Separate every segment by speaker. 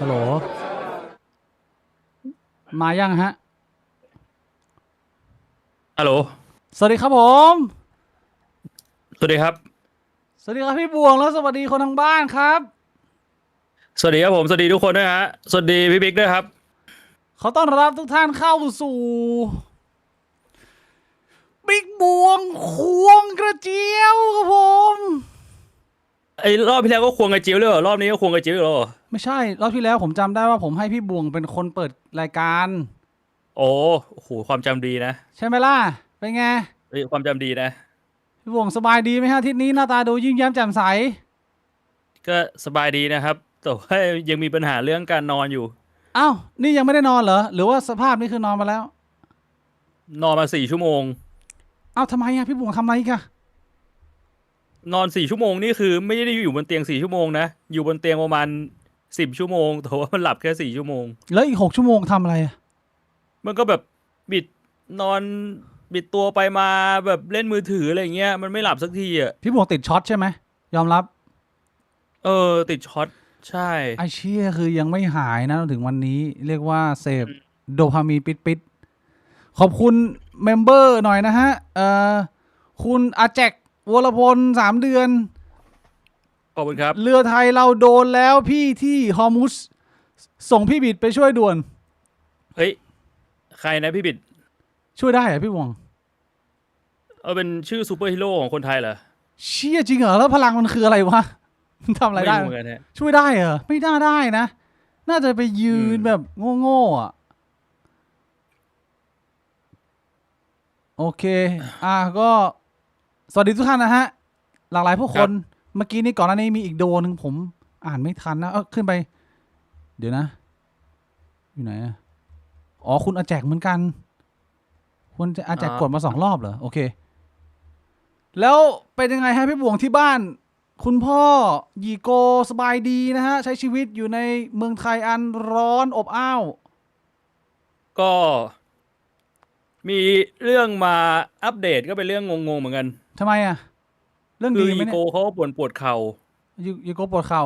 Speaker 1: ฮัลโหลมายังฮะ
Speaker 2: ฮัลโหล
Speaker 1: สวัสดีครับผม
Speaker 2: สวัสดีครับ
Speaker 1: สวัสดีครับพี่บวงแล้วสวัสดีคนทางบ้านครับ
Speaker 2: สวัสดีครับผมสวัสดีทุกคนด้วยฮะสวัสดีพี่บิ๊กด้วยครับ
Speaker 1: ขอต้อนรับทุกท่านเข้าสู่บิ๊กบวงควงกระเจียวครับผม
Speaker 2: ไอ้รอบที่แล้วก็ควงกระจิ๋วเลยเหรอรอบนี้ก็ควงกระจิ๋วเหรอ
Speaker 1: ไม่ใช่รอบที่แล้วผมจำได้ว่าผมให้พี่บวงเป็นคนเปิดรายการ
Speaker 2: โอ้โหความจำดีนะ
Speaker 1: ใช่ไหมล่ะเป็นไง
Speaker 2: เฮ้ยความจำดีนะ
Speaker 1: พี่บวงสบายดีไหมฮะอาทิตย์นี้หน้าตาดูยิ้มแย้มแจ่มใส
Speaker 2: ก็สบายดีนะครับแต่ว่ายังมีปัญหาเรื่องการนอนอยู่
Speaker 1: อ้าวนี่ยังไม่ได้นอนเหรอหรือว่าสภาพนี้คือนอนมาแล้ว
Speaker 2: นอนมา4 ชั่วโมง
Speaker 1: อ้าวทำไมอะพี่บวงทำอะไรกัน
Speaker 2: นอน4 ชั่วโมงนี่คือไม่ได้อยู่บนเตียง4 ชั่วโมงนะอยู่บนเตียงประมาณ10 ชั่วโมงแต่ว่ามันหลับแค่4 ชั่วโมง
Speaker 1: แล้วอีก6 ชั่วโมงทำอะไรอะ
Speaker 2: มันก็แบบบิดนอนบิดตัวไปมาแบบเล่นมือถืออะไรเงี้ยมันไม่หลับสักทีอ่ะ
Speaker 1: พี่บวงติดช็อตใช่ไหมยอมรับ
Speaker 2: ติดช็อตใช่
Speaker 1: ไอเชี่ยคือยังไม่หายนะถึงวันนี้เรียกว่าเสพโดพามีนปิดขอบคุณเมมเบอร์หน่อยนะฮะคุณอาแจกวรพล3 เดือน
Speaker 2: ขอบคุณครับ
Speaker 1: เรือไทยเราโดนแล้วพี่ที่ฮอร์มุสส่งพี่บิดไปช่วยด่วน
Speaker 2: เฮ้ยใครนะพี่บิด
Speaker 1: ช่วยได้เหรอพี่วง
Speaker 2: เป็นชื่อซูเปอร์ฮีโร่ของคนไทยเหรอ
Speaker 1: เชี่ยจริงเหรอแล้วพลังมันคืออะไรวะมันทำอะไร
Speaker 2: ไม่
Speaker 1: ได้
Speaker 2: รู้เหมือนกันฮะ
Speaker 1: ช่วยได้เหรอไม่น่าได้นะน่าจะไปยื
Speaker 2: อืม
Speaker 1: นแบบโง่ๆอ่ะโอเคก็สวัสดีทุกท่านนะฮะหลากหลายผู้คนเมื่อกี้นี้ก่อนหน้านี้มีอีกโดนหนึ่งผมอ่านไม่ทันนะขึ้นไปเดี๋ยวนะอยู่ไหนอะอ๋อคุณอาแจกเหมือนกันคุณอาแจกกดมา2 รอบเหรอโอเคแล้วเป็นยังไงฮะพี่บวงที่บ้านคุณพ่อหยีโกสบายดีนะฮะใช้ชีวิตอยู่ในเมืองไทยอันร้อนอบอ้าว
Speaker 2: ก็มีเรื่องมาอัปเดตก็เป็นเรื่องงงๆเหมือนกัน
Speaker 1: ทำไมอะเรื่อง
Speaker 2: คืออีโก
Speaker 1: ดีไหมเนี่ย
Speaker 2: เขาปวดเข่า
Speaker 1: หยีโกปวดเข่า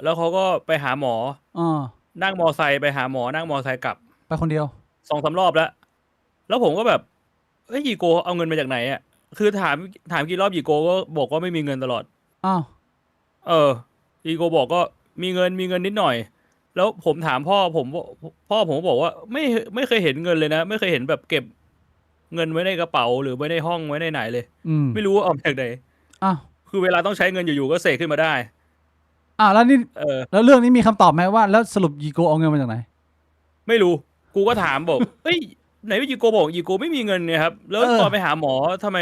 Speaker 2: แล้วเขาก็ไปหาหมอ
Speaker 1: เออ
Speaker 2: นั่งมอไซค์ไปหาหมอนั่งมอไซค์กลับ
Speaker 1: ไปคนเดียว
Speaker 2: 2-3 รอบแล้วผมก็แบบเฮ้ยอีโกเอาเงินมาจากไหนอ่ะคือถามกี่รอบอีโกก็บอกว่าไม่มีเงินตลอด
Speaker 1: อ้าว
Speaker 2: เอออีโกบอกก็มีเงินนิดหน่อยแล้วผมถามพ่อผมก็บอกว่าไม่เคยเห็นเงินเลยนะไม่เคยเห็นแบบเก็บเงินไว้ในกระเป๋าหรือไว้ในห้องไว้ในไหนเลย
Speaker 1: อืม
Speaker 2: ไม่รู้ว่าเอามาจากไหน
Speaker 1: อ้าว
Speaker 2: คือเวลาต้องใช้เงินอยู่ๆก็เสกขึ้นมาได้
Speaker 1: แล้วนี่
Speaker 2: เออ
Speaker 1: แล้วเรื่องนี้มีคำตอบไหมว่าแล้วสรุปยีโกเอาเงินมาจากไหน
Speaker 2: ไม่รู้กูก็ถามบอกเอ้ยไหนว่าอีโกบอกอีโกไม่มีเงินเนี่ยครับแล้ว
Speaker 1: เออ
Speaker 2: ตอนไปหาหมอทำไม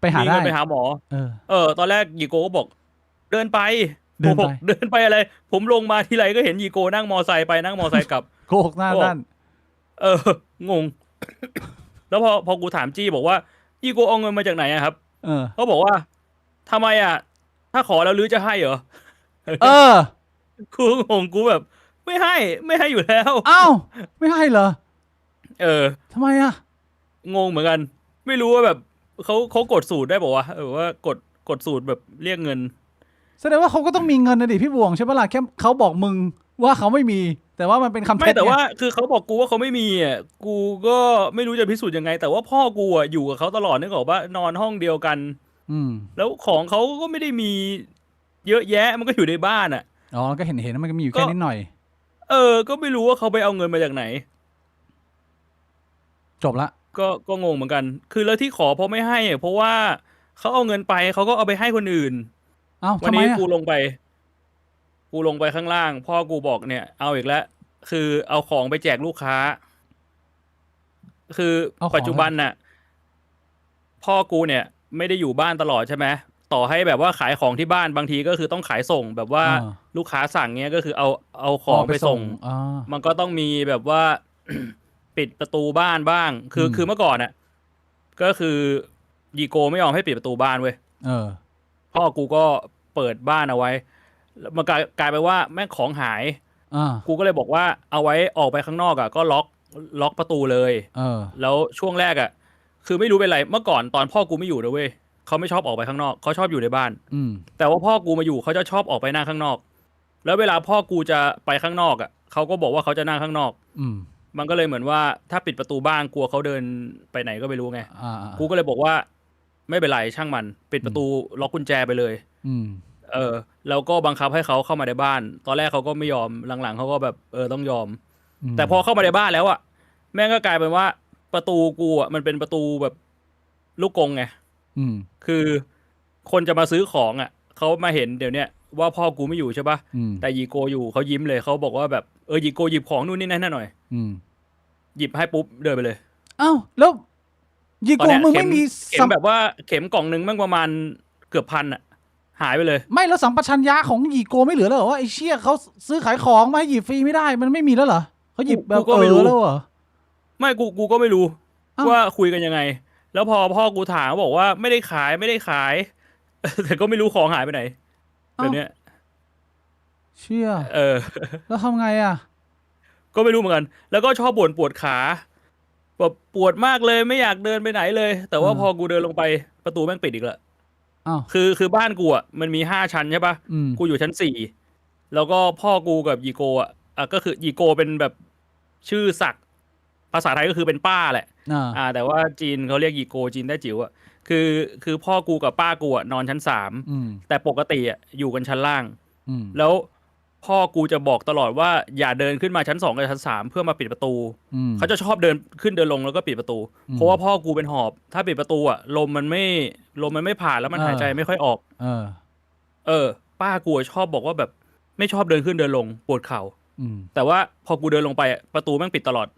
Speaker 1: ไปหาได้
Speaker 2: มีเงินไปหาหมอ
Speaker 1: เออ
Speaker 2: ตอนแรกอีโกก็บอกเดินไปผ
Speaker 1: เดินไป
Speaker 2: มบอกเดินไปอะไรผมลงมาทีไรก็เห็นอีโกนั่งมอไซค์ไปนั่งมอไซค์กลับ
Speaker 1: โกหกหน้า
Speaker 2: บอก
Speaker 1: ด้าน
Speaker 2: เอองงแล้วพอกูถามจี้บอกว่าอีโกเอาเงินมาจากไหนอะครับ
Speaker 1: เออ
Speaker 2: เขาบอกว่าทำไมอะถ้าขอแล้วลือจะให้เหรอ
Speaker 1: เออ
Speaker 2: กูงงกูแบบไม่ให้อยู่แล้ว
Speaker 1: อ้าวไม่ให้เหรอ
Speaker 2: เออ
Speaker 1: ทำไมอ่ะ
Speaker 2: งงเหมือนกันไม่รู้ว่าแบบเขากดสูตรได้บอกว่าวะว่ากดสูตรแบบเรียกเงิน
Speaker 1: แสดงว่าเขาก็ต้องมีเงินนะดิพี่บวงใช่ปะล่ะแค่เขาบอกมึงว่าเขาไม่มีแต่ว่ามันเป็นคำ
Speaker 2: ไม่
Speaker 1: เท็จไง
Speaker 2: แต่ว่าคือเขาบอกกูว่าเขาไม่มีอ่ะกูก็ไม่รู้จะพิสูจน์ยังไงแต่ว่าพ่อกูอ่ะอยู่กับเขาตลอดนึกออกว่านอนห้องเดียวกัน
Speaker 1: อืม
Speaker 2: แล้วของเขาก็ไม่ได้มีเยอะแยะมันก็อยู่ในบ้านอ่ะ
Speaker 1: อ๋อก็เห็นมันก็มีอยู่แค่
Speaker 2: ก็
Speaker 1: นิดหน่อย
Speaker 2: ก็ไม่รู้ว่าเขาไปเอาเงินมาจากไหน
Speaker 1: จบละ
Speaker 2: ก็งงเหมือนกัน คือแล้วที่ขอเพราะไม่ให้อะเพราะว่าเขาเอาเงินไปเขาก็เอาไปให้คนอื่น
Speaker 1: อ้าว
Speaker 2: วันนี้
Speaker 1: ทำไมอ่ะ
Speaker 2: กูลงไปข้างล่างพ่อกูบอกเนี่ยเอาอีกแล้วคือเอาของไปแจกลูกค้าคือ
Speaker 1: เอาข
Speaker 2: ปัจ
Speaker 1: องอะไรไป
Speaker 2: จุบันน่ะพ่อกูเนี่ยไม่ได้อยู่บ้านตลอดใช่ไหมต่อให้แบบว่าขายของที่บ้านบางทีก็คือต้องขายส่งแบบว่า
Speaker 1: อ่า
Speaker 2: ลูกค้าสั่งเงี้ยก็คือเอาข
Speaker 1: อ๋อ
Speaker 2: อง
Speaker 1: ไปส่ง
Speaker 2: ไปส่งมันก็ต้องมีแบบว่าปิดประตูบ้านบ้าง
Speaker 1: อืม
Speaker 2: คือเมื่อก่อนน่ะ ก็คือยีโกไม่ยอมให้ปิดประตูบ้านเว้ย
Speaker 1: เออ
Speaker 2: พ่อกูก็เปิดบ้านเอาไว้แล้วมันกลายไปว่าแม่งของหาย
Speaker 1: อ่า
Speaker 2: กูก็เลยบอกว่าเอาไว้ออกไปข้างนอกอ่ะก็ล็อกประตูเลย
Speaker 1: เออ
Speaker 2: แล้วช่วงแรกอ่ะคือไม่รู้เป็นไรเมื่อก่อนตอนพ่อกูไม่อยู่นะเว้ยเขาไม่ชอบออกไปข้างนอกเขาชอบอยู่ในบ้าน
Speaker 1: อืม
Speaker 2: แต่ว่าพ่อกูมาอยู่เขาจะชอบออกไปนั่งข้างนอก แล้วเวลาพ่อกูจะไปข้างนอกอ่ะเขาก็บอกว่าเขาจะนั่งข้างนอก
Speaker 1: อืม
Speaker 2: มันก็เลยเหมือนว่าถ้าปิดประตูบ้านกลัวเขาเดินไปไหนก็ไม่รู้ไง
Speaker 1: อ่า
Speaker 2: กูก็เลยบอกว่าไม่เป็นไรช่างมันปิดประตูล็อกกุญแจไปเลย
Speaker 1: อืม
Speaker 2: แล้วก็บังคับให้เขาเข้ามาในบ้าน ตอนแรกเขาก็ไม่ยอมหลังๆเขาก็แบบต้องยอม แต่พอเข้ามาในบ้านแล้วอ่ะแม่งก็กลายเป็นว่าประตูกูอ่ะมันเป็นประตูแบบลูกกรงไง
Speaker 1: อืม
Speaker 2: คือคนจะมาซื้อของอ่ะเขามาเห็นเดี๋ยวเนี้ยว่าพ่อกูไม่อยู่ใช่ปะ
Speaker 1: อืม
Speaker 2: แต่ยีโกอยู่เขายิ้มเลยเขาบอกว่าแบบยีโกหยิบของนู่นนี่นั่นหน่อย
Speaker 1: อืม
Speaker 2: หยิบให้ปุ๊บเดินไปเลย
Speaker 1: อ้าวแล้วยี
Speaker 2: ตอน
Speaker 1: โก
Speaker 2: เนี้ย
Speaker 1: มึงไม่มี
Speaker 2: เข็มแบบว่าเข็มกล่องหนึ่งมั่งประมาณเกือบ1,000อ่ะหายไปเลย
Speaker 1: ไม่แล้วสัมปชัญญะของยีโกไม่เหลือแล้วเหรอว่าไอ้เชี่ยเขาซื้อขายของมาให้หยิบฟรีไม่ได้มันไม่มีแล้วเหรอเขาหยิบแบบ
Speaker 2: กูก็ไม่รู้
Speaker 1: แล้วเหรอ
Speaker 2: ไม่กูก็ไม่รู้
Speaker 1: อ้าว
Speaker 2: ว่าคุยกันยังไง แล้วพอพ่อกูถามบอกว่าไม่ได้ขายไม่ได้ขาย แต่ก็ไม่รู้ของหายไปไหนแบบเนี้ย
Speaker 1: เชี่ย
Speaker 2: เออ
Speaker 1: แล้วทำไงอ่ะ
Speaker 2: ก็ไม่รู้เหมือนกัน แล้วก็ชอบบ่นปวดขาแบบปวดมากเลยไม่อยากเดินไปไหนเลย แต่ว่าพอกูเดินลงไปประตูแม่งปิดอีกแล้ว
Speaker 1: อ้าว
Speaker 2: คือบ้านกูอ่ะมันมี5 ชั้นใช่ปะ
Speaker 1: อืม
Speaker 2: กูอยู่ชั้น4แล้วก็พ่อกูกับยีโกอ่ะก็คือยีโกเป็นแบบชื่อศักดิ์ภาษาไทยก็คือเป็นป้าแหละ แต่ว่าจีนเขาเรียกยีโกจีนได้จิ๋วอ่ะคือพ่อกูกับป้ากูอ่ะนอนชั้น3
Speaker 1: อืม
Speaker 2: แต่ปกติอ่ะอยู่กันชั้นล่าง
Speaker 1: อืม
Speaker 2: แล้วพ่อกูจะบอกตลอดว่าอย่าเดินขึ้นมาชั้น2กับชั้น3เพื่อมาปิดประตู
Speaker 1: อืม
Speaker 2: เขาจะชอบเดินขึ้นเดินลงแล้วก็ปิดประตู เพราะว่าพ่อกูเป็นหอบ ถ้าปิดประตูอ่ะลมมันไม่ผ่านแล้วมันหายใจไม่ค่อยออก ป้ากูชอบบอกว่าแบบไม่ชอบเดินขึ้นเดินลงปวดเข่า
Speaker 1: อืม
Speaker 2: แต่ว่าพอกูเดินลงไปอะประตูแม่งปิดตลอด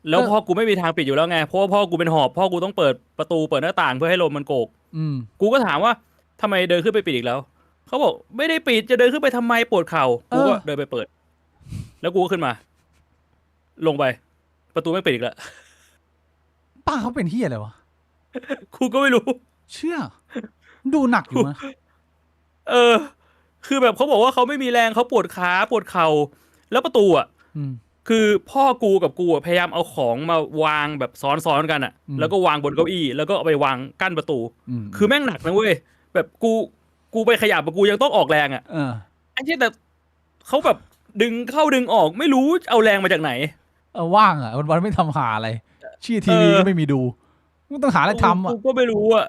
Speaker 2: แล้วพ่อกูไม่มีทางปิดอยู่แล้วไงเพราะว่าพ่อกูเป็นหอบพ่อกูต้องเปิดประตูเปิดหน้าต่างเพื่อให้ลมมันโกก
Speaker 1: อืม
Speaker 2: กูก็ถามว่าทำไมเดินขึ้นไปปิดอีกแล้วเขาบอกไม่ได้ปิดจะเดินขึ้นไปทำไมปวดเข่ากูก็เดินไปเปิด แล้วกูก็ขึ้นมา ลงไป ประตูไม่ปิดอีกแล้ว
Speaker 1: ป้าเขาเป็นเฮียอะไรวะ
Speaker 2: กูก็ไม่รู้
Speaker 1: เชื่อ ดูหนักอยู่นะ
Speaker 2: คือแบบเขาบอกว่าเขาไม่มีแรงเขาปวดขาปวดเข่าแล้วประตูอ่ะ
Speaker 1: อืม
Speaker 2: คือพ่อกูกับกูอะพยายามเอาของมาวางแบบซ้อนๆกันอ่ะ แล้วก็วางบนเก้าอี้แล้วก็เอาไปวางกั้นประตู คือแม่งหนักนะเว้ยแบบกูไปขยับกูยังต้องออกแรงอ่ะไอ้ที่แต่เขาแบบดึงเข้าดึงออกไม่รู้เอาแรงมาจากไหน
Speaker 1: ว่างอ่ะวันๆไม่ทำหาอะไรชี้ทีวีก็ไม่มีดูมึงต้องหาอะไรทำอ่ะ
Speaker 2: กูก็ไม่รู้อ่ะ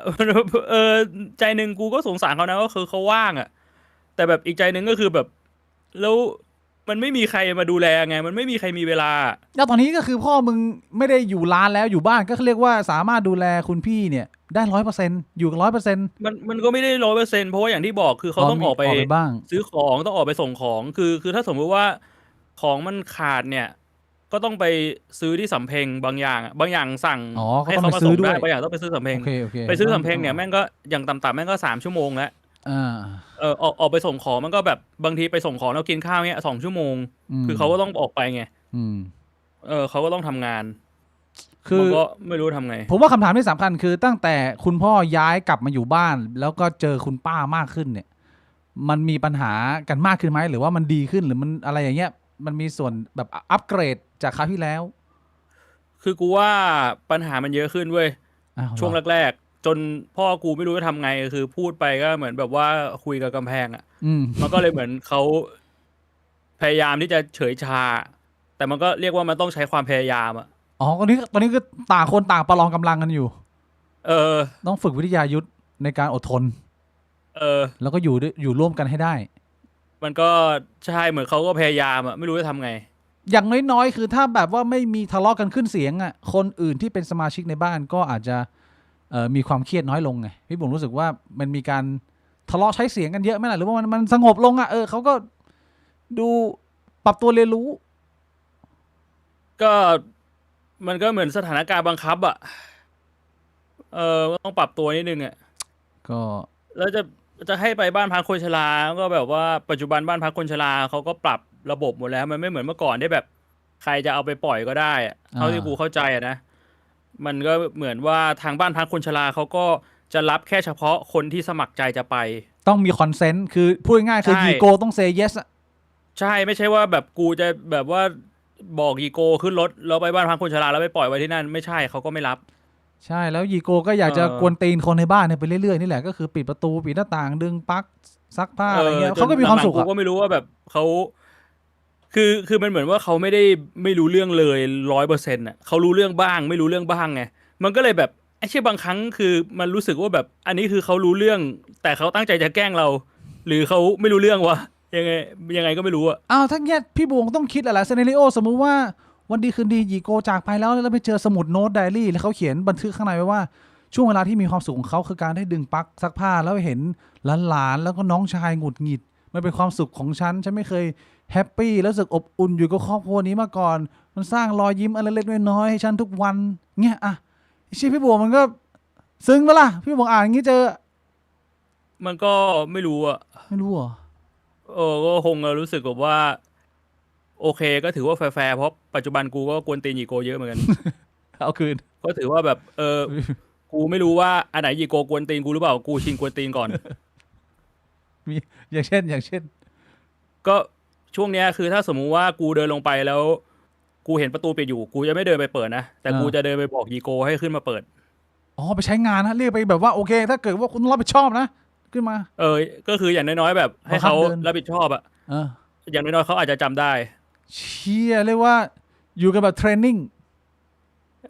Speaker 2: ใจหนึ่งกูก็สงสารเขานะก็คือเขาว่างอ่ะ แต่แบบอีกใจหนึ่งก็คือแบบแล้วมันไม่มีใครมาดูแลไงมันไม่มีใครมีเวลา
Speaker 1: แล้วตอนนี้ก็คือพ่อมึงไม่ได้อยู่ร้านแล้วอยู่บ้านก็เรียกว่าสามารถดูแลคุณพี่เนี่ยได้100%อยู่กัน100%
Speaker 2: มันก็ไม่ได้100%เพราะว่าอย่างที่บอกคือเขาต้องออกไป
Speaker 1: บ้าง
Speaker 2: ซื้อของต้องออกไปส่งของคือถ้าสมมติว่าของมันขาดเนี่ย ก็ต้องไปซื้อที่สำเพ็งบางอย่างอะบางอย่างสั่ง
Speaker 1: ก็
Speaker 2: ให้
Speaker 1: ต้อง
Speaker 2: เขา
Speaker 1: ไป
Speaker 2: มา
Speaker 1: ซื้
Speaker 2: ส่
Speaker 1: อง ด้ว
Speaker 2: ได้
Speaker 1: ย
Speaker 2: บางอย่างต้องไปซื้อสำเพ็ง
Speaker 1: โอเค
Speaker 2: ไปซื้อสำเพ็งเนี่ยแม่งก็อย่างต่ำๆแม่งก็3 ชั่วโมงแล้ว ออกไปส่งของมันก็แบบบางทีไปส่งของแล้วกินข้าวเนี่ย2 ชั่วโมง คือเขาก็ต้องออกไปไงเขาก็ต้องทำงาน
Speaker 1: คือ
Speaker 2: มันก็ไม่รู้ทำไง
Speaker 1: ผมว่าคำถามที่สำคัญคือตั้งแต่คุณพ่อย้ายกลับมาอยู่บ้าน แล้วก็เจอคุณป้ามากขึ้นเนี่ย มันมีปัญหากันมากขึ้นไหมหรือว่ามันดีขึ้นหรือมันอะไรอย่างเงี้ยมันมีส่วนแบบอัปเกรดจากคราวที่แล้ว
Speaker 2: คือกูว่าปัญหามันเยอะขึ้นเว้ย ช่วงแรกๆจนพ่อกูไม่รู้จะทำไงคือพูดไปก็เหมือนแบบว่าคุยกับกำแพงอ่ะมันก็เลยเหมือนเขาพยายามที่จะเฉยชา แต่มันก็เรียกว่ามันต้องใช้ความพยายามอ่ะ
Speaker 1: ตอนนี้คือต่างคนต่างประลองกำลังกันอยู่ ต้องฝึกวิทยายุทธในการอดทน แล้วก็อยู่ร่วมกันให้ได้
Speaker 2: มันก็ใช่เหมือนเขาก็พยายามอ่ะไม่รู้จะทำไง
Speaker 1: อย่างน้อยๆคือถ้าแบบว่าไม่มีทะเลาะกันขึ้นเสียงอ่ะคนอื่นที่เป็นสมาชิกในบ้านก็อาจจะมีความเครียดน้อยลงไงพี่ผมรู้สึกว่ามันมีการทะเลาะใช้เสียงกันเยอะไหมล่ะหรือว่ามันสงบลงอ่ะเขาก็ดูปรับตัวเรียนรู้
Speaker 2: ก็มันก็เหมือนสถานการณ์บังคับอ่ะต้องปรับตัวนิดนึงอ่ะ
Speaker 1: ก็
Speaker 2: แล้วจะให้ไปบ้านพักคนชราก็แบบว่าปัจจุบันบ้านพักคนชราเขาก็ปรับระบบหมดแล้วมันไม่เหมือนเมื่อก่อนที่แบบใครจะเอาไปปล่อยก็ได้อะเท่าที่กูเข้าใจอะนะมันก็เหมือนว่าทางบ้านพักคนชราเขาก็จะรับแค่เฉพาะคนที่สมัครใจจะไป
Speaker 1: ต้องมีคอนเซนต์คือพูดง่ายๆคือยีโกต้องเซย์เยสอ่ะ
Speaker 2: ใช่ไม่ใช่ว่าแบบกูจะแบบว่าบอกยีโกขึ้นรถแล้วไปบ้านพักคนชราแล้วไปปล่อยไว้ที่นั่นไม่ใช่เขาก็ไม่รับ
Speaker 1: ใช่แล้วยีโกก็อยากจะกวนตีนคนในบ้านเนี่ยไปเรื่อยๆนี่แหละก็คือปิดประตูปิดหน้าต่างดึงปลั๊กซักผ้าอะไรเงี้ย
Speaker 2: จ
Speaker 1: เขา
Speaker 2: น
Speaker 1: ก็มีความ
Speaker 2: หลัง
Speaker 1: สุข
Speaker 2: ๆกู
Speaker 1: อ่ะ
Speaker 2: ก็ไม่รู้ว่าแบบเขาคือมันเหมือนว่าเขาไม่รู้เรื่องเลย100%อ่ะเขารู้เรื่องบ้างไม่รู้เรื่องบ้างไงมันก็เลยแบบไอ้เช่บางครั้งคือมันรู้สึกว่าแบบอันนี้คือเขารู้เรื่อง แต่เขาตั้งใจจะแกล้งเรา หรือเขาไม่รู้เรื่องวะยังไงยังไงก็ไม่รู้อ่ะ
Speaker 1: อ้าวถ้าเงี้ยพี่บวงต้องคิดอะไรซีนาริโอสมมุติว่าวันดีคืนดียีโกจากไปแล้วไปเจอสมุดโน้ตไดอารี่แล้วเขาเขียนบันทึกข้างในไว้ว่าช่วงเวลาที่มีความสุขของเขาคือการได้ดึงปลั๊กซักผ้าแล้วเห็นหลานๆแล้วก็น้องชายหงุดหงิดมันเป็นความสุขของฉันไม่เคยแฮปปี้แล้วรู้สึกอบอุ่นอยู่กับครอบครัวนี้มาก่อนมันสร้างรอยยิ้มอะไรเล็กๆน้อยๆให้ฉันทุกวันเงี้ยอ่ะไอ้ชีพี่บวงมันก็ซึ้งปะล่ะพี่บวงอ่านอย่างงี้เจอ
Speaker 2: มันก็ไม่รู้อ่ะ
Speaker 1: ไม่รู้เหรอ
Speaker 2: ก็คงรู้สึกแบบว่า โอเคก็ถือว่าแฟร์ๆเพราะปัจจุบันกูก็กวนตีนยีโกเยอะเหมือนกัน
Speaker 1: เอาคืน
Speaker 2: ก็ถือว่าแบบกูไม่รู้ว่าอันไหนยีโกกวนตีนกูหรือเปล่ากูชิงกวนตีนก่อน
Speaker 1: มีอย่างเช่น
Speaker 2: ก็ช่วงเนี้ยคือถ้าสมมุติว่ากูเดินลงไปแล้ว กูเห็นประตูปิดอยู่กูจะไม่เดินไปเปิดนะแต่กูจะเดินไปบอกยีโกให้ขึ้นมาเปิด
Speaker 1: อ๋อไปใช้งานนะเรียกไปแบบว่าโอเค ถ้าเกิดว่าคุณรับผิดชอบนะ ขึ้นมา
Speaker 2: ก็คืออย่างน้อยๆแบบให้เขา
Speaker 1: บังคับเดิน
Speaker 2: รับผิดชอบอะ
Speaker 1: เออ
Speaker 2: อย่างน้อยๆเขาอาจจะจำได้
Speaker 1: เชี่ยเรียกว่าอยู่กันแบบเทรนนิ่ง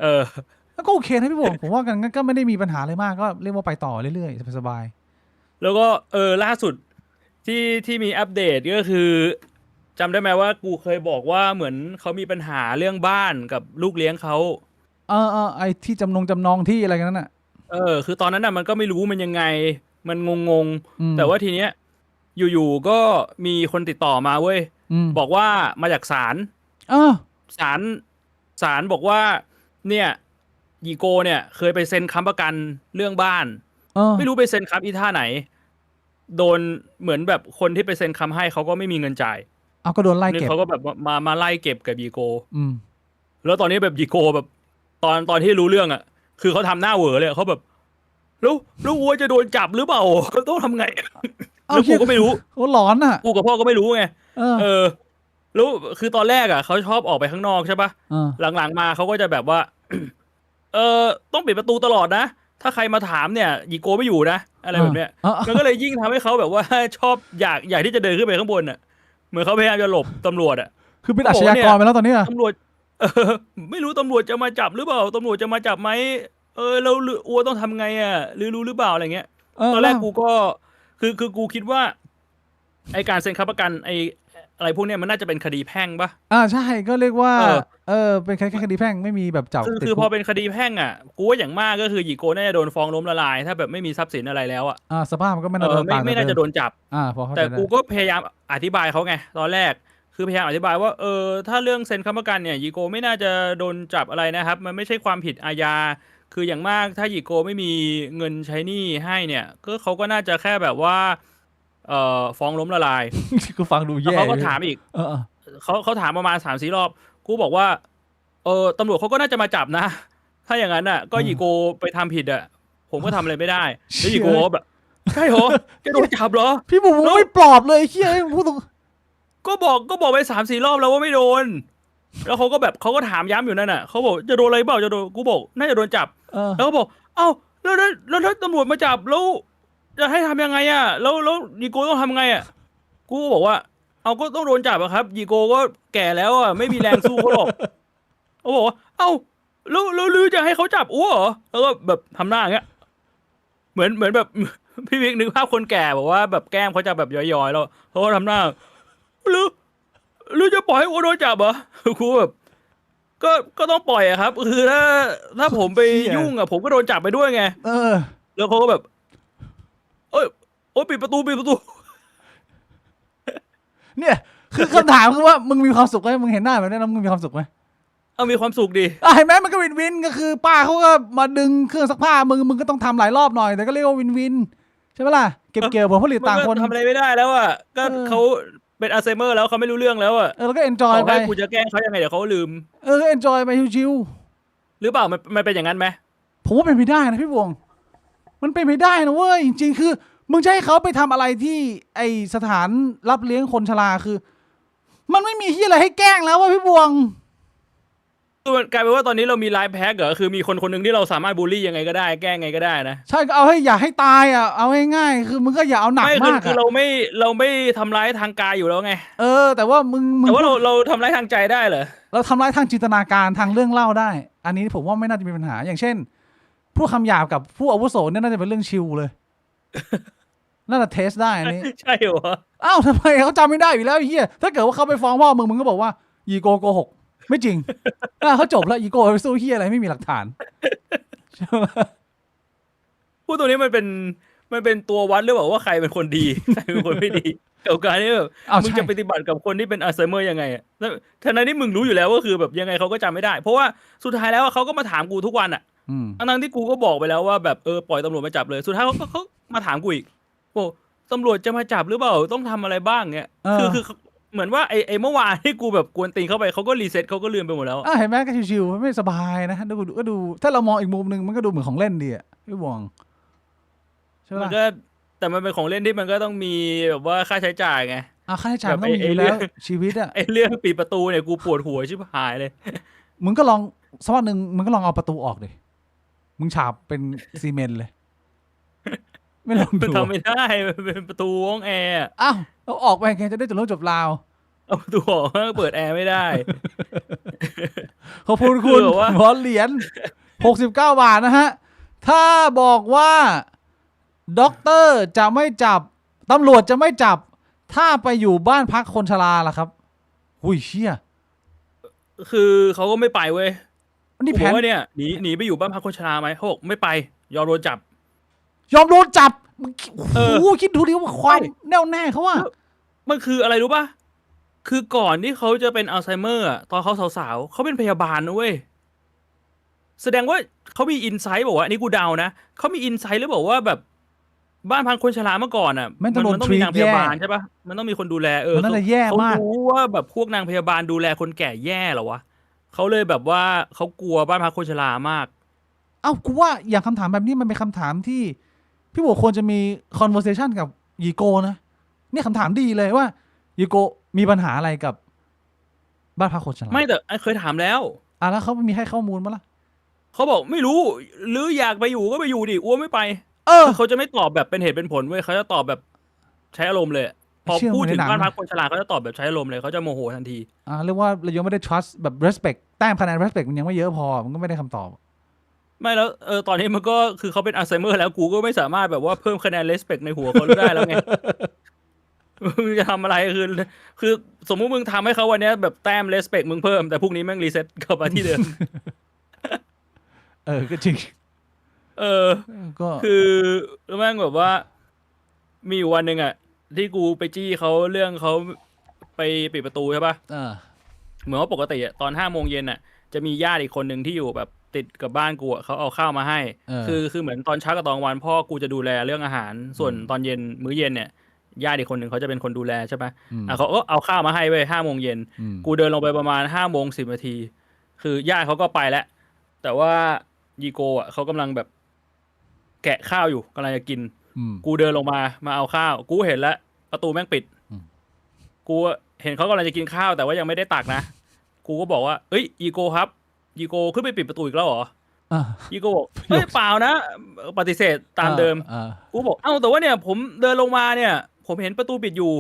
Speaker 2: เออ
Speaker 1: แล้วก็โอเคนะพี่บวงผมว่ากันงั้นก็ไม่ได้มีปัญหาอะไรมากก็เรียกว่าไปต่อเรื่อยๆสบาย
Speaker 2: แล้วก็ล่าสุดที่มีอัปเดตก็คือจำได้ไหมว่ากูเคยบอกว่าเหมือนเขามีปัญหาเรื่องบ้านกับลูกเลี้ยงเขา
Speaker 1: ๆไอ้ที่จำนองที่อะไรกันนั่นน่ะ
Speaker 2: คือตอนนั้นน่ะมันก็ไม่รู้มันยังไง มันงง
Speaker 1: อืม
Speaker 2: ๆแต่ว่าทีเนี้ยอยู่ๆก็มีคนติดต่อมาเว้ย บอกว่ามาจากศาล
Speaker 1: เออ
Speaker 2: ศาลศาลบอกว่า เนี่ยยีโกเนี่ยเคยไปเซ็นค้ำประกันเรื่องบ้าน ไม่รู้ไปเซ็นค้ำอีท่าไหน โดนเหมือนแบบคนที่ไปเซ็นค้ำให้เขาก็ไม่มีเงินจ่าย
Speaker 1: เอาก็โดนไล่
Speaker 2: นี่
Speaker 1: เก็บ
Speaker 2: เขาก็แบบมาไล่เก็บกับยีโก
Speaker 1: อืม
Speaker 2: แล้วตอนนี้แบบยีโกแบบตอนที่รู้เรื่องอ่ะ คือเขาทำหน้าเหวอเลยเขาแบบแล้ววัวจะโดนจับหรือเปล่าเขาต้องทำไง
Speaker 1: เอา
Speaker 2: แล้ว
Speaker 1: เหี้
Speaker 2: กู
Speaker 1: ย
Speaker 2: ก็ไม่รู้
Speaker 1: โอ้หลอนอ่ะ
Speaker 2: กูกับพ่อก็ไม่รู้ไง
Speaker 1: เออ
Speaker 2: แล้วคือตอนแรกอ่ะเขาชอบออกไปข้างนอกใช่ปะ
Speaker 1: เออ
Speaker 2: หลังๆมาเขาก็จะแบบว่า ต้องปิดประตูตลอดนะ ถ้าใครมาถามเนี่ยยีโกไม่อยู่นะอะไรแบบเนี้ย มันก็เลยยิ่งทำให้เขาแบบว่า ชอบอยากที่จะเดินขึ้นไปข้างบนอ่ะ เหมือนเขาพยายามจะหลบตำรวจอ่ะ
Speaker 1: คือเป็นอาชญากรไปแล้วตอนนี้อะ
Speaker 2: ตำรวจ ไม่รู้ตำรวจจะมาจับหรือเปล่าตำรวจจะมาจับไหมแล้วอัวต้องทำไงอ่ะหรือรู้หรือเปล่าอะไรเงี้ย ตอนแรกกูก็คือกูคิดว่าไอการเซ็นค้ำประกันไออะไรพวกเนี้ยมันน่าจะเป็นคดีแพ่งปะ
Speaker 1: ใช่ก็เรียกว่า
Speaker 2: เออ
Speaker 1: เป็นแค่คดีแพ่งไม่มีแบบจับติด
Speaker 2: คือพ
Speaker 1: คุ
Speaker 2: อก เป็นคดีแพ่งอ่ะกูว่าอย่างมากก็คือหยีโกน่าจะโดนฟ้องล้มละลาย ถ้าแบบไม่มีทรัพย์สินอะไรแล้วอ่ะ
Speaker 1: สภาพมันก็ไม่น่าจะต่าง
Speaker 2: ไม่น่าจะโดนจับ
Speaker 1: พอเข้าใจ
Speaker 2: แต่
Speaker 1: ได้
Speaker 2: กูก็พยายามอธิบายเขาไงตอนแรก คือพยายามอธิบายว่าถ้าเรื่องเซ็นค้ำประกันเนี่ยหยีโกไม่น่าจะโดนจับอะไรนะครับ มันไม่ใช่ความผิดอาญาคืออย่างมากถ้าหยีโกไม่มีเงินใช้หนี้ให้เนี่ยก็เขาก็น่าจะแค่แบบว่าฟ้องล้มละลาย
Speaker 1: กูฟังดู
Speaker 2: แล้ว
Speaker 1: แย่
Speaker 2: เขาก็ถามอีก เขาถามประมาณ3-4 รอบ กูบอกว่า ตำรวจเขาก็น่าจะมาจับนะ ถ้าอย่างนั้นอ่ะ ก็หยีโกไปทำผิดอ่ะ ผมก็ทำอะไรไม่ได้ แล้วหยีโกก็แบบ ใช่เหรอจะโดนจับเหรอ
Speaker 1: พี่บุ๋มไม่ปลอบเลยเฮียพูดตรง
Speaker 2: ก็บอกไป3-4 รอบแล้วว่าไม่โดน แล้วเขาก็แบบเขาก็ถามย้ำอยู่นั่นน่ะ เขาบอกจะโดนอะไรเปล่าจะโดน กูบอกน่าจะโดนจับ แล้วก็บอก เอ้า แล้วถ้าตำรวจมาจับแล้วจะให้ทำยังไงอ่ะ แล้วหยีโกต้องทำไงอ่ะ กูก็บอกว่า เอาก็ต้องโดนจับอะครับหยีโกก็แก่แล้วอ่ะไม่มีแรงสู้เขาหรอก เขาบอกว่า เอ้าแล้วลือจะให้เขาจับอ้วเหรอ แล้วก็แบบทำหน้าอย่างเงี้ย เหมือนแบบ พี่วิกนึกภาพคนแก่บอกว่าแบบแก้มเขาจะแบบย้อยๆแล้วเขาก็ทำหน้าหรือจะปล่อยให้อ้วโดนจับเหรอ ครูแบบก็ต้องปล่อยอะครับ คือถ้าผมไปยุ่งอะผมก็โดนจับไปด้วยไง แล้วเขาก็แบบโอ๊ยปิดประตู
Speaker 1: เนี่ยคือคำถามคือว่ามึงมีความสุขไหมมึงเห็นหน้าแบบนี้แล้วมึงมีความสุขไหม
Speaker 2: มีความสุขดี
Speaker 1: เห็นไหมมันก็วินก็คือป้าเขาก็มาดึงเครื่องซักผ้ามึงก็ต้องทำหลายรอบหน่อยแต่ก็เรียกว่าวินใช่ไหมล่ะเก็บเกี่ยวผลผลิตต่างคน
Speaker 2: ทำอะไรไม่ได้แล้วอ่ะก็เขาเป็นอัลไซเมอร์แล้วเขาไม่รู้เรื่องแล้วอ่ะ
Speaker 1: แล้วก็เอนจอยไป
Speaker 2: ให้กูจะแกล้งเขายังไงเดี๋ยวเขาลืม
Speaker 1: ก็เอนจอยไปชิว
Speaker 2: หรือเปล่ามันเป็นอย่างนั้นไหม
Speaker 1: ๆผมว่าเป็นไปได้นะพี่บวงมันเป็นไปได้นะเว้ยจริงๆคือมึงจะให้เขาไปทำอะไรที่ไอสถานรับเลี้ยงคนชราคือ มันไม่มีที่อะไรให้แกล้งแล้วว่ะพี่บวง
Speaker 2: กลายเป็นว่าตอนนี้เรามีไลฟ์แพ็กเหรอคือมีคนคนหนึ่งที่เราสามารถบูลลี่ยังไงก็ได้แกล้งไงก็ได้นะ
Speaker 1: ใช่ก็เอาให้อย่าให้ตายอ่ะเอาง่ายๆคือมึงก็อย่าเอาหนัก
Speaker 2: ไม่
Speaker 1: มาก
Speaker 2: คือ
Speaker 1: อ่ะ
Speaker 2: เราไม่ทำร้ายทางกายอยู่แล้วไง
Speaker 1: แต่ว่ามึง
Speaker 2: แต่ว่า
Speaker 1: พูด
Speaker 2: เราทำร้ายทางใจได้เหรอ
Speaker 1: เราทำร้ายทางจินตนาการทางเรื่องเล่าได้ อันนี้ผมว่าไม่น่าจะมีปัญหาอย่างเช่นพูดคำหยาบกับผู้อาวุโสเนี่ยน่าจะเป็นเรื่องชิลเลยน่าจะเทสได้อันนี้
Speaker 2: ใช่เหรอ
Speaker 1: อ้าวทำไมเขาจำไม่ได้อยู่แล้วไอ้เฮียถ้าเกิดว่าเขาไปฟ้องพ่อมึงก็บอกว่าอีโกโกหกไม่จริงเขาจบแล้วอีโกไปสู้เฮียอะไรไม่มีหลักฐานใช่ไหม
Speaker 2: พูดตัวนี้มันเป็นตัววัดหรือเปล่าว่าใครเป็นคนดีใครเป็นคนไม่ดีกับการที่แบบ
Speaker 1: อ้าว
Speaker 2: มึง
Speaker 1: ใช่
Speaker 2: จะปฏิบัติกับคนที่เป็นอัลไซเมอร์ยังไงอะแล้วทั้งที่มึงรู้อยู่แล้วว่าคือแบบยังไงเขาก็จำไม่ได้เพราะว่าสุดท้ายแล้วเขาก็มาถามกูทุกวันอ่ะ
Speaker 1: อืม
Speaker 2: ทั้งที่กูก็บอกไปแล้วว่าแบบปล่อยตำรวจมาจับเลยสุดท้ายเขามาถามกูอีกบอกตำรวจจะมาจับหรือเปล่าต้องทำอะไรบ้างเงี้ยคือเหมือนว่าไอ้เมื่อวานที่กูแบบกวนตีนเข้าไปเขาก็รีเซ็ตเขาก็ลืมไปหมดแล้ว
Speaker 1: เห็นไหมก็ชิวๆไม่สบายนะก็ดูถ้าเรามองอีกมุมหนึ่งมันก็ดูเหมือนของเล่นดีอ่ะพี่บวงใช่ไหม
Speaker 2: มันก็แต่มันเป็นของเล่นที่มันก็ต้องมีแบบว่าค่าใช้จ่ายไง
Speaker 1: ค่าใช้จ่าย
Speaker 2: แบบ
Speaker 1: มันต้องมีอยู่แล้วชีวิตอ่ะ
Speaker 2: ไอ้เรื่องปิดประตูเนี่ยกูปวดหัวชิบหายเลย
Speaker 1: มึงก็ลองสักวันหนึ่งมึงก็ลองเอาประตูออกดิมึงฉาบเป็นซีเมนต์เลยไม่ลอง
Speaker 2: มัน
Speaker 1: ดู
Speaker 2: ทำไม่ได้มันเป็นประตูห้องแอร์อะ
Speaker 1: อ้าวเราออกไปไงจะได้จบเรื่องจบราว
Speaker 2: เอาประตูออกเปิดแอร์ไม่ได้
Speaker 1: ขอบคุณ
Speaker 2: คื
Speaker 1: คุณ
Speaker 2: อแบบว่า
Speaker 1: หมอเหรียญ69 บาทนะฮะ ถ้าบอกว่าด็อกเตอร์จะไม่จับตำรวจจะไม่จับ ถ้าไปอยู่บ้านพักคนชราล่ะครับหุยเชี่ย
Speaker 2: คือเขาก็ไม่ไปเว้ย
Speaker 1: นี่
Speaker 2: กู
Speaker 1: แผ
Speaker 2: บอก
Speaker 1: น
Speaker 2: ว่าเนี่ยหนีไปอยู่บ้านพักคนชราไหมเขาบอกไม่ไปยอมโดนจับ
Speaker 1: ยอมโดนจับมึงโอ้
Speaker 2: เออ
Speaker 1: โหคิดดูดิว่าความ
Speaker 2: ไม่
Speaker 1: แน่วแน่เขาว่า
Speaker 2: มันคืออะไรรู้ป่ะคือก่อนที่เขาจะเป็นอัลไซเมอร์อะตอนเขาสาวๆเขาเป็นพยาบาลนะเว้ยแสดงว่าเขามีอินไซต์บอกว่าอันนี้กูเดานะเขามีอินไซต์หรือบอกว่าแบบบ้านพักคนชราเมื่อก่อนอ่ะ
Speaker 1: แม่งต้องโดน
Speaker 2: ต้องมีนางพยาบาล
Speaker 1: treat แย่
Speaker 2: ใช่ป่ะมันต้องมีคนดูแล
Speaker 1: มันน่าจะแย่
Speaker 2: เขา
Speaker 1: มาก
Speaker 2: รู้ว่าแบบพวกนางพยาบาลดูแลคนแก่แย่เหรอวะเขาเลยแบบว่าเขากลัวบ้านพักคนชรามาก
Speaker 1: เอ้ากูว่าอย่างคำถามแบบนี้มันเป็นคำถามที่ พี่บอกควรจะมี conversation กับยีโกนะเนี่ยคำถามดีเลยว่ายีโกมีปัญหาอะไรกับบ้านพักคนชรา
Speaker 2: ไม่แต่ไอ้เคยถามแล้ว
Speaker 1: แล้วเขามีให้ข้อมูลมั้ยล่ะ
Speaker 2: เขาบอกไม่รู้หรืออยากไปอยู่ก็ไปอยู่ดิอ้วนไม่ไป
Speaker 1: เออ
Speaker 2: คือเขาจะไม่ตอบแบบเป็นเหตุเป็นผลเว้ยเขาจะตอบแบบใช้อารมณ์เลยพอ
Speaker 1: เชื่อ
Speaker 2: พูด
Speaker 1: มันใน
Speaker 2: ถึง
Speaker 1: หนัง
Speaker 2: บ้านพั
Speaker 1: นะ
Speaker 2: กคนชราเขาจะตอบแบบใช้อารมณ์เลยเขาจะโมโหทันที
Speaker 1: เรียกว่าเรายังไม่ได้ trust แบบ respect แต้มคะแนน respect มันยังไม่เยอะพอมันก็ไม่ได้คำตอบ
Speaker 2: ไม่แล้วตอนนี้มันก็คือเขาเป็นอัลไซเมอร์แล้วกูก็ไม่สามารถแบบว่าเพิ่มคะแนนเลสเปกในหัวเขาได้แล้วไง มึงจะทำอะไรคือสมมุติมึงทำให้เขาวันนี้แบบแต้มเลสเปกมึงเพิ่มแต่พรุ่งนี้แม่งรีเซ็ตกลับมาที่เดิม
Speaker 1: ก็จริง ก็
Speaker 2: คือแม่งแบบว่ามีอยู่วันหนึ่งอ่ะที่กูไปจี้เขาเรื่องเขาไปปิดประตูใช่ปะเหมือนว่าปกติอ่ะตอน5 โมงเย็นอ่ะจะมีญาติอีกคนหนึ่งที่อยู่แบบติดกับบ้านกูอ่ะเขาเอาข้าวมาให้ คือเหมือนตอนเช้ากับตอนกลางวันพ่อกูจะดูแลเรื่องอาหารส่วนตอนเย็นมื้อเย็นเนี่ยญาติอีกคนหนึ่งเขาจะเป็นคนดูแลใช่ปะเขาก็เอาข้าวมาให้เว้ย5 โมงเย็นกูเดินลงไปประมาณ5 โมง 10 นาทีคือญาติเขาก็ไปแล้วแต่ว่ายีโกอ่ะเขากำลังแบบแกะข้าวอยู่กำลังจะกินกูเดินลงมาเอาข้าวกูเห็นแล้วประตูแม่งปิดกูเห็นเขากำลังจะกินข้าวแต่ว่ายังไม่ได้ตักนะกูก็บอกว่าเอ้ยยีโกครับยีโกขึ้นไปปิดประตูอีกแล้วเหรอยีโกบอกเฮ้ยเปล่านะปฏิเสธตามเดิมกูบอกแต่ว่าเนี่ยผมเดินลงมาเนี่ยผมเห็นประตูปิดอยู่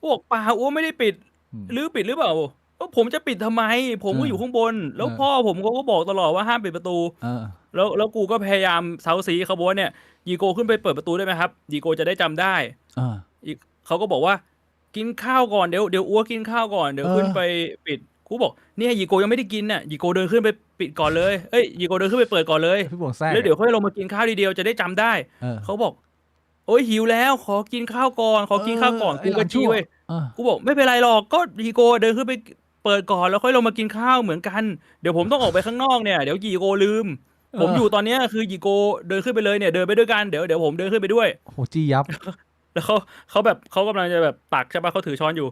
Speaker 2: กูบอกเปล่าอ้วไม่ได้ปิดหรือปิดหรือเปล่าผมจะปิดทำไมผมก็อยู่ข้างบนแล้วพ่อผมเขาก็บอกตลอดว่าห้ามปิดประตูแล้วกูก็พยายามเซาซีเขาบอกว่าเนี่ยยีโกขึ้นไปเปิดประตูได้ไหมครับยีโกจะได้จำได้เขาก็บอกว่ากินข้าวก่อนเดี๋ยวอ้วกินข้าวก่อนเดี๋ยวขึ้นไปปิดกูบอกเนี่ยยีโกยังไม่ได้กินน่ะยีโกเดินขึ้นไปปิดก่อนเลยยีโกเดินขึ้นไปเปิดก่อนเลยแล้วเดี๋ยวค่อยลงมากินข้าวทีเดียวจะได้จำได้เขาบอกโอ้ยหิวแล้วขอกินข้าวก่อนกูก็จี้เว้ยกูบอกไม่เป็นไรหรอกก็ยีโกเดินขึ้นไปเปิดก่อนแล้วค่อยลงมากินข้าวเหมือนกันเดี๋ยวผมต้องออกไปข้างนอกเนี่ยเดี๋ยวยีโกลืมผมอยู่ตอนนี้คือยีโกเดินขึ้นไปเลยเนี่ยเดินไปด้วยกันเดี๋ยวผมเดินขึ้นไปด้วย
Speaker 1: โหจี้ยับ
Speaker 2: แล้วเขาแบบเขากำลังจะแบบตักใช่ปะเขาถือช้อนอยู่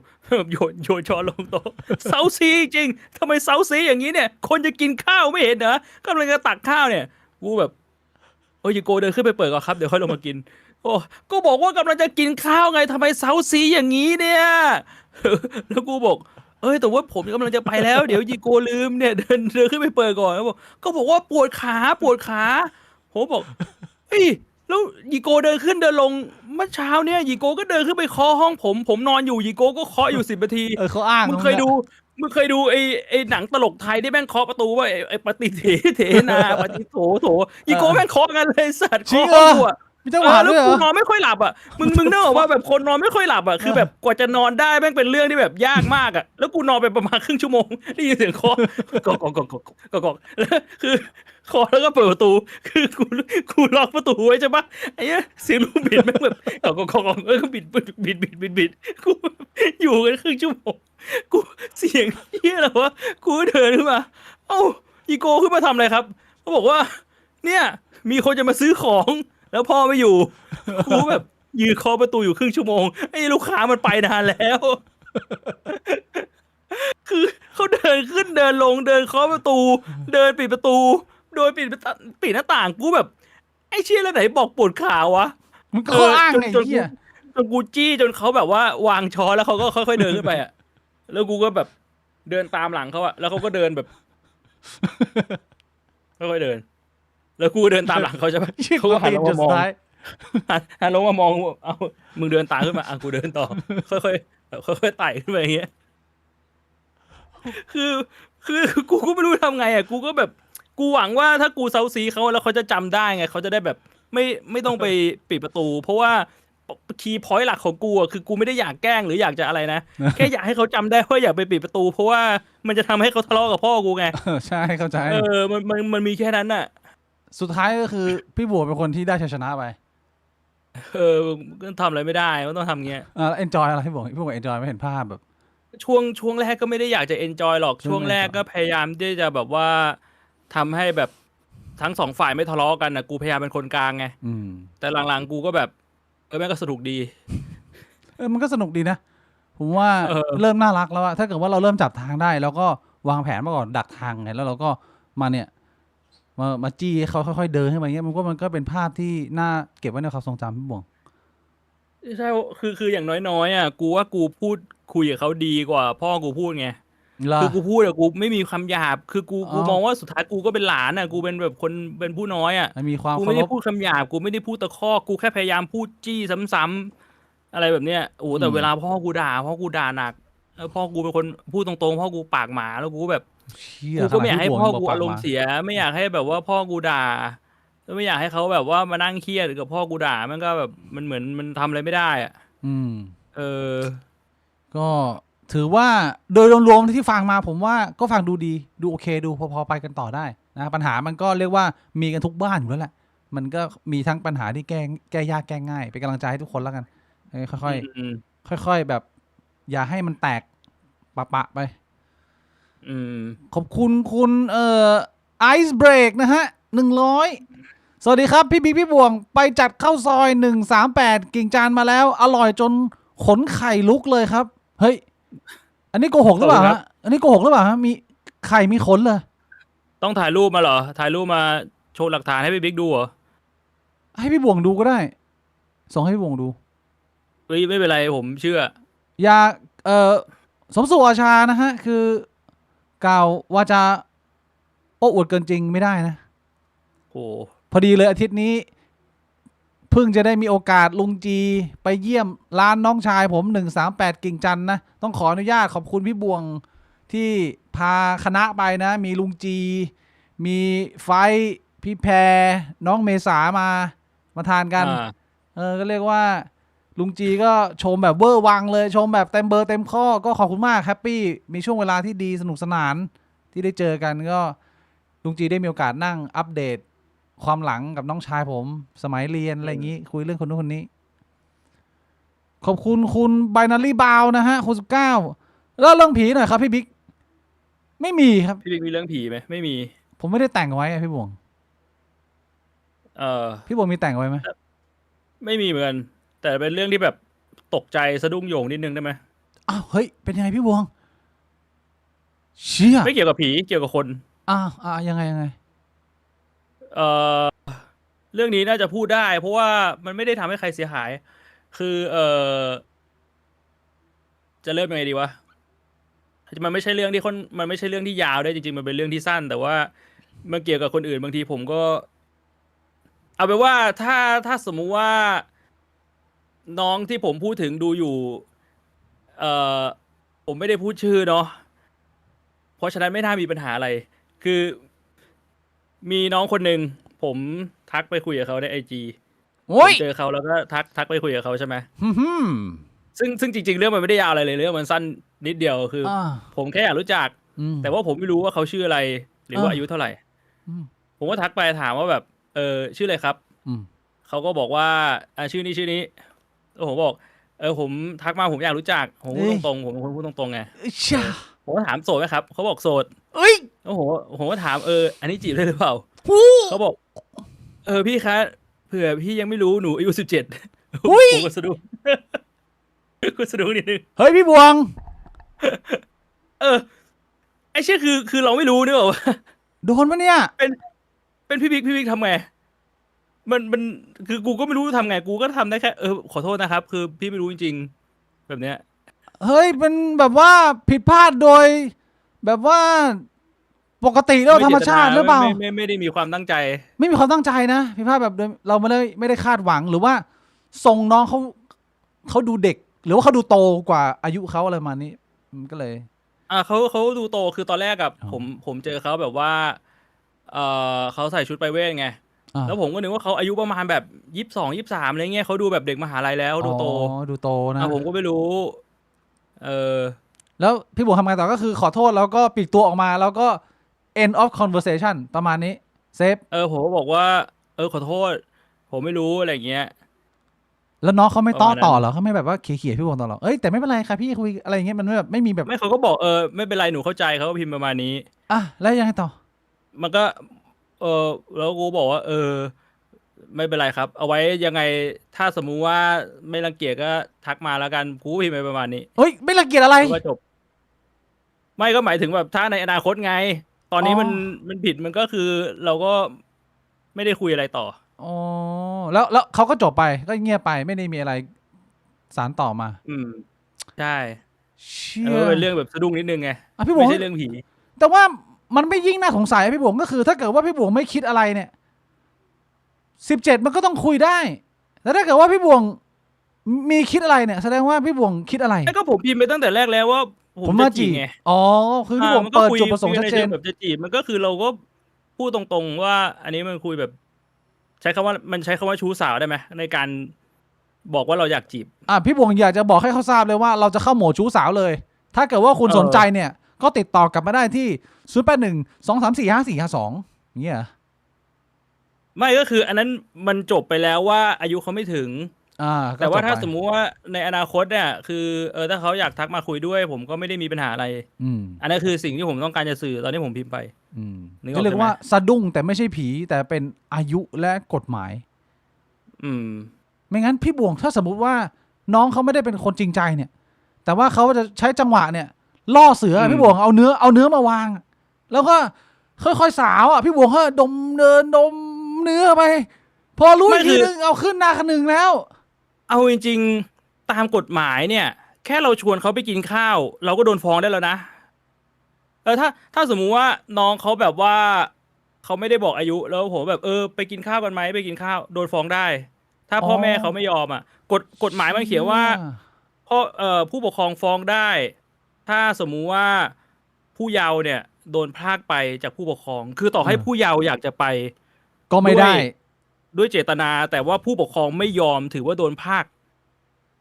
Speaker 2: โยนช้อนลงโต๊ะเซาซีจริงทำไมเซาซีอย่างนี้เนี่ยคนจะกินข้าวไม่เห็นเหรอกำลังจะตักข้าวเนี่ยกูแบบยีโกเดินขึ้นไปเปิดก่อนครับเดี๋ยวค่อยลงมากินโอ้ก็บอกว่ากำลังจะกินข้าวไงทำไมเซาซีอย่างนี้เนี่ยแล้วกูบอก แต่ว่าผมกำลังจะไปแล้วเดี๋ยวยีโกลืมเนี่ยเดินขึ้นไปเปิดก่อนก็บอกว่าปวดขาผมบอกเฮ้ยแล้วยีโกเดินขึ้นเดินลงเมื่อเช้าเนี่ยยีโกก็เดินขึ้นไปเคาะห้องผมนอนอยู่ยีโกก็เคาะอยู่10 นาที
Speaker 1: เขาอ้าง
Speaker 2: มึง
Speaker 1: ตรง
Speaker 2: เค
Speaker 1: นี้
Speaker 2: ยดูมึงเคยดูไอ้หนังตลกไทยที่แม่งเคาะประตูว่าไอ้ปฏิเถนาปฏิโถยีโกแม่งเคาะกันเลยสัตว์
Speaker 1: จริง
Speaker 2: เคาะ
Speaker 1: เหร
Speaker 2: ห้อง
Speaker 1: อ
Speaker 2: กูอะ
Speaker 1: มีจังหวะ
Speaker 2: แล้
Speaker 1: ด้
Speaker 2: ว
Speaker 1: วยเหร
Speaker 2: กู
Speaker 1: อน
Speaker 2: อนไม่ค่อยหลับอ่ะมึงนึกออกว่าแบบคนนอนไม่ค่อยหลับอ่ะคือแบบกว่าจะนอนได้แม่งเป็นเรื่องที่แบบยากมากอ่ะแล้วกูนอนไปประมาณครึ่งชั่วโมงได้ยินเสียงเคาะกอกแล้วคือเคาะแล้วก็เปิดประตูคือกูล็อกประตูไว้ใช่ปะไอ้เนี้ยเสียงลูกบิดแม่งแบบกอกแล้วก็บิดกูอยู่กันครึ่งชั่วโมงกูเสียงเฮี้ยอะไรวะกูเดินขึ้นมาเอ้าอีโก้ขึ้นมาทำอะไรครับเขาบอกว่าเนี่ยมีคนจะมาซื้อของแล้วพ่อไม่อยู่กูแบบยืนเคาะประตูอยู่ครึ่งชั่วโมงไอ้ลูกค้ามันไปนานแล้ว คือเขาเดินขึ้นเดินลงเดินเคาะประตู เดินปิดประตู โดยปิดหน้าต่างกูแบบไอ้เชี่ยแล้วไหนบอกปวดขาวะ
Speaker 1: มันก็เขาอ้าง
Speaker 2: จน
Speaker 1: ไง
Speaker 2: จนกู
Speaker 1: เหี้ย
Speaker 2: จนกูจี้จนเขาแบบว่าวางช้อนแล้วเขาก็ค่อยๆเดินขึ้นไปอ่ะแล้วกูก็แบบเดินตามหลังเขาอ่ะแล้วเขาก็เดินแบบค่อยๆเดิน แล้วกูเดินตามหลังเขาใช่ปะ
Speaker 1: เหี้ย
Speaker 2: เขาก็หันลง
Speaker 1: จุด
Speaker 2: มามอง
Speaker 1: ท้าย
Speaker 2: หันลงมามองเอามึงเดินตามขึ้นมาอ่ะกูเดินต่อ ค่อยๆแบบค่อยๆไต่ขึ้นไปอย่างเงี้ย คือคือกูก็ไม่รู้ทำไงอ่ะกูก็แบบกูหวังว่าถ้ากูเซาซีเขาแล้วเขาจะจำได้ไงเขาจะได้แบบไม่ต้องไปปิดประตู เพราะว่าคีย์พอยต์หลักของกูอ่ะคือกูไม่ได้อยากแกล้งหรืออยากจะอะไรนะแค่อยากให้เขาจำได้ว่าอยากไปปิดประตู เพราะว่ามันจะทำให้เขาทะเลาะกับพ่อกูไง
Speaker 1: ใช่เข้าใจ
Speaker 2: มันมีแค่นั้นน่ะ
Speaker 1: สุดท้ายก็คือพี่บัวเป็นคนที่ได้ชัยชนะไป
Speaker 2: ก็ทำอะไรไม่ได้ก็ต้องทำเงี้ย
Speaker 1: แล้วเอนจอยอะไรพี่บัวเอนจอยไม่เห็นภาพแบบ
Speaker 2: ช่วงแรกก็ไม่ได้อยากจะเอนจอยหรอก
Speaker 1: ช่
Speaker 2: ช่
Speaker 1: ว
Speaker 2: ว
Speaker 1: ง
Speaker 2: ง
Speaker 1: แร
Speaker 2: แร
Speaker 1: ก
Speaker 2: กก็พยายามที่จะแบบว่าทำให้แบบทั้งสองฝ่ายไม่ทะเลาะกันนะกูพยายามเป็นคนกลางไง
Speaker 1: อืม
Speaker 2: แต่หลังๆกูก็แบบแม่งก็สนุกดี
Speaker 1: มันก็สนุกดีนะ ผมว่า เริ่มน่ารักแล้วอะถ้าเกิดว่าเราเริ่มจับทางได้ แล้วก็วางแผนมาก่อนดักทางไงแล้วเราก็มาเนี่ยมาจี้ให้เขาค่อยๆเดินขึ้นมาเงี้ยมันก็เป็นภาพที่น่าเก็บไว้ในความทรงจำพี่บวง
Speaker 2: ใช่คืออย่างน้อยๆอ่ะกูว่ากูพูดคุยกับเขาดีกว่า พ่อกูพูดไง
Speaker 1: ล่ะ
Speaker 2: คือกูพูดอะกูไม่มีคำหยาบ คือกู
Speaker 1: อ๋อ
Speaker 2: มองว่าสุดท้ายกูก็เป็นหลานอ่ะกูเป็นแบบคนเป็นผู้น้อยอ่ะ
Speaker 1: มันมีความ
Speaker 2: กู
Speaker 1: เคา
Speaker 2: ไม่
Speaker 1: ร
Speaker 2: ได้
Speaker 1: พ
Speaker 2: พูดคำหยาบกูไม่ได้พูดตะคอกกูแค่พยายามพูดจี้ซ้ำๆอะไรแบบเนี้ยโอ้แต่
Speaker 1: อืม
Speaker 2: เวลาพ่อกูด่าหนักพ่อกูเป็นคนพูดตรงๆพ่อกูปากหมาแล้วกูแบบ
Speaker 1: เชี่ย
Speaker 2: กูก็ไม่อยากให้พ่อ
Speaker 1: ขนาด
Speaker 2: กู
Speaker 1: พี่บวง
Speaker 2: อารมณ์เสีย ไม่อยากให้แบบว่าพ่อกูด่าแล้วไม่อยากให้เขาแบบว่ามานั่งเครียดกับพ่อกูด่ามันก็แบบมันเหมือนมันทำอะไรไม่ได้อ่ะ
Speaker 1: อืม
Speaker 2: เออ
Speaker 1: ก็ถือว่าโดยรวมๆที่ฟังมาผมว่าก็ฟังดูดีดูโอเคดูพอๆไปกันต่อได้นะปัญหามันก็เรียกว่ามีกันทุกบ้านอยู่แล้วแหละมันก็มีทั้งปัญหาที่แก้ยากแก้ง่ายเป็นกำลังใจให้ทุกคนแล้วกันค่อย
Speaker 2: อืม
Speaker 1: ๆค่อยๆแบบ อย่าให้มันแตกปะไป
Speaker 2: อืม
Speaker 1: ขอบคุณคุณไอซ์เบรกนะฮะ100สวัสดีครับพี่บิ๊กพี่บวงไปจัดข้าวซอย138กิ่งจานมาแล้ว อร่อยจนขนไข่ลุกเลยครับ เฮ้ย อันนี้โกหกหรือเปล่า
Speaker 2: ขอบคุณครั
Speaker 1: ฮะ
Speaker 2: บ
Speaker 1: อันนี้โกหกหรือเปล่าฮะมีไข่มีขนเลย
Speaker 2: ต้องถ่ายรูปมาเหรอ ถ่ายรูปมาโชว์หลักฐานให้พี่บิ๊กดูเหรอ
Speaker 1: ให้พี่บวงดูก็ได้ ส่งให้พี่บวงดู
Speaker 2: เฮ้ยไม่เป็นไรผมเชื่อ
Speaker 1: อย่าสมสู่อาชานะฮะ คือกล่าวว่าจะโอ้อวดเกินจริงไม่ได้นะ
Speaker 2: โอ้
Speaker 1: พอดีเลยอาทิตย์นี้ เพิ่งจะได้มีโอกาสลุงจีไปเยี่ยมร้านน้องชายผม138กิ่งจันทร์นะ ต้องขออนุญาตขอบคุณพี่บวงที่พาคณะไปนะ มีลุงจี มีไฟท์พี่แพรน้องเมษามาทานกัน ก็เรียกว่า ลุงจีก็ชมแบบเวอร์วังเลย ชมแบบเต็มเบอร์เต็มข้อก็ขอบคุณมากแฮปปี้มีช่วงเวลาที่ดีสนุกสนานที่ได้เจอกันก็ลุงจีได้มีโอกาสนั่งอัปเดตความหลังกับน้องชายผมสมัยเรียนอะไรอย่างนี้ คุยเรื่องคนนู้นคนนี้ ขอบคุณคุณไบนารีบาวนะฮะคุณ19แล้วเรื่องผีหน่อยครับพี่บิ๊กไม่มีครับ
Speaker 2: พี่บิ๊กมีเรื่องผีไหมไม่มี
Speaker 1: ผมไม่ได้แต่งไว้อะพี่บวง
Speaker 2: เออ
Speaker 1: พี่บวงมีแต่งไว้ไหม
Speaker 2: ไม่มีเหมือนกัน แต่เป็นเรื่องที่แบบตกใจสะดุ้งโยงนิดนึงได้ไหม
Speaker 1: อ้าวเฮ้ยเป็นยังไงพี่บวงเชี่ย
Speaker 2: ไม่เกี่ยวกับผีเกี่ยวกับคน
Speaker 1: ยังไง
Speaker 2: เออเรื่องนี้น่าจะพูดได้ เพราะว่ามันไม่ได้ทำให้ใครเสียหาย คือจะเริ่มยังไงดีวะ มันไม่ใช่เรื่องที่มันไม่ใช่เรื่องที่ยาวด้วยจริงๆมันเป็นเรื่องที่สั้น แต่ว่ามันเกี่ยวกับคนอื่นบางทีผมก็ เอาเป็นว่าถ้าสมมุติว่าน้องที่ผมพูดถึงดูอยู่เอ่อผมไม่ได้พูดชื่อเนาะเพราะฉะนั้นไม่น่ามีปัญหาอะไร คือมีน้องคนหนึ่งผมทักไปคุยกับเขาในIG
Speaker 1: โอ้
Speaker 2: ผม
Speaker 1: ย
Speaker 2: เจอเขาแล้วก็ทักไปคุยกับเขาใช่ไหม
Speaker 1: ฮึม
Speaker 2: ซึ่งจริงๆเรื่องมันไม่ได้ยาวอะไรเลยเรื่องมันสั้นนิดเดียวคือ
Speaker 1: อ่า
Speaker 2: ผมแค่อยากรู้จัก แต่ว่าผมไม่รู้ว่าเขาชื่ออะไร หรือว่าอายุเท่าไหร่
Speaker 1: อืม
Speaker 2: ผมก็ทักไปถามว่าแบบชื่ออะไรครับ
Speaker 1: อืม
Speaker 2: เขาก็บอกว่าชื่อนี้แล้วผมบอกผมทักมาผมอยากรู้จักผมพูดตรงๆผมเป็นคนพูดตรงๆไง
Speaker 1: ชา
Speaker 2: ผมก็ถามโสดไหมครับเขาบอกโสด
Speaker 1: เอ้ย
Speaker 2: แล้วผมก็ถามอันนี้จีบได้หรือเปล่า
Speaker 1: หู
Speaker 2: เขาบอกพี่คะเผื่อพี่ยังไม่รู้หนูอายุ17ผมก็สะดุ้ง ก็สะดุ้งนิดนึง
Speaker 1: เฮ้ยพี่บวง
Speaker 2: ไอ้เชี่ยคือเราไม่รู้เนอะว่า
Speaker 1: โดนปะเนี่ย
Speaker 2: เป็นพี่บิ๊กทำไงมันคือกูก็ไม่รู้ทำไงกูก็ทำได้แค่ขอโทษนะครับ คือพี่ไม่รู้จริงๆแบบเนี้ย
Speaker 1: เฮ้ยเป็นแบบว่าผิดพลาดโดย แบบว่าปกติแล้วธรรมชาติหรือเปล่า
Speaker 2: ไม่ได้มีความตั้งใจ
Speaker 1: ไม่มีความตั้งใจนะผิดพลาดแบบเราไม่ได้คาดหวังหรือว่าทรงน้องเขาดูเด็ก หรือว่าเขาดูโตกว่าอายุเขาอะไรประมาณนี้มันก็เลย
Speaker 2: เขาดูโตคือตอนแรกกับ
Speaker 1: อ๋อ
Speaker 2: ผมเจอเขาแบบว่าเขาใส่ชุดไปเวทไง
Speaker 1: อ่า
Speaker 2: แล้วผมก็นึกว่าเขาอายุประมาณแบบ22 23อะไรเงี้ยเขาดูแบบเด็กมหาลัยแล้วดูโต
Speaker 1: อ๋อดูโตนะ
Speaker 2: ผมก็ไม่รู้
Speaker 1: แล้วพี่บุ๋มทำไงต่อก็คือขอโทษแล้วก็ปลีกตัวออกมาแล้วก็ end of conversation ประมาณนี้เซฟ
Speaker 2: ผมก็บอกว่าขอโทษ ผมไม่รู้อะไรเงี้ย
Speaker 1: แล้วน้องเขาไม่ต้อ
Speaker 2: ประมาณนั้น
Speaker 1: ต่อเหรอเขาไม่แบบว่าเขี่ยๆพี่บุ๋มต่อหรอเอ้ยแต่ไม่เป็นไรค่ะพี่คุยอะไรอย่างเงี้ยมันไม่แบบไม่มีแบบ
Speaker 2: ไม่เขาก็บอกไม่เป็นไรหนูเข้าใจเขาก็พิมพ์ประมาณนี้
Speaker 1: อ่ะแล้วยังไงต่อ
Speaker 2: มันก็แล้วกูบอกว่าไม่เป็นไรครับ เอาไว้ยังไงถ้าสมมุติว่าไม่รังเกียจก็ทักมาแล้วกันกูก็พิมพ์ไปประมาณนี้
Speaker 1: เฮ้ยไม่รังเกียจอะไร
Speaker 2: แล้วก็จบ ไม่ก็หมายถึงแบบถ้าในอนาคตไง ตอนนี้
Speaker 1: อ๋อ
Speaker 2: มันผิดมันก็คือเราก็ไม่ได้คุยอะไรต่อ
Speaker 1: อ๋อแล้วเขาก็จบไปก็เงียบไปไม่ได้มีอะไรสารต่อมา
Speaker 2: อืมใช่
Speaker 1: เชี่ย
Speaker 2: เป็นเรื่องแบบสะดุ้งนิดนึงไง
Speaker 1: อ่ะพี่บุ๋
Speaker 2: ไม่
Speaker 1: ม
Speaker 2: ใช่เรื่องผี
Speaker 1: แต่ว่ามันไม่ยิ่งน่าสงสัยพี่บุ๋มก็คือ ถ้าเกิดว่าพี่บุ๋มไม่คิดอะไรเนี่ย17มันก็ต้องคุยได้แต่ถ้าเกิดว่าพี่บุ๋มมีคิดอะไรเนี่ยแสดงว่าพี่บุ๋มคิดอะไร
Speaker 2: แล้วก็ผมพิมพ์ไปตั้งแต่แรกแล้วว่าผม
Speaker 1: ผม
Speaker 2: จะ
Speaker 1: มา
Speaker 2: จี
Speaker 1: จี
Speaker 2: บบ ไง
Speaker 1: อ๋อคือพี่บุ๋ม
Speaker 2: มันก็
Speaker 1: เปิด
Speaker 2: คุย
Speaker 1: จุดประสงค์
Speaker 2: คุ
Speaker 1: ชั
Speaker 2: ย
Speaker 1: ด
Speaker 2: ใน
Speaker 1: เจ
Speaker 2: เชิ
Speaker 1: น
Speaker 2: งแบบจะจีบมันก็คือเราก็พูดตรงๆว่า อันนี้มันคุยแบบ ใช้คำว่ามันใช้คำว่าชู้สาวได้ไหมในการบอกว่าเราอยากจีบ
Speaker 1: อ่ะพี่บุ๋มอยากจะบอกให้เขาทราบเลยว่าเราจะเข้าโหมดชู้สาวเลย ถ้าเกิดว่าคุณ
Speaker 2: เออ
Speaker 1: สนใจเนี่ยก็ติดต่อกลับมาได้ที่0812345452เนี่ยเหรอ
Speaker 2: ไม่ก็คือ อันนั้นมันจบไปแล้วว่าอายุเขาไม่ถึง
Speaker 1: ก็
Speaker 2: แต่ว่า
Speaker 1: จบ
Speaker 2: ถ้า
Speaker 1: ไป
Speaker 2: สมมุติว่าในอนาคตเนี่ยคือถ้าเขาอยากทักมาคุยด้วย ผมก็ไม่ได้มีปัญหาอะไร
Speaker 1: อืม
Speaker 2: อันนั้นคือสิ่งที่ผมต้องการจะสื่อตอนที่ผมพิมพ์ไป
Speaker 1: อืม
Speaker 2: นึกออก
Speaker 1: ก็เรียก
Speaker 2: ใช่ไหม
Speaker 1: ว่าสะดุ้งแต่ไม่ใช่ผีแต่เป็นอายุและกฎหมาย
Speaker 2: อืม
Speaker 1: ไม่งั้นพี่บ่วงถ้าสมมุติว่าน้องเขาไม่ได้เป็นคนจริงใจเนี่ย แต่ว่าเขาจะใช้จังหวะเนี่ย ล่อเสือ
Speaker 2: อืม
Speaker 1: พี่บ่วงเอาเนื้อมาวาง แล้วก็ค่อยๆสาวอ่ะพี่บ่วงก็ดมเดินดมเนื้อไป พอรู้อีกทีนึงเอาขึ้นหน้าคันหนึ่งแล้ว
Speaker 2: เอาจริงๆตามกฎหมายเนี่ย แค่เราชวนเขาไปกินข้าว เราก็โดนฟ้องได้แล้วนะถ้าสมมุติว่าน้องเขาแบบว่าเขาไม่ได้บอกอายุ แล้วผมแบบไปกินข้าวกันไหมไปกินข้าวโดนฟ้องได้ ถ้าพ่อ
Speaker 1: อ๋อ
Speaker 2: แม่เขาไม่ยอมอ่ะกฎหมายมันเขียนว่าพ่อผู้ปกครองฟ้องได้ ถ้าสมมุติว่าผู้เยาว์เนี่ย โดนพรากไปจากผู้ปกครอง คือต่อให้ผู้เยาว์อยากจะไป
Speaker 1: ก็ไม่ได้
Speaker 2: ด้วยเจตนา แต่ว่าผู้ปกครองไม่ยอมถือว่าโดนพราก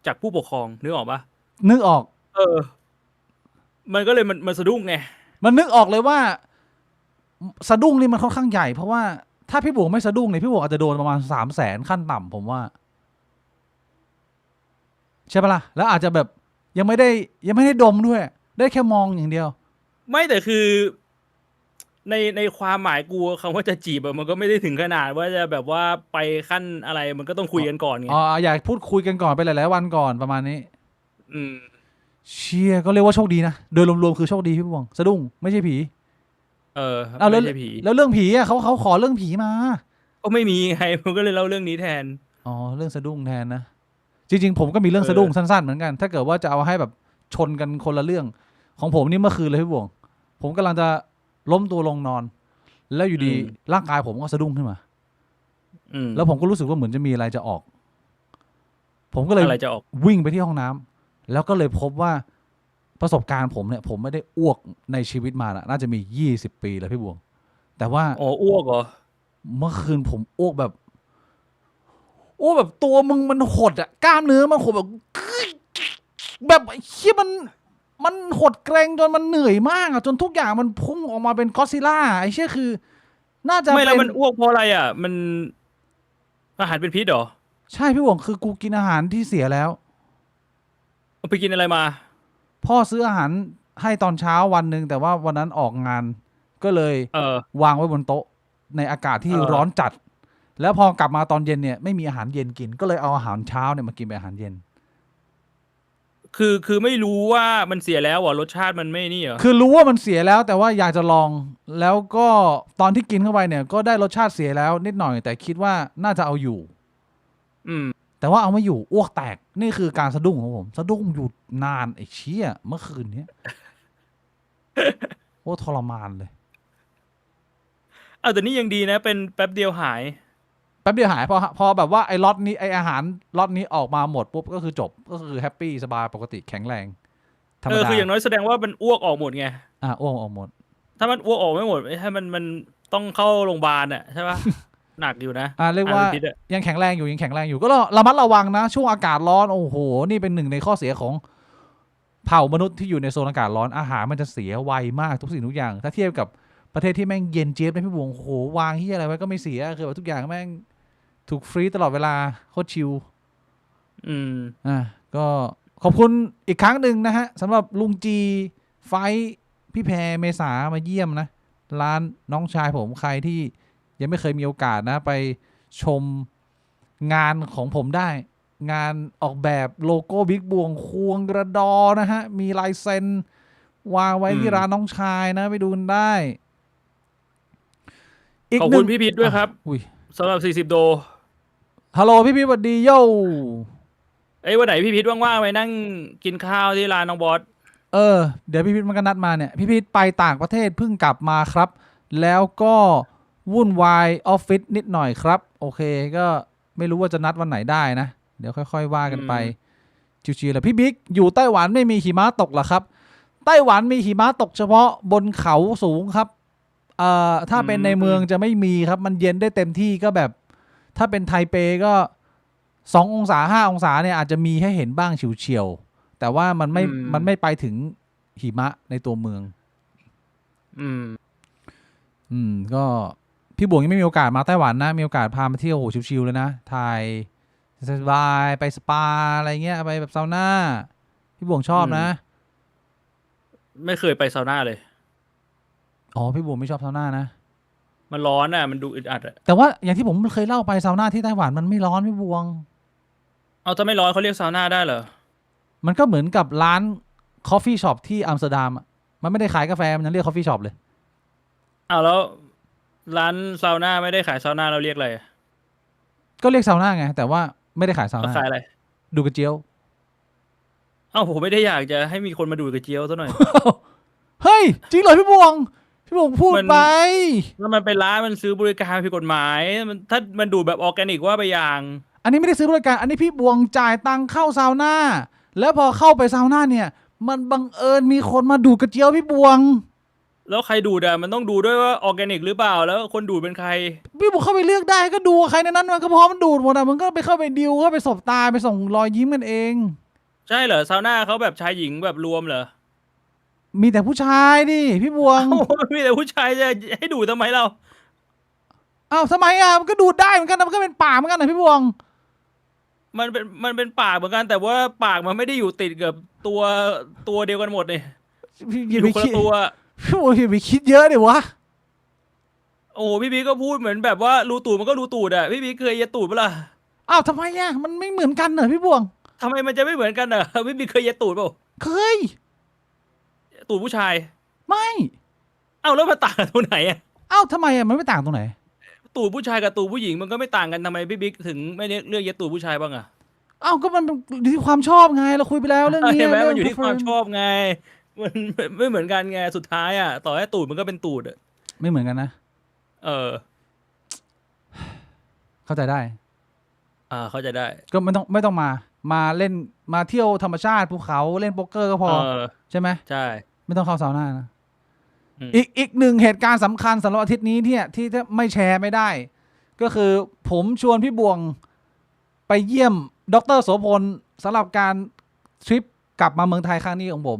Speaker 2: จากผู้ปกครองนึกออกปะ
Speaker 1: นึกออก
Speaker 2: มันก็เลยมันสะดุ้งไง
Speaker 1: มันนึกออกเลยว่า สะดุ้งนี่มันค่อนข้างใหญ่เพราะว่าถ้าพี่บวงไม่สะดุ้งเนี่ยพี่บวงอาจจะโดนประมาณ300,000ขั้นต่ำผมว่า ใช่ปะล่ะแล้วอาจจะแบบยังไม่ได้ดมด้วย ได้แค่มองอย่างเดียว
Speaker 2: ไม่แต่คือในความหมายกูคำว่าจะจีบอะมันก็ไม่ได้ถึงขนาดว่าจะแบบว่าไปขั้นอะไรมันก็ต้องคุยกันก่อนไง
Speaker 1: อ๋ออยากพูดคุยกันก่อนไปหลายๆวันก่อนประมาณนี้
Speaker 2: อืม
Speaker 1: เชียก็เรียกว่าโชคดีนะโดยรวมๆคือโชคดีพี่บวงสะดุ้งไม่ใช่ผี
Speaker 2: ครับ
Speaker 1: แล้ว
Speaker 2: ไม่ใช่ผี
Speaker 1: แล้วเรื่องผีอ่ะเขาขอเรื่องผีมา
Speaker 2: ก็ไม่มีไงผมก็เลยเล่าเรื่องนี้แทน
Speaker 1: อ๋อเรื่องสะดุ้งแทนนะจริงๆผมก็มีเรื่องสะดุ้งสั้นๆเหมือนกัน ถ้าเกิดว่าจะเอาให้แบบชนกันคนละเรื่อง ของผมนี่เมื่อคืนเลยพี่บวงผมกำลังจะล้มตัวลงนอน แล้วอยู่ดีร่างกายผมก็สะดุ้งขึ้นมาแล้วผมก็รู้สึกว่าเหมือนจะมีอะไรจะออก ผมก็เลย
Speaker 2: อะไรจะออก
Speaker 1: วิ่งไปที่ห้องน้ำแล้วก็เลยพบว่าประสบการณ์ผมเนี่ยผมไม่ได้อ้วกในชีวิตมาน่าจะมี20 ปีแล้วพี่บวงแต่ว่า
Speaker 2: อ๋ออ้วกเหรอ
Speaker 1: เมื่อคืนผมอ้วกแบบตัวมึงมันหดอะกล้ามเนื้อมันหดแบบไอ้เหี้ยมันหดเกรงจนมันเหนื่อยมากอะจนทุกอย่างมันพุ่งออกมาเป็นก็อดซิลล่าไอ้เชี่ยคือ น่าจะ
Speaker 2: ไม่แล้ว
Speaker 1: เป็
Speaker 2: มันอ้วกเพราะอะไรอ่ะ มันอาหารเป็นพิษเหรอ
Speaker 1: ใช่พี่หวงคือกูกินอาหารที่เสียแล้ว
Speaker 2: เอาไปกินอะไรมา
Speaker 1: พ่อซื้ออาหารให้ตอนเช้าวันหนึ่งแต่ว่าวันนั้นออกงาน ก็เลย วางไว้บนโต๊ะในอากาศที่ร้อนจัด แล้วพอกลับมาตอนเย็นเนี่ยไม่มีอาหารเย็นกิน ก็เลยเอาอาหารเช้าเนี่ยมากินเป็นอาหารเย็น
Speaker 2: คือไม่รู้ว่ามันเสียแล้วเหรอรสชาติมันไม่นี่เหรอ
Speaker 1: คือรู้ว่ามันเสียแล้วแต่ว่าอยากจะลองแล้วก็ตอนที่กินเข้าไปเนี่ยก็ได้รสชาติเสียแล้วนิดหน่อย แต่คิดว่าน่าจะเอาอยู่ แต่ว่าเอาไม่อยู่อ้วกแตกนี่คือการสะดุ้งของผมสะดุ้งอยู่นานไอ้เชี่ยเมื่อคืนเนี้ย โอ้ทรมานเลย
Speaker 2: เอาแต่นี่ยังดีนะ เป็นแป๊บเดียวหาย
Speaker 1: แป๊บเดียวหายพอแบบว่าไอ้ล็อตนี้ไอ้อาหารล็อตนี้ออกมาหมดปุ๊บก็คือจบก็คือแฮปปี้สบายปกติแข็งแรงธรรมดา
Speaker 2: คืออย่างน้อยแสดงว่ามันอ้วกออกหมดไง
Speaker 1: อ้วกออกหมด
Speaker 2: ถ้ามันอ้วกออกไม่หมดให้มันต้องเข้าโรงพยาบาลอ่ะใช่ปะ หนักอยู่นะ
Speaker 1: เรียกว่า
Speaker 2: อาหารพิษอะ
Speaker 1: ยังแข็งแรงอยู่ยังแข็งแรงอยู่ก็ระมัดระวังนะช่วงอากาศร้อนโอ้โหนี่เป็นหนึ่งในข้อเสียของเผ่ามนุษย์ที่อยู่ในโซนอากาศร้อนอาหารมันจะเสียไวมากทุกสิ่งทุกอย่าง ถ้าเทียบกับประเทศที่แม่งเย็นเจี๊ยบนะพี่บวงโอ้โหวางที่อะไรไว้ก็ไม่เสียคือแบบทุกอย่างแม่งถูกฟรีตลอดเวลาโคตรชิลก็ขอบคุณอีกครั้งหนึ่งนะฮะสำหรับลุงจีไฟพี่แพรเมษามาเยี่ยมนะร้านน้องชายผมใครที่ยังไม่เคยมีโอกาสนะไปชมงานของผมได้งานออกแบบโลโก้บิ๊กบวงควงกระดอนะฮะมีลายเซ็นวางไว้ที่ร้านน้องชายนะไปดูกันได้
Speaker 2: ขอบคุณพี่พีทด้วยครับสำหรับ40 โด
Speaker 1: ฮัลโหลพี่พีทสวัสดีโย่
Speaker 2: วันไหนพี่พีทว่างๆไปนั่งกินข้าวที่ร้านน้องบอส
Speaker 1: เดี๋ยวพี่พีทมันก็นัดมาเนี่ยพี่พีทไปต่างประเทศเพิ่งกลับมาครับแล้วก็วุ่นวายออฟฟิศนิดหน่อยครับโอเคก็ไม่รู้ว่าจะนัดวันไหนได้นะเดี๋ยวค่อยๆว่ากันไปชิวๆแหละพี่บิ๊กอยู่ไต้หวันไม่มีหิมะตกหรอครับไต้หวันมีหิมะตกเฉพาะบนเขาสูงครับถ้าเป็นในเมืองจะไม่มีครับมันเย็นได้เต็มที่ก็แบบถ้าเป็นไทเปก็2 องศา5 องศาเนี่ยอาจจะมีให้เห็นบ้างเฉียวๆแต่ว่ามันไม่ไปถึงหิมะในตัวเมืองก็พี่บวงยังไม่มีโอกาสมาไต้หวันนะมีโอกาสพามาเที่ยวโหชิวๆเลยนะถ่ายสบายไปสปาอะไรเงี้ยไปแบบซาวน่าพี่บวงชอบนะ
Speaker 2: ไม่เคยไปซาวน่าเลย
Speaker 1: อ๋อพี่บวงไม่ชอบซาวน่านะ
Speaker 2: มันร้อนอ่ะมันดูอึดอัดอ่ะ
Speaker 1: แต่ว่าอย่างที่ผมเคยเล่าไปซาวน่าที่ไต้หวันมันไม่ร้อนพี่บวง
Speaker 2: เอาถ้าไม่ร้อนเขาเรียกซาวน่าได้เหรอ
Speaker 1: มันก็เหมือนกับร้านคอฟฟี่ช็อปที่อัมสเตอร์ดัมมันไม่ได้ขายกาแฟมันยังเรียกคอฟฟี่ช็อปเลย
Speaker 2: เอาแล้วร้านซาวน่าไม่ได้ขายซาวน่าเราเรียกอะไร
Speaker 1: ก็เรียกซาวน่าไงแต่ว่าไม่ได้ขายซาวน่า
Speaker 2: ขายอะไร
Speaker 1: ดูกระเจียว
Speaker 2: ผมไม่ได้อยากจะให้มีคนมาดูกระเจียวซะหน่อย
Speaker 1: เฮ้ยจริงเหรอพี่บวงพูดไป
Speaker 2: แล้วมันเป็นร้านมันซื้อบริการผิดกฎหมายมันถ้ามันดูแบบออร์แกนิกว่าไปอย่าง
Speaker 1: อันนี้ไม่ได้ซื้อบริการอันนี้พี่บวงจ่ายตังเข้าซาวน่าแล้วพอเข้าไปซาวน่าเนี่ยมันบังเอิญมีคนมาดูกระเจียวพี่บวง
Speaker 2: แล้วใครดูดมันต้องดูด้วยว่าออร์แกนิกหรือเปล่าแล้วคนดูดเป็นใคร
Speaker 1: พี่บวงเข้าไปเลือกได้ก็ดูใครในนั้นมันก็พอมันดูดหมดมึงก็ไปเข้าไปดิวเข้าไปสบตาไปส่งรอยยิ้มกันเอง
Speaker 2: ใช่เหรอซาวน่าเขาแบบชายหญิงแบบรวมเหรอ
Speaker 1: มีแต่ผู้ชายดิพี่บวง
Speaker 2: มีแต่ผู้ชายจะให้ดูทำไมเรา
Speaker 1: ทำไมมันก็ดูดได้เหมือนกันมันก็เป็นปากเหมือนกันนะพี่บวง
Speaker 2: มันเป็นปากเหมือนกันแต่ว่าปากมันไม่ได้อยู่ติดกับตัวเดียวกันหมดนี่อยู่คนละตัว
Speaker 1: พี่บวงอย่าไปคิดเยอะดิวะ
Speaker 2: โอ้พี่บีก็พูดเหมือนแบบว่ารูตูดมันก็รูตูดพี่บีเคยเยตูดปะล่ะ
Speaker 1: ทำไมมันไม่เหมือนกันเหรอพี่บวง
Speaker 2: ทำไมมันจะไม่เหมือนกันพี่บีเคยเยตูดเปล่า
Speaker 1: เคย
Speaker 2: ตูดผู้ชาย
Speaker 1: ไม่
Speaker 2: แล้วมันต่างกันตรงไหน
Speaker 1: ทำไมมันไม่ต่างตรงไหน
Speaker 2: ตูดผู้ชายกับตูดผู้หญิงมันก็ไม่ต่างกันทำไมพี่บิ๊กถึงไม่เลือกเย็ดตูดผู้ชายบ้าง
Speaker 1: ก็มันอยู่ที่ความชอบไงเราคุยไปแล้วเรื่องนี้
Speaker 2: มันอยู่ที่ความชอบไง มันไม่เหมือนกันไงสุดท้ายอ่ะต่อให้ตูดมันก็เป็นตูดอ่ะ
Speaker 1: ไม่เหมือนกันนะ
Speaker 2: เออ
Speaker 1: เข้าใจได้
Speaker 2: เข้าใจได้
Speaker 1: ก็ไม่ต้องมาเล่นมาเที่ยวธรรมชาติภูเขาเล่นโป๊กเกอร์ก็พอ ใช่ไหม
Speaker 2: ใช่
Speaker 1: ไม่ต้องเข้าซาวน่านะ
Speaker 2: อืม
Speaker 1: อีกหนึ่งเหตุการณ์สำคัญสำหรับอาทิตย์นี้ที่ไม่แชร์ไม่ได้ ก็คือผมชวนพี่บวงไปเยี่ยมดรโสพลสำหรับการทริปกลับมาเมืองไทยครั้งนี้ของผม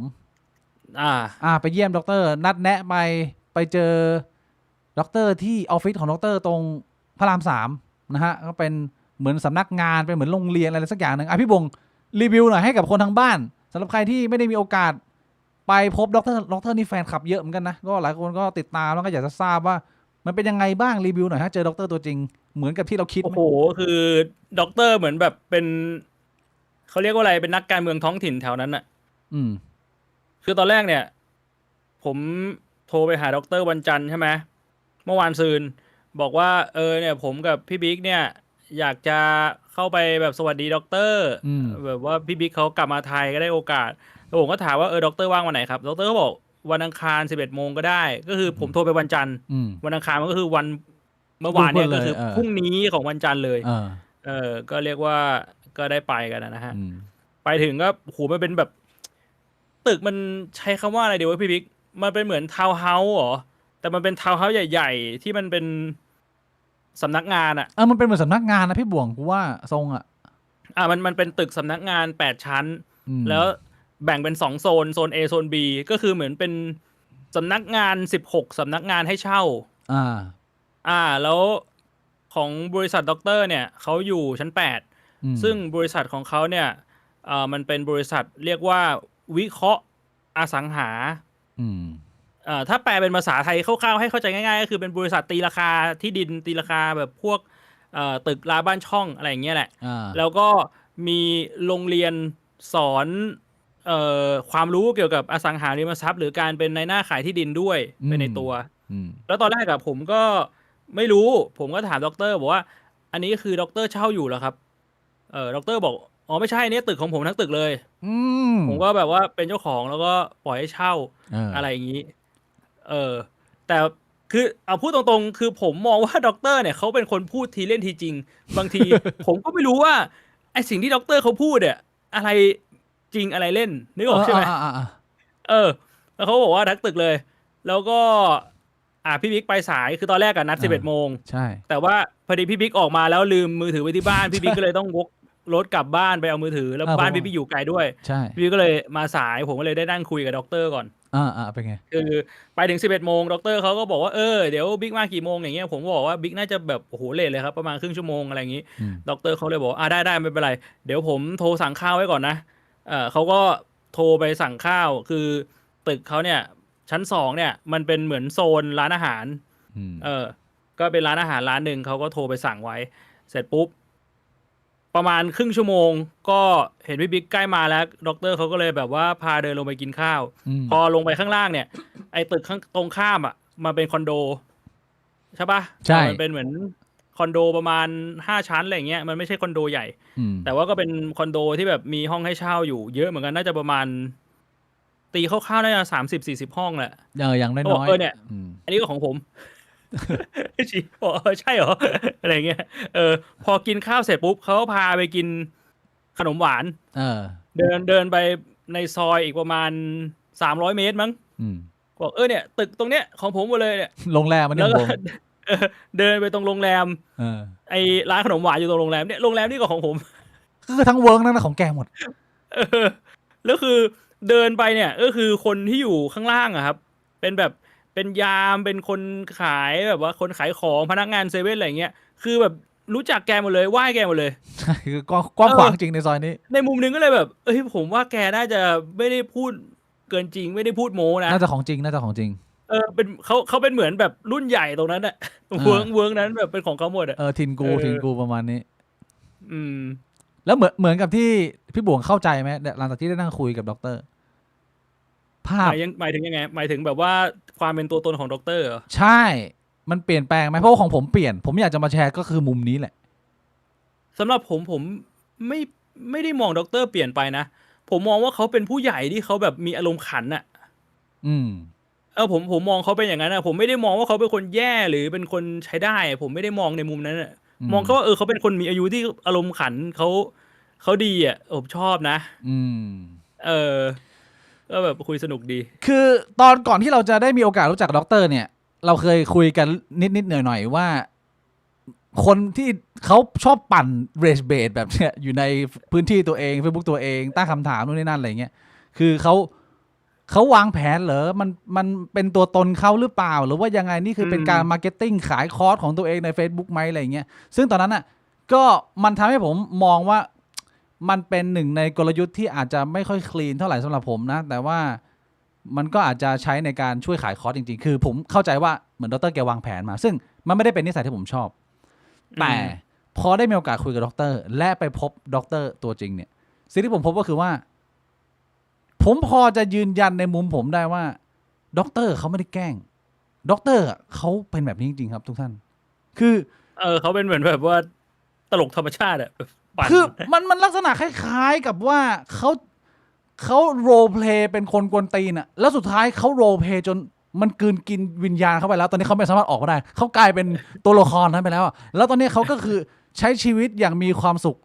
Speaker 1: ไปเยี่ยมดรนัดแนะไปเจอดรที่ออฟฟิศของดรตรงพระราม3นะฮะก็เป็นเหมือนสำนักงานเป็นเหมือนโรงเรียนอะไรสักอย่างหนึ่งพี่บงรีวิวหน่อยให้กับคนทางบ้านสำหรับใครที่ไม่ได้มีโอกาสไปพบดรนี่แฟนคลับเยอะเหมือนกันนะก็หลายคนก็ติดตามแล้วก็อยากจะทราบว่ามันเป็นยังไงบ้างรีวิวหน่อยฮะเจอดรตัวจริงเหมือนกับที่เราคิดไหม
Speaker 2: โอ้โหคือด็อกเตอร์เหมือนแบบเป็นเขาเรียกว่าอะไรเป็นนักการเมืองท้องถิ่นแถวนั้นอ่ะ
Speaker 1: อืม
Speaker 2: คือตอนแรกเนี่ย ผมโทรไปหาด็อกเตอร์วันจันทร์ใช่ไหมเมื่อวานซืนบอกว่าเนี่ยผมกับพี่บิ๊กเนี่ย อยากจะเข้าไปแบบสวัสดีด็อกเตอร์
Speaker 1: อืม
Speaker 2: แบบว่าพี่บิ๊กเขากลับมาไทยก็ได้โอกาสแล้วผมก็ถามว่าด็อกเตอร์ว่างวันไหนครับด็อกเตอร์ก็บอกวันอังคาร11 โมงก็ได้ ก็คือผมโทรไปวันจันทร์
Speaker 1: อืม
Speaker 2: วันอังคารมันก็คือวันเมื่อวานเนี่ยก็คือพรุ่งนี้ของวันจันทร์เลย ก็เรียกว่าก็ได้ไปกันนะฮะ ไปถึงก็โหมันเป็นแบบตึกมันใช้คำว่าอะไรดีวะพี่บิ๊กมันเป็นเหมือนทาวน์เฮาส์เหรอแต่มันเป็นทาวน์เฮาส์ใหญ่ๆที่มันเป็นสำนักงานอ่ะ
Speaker 1: มันเป็นเหมือนสำนักงานนะพี่บวงกูว่าทรง
Speaker 2: มันเป็นตึกสำนักงาน8 ชั้น
Speaker 1: แล้
Speaker 2: แล้วแบ่งเป็น2 โซน โซน A โซน B ก็คือเหมือนเป็นสำนักงาน16 สำนักงานให้เช่าแล้วของบริษัทด็อกเตอร์เนี่ยเขาอยู่ชั้น8ซึ่งบริษัทของเขาเนี่ยมันเป็นบริษัทเรียกว่าวิเคราะห์อสังหาถ้าแปลเป็นภาษาไทยคร่าวๆให้เข้าใจง่ายๆก็คือเป็นบริษัทตีราคาที่ดินตีราคาแบบพวกตึกราบ้านช่องอะไรอย่างเงี้ยแหละแล้วก็มีโรงเรียนสอนความรู้เกี่ยวกับอสังหาริมทรัพย์หรือการเป็นนายหน้าขายที่ดินด้วยเป็นในตัวแล้วตอนแรกอะผมก็ไม่รู้ผมก็ถามด็อกเตอร์บอกว่าอันนี้คือด็อกเตอร์เช่าอยู่เหรอครับด็อกเตอร์บอกอ๋อไม่ใช่เนี่ยตึกของผมทั้งตึกเลยผมก็แบบว่าเป็นเจ้าของแล้วก็ปล่อยให้เช่าอะไรอย่างนี้แต่คือเอาพูดตรงๆคือผมมองว่าด็อกเตอร์เนี่ยเขาเป็นคนพูดทีเล่นทีจริงบางที ผมก็ไม่รู้ว่าไอสิ่งที่ด็อกเตอร์เขาพูดเนี่ยอะไรจริงอะไรเล่นนึกออกใช่ไหมแล้วเขาบอกว่าทั้งตึกเลยแล้วก็พี่บิ๊กไปสายคือตอนแรกนัด11 โมง
Speaker 1: ใช่
Speaker 2: แต่ว่าพอดีพี่บิ๊กออกมาแล้วลืมมือถือไว้ที่บ้านพี่บิ๊กก็เลยต้องวกรถกลับบ้านไปเอามือถือแล้วบ้านพี่บิ๊กอยู่ไกลด้วยพี่ก็เลยมาสายผมก็เลยได้นั่งคุยกับด็อกเตอร์ก่อน
Speaker 1: เป็นไง
Speaker 2: คือไปถึง11 โมงด็อกเตอร์เขาก็บอกว่าเดี๋ยวบิ๊กมากี่โมงอย่างเงี้ยผมก็บอกว่าบิ๊กน่าจะแบบโอ้โหเลทเลยครับประมาณครึ่งชั่วโมงอะไรอย่างงี้ด็อกเตอร์เขาเลยบอกได้ไม่เป็นไรเดี๋ยวผมโทรสั่งข้าวไว้ก่อนนะเขาก็โทรไปสั่งข้าวคือตึกเขาเนี่ยชั้น2เนี่ยมันเป็นเหมือนโซนร้านอาหารก็เป็นร้านอาหารร้านหนึ่งเขาก็โทรไปสั่งไว้เสร็จปุ๊บประมาณครึ่งชั่วโมงก็เห็นพี่บิ๊กใกล้มาแล้วด็อกเตอร์เขาก็เลยแบบว่าพาเดินลงไปกินข้าวพอลงไปข้างล่างเนี่ยไอ้ตึกข้างตรงข้ามมันเป็นคอนโดใช่ปะ
Speaker 1: ใช่
Speaker 2: มันเป็นเหมือนคอนโดประมาณ5 ชั้นอะไรเงี้ยมันไม่ใช่คอนโดใหญ่แต่ว่าก็เป็นคอนโดที่แบบมีห้องให้เช่าอยู่เยอะเหมือนกันน่าจะประมาณตีคร่าวๆน่าจะ30-40 ห้องแหละ
Speaker 1: อย่างน้อย
Speaker 2: ๆเนี่ยอันนี้ก็ของผมชีบอกใช่เหรออะไรเงี้ยพอกินข้าวเสร็จปุ๊บเขาพาไปกินขนมหวานเดินไปในซอยอีกประมาณ300 เมตรมั้งบอกเนี่ยตึกตรงเนี้ยของผมหมดเลยเนี่ย
Speaker 1: โรงแรมมัน
Speaker 2: แล้วก็เดินไปตรงโรงแรมไอ้ร้านขนมหวานอยู่ตรงโรงแรมเนี่ยโรงแรมนี่ก็ของผม
Speaker 1: คือทั้งเวิร์กนั่นของแกหมด
Speaker 2: แล้วคือเดินไปเนี่ยก็คือคนที่อยู่ข้างล่างอะครับเป็นแบบเป็นยามเป็นคนขายแบบว่าคนขายของพนักงานเซเว่นอะไรเงี้ยคือแบบรู้จักแกหมดเลยไหว้แกหมดเลย
Speaker 1: ใช่คือกว้างขวางจริงในซอยนี้
Speaker 2: ในมุมนึงก็เลยแบบผมว่าแกน่าจะไม่ได้พูดเกินจริงไม่ได้พูดโม้นะ
Speaker 1: น่าจะของจริง
Speaker 2: เป็นเขาเป็นเหมือนแบบรุ่นใหญ่ตรงนั้นอะเวิร์กนั้นแบบเป็นของเขาหมดอะ
Speaker 1: ทินกูประมาณนี้แล้วเหมือนกับที่พี่บวงเข้าใจไหมหลังจากที่ได้นั่งคุยกับด็อกเตอร์ภาพ
Speaker 2: หมายถึงยังไงหมายถึงแบบว่าความเป็นตัวตนของด็อกเตอร์เหรอ
Speaker 1: ใช่มันเปลี่ยนแปลงไหมเพราะของผมเปลี่ยนผมอยากจะมาแชร์ก็คือมุมนี้แหละ
Speaker 2: สำหรับผมไม่ได้มองด็อกเตอร์เปลี่ยนไปนะผมมองว่าเขาเป็นผู้ใหญ่ที่เขาแบบมีอารมณ์ขันอะ
Speaker 1: อืม
Speaker 2: ผมมองเขาเป็นอย่างนั้นนะผมไม่ได้มองว่าเขาเป็นคนแย่หรือเป็นคนใช้ได้ผมไม่ได้มองในมุมนั้นอะ
Speaker 1: อืม
Speaker 2: มองเขาว่าเขาเป็นคนมีอายุที่อารมณ์ขันเขาดีอ่ะผมชอบนะ
Speaker 1: อืม
Speaker 2: เออก็แบบคุยสนุกดี
Speaker 1: คือตอนก่อนที่เราจะได้มีโอกาสรู้จักด็อกเตอร์เนี่ยเราเคยคุยกันนิดๆหน่อยๆว่าคนที่เขาชอบปั่นเรจเบดแบบเนี้ยอยู่ในพื้นที่ตัวเอง Facebook ตัวเองตั้งคำถามนู่นนี่นั่นอะไรเงี้ยคือเขาวางแผนเหรอมันเป็นตัวตนเขาหรือเปล่าหรือว่ายังไงนี่คือเป็นการมาร์เก็ตติ้งขายคอร์สของตัวเองใน Facebook ไหมอะไรเงี้ยซึ่งตอนนั้นอ่ะก็มันทำให้ผมมองว่ามันเป็นหนึ่งในกลยุทธ์ที่อาจจะไม่ค่อยคลีนเท่าไหร่สำหรับผมนะแต่ว่ามันก็อาจจะใช้ในการช่วยขายคอร์สจริงๆคือผมเข้าใจว่าเหมือนดรแกวางแผนมาซึ่งมันไม่ได้เป็นนิสัยที่ผมชอบแต่พอได้มีโอกาสคุยกับด็อกเตอร์และไปพบด็อกเตอร์ตัวจริงเนี่ยสิ่งที่ผมพบก็คือว่าผมพอจะยืนยันในมุมผมได้ว่าด็อกเตอร์เขาไม่ได้แกล้งด็อกเตอร์เขาเป็นแบบนี้จริงๆครับทุกท่านคือ
Speaker 2: เขาเป็นเหมือนแบบว่าตลกธรรมชาติอะปั่น
Speaker 1: คือมันลักษณะคล้ายๆกับว่าเขาโรลเพลย์เป็นคนกวนตีนอะแล้วสุดท้ายเขาโรลเพลย์จนมันกลืนกินวิญญาณเข้าไปแล้วตอนนี้เขาไม่สามารถออกมาได้เขากลายเป็นตัวละครนั้นไปแล้วอะแล้วตอนนี้เขาก็คือใช้ชีวิตอย่างมีความสุข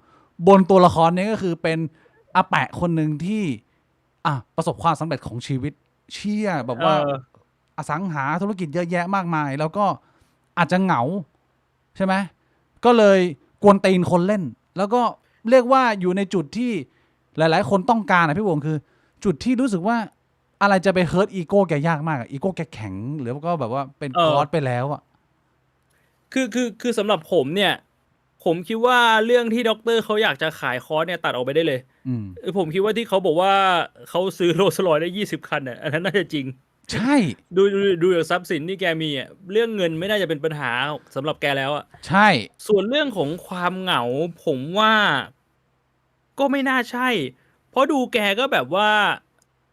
Speaker 1: บนตัวละครนี้ก็คือเป็นอาแปะคนหนึ่งที่ประสบความสำเร็จของชีวิตเชี่ยแบบว่าอสังหาธุรกิจเยอะแยะมากมายแล้วก็อาจจะเหงาใช่ไหมก็เลยกวนตีนคนเล่น แล้วก็เรียกว่าอยู่ในจุดที่หลายๆคนต้องการนะพี่วงคือ จุดที่รู้สึกว่าอะไรจะไปเฮิร์ตอีโก้แกยากมากอีโก้แกแข็งหรือก็แบบว่าเป็นคอร์สไปแล้วอ่ะ
Speaker 2: คือสำหรับผมเนี่ยผมคิดว่าเรื่องที่ด็อกเตอร์เขาอยากจะขายคอร์สเนี่ยตัดออกไปได้เลยผมคิดว่าที่เขาบอกว่าเขาซื้อโรลส์รอยซ์ได้20 คันเนี่ยอันนั้นน่าจะจริง
Speaker 1: ใช่
Speaker 2: ดูจากทรัพย์สินที่แกมีอ่ะเรื่องเงินไม่น่าจะเป็นปัญหาสำหรับแกแล้วอ่ะ
Speaker 1: ใช่
Speaker 2: ส่วนเรื่องของความเหงาผมว่าก็ไม่น่าใช่เพราะดูแกก็แบบว่า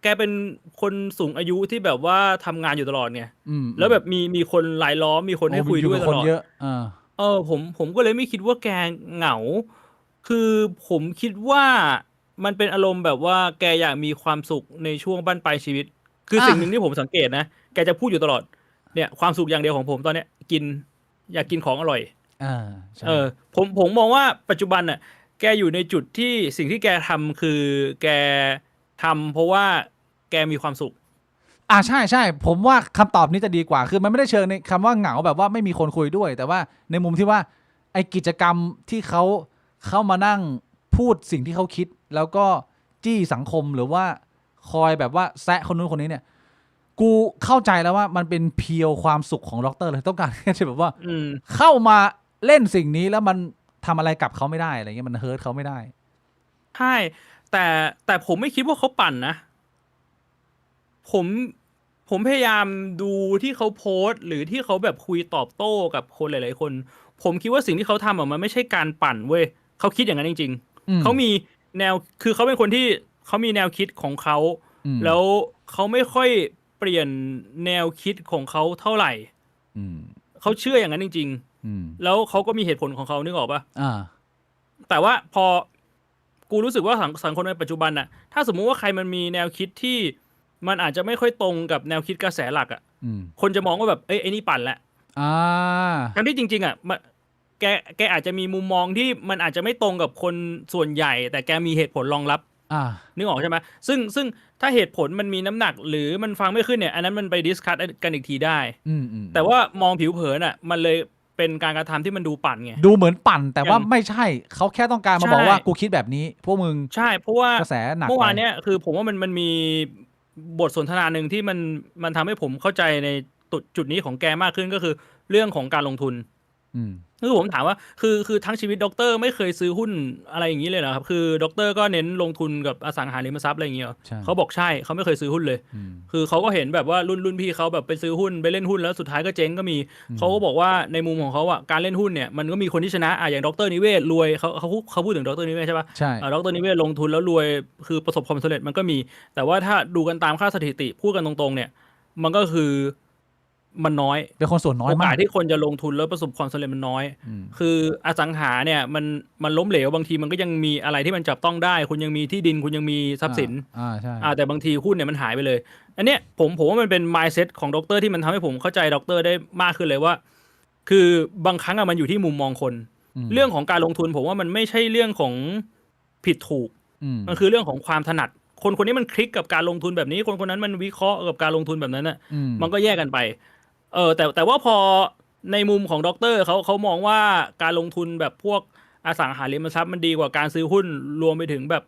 Speaker 2: แกเป็นคนสูงอายุที่แบบว่าทำงานอยู่ตลอดไงแล้วแบบมีคนรายล้อมมีคนให้คุยด้วยตลอด
Speaker 1: เยอะ
Speaker 2: ผมก็เลยไม่คิดว่าแกเหงาคือผมคิดว่ามันเป็นอารมณ์แบบว่าแกอยากมีความสุขในช่วงบั้นปลายชีวิตคือสิ่งหนึ่งที่ผมสังเกตนะแกจะพูดอยู่ตลอดเนี่ยความสุขอย่างเดียวของผมตอนเนี้ยอยากกินของอร่อย
Speaker 1: ใช่
Speaker 2: ผมมองว่าปัจจุบันน่ะแกอยู่ในจุดที่สิ่งที่แกทำคือแกทำเพราะว่าแกมีความสุข
Speaker 1: ใช่ใช่ผมว่าคำตอบนี้จะดีกว่าคือมันไม่ได้เชิงในคำว่าเหงาแบบว่าไม่มีคนคุยด้วย แต่ว่าในมุมที่ว่าไอกิจกรรมที่เขามานั่งพูดสิ่งที่เขาคิด แล้วก็จี้สังคมหรือว่าคอยแบบว่าแซะคนนู้นคนนี้เนี่ยกูเข้าใจแล้วว่ามันเป็นเพียวความสุขของด็อกเตอร์เลยต้องการแค่แบบว่าเข้ามาเล่นสิ่งนี้แล้วมันทำอะไรกับเขาไม่ได้อะไรเงี้ยมันเฮิร์ตเขาไม่ได้
Speaker 2: ใช่แต่ผมไม่คิดว่าเขาปั่นนะผมผมพยายามดูที่เขาโพสต์หรือที่เขาแบบคุยตอบโต้กับคนหลายๆคนผมคิดว่าสิ่งที่เขาทำมันไม่ใช่การปั่นเว้ยเขาคิดอย่างนั้นจริงๆเขามีแนวคือเขาเป็นคนที่เขามีแนวคิดของเขาแล้วเขาไม่ค่อยเปลี่ยนแนวคิดของเขาเท่าไหร่เขาเชื่ออย่างนั้นจริงๆแล้วเขาก็มีเหตุผลของเขานึกออกปะแต่ว่าพอกูรู้สึกว่าสังคมในปัจจุบันน่ะถ้าสมมุติว่าใครมันมีแนวคิดที่มันอาจจะไม่ค่อยตรงกับแนวคิดกระแสหลักอ่ะคนจะมองว่าแบบไอ้นี่ปั่นแหละทั้งที่จริงๆอ่ะแกอาจจะมีมุมมองที่มันอาจจะไม่ตรงกับคนส่วนใหญ่แต่แกมีเหตุผลรองรับนึกออกใช่ไหมซึ่งถ้าเหตุผลมันมีน้ำหนักหรือมันฟังไม่ขึ้นเนี่ยอันนั้นมันไปดิสคัสกันอีกทีได้แต่ว่ามองผิวเผินอ่ะมันเลยเป็นการกระทำที่มันดูปั่นไง
Speaker 1: ดูเหมือนปั่นแต่ว่าไม่ใช่เขาแค่ต้องการมาบอกว่ากูคิดแบบนี้พวกมึง
Speaker 2: ใช่เพราะว่าก
Speaker 1: ระแสหนัก
Speaker 2: เมื่อวานเนี้ยคือผมว่ามันมีบทสนทนาหนึ่งที่มันทำให้ผมเข้าใจในจุดนี้ของแกมากขึ้นก็คือเรื่องของการลงทุนคือผมถามว่าคือทั้งชีวิตด็อกเตอร์ไม่เคยซื้อหุ้นอะไรอย่างนี้เลยนะครับคือด็อกเตอร์ก็เน้นลงทุนกับอสังหาริมทรัพย์อะไรอย่างเงี้ยเขาบอกใช่เขาไม่เคยซื้อหุ้นเลยคือเขาก็เห็นแบบว่ารุ่นพี่เขาแบบไปซื้อหุ้นไปเล่นหุ้นแล้วสุดท้ายก็เจ๊งก็มีเขาก็บอกว่าในมุมของเขาอ่ะการเล่นหุ้นเนี่ยมันก็มีคนที่ชนะอย่างดร.นิเวศรวยเขาพูดถึงดร.นิเวศใช่ปะ
Speaker 1: ใช่
Speaker 2: ดร.นิเวศลงทุนแล้วรวยคือประสบความสำเร็จมันก็มีแต่ว่าถ้าดูกันตามค่าสถิติพูดกันตรงๆเนี่ยมันก็คือ มันน้อย
Speaker 1: เป็นคนส่วนน้อยาก
Speaker 2: โอกามสที่คนจะลงทุนแล้วประสบความสำเร็จมันน้อย คืออสังหาเนี่ยมันล้มเหลวบางทีมันก็ยังมีอะไรที่มันจับต้องได้ คุณยังมีที่ดินคุณยังมีทรัพย์สิน
Speaker 1: ใช่
Speaker 2: แต่บางทีหุ้นเนี่ยมันหายไปเลย อันเนี้ยผมว่ามันเป็น mindset ของดรที่มันทำให้ผมเข้าใจดรได้มากขึ้นเลยว่า คือบางครั้งมันอยู่ที่มุมมองคน เรื่องของการลงทุนผมว่ามันไม่ใช่เรื่องของผิดถูก มันคือเรื่องของความถนัด คนคนนี้มันคลิกกับการลงทุนแบบนี้คนคนนั้นมันวิเคราะห์กับการลงทุนแบบนั้นน่ะมันก็แยกกันไปแต่ว่าพอในมุมของดรเขามองว่าการลงทุนแบบพวกอสังหาริมทรัพย์มันดีกว่าการซื้อหุ้นรวมไปถึงแบบ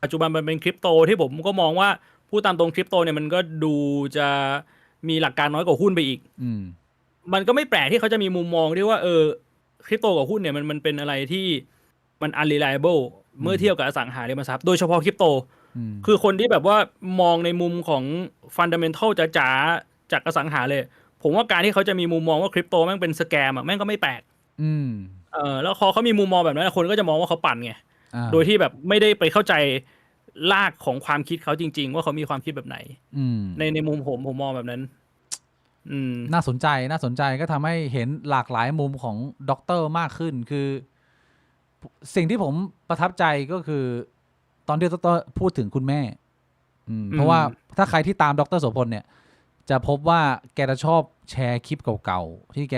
Speaker 2: ปัจจุบันมันเป็นคริปโตที่ผมก็มองว่าพูดตามตรงคริปโตเนี่ยมันก็ดูจะมีหลักการน้อยกว่าหุ้นไปอีกมันก็ไม่แปลกที่เขาจะมีมุมมองที่ว่าคริปโตกับหุ้นเนี่ยมันเป็นอะไรที่มัน unreliable เมื่อเทียบกับอสังหาริมทรัพย์โดยเฉพาะคริปโตคือคนที่แบบว่ามองในมุมของ fundamental จ๋าๆจากอสังหาเลยผมว่าการที่เขาจะมีมุมมองว่าคริปโตแม่งเป็นสแกมแม่งก็ไม่แปลกแล้วพอเขามีมุมมองแบบนั้นคนก็จะมองว่าเขาปั่นไงโดยที่แบบไม่ได้ไปเข้าใจรากของความคิดเขาจริงๆว่าเขามีความคิดแบบไหนในมุมผมมองแบบนั้น
Speaker 1: น่าสนใจก็ทำให้เห็นหลากหลายมุมของด็อกเตอร์มากขึ้นคือสิ่งที่ผมประทับใจก็คือตอนที่ด็อกเตอร์พูดถึงคุณแม่เพราะว่าถ้าใครที่ตามด็อกเตอร์โสพลเนี่ยจะพบว่าแกจะชอบแชร์คลิปเก่าๆที่แก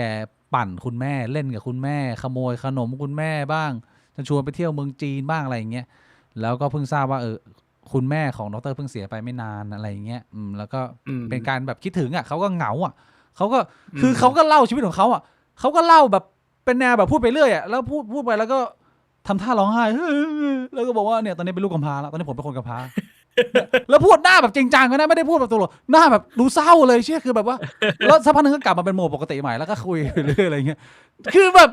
Speaker 1: ปั่นคุณแม่เล่นกับคุณแม่ขโมยขนมคุณแม่บ้างจะชวนไปเที่ยวเมืองจีนบ้างอะไรอย่างเงี้ยแล้วก็เพิ่งทราบว่าคุณแม่ของดรเพิ่งเสียไปไม่นานอะไรอย่างเงี้ยแล้วก็เป็นการแบบคิดถึงเขาก็เหงาเขาก็คือเขาก็เล่าชีวิตของเขาเขาก็เล่าแบบเป็นแนวแบบพูดไปเรื่อยแล้วพูดไปแล้วก็ทำท่าร้องไห้แล้วก็บอกว่าเนี่ยตอนนี้เป็นลูกกำพร้าแล้วตอนนี้ผมเป็นคนกำพร้าแล้วพูดหน้าแบบจริงจังก็นะไม่ได้พูดแบบตลกหน้าแบบดูเศร้าเลยเชื่อคือแบบว่าแล้วสักพักนึงก็กลับมาเป็นโหมดปกติใหม่แล้วก็คุยไปเรื่อยอะไรเงี้ยคือแบบ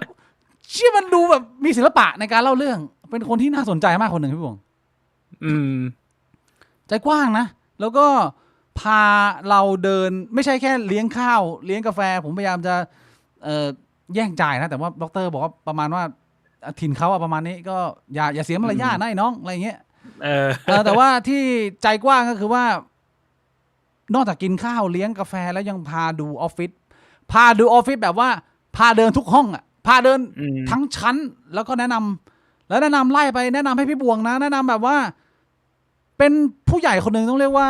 Speaker 1: เชื่อมันดูแบบมีศิลปะในการเล่าเรื่องเป็นคนที่น่าสนใจมากคนหนึ่งพี่บงใจกว้างนะแล้วก็พาเราเดินไม่ใช่แค่เลี้ยงข้าวเลี้ยงกาแฟผมพยายามจะแย่งจ่ายนะแต่ว่าดรบอกว่าประมาณว่าถิ่นเขาประมาณนี้ก็อย่าเสียมารยาทนะไอ้น้องอะไรเงี้ยแต่ว่าที่ใจกว้างก็คือว่านอกจากกินข้าวเลี้ยงกาแฟแล้วยังพาดูออฟฟิศแบบว่าพาเดินทุกห้องพาเดินทั้งชั้นแล้วก็แนะนำไล่ไปแนะนำให้พี่บวงนะแนะนำแบบว่าเป็นผู้ใหญ่คนหนึ่งต้องเรียกว่า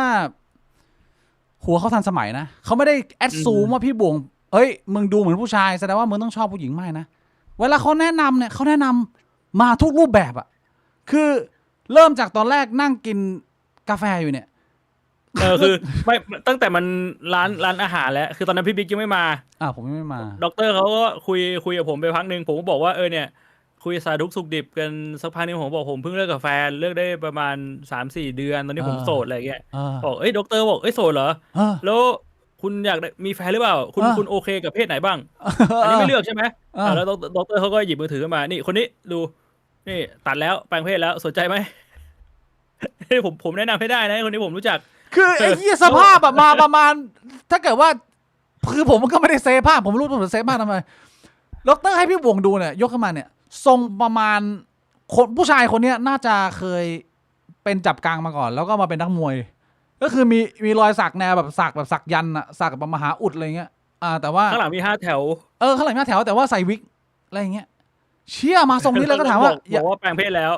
Speaker 1: หัวเขาทันสมัยนะเขาไม่ได้แอดซูมว่าพี่บวงมึงดูเหมือนผู้ชายแสดงว่ามึงต้องชอบผู้หญิงไม่นะเวลาเขาแนะนำเนี่ยเขาแนะนำมาทุกรูปแบบคือเริ่มจากตอนแรกนั่งกินกาแฟอยู่เนี่ย
Speaker 2: คือไม่ตั้งแต่มันร้านอาหารแล้วคือตอนนั้นพี่บิ๊กยังไม่มา
Speaker 1: ผมยังไม่มา
Speaker 2: ด็อกเตอร์เขาก็คุยกับผมไปพักนึงผมก็บอกว่าเนี่ยคุยสารทุกข์สุขดิบกันสักพักนึงผมบอกผมเพิ่งเลิกกับแฟนเลิกได้ประมาณ 3-4 เดือนตอนนี้ผมโสดอะไรเงี้ยบอกด็อกเตอร์บอกโสดเหรอแล้วคุณอยากมีแฟนหรือเปล่าคุณโอเคกับเพศไหนบ้างอันนี้ไม่เลือกใช่ไหมแล้วด็อกเตอร์เขาก็หยิบมือถือขึ้นมานี่คนนี้ดูนี่ตัดแล้วแปลงเพศแล้วสนใจไหมผมแนะนำให้ได้นะคนนี้ผมรู้จัก
Speaker 1: คือไอ้เหี้ยสภาพมาประมาณถ้าเกิดว่าคือผมก็ไม่ได้เซฟภาพผมรู้ผมเซฟภาพทำไมด็อกเตอร์ให้พี่บวงดูเนี่ยยกขึ้นมาเนี่ยทรงประมาณคนผู้ชายคนนี้น่าจะเคยเป็นจับกลางมาก่อนแล้วก็มาเป็นนักมวยก็คือมีรอยสักแนวแบบสักยันสักแบบมหาอุดอะไรเงี้ยแต่ว่า
Speaker 2: ข้างหลังมี5 แถว
Speaker 1: ข้างหลัง5 แถวแต่ว่าใส่วิกอะไรเงี้ยเชี่ยมาทรงนี้แล้วก็ถามว่า
Speaker 2: บอกว่าแปลงเพศแล้ว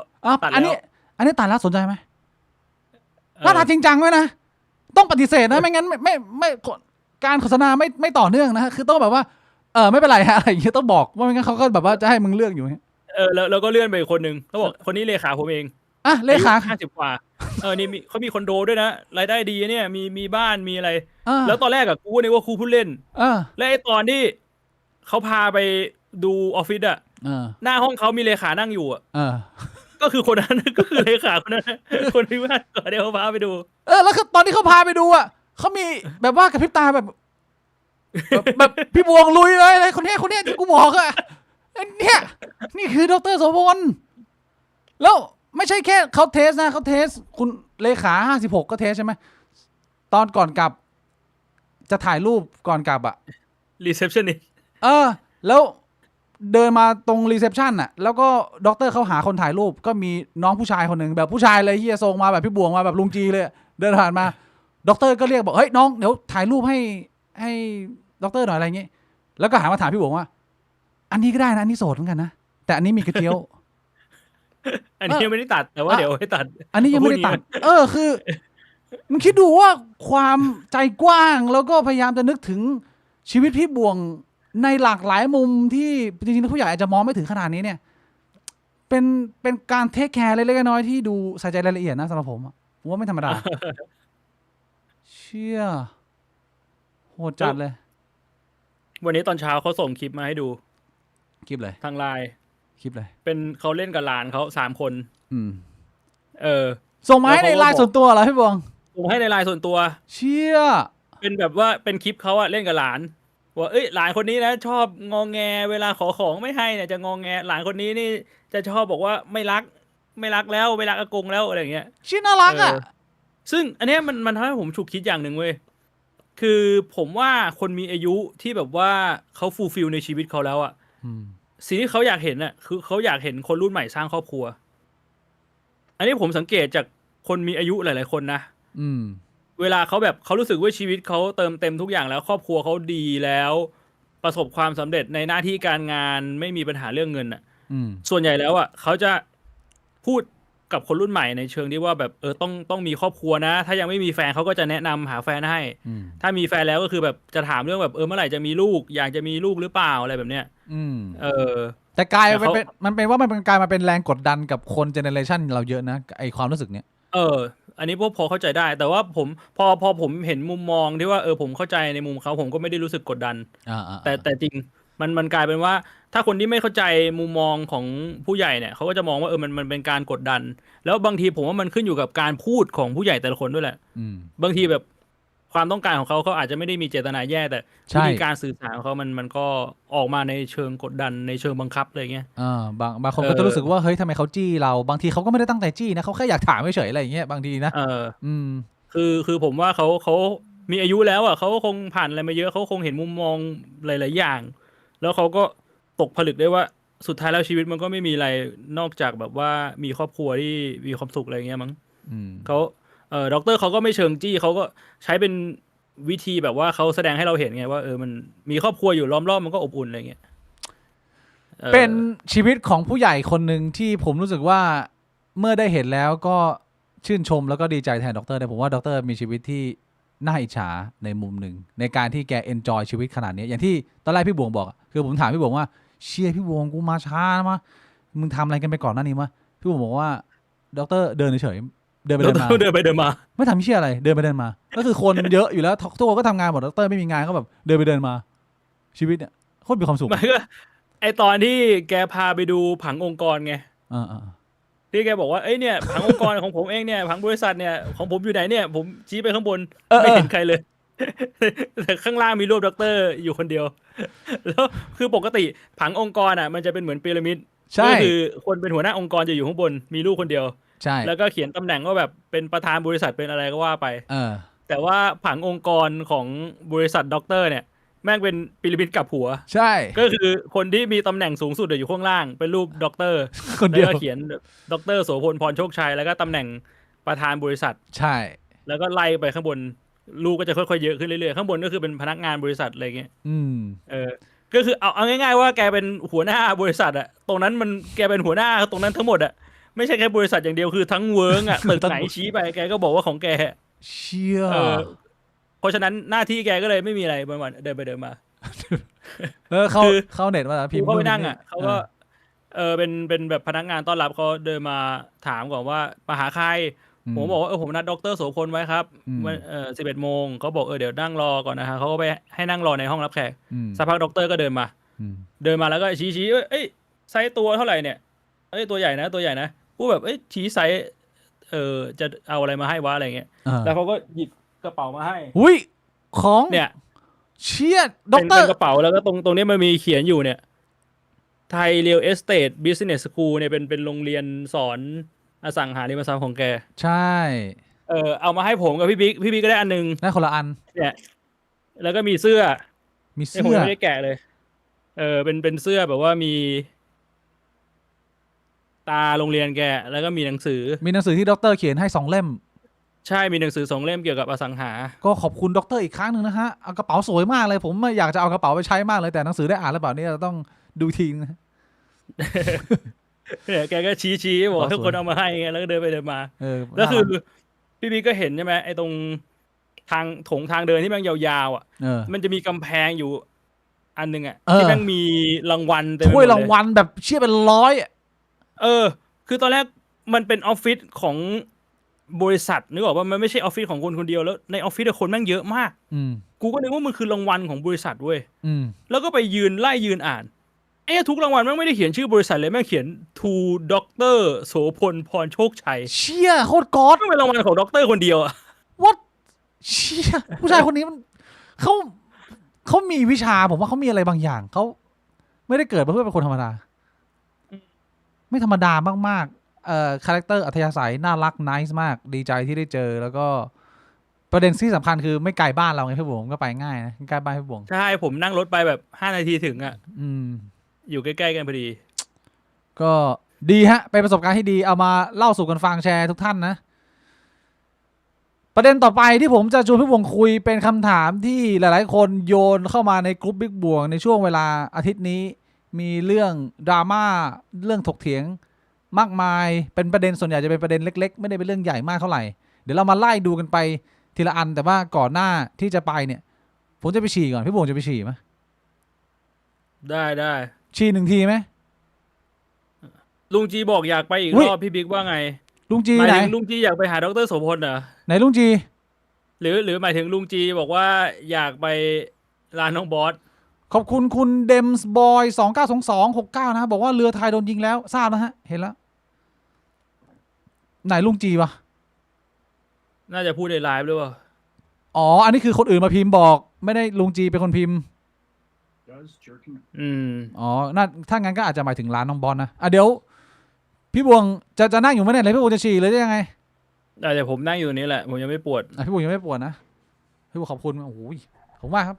Speaker 1: อันนี้ตัดแล้วสนใจไหมถ้าตัดจริงจังไว้นะต้องปฏิเสธนะไม่งั้นไม่การโฆษณาไม่ต่อเนื่องนะคือต้องแบบว่าไม่เป็นไรฮะอะไรอย่างเงี้ยต้องบอกว่าไม่งั้นเขาก็แบบว่าจะให้มึงเลือกอยู่
Speaker 2: แล้วก็เลื่อนไปคนนึงเขาบอกคนนี้เลขาผมเอง
Speaker 1: เลขา
Speaker 2: 50 กว่านี่เขามีคอนโดด้วยนะรายได้ดีเนี่ยมีบ้านมีอะไรแล้วตอนแรกกูนึกว่าครูพูดเล่นและไอ้ตอนที่เขาพาไปดูออฟฟิศหน้าห้องเขามีเลขานั่งอยู่ก็คือคนนั้นก็คือเลขาคนนั้นคนที่ว่าก่อนเดี๋ยวเขาพาไปดู
Speaker 1: แล้วตอนที่เขาพาไปดูเขามีแบบว่ากระพริบตาแบบพี่บวงลุยเลยคนนี้ที่กูบอกเนี่ยนี่คือดร.โสพลแล้วไม่ใช่แค่เขาเทสนะเขาเทสคุณเลขา56ก็เทสใช่ไหมตอนก่อนกลับจะถ่ายรูปก่อนกลับ
Speaker 2: รีเซพชันนี่
Speaker 1: แล้วเดินมาตรงรีเซพชันแล้วก็ด็อกเตอร์เขาหาคนถ่ายรูปก็มีน้องผู้ชายคนหนึ่งแบบผู้ชายเลยเฮียทรงมาแบบพี่บวงมาแบบลุงจีเลยเดินผ่านมาด็อกเตอร์ก็เรียกบอกเฮ้ยน้องเดี๋ยวถ่ายรูปให้ ด็อกเตอร์หน่อยอะไรเงี้ยแล้วก็หันมาถามพี่บวงว่า อันนี้ก็ได้นะอันนี้โสดเหมือนกันนะแต่อันนี้มีกระเจียว
Speaker 2: อันนี้ยังไม่ได้ตัดแต่ว่า
Speaker 1: อ่ะ
Speaker 2: เดี๋ยวให้ตัด
Speaker 1: อันนี้ยังไม่ได้
Speaker 2: พู
Speaker 1: ตัด
Speaker 2: งี้
Speaker 1: คือมึงคิดดูว่าความใจกว้างแล้วก็พยายามจะนึกถึงชีวิตพี่บวงในหลากหลายมุมที่จริงๆผู้ใหญ่อาจจะมองไม่ถึงขนาดนี้เนี่ย เป็นการเทคแคร์เล็กๆน้อยๆที่ดูใส่ใจรายละเอียดนะสำหรับผมอะผมว่าไม่ธรรมดา เชี่ยโหดจัดเลย
Speaker 2: วันนี้ตอนเช้าเขาส่งคลิปมาให้ดู
Speaker 1: คลิปเลย
Speaker 2: ทางไลน์
Speaker 1: คลิปเลย
Speaker 2: เป็นเขาเล่นกับหลานเขา3 คน
Speaker 1: อืม
Speaker 2: เออ
Speaker 1: ส่งมาให้ในไลน์ส่วนตัวเหรอพี่บวง
Speaker 2: ส่งให้ในไลน์ส่วนตัว
Speaker 1: เชี่ย
Speaker 2: เป็นแบบว่าเป็นคลิปเขาอะเล่นกับหลานว่าเอ้ยหลานคนนี้นะชอบงองแงเวลาขอของไม่ให้เนี่ยจะงองแงหลานคนนี้นี่จะชอบบอกว่าไม่รักแล้วไม่รักอากงแล้วอะไรอย่างเงี้ย
Speaker 1: ชื่อน่ารักอ่ะ
Speaker 2: ซึ่งอันเนี้ยมันทำให้ผมฉุกคิดอย่างหนึ่งเว้ยคือผมว่าคนมีอายุที่แบบว่าเขาฟูลฟิลในชีวิตเขาแล้วอะ
Speaker 1: อืม
Speaker 2: สิ่งที่เขาอยากเห็นน่ะคือเขาอยากเห็นคนรุ่นใหม่สร้างครอบครัว อันนี้ผมสังเกตจากคนมีอายุหลายๆคนนะ
Speaker 1: อืม
Speaker 2: เวลาเขาแบบเขารู้สึกว่าชีวิตเขาเติมเต็มทุกอย่างแล้วครอบครัวเขาดีแล้ว ประสบความสำเร็จในหน้าที่การงานไม่มีปัญหาเรื่องเงินอ่ะ
Speaker 1: อืม
Speaker 2: ส่วนใหญ่แล้วอ่ะเขาจะพูดกับคนรุ่นใหม่ในเชิงที่ว่าแบบต้องมีครอบครัวนะ ถ้ายังไม่มีแฟนเขาก็จะแนะนำหาแฟนให้
Speaker 1: อืม
Speaker 2: ถ้ามีแฟนแล้วก็คือแบบจะถามเรื่องแบบเมื่อไหร่จะมีลูก อยากจะมีลูกหรือเปล่าอะไรแบบเนี้ย
Speaker 1: อืม
Speaker 2: อ
Speaker 1: แต่กลาย
Speaker 2: แต่
Speaker 1: มัน
Speaker 2: เขา
Speaker 1: เป็นมันเป็นว่ามันเป็นกลายมาเป็นแรงกดดันกับคนเจเนเรชันเราเยอะนะไอความรู้สึกเนี้ย
Speaker 2: อันนี้พอเข้าใจได้ แต่ว่าผมพอผมเห็นมุมมองที่ว่าผมเข้าใจในมุมเขาผมก็ไม่ได้รู้สึกกดดัน แต่จริงมันกลายเป็นว่า ถ้าคนที่ไม่เข้าใจมุมมองของผู้ใหญ่เนี่ยเขาก็จะมองว่ามันเป็นการกดดัน แล้วบางทีผมว่ามันขึ้นอยู่กับการพูดของผู้ใหญ่แต่ละคนด้วยแหละ
Speaker 1: อืม
Speaker 2: บางทีแบบความต้องการของเขาอาจจะไม่ได้มีเจตนาแย่แต่
Speaker 1: ใช่
Speaker 2: วิธีการสื่อสารของเขามันก็ออกมาในเชิงกดดันในเชิงบังคับอะไรเงี้ย
Speaker 1: บางคนก็จะรู้สึกว่าเฮ้ยทำไมเขาจี้เราบางทีเขาก็ไม่ได้ตั้งใจจี้นะเขาแค่อยากถามเฉยๆอะไรอย่างเงี้ยบางทีนะอืม
Speaker 2: คือผมว่าเขามีอายุแล้วอ่ะเขาก็คงผ่านอะไรมาเยอะเขาคงเห็นมุมมองหลายๆอย่าง แล้วเขาก็ตกผลึกได้ว่าสุดท้ายแล้วชีวิตมันก็ไม่มีอะไรนอกจากแบบว่ามีครอบครัวที่มีความสุขอะไรเงี้ยมั้ง
Speaker 1: อืม
Speaker 2: เขาด็อกเตอร์เขาก็ไม่เชิงจี้เขาก็ใช้เป็นวิธีแบบว่าเขาแสดงให้เราเห็นไงว่ามันมีครอบครัวอยู่ล้อมรอบมันก็อบอุ่นอะไรเงี้ย
Speaker 1: เป็นชีวิตของผู้ใหญ่คนหนึ่งที่ผมรู้สึกว่าเมื่อได้เห็นแล้วก็ชื่นชมแล้วก็ดีใจแทนด็อกเตอร์แต่ผมว่าด็อกเตอร์มีชีวิตที่น่าอิจฉาในมุมหนึ่งในการที่แกเอนจอยชีวิตขนาดนี้อย่างที่ตอนแรกพี่บวงบอกอะคือผมถามพี่บวงว่าเชียพี่บวงกูมาช้ามามึงทำอะไรกันไปก่อนหน้านี้มะพี่บวงบอกว่าด็อกเตอร์เดินเฉยๆเดินไปเดินมา
Speaker 2: เดินไปเดินมา
Speaker 1: ไม่ทำเชี่ยอะไรเดินไปเดินมา ก็คือคนเยอะอยู่แล้วทุกคนก็ทำงานหมดด็อกเตอร์ไม่มีงานก็แบบเดินไปเดินมา ชีวิตเนี่ยโคตรมีความสุข
Speaker 2: มันก็ไอตอนที่แกพาไปดูผังองค์กรไง
Speaker 1: อ่า
Speaker 2: ที่แกบอกว่าเอ้ยเนี่ยผังองค์กรของผมเองเนี่ยผังบริษัทเนี่ยของผมอยู่ไหนเนี่ยผมชี้ไปข้างบนไม่เห็นใครเลย แต่ข้างล่างมีรูปด็อกเตอร์อยู่คนเดียว แล้วคือปกติผังองค์กรอ่ะมันจะเป็นเหมือนพีระมิด
Speaker 1: ใช่
Speaker 2: ก็คือคนเป็นหัวหน้าองค์กรจะอยู่ข้างบนมีรูปคนเดียว
Speaker 1: ใช่
Speaker 2: แล้วก็เขียนตำแหน่งว่าแบบเป็นประธานบริษัทเป็นอะไรก็ว่าไป
Speaker 1: เออ
Speaker 2: แต่ว่าผังองค์กรของบริษัทด็อกเตอร์เนี่ยแม่งเป็นพีระมิดกลับหัว
Speaker 1: ใช่
Speaker 2: ก็คือคนที่มีตำแหน่งสูงสุดอยู่ข้างล่างเป็นรูปด็อกเตอร์
Speaker 1: คน
Speaker 2: แล้
Speaker 1: เดียว
Speaker 2: วก็เขียนด็อกเตอร์โสพลพรโชคชัยแล้วก็ตำแหน่งประธานบริษัท
Speaker 1: ใช่
Speaker 2: แล้วก็ไล่ไปข้างบนลูกก็จะค่อยๆเยอะขึ้นเรื่อยๆข้างบนก็คือเป็นพนักงานบริษัทอะไรเงี้ย
Speaker 1: อืม
Speaker 2: ก็คือเอาง่ายๆว่าแกเป็นหัวหน้าบริษัทอะตรงนั้นมันแกเป็นหัวหน้าตรงนั้นทั้งหมดอะไม่ใช่แค่บริษัทอย่างเดียวคือทั้งเวิร์กอะตึกไหนชี้ไปแกก็บอกว่าของแก
Speaker 1: เชี่ย
Speaker 2: เพราะฉะนั้นหน้าที่แกก็เลยไม่มีอะไรวันๆเดินไปเดินมา
Speaker 1: เข้าเน็ตมาแล้วพิมพ์
Speaker 2: เข้าไปนั่งอะเขาก็เป็นแบบพนักงานต้อนรับเขาเดินมาถามก่อนว่ามาหาใครผมบอกว่าผมนัดดร.โสพลไว้ครับวัน11 โมงเขาบอกเดี๋ยวนั่งรอก่อนนะฮะเขาก็ไปให้นั่งรอในห้องรับแขกสักพักด็อกเตอร์ก็เดินมาแล้วก็ชี้เอ้ยไซส์ตัวเท่าไหร่เนี่ยเอ้ยตัวใหญ่นะกูแบบเอ้ยชี้ไซส์จะเอาอะไรมาให้วะอะไรเงี้ยแล้วเขาก็หยิบกระเป๋ามาให้
Speaker 1: อุ้ยของ
Speaker 2: เนี่ย
Speaker 1: เชี่ยด็อกเตอ
Speaker 2: เป็
Speaker 1: ร์
Speaker 2: นกระเป๋าแล้วก็ตรงนี้มันมีเขียนอยู่เนี่ยไทยเรียลเอสเตทบิสเนสสคูลเนี่ยเป็นโรงเรียนสอนอสังหาริมทรัพย์ของแก
Speaker 1: ใช่
Speaker 2: เอามาให้ผมกับพี่บิ๊กก็ได้อันนึง
Speaker 1: ได้คนละอัน
Speaker 2: เนี่ยแล้วก็มีเสื้อ
Speaker 1: มี
Speaker 2: ที่ผม
Speaker 1: เสื้อ
Speaker 2: ไม่ได้แกะเลยเป็นเสื้อแบบว่ามีตาโรงเรียนแกแล้วก็มีหนังสือ
Speaker 1: มีหนังสือที่ด็อกเตอร์เขียนให้2 เล่ม
Speaker 2: ใช่มีหนังสือ2 เล่มเกี่ยวกับอสังหา
Speaker 1: ก็ขอบคุณด็อกเตอร์อีกครั้งหนึ่งนะฮะเอากระเป๋าสวยมากเลยผมอยากจะเอากระเป๋าไปใช้มากเลยแต่หนังสือได้อ่านหรือเปล่าเนี่ยเราต้องดูทีนะ
Speaker 2: เนี่ยแกก็ชี้บอก
Speaker 1: ต่อ
Speaker 2: ทุก
Speaker 1: ส
Speaker 2: ค
Speaker 1: วย
Speaker 2: นเอามาให้ไงแล้วก็เดินไปเดินมา
Speaker 1: เออ
Speaker 2: แล้วคือ
Speaker 1: น่ารัก
Speaker 2: พี่บีก็เห็นใช่ไหมไอ้ตรงทางเดินที่แม่งยาวๆอ่ะ
Speaker 1: เออ
Speaker 2: มันจะมีกำแพงอยู่อันหนึงอ่ะ
Speaker 1: เออ
Speaker 2: ที่แม่งมีรางวัลเต็มไปหม
Speaker 1: ถ้วย
Speaker 2: ด
Speaker 1: ราง
Speaker 2: เลย
Speaker 1: วัลแบบเชื่อเป็นร้อยอะ
Speaker 2: เออ คือตอนแรกมันเป็นออฟฟิศของบริษัทนึกออกว่ามันไม่ใช่ออฟฟิศของคนคนเดียวแล้วในออฟฟิศคนแม่งเยอะมาก
Speaker 1: อืม
Speaker 2: กูก็นึกว่ามันคือรางวัลของบริษัทเว้ย
Speaker 1: อืม
Speaker 2: แล้วก็ไปไล่ยืนอ่านทุกรางวัลแม่งไม่ได้เขียนชื่อบริษัทเลยแม่งเขียน to ด็อกเตอร์โสพลพรโชคชัย
Speaker 1: เชี่ยโคตรก๊อด
Speaker 2: ไม่เป็นรางวัลของด็อกเตอร์คนเดียวอ่ะ
Speaker 1: what เชี่ยผู้ชายคนนี้มันเขามีวิชาผมว่าเขามีอะไรบางอย่างเขาไม่ได้เกิดมาเพื่อเป็นคนธรรมดา ไม่ธรรมดามากๆคาแรคเตอร์อัธยาศัยน่ารัก nice มากดีใจที่ได้เจอแล้วก็ประเด็นที่สำคัญคือไม่ไกลบ้านเราไงพี่บุ๋มก็ไปง่ายนะใกล้บ้านพี่บุ๋ม
Speaker 2: ใช่ผมนั่งรถไปแบบ5 นาทีถึงอ่ะ
Speaker 1: อืม
Speaker 2: อยู่ใกล้ๆกันพอดี
Speaker 1: ก็ดีฮะเป็นประสบการณ์ที่ดีเอามาเล่าสู่กันฟังแชร์ทุกท่านนะ ประเด็นต่อไปที่ผมจะชวนพี่บวงคุยเป็นคำถามที่หลายๆ คนโยนเข้ามาในกลุ่มบิ๊กบวงในช่วงเวลาอาทิตย์นี้ มีเรื่องดราม่าเรื่องถกเถียงมากมายเป็นประเด็นส่วนใหญ่จะเป็นประเด็นเล็กๆไม่ได้เป็นเรื่องใหญ่มากเท่าไหร่เดี๋ยวเรามาไล่ดูกันไปทีละอันแต่ว่าก่อนหน้าที่จะไปเนี่ย ผมจะไปฉี่ก่อนพี่บวงจะไปฉี่ไหม
Speaker 2: ได้
Speaker 1: ฉี่1 ทีไหม
Speaker 2: ลุงจีบอกอยากไปอีก
Speaker 1: อุ๊ย
Speaker 2: รอบพี่บิ๊กว่าไง
Speaker 1: ลุงจี
Speaker 2: หมาย
Speaker 1: ไหน
Speaker 2: ถึงลุงจีอยากไปหาดรโสพลเหรอ
Speaker 1: ไหนลุงจี
Speaker 2: หรือหมายถึงลุงจีบอกว่าอยากไปร้านน้องบอส
Speaker 1: ขอบคุณคุณเดมส์บอย292269นะบอกว่าเรือไทยโดนยิงแล้วทราบนะฮะเห็นแล้ว ไหนลุงจีวะ
Speaker 2: น่าจะพูดในไลฟ์หรือเปล่า
Speaker 1: อ๋ออันนี้คือคนอื่นมาพิมพ์บอก ไม่ได้ลุงจีเป็นคนพิมพ์
Speaker 2: อืม
Speaker 1: อ๋อน่าถ้างั้นก็อาจจะหมายถึงร้านน้องบอลนะเดี๋ยวพี่บวงจะนั่งอยู่ไหมเนี่ยหรือพี่บวงจะฉี่หรือจะยังไง
Speaker 2: แต่ผมนั่งอยู่นี่แหละ ผมยังไม่ปวด
Speaker 1: พี่บวงยังไม่ปวดนะพี่บวงขอบคุณโอ้โหผมว่าครับ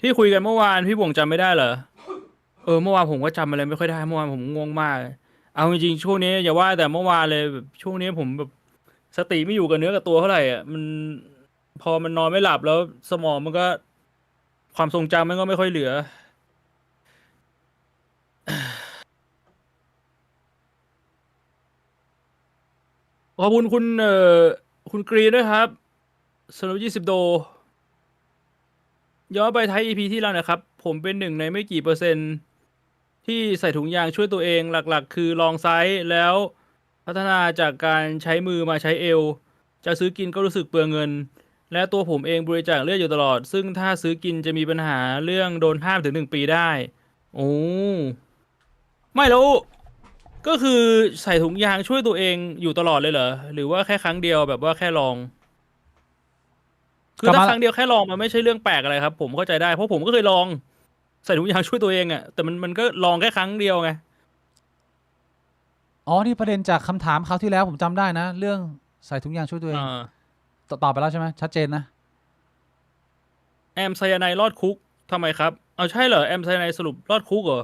Speaker 2: ที่คุยกันเมื่อวานพี่บวงจำไม่ได้เหรอ เมื่อวานผมก็จำอะไรไม่ค่อยได้เมื่อวานผมง่วงมาก เอาจริงๆช่วงนี้อย่าว่าแต่เมื่อวานเลยแบบช่วงนี้ผมแบบสติไม่อยู่กับเนื้อกับตัวเท่าไหร่อ่ะมันพอมันนอนไม่หลับแล้วสมองมันก็ความทรงจำมันก็ไม่ค่อยเหลือ ขอบคุณคุณกรีนด้วยครับสำหรับ20 โดย้อนไปท้าย EP ที่แล้วนะครับ ผมเป็นหนึ่งในไม่กี่เปอร์เซ็นต์ที่ใส่ถุงยางช่วยตัวเองหลักๆ คือลองไซส์แล้วพัฒนาจากการใช้มือมาใช้เอว จะซื้อกินก็รู้สึกเปลืองเงิน และตัวผมเองบริจาคเลือดอยู่ตลอด ซึ่งถ้าซื้อกินจะมีปัญหาเรื่องโดนห้ามถึง1 ปีได้ โอ้ไม่แล้วก็คือใส่ถุงยางช่วยตัวเองอยู่ตลอดเลยเหรอ หรือว่าแค่ครั้งเดียวแบบว่าแค่ลอง คือถ้าครั้งเดียวแค่ลองมันไม่ใช่เรื่องแปลกอะไรครับ ผมเข้าใจได้เพราะผมก็เคยลองใส่ถุงยางช่วยตัวเองอะแต่มันก็ลองแค่ครั้งเดียวไง
Speaker 1: อ๋อนี่ประเด็นจากคำถามคราวที่แล้วผมจำได้นะ เรื่องใส่ถุงยางช่วยตัวเองตอบไปแล้วใช่ไหมชัดเจนนะ
Speaker 2: แอมไซยาไนด์รอดคุกทำไมครับ เอาใช่เหรอแอมไซยาไนด์สรุปรอดคุกเหรอ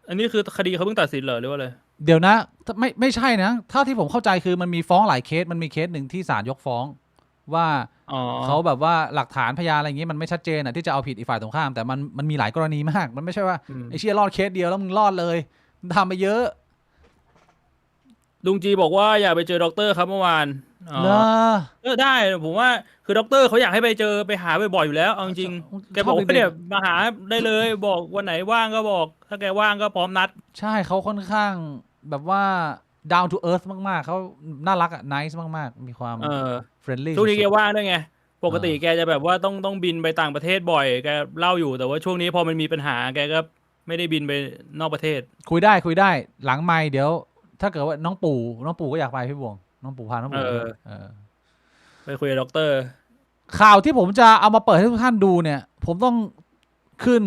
Speaker 2: อันนี้คือคดีเขาเพิ่งตัดสินเหรอหรือว่าอะไร
Speaker 1: เดี๋ยวนะไม่ใช่นะถ้าที่ผมเข้าใจคือมันมีฟ้องหลายเคสมันมีเคสหนึ่งที่ศาลยกฟ้อง ว่า
Speaker 2: อ๋อ
Speaker 1: เขาแบบว่าหลักฐานพยานอะไรอย่างงี้มันไม่ชัดเจนอ่ะที่จะเอาผิดอีกฝ่ายตรงข้ามแต่มันมีหลายกรณีมาก มันไม่ใช่ว่าไอ้เชี่ยรอดเคสเดียวแล้วมึงรอดเลยมันทำไปเยอะ
Speaker 2: ลุงจีบอกว่าอยากไปเจอด็อกเตอร์ครับเมื่อวานอ๋อ
Speaker 1: เลอ
Speaker 2: ได้ผมว่าคือด็อกเตอร์เขาอยากให้ไปเจอไปหาบ่อยๆอยู่แล้วเอาจริงๆแกบอกว่าเนี่ยมาหาได้เลยบอกวันไหนว่างก็บอก ถ้าแกว่างก็พร้อมนัด
Speaker 1: ใช่เขาค่อนข้างแบบว่า down to earth มากๆเขาน่ารักอ่ะ nice มากๆมีความ friendly
Speaker 2: ช่วงนี้แก
Speaker 1: สุด
Speaker 2: ว่างด้วยไง ปกติแกจะแบบว่าต้องบินไปต่างประเทศบ่อย แกเล่าอยู่แต่ว่าช่วงนี้พอมันมีปัญหาแกก็ไม่ได้บินไปนอกประเทศ
Speaker 1: คุยได้หลังไมค์เดี๋ยว ถ้าเกิดว่าน้องปู่ก็อยากไปพี่บวงน้องปู่พาน้องปู่ไปด้วย
Speaker 2: ไปคุยกับด็อกเตอร์
Speaker 1: ข่าวที่ผมจะเอามาเปิดให้ทุกท่านดูเนี่ย ผมต้องขึ้น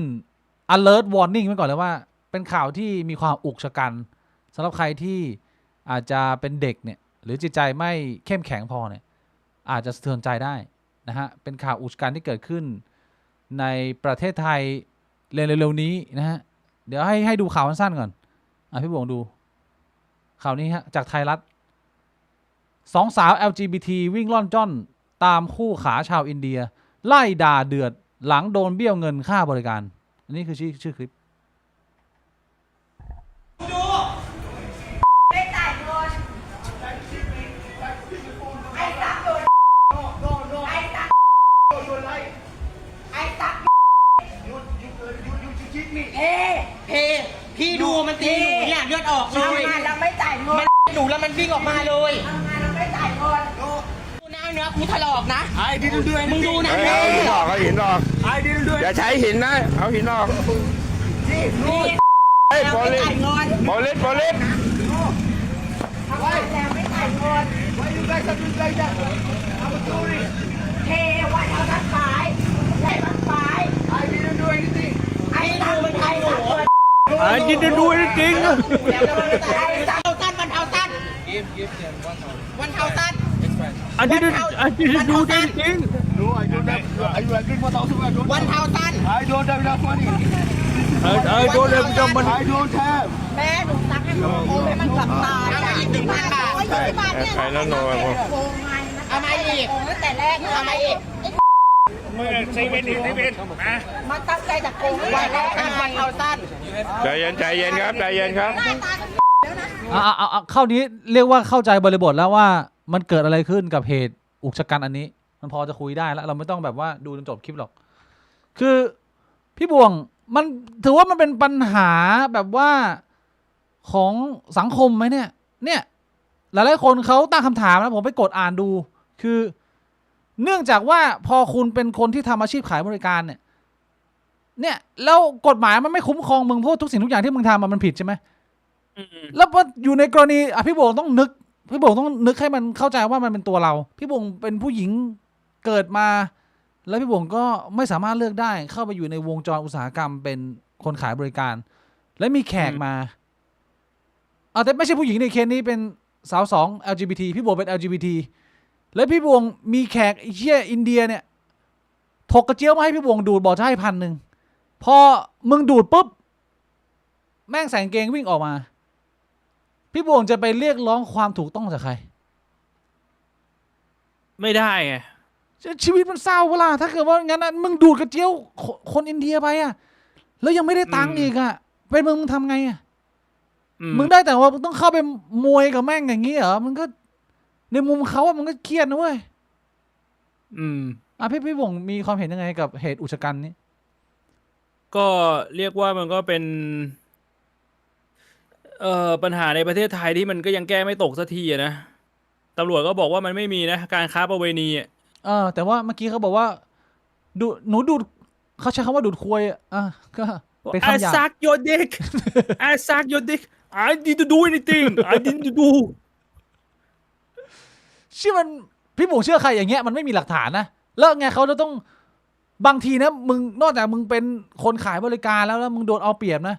Speaker 1: alert warning ไว้ก่อนเลยว่า เป็นข่าวที่มีความอุกชะกันสำหรับใครที่อาจจะเป็นเด็กเนี่ย หรือจิตใจไม่เข้มแข็งพอเนี่ย อาจจะสะเทือนใจได้นะฮะเป็นข่าวอุกชะกันที่เกิดขึ้น ในประเทศไทยเร็วๆนี้นะฮะเดี๋ยวให้ดูข่าวสั้นๆก่อนพี่บวงดูข่าวนี้ฮะจากไทยรัฐ 2 สาว LGBT วิ่งล่อนจ้อนตามคู่ขาชาวอินเดีย ไล่ด่าเดือดหลังโดนเบี้ยวเงินค่าบริการ อันนี้คือชื่อคลิป
Speaker 3: ไม่จ่ายเงินไอ้ตั๊กโดนไอ้ตั๊กไอ้ตั๊ก
Speaker 4: พี่ดูมันตีหนูเนี่ยเลือดออกเล
Speaker 3: ทำ
Speaker 4: ย
Speaker 3: งานแล้วไม่จ่ายเงิน
Speaker 4: หนูแล้วมันวิ่งออกมาเลย
Speaker 3: ทำงานแล้วไม่จ่ายเงิน
Speaker 4: ดูนะเนื้อกูถลอกนะมึงดูนะ
Speaker 5: เอาหินออกเอาหินออกอย่าใช้หินนะเอาหินออก
Speaker 4: นี่
Speaker 5: เฮ้ยโป
Speaker 3: ไม่
Speaker 5: ลิส
Speaker 3: จ่ายเงิน
Speaker 5: โปลิสโปลิส
Speaker 3: ทำงานแล้วไม่จ่ายเงินเทวันเอาทัดขายใช้ทัดขายไอ้ตั๊กไอ้ตั๊กเงิน
Speaker 2: I didn't do anything
Speaker 3: ไอ้ตั๊ก
Speaker 4: เอาสั้นวันเทาสั้นวันเทาสั้น
Speaker 2: I didn't do anything
Speaker 4: วันเทาสั้น
Speaker 2: I don't have the money
Speaker 3: แม่หนูตั๊กให้มันโอนให้มันกลับตาย
Speaker 4: เอามาอีก1,000 บาท
Speaker 5: ใครแล้วโน
Speaker 3: โกงไง
Speaker 4: เอามาอีก
Speaker 3: โกงตั้งแต่แรก
Speaker 4: เอามาอีก
Speaker 3: มันตั้งใจจะโกงตั้ง
Speaker 4: วั
Speaker 3: แต่
Speaker 4: น
Speaker 3: แร
Speaker 4: เทาก สั้น
Speaker 3: ไง
Speaker 5: ใจเย็นครับใจเย็นครับ
Speaker 1: เข้านี้เรียกว่าเข้าใจบริบทแล้วว่ามันเกิดอะไรขึ้นกับเหตุอุกชะกันอันนี้ มันพอจะคุยได้แล้ว เราไม่ต้องแบบว่าดูจนจบคลิปหรอก คือพี่บวงมันถือว่ามันเป็นปัญหาแบบว่าของสังคมไหมเนี่ย เนี่ยหลายๆคนเขาตั้งคำถามนะผมไปกดอ่านดู คือ เนื่องจากว่าพอคุณเป็นคนที่ทำอาชีพขายบริการเนี่ยแล้วกฎหมายมันไม่คุ้มครองมึงเพราะทุกสิ่งทุกอย่างที่มึงทำมันผิดใช่ไหม แล้วพออยู่ในกรณีพี่บงต้องนึกพี่บงต้องนึกให้มันเข้าใจว่ามันเป็นตัวเราพี่บงเป็นผู้หญิงเกิดมา แล้วพี่บงก็ไม่สามารถเลือกได้เข้าไปอยู่ในวงจรอุตสาหกรรมเป็นคนขายบริการ และมีแขกมาแต่ไม่ใช่ผู้หญิงในเคสนี้เป็นสาว2 LGBT พี่บงเป็น LGBT แล้วพี่บงมีแขกไอ้เชี่ยอินเดียเนี่ยถกกระเจี๊ยวมาให้พี่บงดูดบอกจะให้1,000พอมึงดูดปุ๊บแม่งใส่กางเกงวิ่งออกมาพี่บวงจะไปเรียกร้องความถูกต้องจากใคร
Speaker 2: ไม่ได้ไง
Speaker 1: ชีวิตมันเศร้าเวลาถ้าเกิดว่างั้นมึงดูดกระเจียวคนอินเดียไปแล้วยังไม่ได้ตังค์อีกเป็นมึงทำไงมึงได้แต่ว่ามึงต้องเข้าไปมวยกับแม่งอย่างนี้เหรอมึงก็ในมุมเขามึงก็เครียดนะเว้ยพี่บวงมีความเห็นยังไงกับเหตุอุกชะกันนี้
Speaker 2: ก็เรียกว่ามันก็เป็นปัญหาในประเทศไทยที่มันก็ยังแก้ไม่ตกสักทีนะตำรวจก็บอกว่ามันไม่มีนะการค้าประเวณี
Speaker 1: แต่ว่าเมื่อกี้เขาบอกว่าหนูดูดเขาใช้คำว่าดูดควยก็เป็นคำหยาบ
Speaker 2: I suck your dick I suck your dick I didn't do anything I didn't do
Speaker 1: มันพี่บวงเชื่อใครอย่างเงี้ยมันไม่มีหลักฐานนะแล้วไงเขาจะต้องบางทีนะมึงนอกจากมึงเป็นคนขายบริการแล้วมึงโดนเอาเปรียบนะ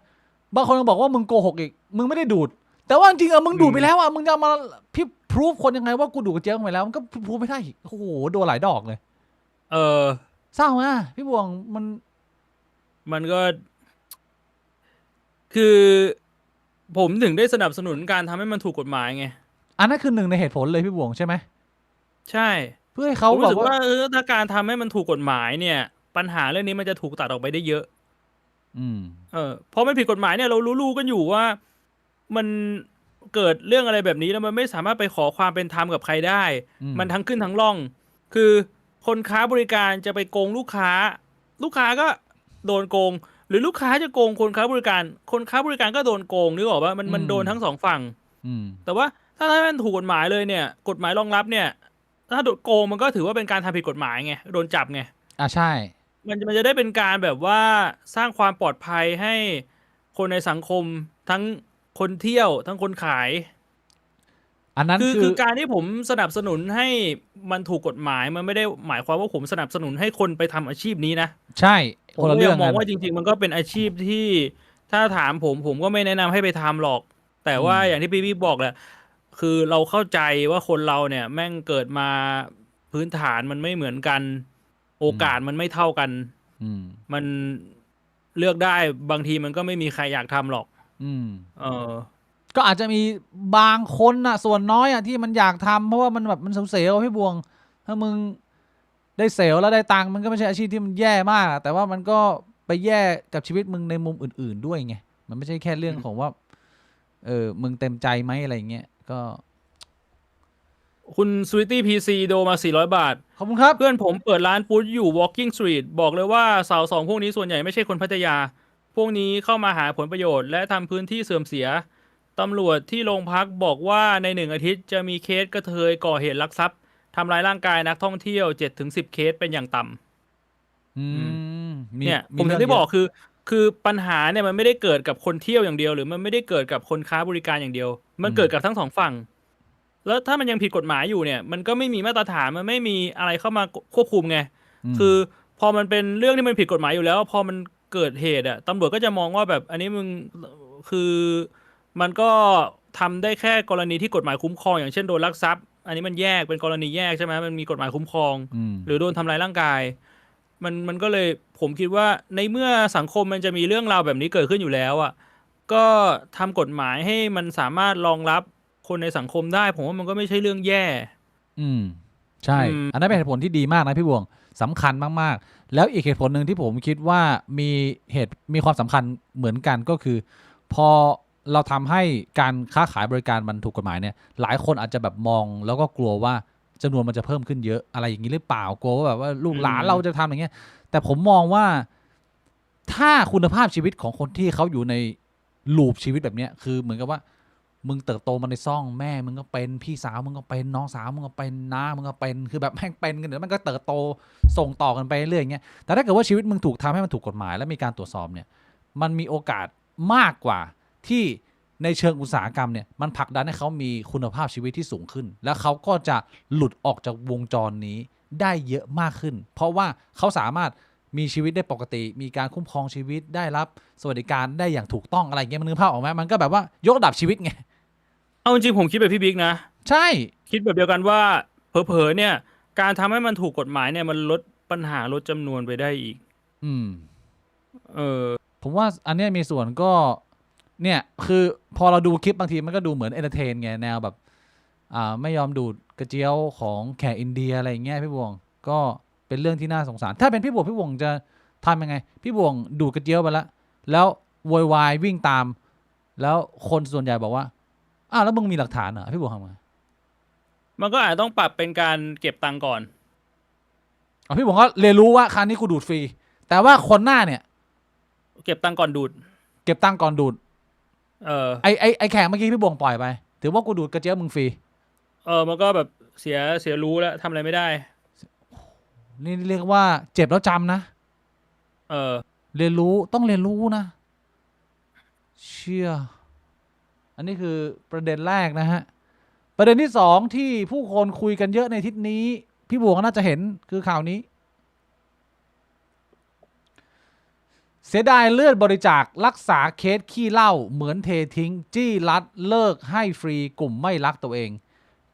Speaker 1: บางคนก็บอกว่ามึงโกหกอีกมึงไม่ได้ดูดแต่ว่าจริงมึงดูดไปแล้วมึงจะมาพิสูจคนยังไงว่ากูดูดกระเจี๊ยบไปแล้วมันก็พิสูจไม่ได้อีกโอ้โหโดนหลายดอกเลยเศร้าอ่ะพี่บวง
Speaker 2: มันก็ คือผมถึงได้สนับสนุนการทำให้มันถูกกฎหมายไง
Speaker 1: อันนั้นคือหนึ่งในเหตุผลเลยพี่บวงใช่ไหม
Speaker 2: ใช่
Speaker 1: เพื่อให้เขา
Speaker 2: รู้สึกว่าถ้าการทำให้มันถูกกฎหมายเนี่ยปัญหาเรื่องนี้มันจะถูกตัดออกไปได้เยอะเพราะไม่ผิดกฎหมายเนี่ยเรารู้กันอยู่ว่ามันเกิดเรื่องอะไรแบบนี้แล้วมันไม่สามารถไปขอความเป็นธรรมกับใครได้มันทั้งขึ้นทั้งล่องคือคนค้าบริการจะไปโกงลูกค้าก็โดนโกงหรือลูกค้าจะโกงคนค้าบริการก็โดนโกงนึกออกว่ามันโดนทั้งสองฝั่งแต่ว่าถ้ามันถูกกฎหมายเลยเนี่ยกฎหมายรองรับเนี่ยถ้าโดนโกงมันก็ถือว่าเป็นการทำผิดกฎหมายไงโดนจับไง
Speaker 1: ใช่
Speaker 2: มันจะได้เป็นการแบบว่าสร้างความปลอดภัยให้คนในสังคมทั้งคนเที่ยวทั้งคนขาย
Speaker 1: อันนั้น
Speaker 2: คือการที่ผมสนับสนุนให้มันถูกกฎหมายมันไม่ได้หมายความว่าผมสนับสนุนให้คนไปทำอาชีพนี้นะ
Speaker 1: ใช่
Speaker 2: คนละเรื่องมองว่าจริงๆมันก็เป็นอาชีพที่ถ้าถามผมก็ไม่แนะนำให้ไปทำหรอกแต่ว่าอย่างที่พี่บอกแหละคือเราเข้าใจว่าคนเราเนี่ยแม่งเกิดมาพื้นฐานมันไม่เหมือนกันโอกาสมันไม่เท่ากันมันเลือกได้บางทีมันก็ไม่มีใครอยากทำหรอก
Speaker 1: ก็อาจจะมีบางคนน่ะส่วนน้อยอ่ะที่มันอยากทำเพราะว่ามันแบบมันเสียวๆพี่บวงถ้ามึงได้เซลล์แล้วได้ตังค์มันก็ไม่ใช่อาชีพที่มันแย่มากแต่ว่ามันก็ไปแย่กับชีวิตมึงในมุมอื่นๆด้วยไงมันไม่ใช่แค่เรื่องของว่ามึงเต็มใจไหมอะไรเงี้ยก็
Speaker 2: คุณ Sweetie PC โดมา400 บาท
Speaker 1: ขอบคุณครับ
Speaker 2: เพื่อนผมเปิดร้านปุ๊ดอยู่ Walking Street บอกเลยว่าสาวสองพวกนี้ส่วนใหญ่ไม่ใช่คนพัทยา พวกนี้เข้ามาหาผลประโยชน์และทำพื้นที่เสื่อมเสีย ตำรวจที่โรงพักบอกว่าใน1 อาทิตย์จะมีเคสกระเทยก่อเหตุลักทรัพย์ทำร้ายร่างกายนักท่องเที่ยว 7-10 เคสเป็นอย่างต่ำ เนี่ยผมถึงได้บอกคือปัญหาเนี่ยมันไม่ได้เกิดกับคนเที่ยวอย่างเดียวหรือมันไม่ได้เกิดกับคนค้าบริการอย่างเดียว มันเกิดกับทั้งสองฝั่ง แล้วถ้ามันยังผิดกฎหมายอยู่เนี่ยมันก็ไม่มีมาตรฐานมันไม่มีอะไรเข้ามาควบคุมไงคือพอมันเป็นเรื่องที่มันผิดกฎหมายอยู่แล้วพอมันเกิดเหตุอะตำรวจก็จะมองว่าแบบอันนี้มึงคือมันก็ทำได้แค่กรณีที่กฎหมายคุ้มครองอย่างเช่นโดนลักทรัพย์อันนี้มันแยกเป็นกรณีแยกใช่ไหมมันมีกฎหมายคุ้มครองหรือโดนทำร้ายร่างกายมันก็เลยผมคิดว่าในเมื่อสังคมมันจะมีเรื่องราวแบบนี้เกิดขึ้นอยู่แล้วอ่ะก็ทำกฎหมายให้มันสามารถรองรับคนในสังคมได้ผมว่ามันก็ไม่ใช่เรื่องแย่
Speaker 1: ใช่ อันนั้นเป็นเหตุผลที่ดีมากนะพี่บวงสำคัญมากๆแล้วอีกเหตุผลหนึ่งที่ผมคิดว่ามีความสำคัญเหมือนกันก็คือพอเราทำให้การค้าขายบริการมันถูกกฎหมายเนี่ยหลายคนอาจจะแบบมองแล้วก็กลัวว่าจำนวนมันจะเพิ่มขึ้นเยอะอะไรอย่างนี้หรือเปล่ากลัวว่าแบบว่าลูกหลานเราจะทำอย่างเงี้ยแต่ผมมองว่าถ้าคุณภาพชีวิตของคนที่เขาอยู่ในลูปชีวิตแบบเนี้ยคือเหมือนกับว่ามึงเติบโตมาในซ่องแม่มึงก็เป็นพี่สาวมึงก็เป็นน้องสาวมึงก็เป็นน้ามึงก็เป็นคือแบบแม่งเป็นกันเดี๋ยวมันก็เติบโตส่งต่อกันไปเรื่อยอย่างเงี้ยแต่ถ้าเกิดว่าชีวิตมึงถูกทำให้มันถูกกฎหมายและมีการตรวจสอบเนี่ยมันมีโอกาสมากกว่าที่ในเชิงอุตสาหกรรมเนี่ยมันผลักดันให้เขามีคุณภาพชีวิตที่สูงขึ้นแล้วเขาก็จะหลุดออกจากวงจรนี้ได้เยอะมากขึ้นเพราะว่าเขาสามารถมีชีวิตได้ปกติมีการคุ้มครองชีวิตได้รับสวัสดิการได้อย่างถูกต้องอะไรเงี้ยมันนึกภาพออกไหมมันก็แบบว่ายกระดับชีวิตไง
Speaker 2: เอาจริงผมคิดแบบพี่บิ๊กนะ
Speaker 1: ใช่
Speaker 2: คิดแบบเดียวกันว่าเผลอๆเนี่ยการทำให้มันถูกกฎหมายเนี่ยมันลดปัญหาลดจำนวนไปได้อีก
Speaker 1: ผมว่าอันนี้มีส่วนก็เนี่ยคือพอเราดูคลิปบางทีมันก็ดูเหมือนเอนเตอร์เทนไงแนวแบบไม่ยอมดูดกระเจียวของแขกอินเดียอะไรอย่างเงี้ยพี่บวงก็เป็นเรื่องที่น่าสงสารถ้าเป็นพี่บวงจะทำยังไงพี่บวงดูดกระเจียวไปแล้วโวยวายวิ่งตามแล้วคนส่วนใหญ่บอกว่าแล้วมึงมีหลักฐานเหรอพี่บวงทำไง
Speaker 2: มันก็อาจต้องปรับเป็นการเก็บตังค์ก่อน
Speaker 1: พี่บวงก็เรียนรู้ว่าครั้งนี้กูดูดฟรีแต่ว่าคนหน้าเนี่ย
Speaker 2: เก็บตังค์ก่อนดูด
Speaker 1: เก็บตังค์ก่อนดูดไอแขกเมื่อกี้พี่บวงปล่อยไปถือว่ากูดูดกระเจี๊ยบมึงฟรี
Speaker 2: มันก็แบบเสียรู้แล้วทำอะไรไม่ได้
Speaker 1: นี่เรียกว่าเจ็บแล้วจำนะเรียนรู้ต้องเรียนรู้นะเชื่ออันนี้คือประเด็นแรกนะฮะประเด็นที่สองที่ผู้คนคุยกันเยอะในทิศนี้พี่บวงน่าจะเห็นคือข่าวนี้เสียดายเลือดบริจาครักษาเคสขี้เหล้าเหมือนเททิ้งจี้รัดเลิกให้ฟรีกลุ่มไม่รักตัวเอง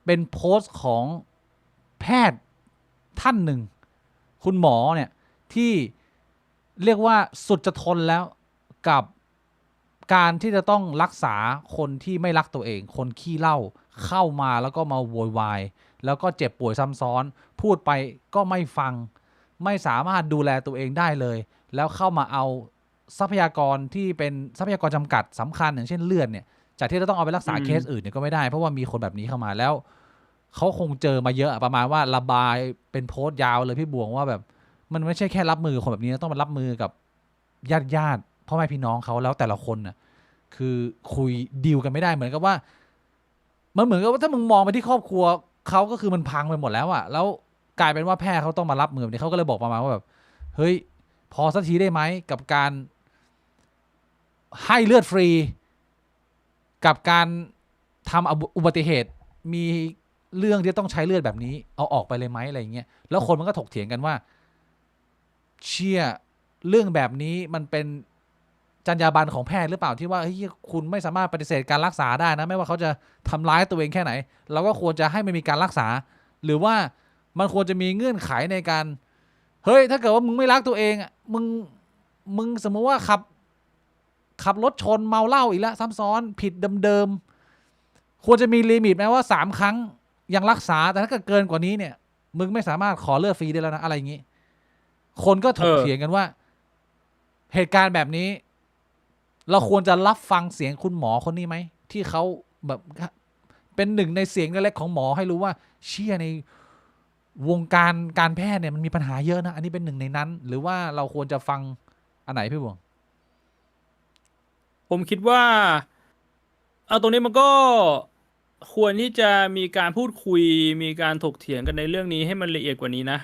Speaker 1: เป็นโพสต์ของแพทย์ท่านหนึ่งคุณหมอเนี่ยที่เรียกว่าสุดจะทนแล้วกับการที่จะต้องรักษาคนที่ไม่รักตัวเองคนขี้เหล้าเข้ามาแล้วก็มาโวยวายแล้วก็เจ็บป่วยซ้ำซ้อนพูดไปก็ไม่ฟังไม่สามารถดูแลตัวเองได้เลยแล้วเข้ามาเอาทรัพยากรที่เป็นทรัพยากรจำกัดสำคัญอย่างเช่นเลือดเนี่ยจากที่เราต้องเอาไปรักษาเคสอื่นเนี่ยก็ไม่ได้เพราะว่ามีคนแบบนี้เข้ามาแล้วเขาคงเจอมาเยอะประมาณว่าระบายเป็นโพสต์ยาวเลยพี่บวงว่าแบบมันไม่ใช่แค่รับมือคนแบบนี้ต้องมารับมือกับญาติพ่อแม่พี่น้องเขาแล้วแต่ละคนน่ะคือคุยดีลกันไม่ได้เหมือนกับว่ามันเหมือนกับว่าถ้ามึงมองไปที่ครอบครัวเขาก็คือมันพังไปหมดแล้วอะแล้วกลายเป็นว่าแพทย์เขาต้องมารับมือแบบนี้เขาก็เลยบอกประมาณว่าแบบเฮ้ยพอสักทีได้ไหมกับการให้เลือดฟรีกับการทำอุบัติเหตุมีเรื่องที่ต้องใช้เลือดแบบนี้เอาออกไปเลยไหมอะไรเงี้ยแล้วคนมันก็ถกเถียงกันว่าเชี่ยเรื่องแบบนี้มันเป็นจรรยาบรรณของแพทย์หรือเปล่าที่ว่าเฮ้ยคุณไม่สามารถปฏิเสธการรักษาได้นะไม่ว่าเขาจะทำร้ายตัวเองแค่ไหนเราก็ควรจะให้มันมีการรักษาหรือว่ามันควรจะมีเงื่อนไขในการเฮ้ยถ้าเกิดว่ามึงไม่รักตัวเองอ่ะมึงสมมติว่าขับ ขับรถชนเมาเหล้าอีกแล้วซ้ำซ้อนผิดเดิมๆควรจะมีลิมิตไหมว่า3 ครั้งยังรักษาแต่ถ้าเกินกว่านี้เนี่ยมึงไม่สามารถขอเลือดฟรีได้แล้วนะอะไรอย่างนี้คนก็ถกเถียงกันว่าเหตุการณ์แบบนี้เราควรจะรับฟังเสียงคุณหมอคนนี้ไหมที่เขาแบบเป็นหนึ่งในเสียงเล็กๆของหมอให้รู้ว่าเชี่ยในวงการการแพทย์เนี่ยมันมีปัญหาเยอะนะอันนี้เป็นหนึ่งในนั้นหรือว่าเราควรจะฟังอันไหนพี่บวง
Speaker 2: ผมคิดว่าเอาตรงนี้มันก็ควรที่จะมีการพูดคุยมีการถกเถียงกันในเรื่องนี้ให้มันละเอียดกว่านี้นะ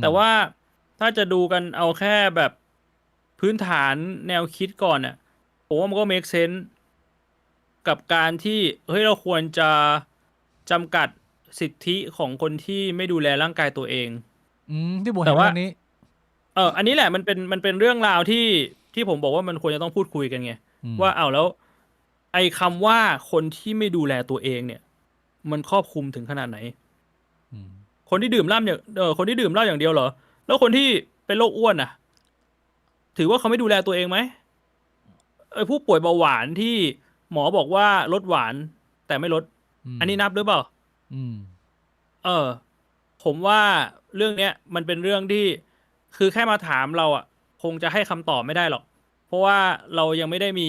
Speaker 2: แต่ว่าถ้าจะดูกันเอาแค่แบบพื้นฐานแนวคิดก่อนน่ะผมว่ามันก็ make sense กับการที่เฮ้ยเราควรจะจำกัดสิทธิของคนที่ไม่ดูแลร่างกายตัวเอง
Speaker 1: ที่บวง
Speaker 2: แต่
Speaker 1: เห็น
Speaker 2: ว่า
Speaker 1: เรื่องนี้
Speaker 2: อันนี้แหละมันเป็นเรื่องราวที่ผมบอกว่ามันควรจะต้องพูดคุยกันไง ว่าเอาแล้วไอ้คำว่าคนที่ไม่ดูแลตัวเองเนี่ย มันครอบคลุมถึงขนาดไหน คนที่ดื่มเหล้าคนที่ดื่มเหล้าอย่างเดียวเหรอ แล้วคนที่เป็นโรคอ้วนน่ะ ถือว่าเขาไม่ดูแลตัวเองไหมผู้ป่วยเบาหวานที่หมอบอกว่าลดหวานแต่ไม่ลด อันนี้นับหรือเปล่า ผมว่าเรื่องเนี้ยมันเป็นเรื่องที่คือแค่มาถามเราอ่ะ คงจะให้คำตอบไม่ได้หรอก เพราะว่าเรายังไม่ได้มี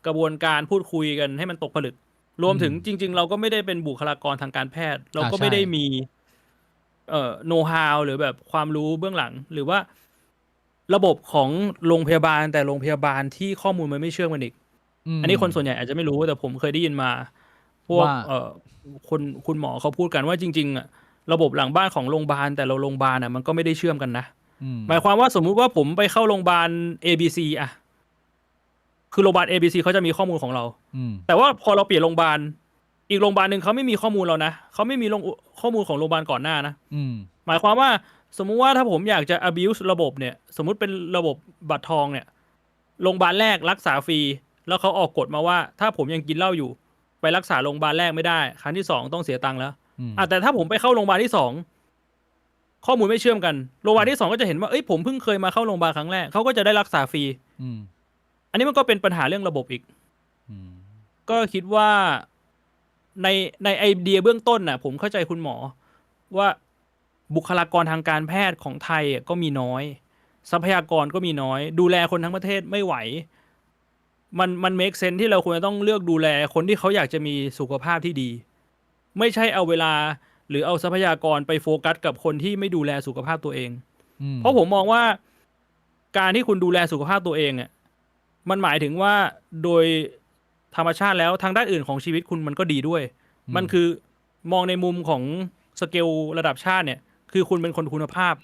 Speaker 2: กระบวนการพูดคุยกันให้มันตกผลึก รวมถึงจริงๆเราก็ไม่ได้เป็นบุคลากรทางการแพทย์ เราก็ไม่ได้มีโน้ตฮาวหรือแบบความรู้เบื้องหลัง หรือว่าระบบของโรงพยาบาลแต่โรงพยาบาลที่ข้อมูลมันไม่เชื่อมกันอีก อันนี้คนส่วนใหญ่อาจจะไม่รู้แต่ผมเคยได้ยินมา พวกคุณหมอเขาพูดกันว่าจริงๆอ่ะระบบหลังบ้านของโรงพยาบาลแต่ละโรงพยาบาลอ่ะมันก็ไม่ได้เชื่อมกันนะหมายความว่าสมมุติว่าผมไปเข้าโรงพยาบาล ABC อ่ะคือโรงพยาบาล ABC เขาจะมีข้อมูลของเราแต่ว่าพอเราเปลี่ยนโรงพยาบาลอีกโรงพยาบาลหนึ่งเขาไม่มีข้อมูลเรานะเขาไม่มีข้อมูลของโรงพยาบาลก่อนหน้านะหมายความว่าสมมุติว่าถ้าผมอยากจะ abuse ระบบเนี่ยสมมุติเป็นระบบบัตรทองเนี่ยโรงพยาบาลแรกรักษาฟรีแล้วเขาออกกฎมาว่าถ้าผมยังกินเหล้าอยู่ไปรักษาโรงพยาบาลแรกไม่ได้ครั้งที่2ต้องเสียตังค์แล้วแต่ถ้าผมไปเข้าโรงพยาบาลที่2ข้อมูลไม่เชื่อมกันโรงพยาบาลที่2ก็จะเห็นว่าผมเพิ่งเคยมาเข้าโรงพยาบาลครั้งแรกเขาก็จะได้รักษาฟรีอันนี้มันก็เป็นปัญหาเรื่องระบบอีกก็คิดว่าในไอเดียเบื้องต้นน่ะผมเข้าใจคุณหมอว่าบุคลากรทางการแพทย์ของไทยก็มีน้อยทรัพยากรก็มีน้อยดูแลคนทั้งประเทศไม่ไหวมันเมคเซนส์ที่เราควรจะต้องเลือกดูแลคนที่เขาอยากจะมีสุขภาพที่ดีไม่ใช่เอาเวลาหรือเอาทรัพยากรไปโฟกัสกับคนที่ไม่ดูแลสุขภาพตัวเองเพราะผมมองว่าการที่คุณดูแลสุขภาพตัวเองอ่ะมันหมายถึงว่าโดยธรรมชาติแล้วทางด้านอื่นของชีวิตคุณมันก็ดีด้วยมันคือมองในมุมของสเกลระดับชาติเนี่ยคือคุณเป็นคนคุณภาพ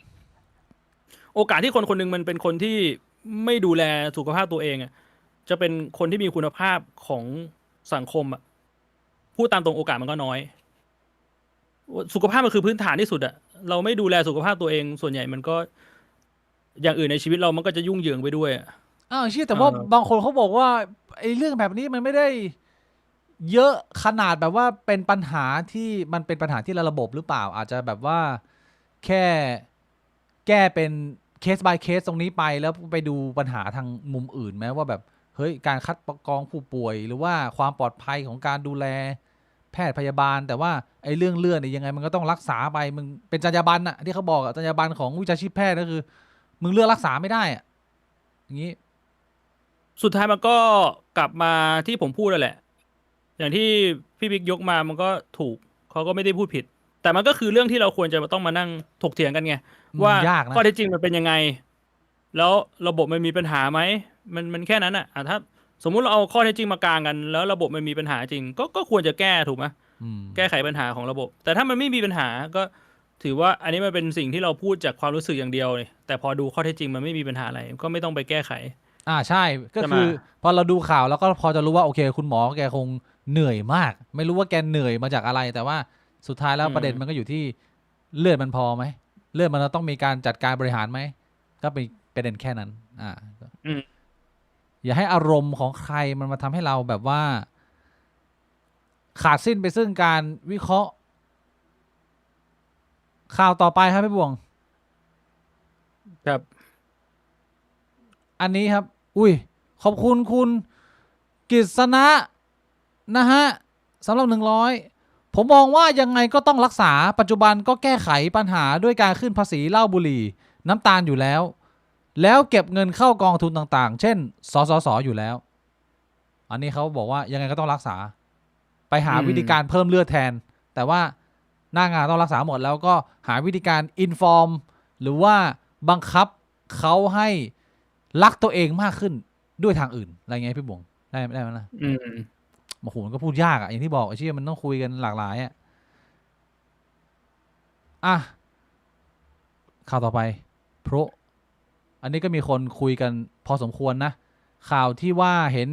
Speaker 2: โอกาสที่คนคนนึงมันเป็นคนที่ไม่ดูแลสุขภาพตัวเองอ่ะจะเป็นคนที่มีคุณภาพของสังคมอ่ะพูดตามตรงโอกาสมันก็น้อยสุขภาพมันคือพื้นฐานที่สุดอ่ะเราไม่ดูแลสุขภาพตัวเองส่วนใหญ่มันก็อย่างอื่นในชีวิตเรามันก็จะยุ่งเหยิงไปด้วย
Speaker 1: เชื่อแต่ว่าบางคนเขาบอกว่าไอ้เรื่องแบบนี้มันไม่ได้เยอะขนาดแบบว่าเป็นปัญหาที่มันเป็นปัญหาที่ระบบหรือเปล่าอาจจะแบบว่าแค่แก้เป็นเคส by เคสตรงนี้ไปแล้วไปดูปัญหาทางมุมอื่นไหมว่าแบบเฮ้ยการคัดกรองผู้ป่วยหรือว่าความปลอดภัยของการดูแลแพทย์พยาบาลแต่ว่าไอ้เรื่องเลือดเนี่ยยังไงมันก็ต้องรักษาไปมึงเป็นจรรยาบรรณอะที่เขาบอกจรรยาบรรณของวิชาชีพแพทย์ก็คือมึงเลือกรักษาไม่ได้อะอย่างนี้
Speaker 2: สุดท้ายมันก็กลับมาที่ผมพูดนั่นแหละอย่างที่พี่บิ๊กยกมามันก็ถูกเขาก็ไม่ได้พูดผิดแต่มันก็คือเรื่องที่เราควรจะต้องมานั่งถกเถียงกันไงว่าข้อเท็จจริงมันเป็นยังไงแล้วระบบมันมีปัญหาไหมมันแค่นั้นอ่ะถ้าสมมุติเราเอาข้อเท็จจริงมากลางกันแล้วระบบมันมีปัญหาจริงก็ควรจะแก้ถูกไหมแก้ไขปัญหาของระบบแต่ถ้ามันไม่มีปัญหาก็ถือว่าอันนี้มันเป็นสิ่งที่เราพูดจากความรู้สึกอย่างเดียวเลยแต่พอดูข้อเท็จจริงมันไม่มีปัญหาอะไรก็ไม่ต้องไปแก้ไข
Speaker 1: ใช่ก็คือพอเราดูข่าวแล้วก็พอจะรู้ว่าโอเคคุณหมอแกคงเหนื่อยมากไม่รู้ว่าแกเหนื่อยมาจากอะไรแต่ว่าสุดท้ายแล้วประเด็นมันก็อยู่ที่เลือดมันพอไหมเลือดมันต้องมีการจัดการบริหารไหมก็เป็นประเด็นแค่นั้นอย่าให้อารมณ์ของใครมันมาทำให้เราแบบว่าขาดสิ้นไปซึ่งการวิเคราะห์ข่าวต่อไปครับพี่บวง
Speaker 2: ครับ
Speaker 1: อันนี้ครับอุ้ย ขอบคุณคุณกฤษณะนะฮะสำหรับ100ผมมองว่ายังไงก็ต้องรักษาปัจจุบันก็แก้ไขปัญหาด้วยการขึ้นภาษีเหล้าบุหรี่น้ำตาลอยู่แล้วแล้วเก็บเงินเข้ากองทุนต่างๆเช่นสสสอยู่แล้วอันนี้เขาบอกว่ายังไงก็ต้องรักษาไปหาวิธีการเพิ่มเลือดแทนแต่ว่าหน้างานต้องรักษาหมดแล้วก็หาวิธีการอินฟอร์มหรือว่าบังคับเขาให้รักตัวเองมากขึ้นด้วยทางอื่นอะไรเงี้ยพี่บงได้ไหมล่ะโอ้โหมันก็พูดยากอ่ะอย่างที่บอกไอ้เชี่ยมันต้องคุยกันหลากหลายอ่ะข่าวต่อไปเพราะอันนี้ก็มีคนคุยกันพอสมควรนะข่าวที่ว่าเห็น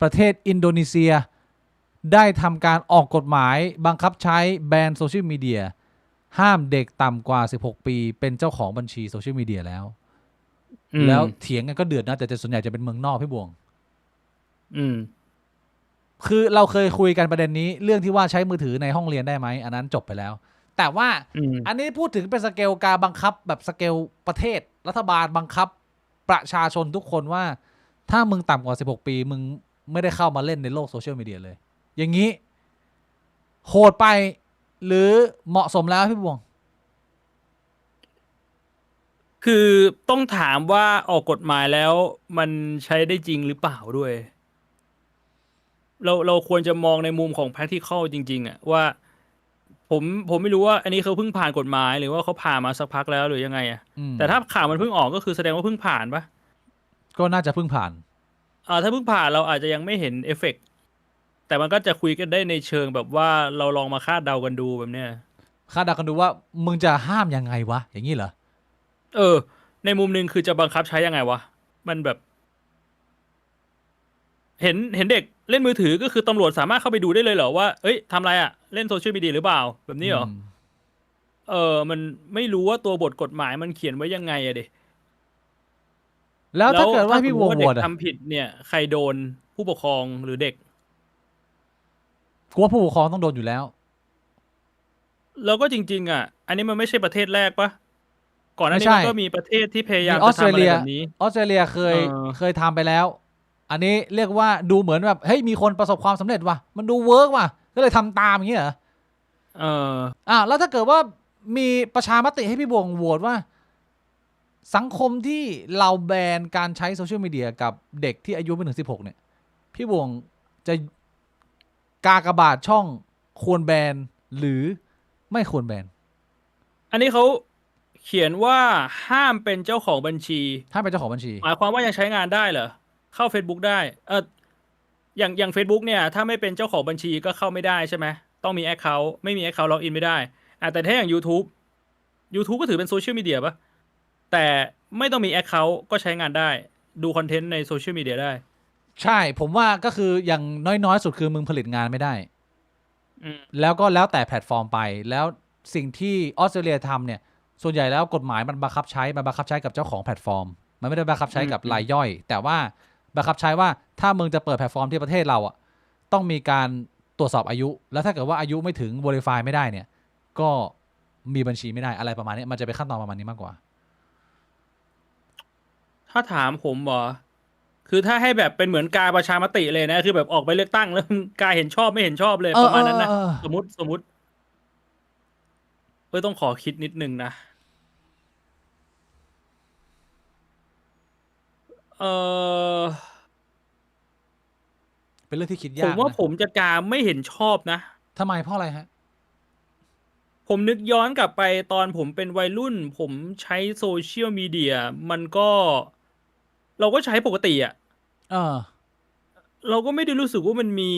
Speaker 1: ประเทศอินโดนีเซียได้ทำการออกกฎหมายบังคับใช้แบนโซเชียลมีเดียห้ามเด็กต่ำกว่า16ปีเป็นเจ้าของบัญชีโซเชียลมีเดียแล้วเถียงกันก็เดือดนะแต่ส่วนใหญ่จะเป็นเมืองนอกพี่บวงคือเราเคยคุยกันประเด็นนี้เรื่องที่ว่าใช้มือถือในห้องเรียนได้ไหมอันนั้นจบไปแล้วแต่ว่าอันนี้พูดถึงเป็นสเกลการบังคับแบบสเกลประเทศรัฐบาลบังคับประชาชนทุกคนว่าถ้ามึงต่ำกว่า16ปีมึงไม่ได้เข้ามาเล่นในโลกโซเชียลมีเดียเลยอย่างนี้โหดไปหรือเหมาะสมแล้วพี่บวง
Speaker 2: คือต้องถามว่าออกกฎหมายแล้วมันใช้ได้จริงหรือเปล่าด้วยเราควรจะมองในมุมของ practical จริงๆอะว่าผมไม่รู้ว่าอันนี้เขาเพิ่งผ่านกฎหมายหรือว่าเขาผ่านมาสักพักแล้วหรือยังไงอะแต่ถ้าข่าวมันเพิ่งออกก็คือแสดงว่าเพิ่งผ่านปะ
Speaker 1: ก็น่าจะเพิ่งผ่าน
Speaker 2: ถ้าเพิ่งผ่านเราอาจจะยังไม่เห็นเอฟเฟกต์แต่มันก็จะคุยกันได้ในเชิงแบบว่าเราลองมาคาดเดากันดูแบบเนี้ย
Speaker 1: คาดเดากันดูว่ามึงจะห้ามยังไงวะอย่างนี้เหรอ
Speaker 2: ในมุมนึงคือจะบังคับใช้ยังไงวะมันแบบเห็นเด็กเล่นมือถือก็คือตำรวจสามารถเข้าไปดูได้เลยเหรอว่าเอ้ยทำอะไรอะเล่นโซเชียลมีเดียหรือเปล่าแบบนี้เหรอมันไม่รู้ว่าตัวบทกฎหมายมันเขียนไว้ยังไงอะดิ
Speaker 1: แล้วถ้าเกิดว่าพี่วง
Speaker 2: เด็กทำผิดเนี่ยใครโดนผู้ปกครองหรือเด็ก
Speaker 1: กลัวผู้ปกครองต้องโดนอยู่แล้ว
Speaker 2: แล้วก็จริงๆอ่ะอันนี้มันไม่ใช่ประเทศแรกปะก่อนหน้านี้มันก็มีประเทศที่พยายามจะทำอะไรแบบนี้
Speaker 1: ออสเตรเลียเคยทำไปแล้วอันนี้เรียกว่าดูเหมือนแบบเฮ้ยมีคนประสบความสำเร็จว่ะมันดูเวิร์กว่ะก็เลยทำตามอย่างนี้เหรอแล้วถ้าเกิดว่ามีประชามติให้พี่บวงโหวตว่าสังคมที่เราแบนการใช้โซเชียลมีเดียกับเด็กที่อายุไม่ถึง16เนี่ยพี่บวงจะกากบาทช่องควรแบนหรือไม่ควรแบน
Speaker 2: อันนี้เขาเขียนว่าห้ามเป็นเจ้าของบัญชี
Speaker 1: ห้ามเป็นเจ้าของบัญชี
Speaker 2: หมายความว่ายังใช้งานได้เหรอเข้า Facebook ได้อย่าง Facebook เนี่ยถ้าไม่เป็นเจ้าของบัญชีก็เข้าไม่ได้ใช่ไหมต้องมี Account ไม่มี Account ล็อกอินไม่ได้แต่ถ้าอย่าง YouTube ก็ถือเป็นโซเชียลมีเดียปะแต่ไม่ต้องมี Account ก็ใช้งานได้ดูคอนเทนต์ในโซเชียลมีเดียได้
Speaker 1: ใช่ผมว่าก็คืออย่างน้อยสุดคือมึงผลิตงานไม่ได้แล้วก็แล้วแต่แพลตฟอร์มไปแล้วสิ่งที่ออสเตรเลียทำเนี่ยส่วนใหญ่แล้วกฎหมายมันบังคับใช้กับเจ้าของแพลตฟอร์มมันไม่ได้บังคับใช้กับรายย่อยแต่ว่าบังคับใช้ว่าถ้ามึงจะเปิดแพลตฟอร์มที่ประเทศเราอ่ะต้องมีการตรวจสอบอายุแล้วถ้าเกิดว่าอายุไม่ถึง verify ไม่ได้เนี่ยก็มีบัญชีไม่ได้อะไรประมาณนี้มันจะเป็นขั้นตอนประมาณนี้มากกว่า
Speaker 2: ถ้าถามผมเหรอคือถ้าให้แบบเป็นเหมือนการประชามติเลยนะคือแบบออกไปเลือกตั้งแล้วการเห็นชอบไม่เห็นชอบเลยประมาณนั้นนะสมมติต้องขอคิดนิดนึงนะ
Speaker 1: เป็นเรื่องที่คิดยาก
Speaker 2: ผมว่าผมจะกาไม่เห็นชอบนะ
Speaker 1: ทำไมเพราะอะไรฮะ
Speaker 2: ผมนึกย้อนกลับไปตอนผมเป็นวัยรุ่นผมใช้โซเชียลมีเดียมันก็เราก็ใช้ปกติอ่ะเราก็ไม่ได้รู้สึกว่ามันมี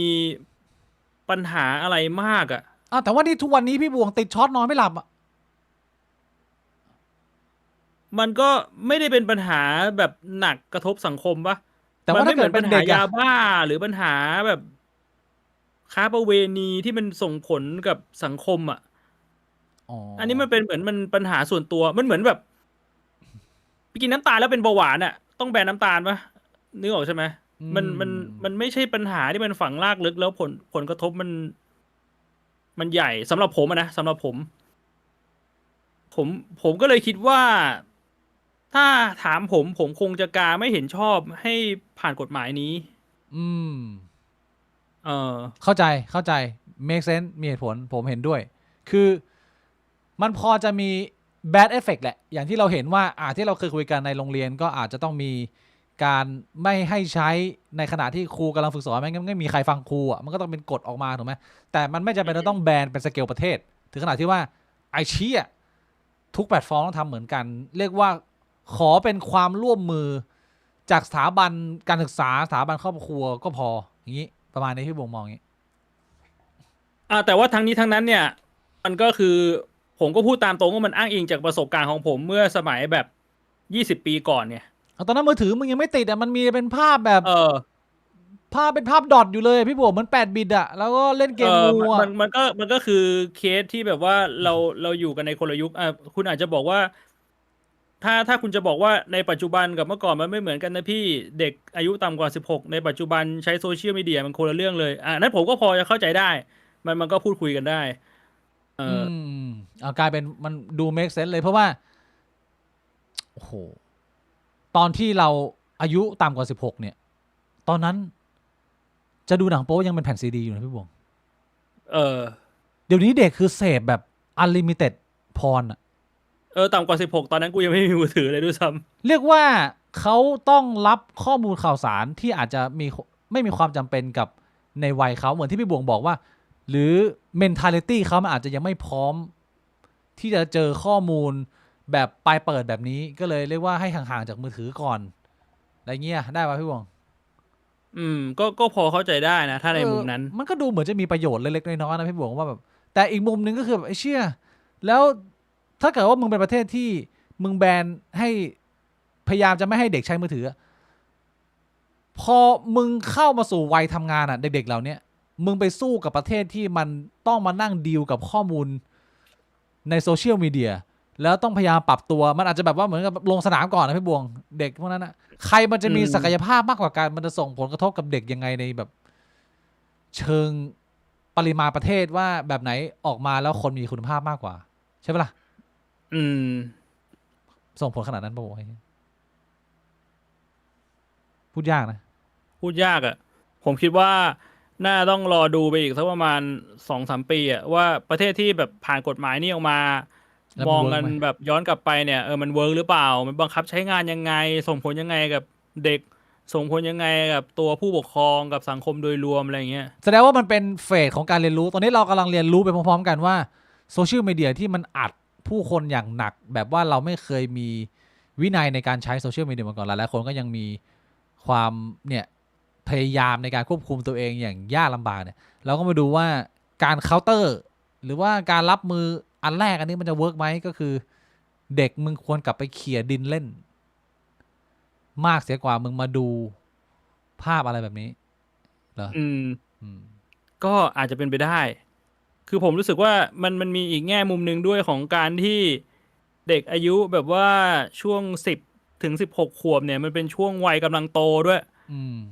Speaker 2: ปัญหาอะไรมากอ่ะ
Speaker 1: แต่ว่านี่ทุกวันนี้พี่บวงติดช็อตนอนไม่หลับอ่ะ
Speaker 2: มันก็ไม่ได้เป็นปัญหาแบบหนักกระทบสังคมปะ
Speaker 1: แต่ว่าถ้าเกิดเป็นเด็ก
Speaker 2: ยาบ้าหรือปัญหาแบบค้าประเวณีที่มันส่งผลกับสังคมอ่ะอันนี้มันเป็นเหมือนมันปัญหาส่วนตัวมันเหมือนแบบไปกินน้ำตาลแล้วเป็นเบาหวานอ่ะต้องแบนน้ำตาลปะนึกออกใช่ไหมมันไม่ใช่ปัญหาที่มันฝังรากลึกแล้วผลกระทบมันใหญ่สำหรับผมนะสำหรับผมก็เลยคิดว่า ถ้าถามผมคงจะกาไม่เห็นชอบให้ผ่านกฎหมายนี้
Speaker 1: อืม
Speaker 2: เออ
Speaker 1: เข้าใจ make sense มีเหตุผลผมเห็นด้วย คือมันพอจะมี bad effect แหละ อย่างที่เราเห็นว่าที่เราเคยคุยกันในโรงเรียนก็อาจจะต้องมีการไม่ให้ใช้ในขณะที่ครูกำลังฝึกสอนไม่มีใครฟังครูมันก็ต้องเป็นกฎออกมาถูกไหมแต่มันไม่จำเป็นต้องแบนเป็นสเกลประเทศ ถึงขนาดที่ว่าไอชี้ทุกแพลตฟอร์มต้องทำเหมือนกัน เรียกว่าขอเป็นความร่วมมือจากสถาบันการศึกษาสถาบันครอบครัวก็พออย่างนี้ประมาณนี้ที่บ่งมองอย่างนี้
Speaker 2: แต่ว่าทั้งนี้ทั้งนั้นเนี่ยมันก็คือผมก็พูดตามตรงว่ามันอ้างอิงจากประสบการณ์ของผมเมื่อสมัยแบบ20 ปีก่อนเนี่ย
Speaker 1: ตอนนั้นมือถือมึงยังไม่ติดมันมีเป็นภาพแบบ ภาพเป็นภาพดอทอยู่เลยพี่บวกเหมือน8 บิตแล้วก็เล่นเกมงู
Speaker 2: มันก็คือเคสที่แบบว่าเราอยู่กันในคนละยุคคุณอาจจะบอกว่า ถ้าคุณจะบอกว่าในปัจจุบันกับเมื่อก่อนมันไม่เหมือนกันนะพี่เด็กอายุต่ำกว่า16ในปัจจุบันใช้โซเชียลมีเดียมันคนละเรื่องเลยนั้นผมก็พอจะเข้าใจได้มันก็พูดคุยกันได้
Speaker 1: กลายเป็นมันดู make sense เลยเพราะว่าโอ้โหตอนที่เราอายุต่ำกว่า16เนี่ยตอนนั้นจะดูหนังโป๊ยังเป็นแผ่นซีดีอยู่นะพี่บวงเดี๋ยวนี้เด็กคือเสพแบบ unlimited พร
Speaker 2: ต่ำกว่า16ตอนนั้นกูยังไม่มีมือถือเลยด้วยซ้
Speaker 1: ำเรียกว่าเขาต้องรับข้อมูลข่าวสารที่อาจจะไม่มีความจำเป็นกับในวัยเขาเหมือนที่พี่บวงบอกว่าหรือ mentality เขามันอาจจะยังไม่พร้อมที่จะเจอข้อมูลแบบปลายเปิดแบบนี้ก็เลยเรียกว่าให้ห่างๆจากมือถือก่อนอะไรเงี้ยได้ป่ะพี่บวง
Speaker 2: ก็พอเข้าใจได้นะถ้าในมุมนั้น
Speaker 1: มันก็ดูเหมือนจะมีประโยชน์เล็กๆน้อยๆนะพี่บวงว่าแบบแต่อีกมุมนึงก็คือแบบไอ้เชี่ยแล้วถ้าเกิดว่ามึงเป็นประเทศที่มึงแบนให้พยายามจะไม่ให้เด็กใช้มือถือพอมึงเข้ามาสู่วัยทำงานเด็กๆเหล่านี้มึงไปสู้กับประเทศที่มันต้องมานั่งดีลกับข้อมูลในโซเชียลมีเดียแล้วต้องพยายามปรับตัวมันอาจจะแบบว่าเหมือนกับลงสนามก่อนนะพี่บวงเด็กพวกนั้นใครมันจะมีศักยภาพมากกว่ากันมันจะส่งผลกระทบกับเด็กยังไงในแบบเชิงปริมาณประเทศว่าแบบไหนออกมาแล้วคนมีคุณภาพมากกว่าใช่ปะล่ะส่งผลขนาดนั้นป่ะพูดยากนะ
Speaker 2: พูดยากผมคิดว่าน่าต้องรอดูไปอีกสักประมาณ 2-3 ปีว่าประเทศที่แบบผ่านกฎหมายนี้ออกมามองกันแบบย้อนกลับไปเนี่ยมันเวิร์กหรือเปล่ามันบังคับใช้งานยังไงส่งผลยังไงกับเด็กส่งผลยังไงกับตัวผู้ปกครองกับสังคมโดยรวมอะไรเงี้ย
Speaker 1: แสดงว่ามันเป็นเฟสของการเรียนรู้ตอนนี้เรากำลังเรียนรู้ไปพร้อมๆกันว่าโซเชียลมีเดียที่มันอัดผู้คนอย่างหนักแบบว่าเราไม่เคยมีวินัยในการใช้โซเชียลมีเดียมาก่อนหลายๆคนก็ยังมีความเนี่ยพยายามในการควบคุมตัวเองอย่างยากลำบากเนี่ยเราก็มาดูว่าการเคาน์เตอร์หรือว่าการรับมืออันแรกอันนี้มันจะเวิร์กไหมก็คือเด็กมึงควรกลับไปเขี่ยดินเล่นมากเสียกว่ามึงมาดูภาพอะไรแบบนี้เหรอ
Speaker 2: ก็อาจจะเป็นไปได้คือผมรู้สึกว่ามันมีอีกแง่มุมหนึ่งด้วยของการที่เด็กอายุแบบว่าช่วง10 ถึง 16 ขวบเนี่ยมันเป็นช่วงวัยกำลังโตด้วย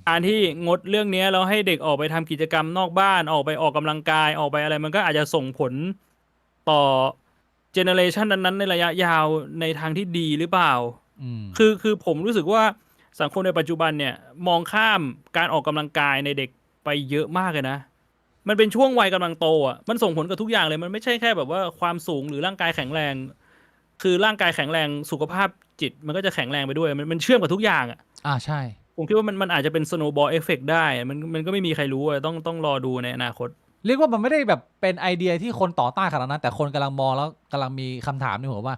Speaker 2: การที่งดเรื่องนี้แล้วให้เด็กออกไปทำกิจกรรมนอกบ้านออกไปออกกำลังกายออกไปอะไรมันก็อาจจะส่งผลต่อเจเนอเรชันนั้นๆในระยะยาวในทางที่ดีหรือเปล่าคือผมรู้สึกว่าสังคมในปัจจุบันเนี่ยมองข้ามการออกกำลังกายในเด็กไปเยอะมากเลยนะมันเป็นช่วงวัยกำลังโตมันส่งผลกับทุกอย่างเลยมันไม่ใช่แค่แบบว่าความสูงหรือร่างกายแข็งแรงคือร่างกายแข็งแรงสุขภาพจิตมันก็จะแข็งแรงไปด้วยมันเชื่อมกับทุกอย่าง
Speaker 1: ใช่
Speaker 2: ผมคิดว่ามันอาจจะเป็นสโนว์บอลเอฟเฟกต์ได้มันก็ไม่มีใครรู้ต้องรอดูในอนาคต
Speaker 1: เรียกว่ามันไม่ได้แบบเป็นไอเดียที่คนต่อต้านขนาดนั้นแต่คนกำลังมองแล้วกำลังมีคำถามในหัวว่า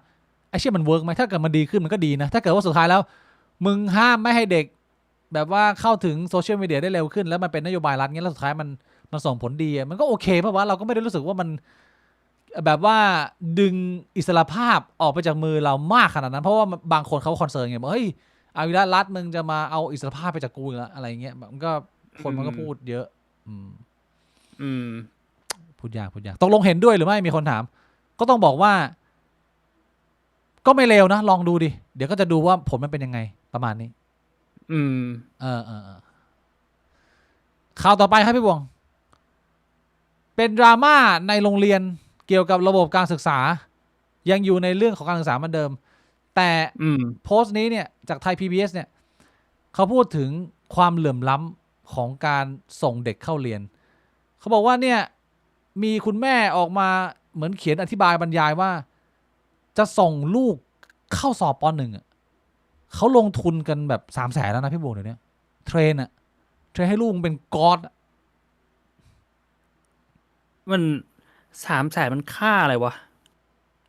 Speaker 1: ไอ้เชี่ยมันเวิร์กไหมถ้าเกิดมันดีขึ้นมันก็ดีนะถ้าเกิดว่าสุดท้ายแล้วมึงห้ามไม่ให้เด็กแบบว่าเข้าถึงโซเชียลมีเดียได้เร็วขึ้นแล้วมันเป็นนโยบายรัฐเงี้ยแล้วสุดท้ายมันส่งผลดีมันก็โอเคเพราะว่าเราก็ไม่ได้รู้สึกว่ามันแบบว่าดึงอิสรภาพออกไปจากมือเรามากขนาดนั้นเพราะว่าบางคนเขาคอนเซิร์นไงบอกเฮ้ยเอาอีกแล้วรัฐมึงจะมาเอาอิสรภาพไปจากกูอีกแล้วอะไรเงี้ยมันก็คนมันก็พูดเยอะพูดยากตกลงเห็นด้วยหรือไม่มีคนถามก็ต้องบอกว่าก็ไม่เลวนะลองดูดิเดี๋ยวก็จะดูว่าผลมันเป็นยังไงประมาณนี้ข่าวต่อไปครับพี่บวงเป็นดราม่าในโรงเรียนเกี่ยวกับระบบการศึกษายังอยู่ในเรื่องของการศึกษาเหมือนเดิม แต่
Speaker 2: อืม
Speaker 1: โพสต์นี้เนี่ยจากไทย PBS เนี่ยเขาพูดถึงความเหลื่อมล้ำของการส่งเด็กเข้าเรียนเขาบอกว่าเนี่ยมีคุณแม่ออกมาเหมือนเขียนอธิบายบรรยายว่าจะส่งลูกเข้าสอบป .1 อ่ะเขาลงทุนกันแบบ300,000แล้วนะพี่โบเดี๋ยวนี้เทรนให้ลูกมันเป็นก๊อด
Speaker 2: มัน300,000มันค่าอะไรวะ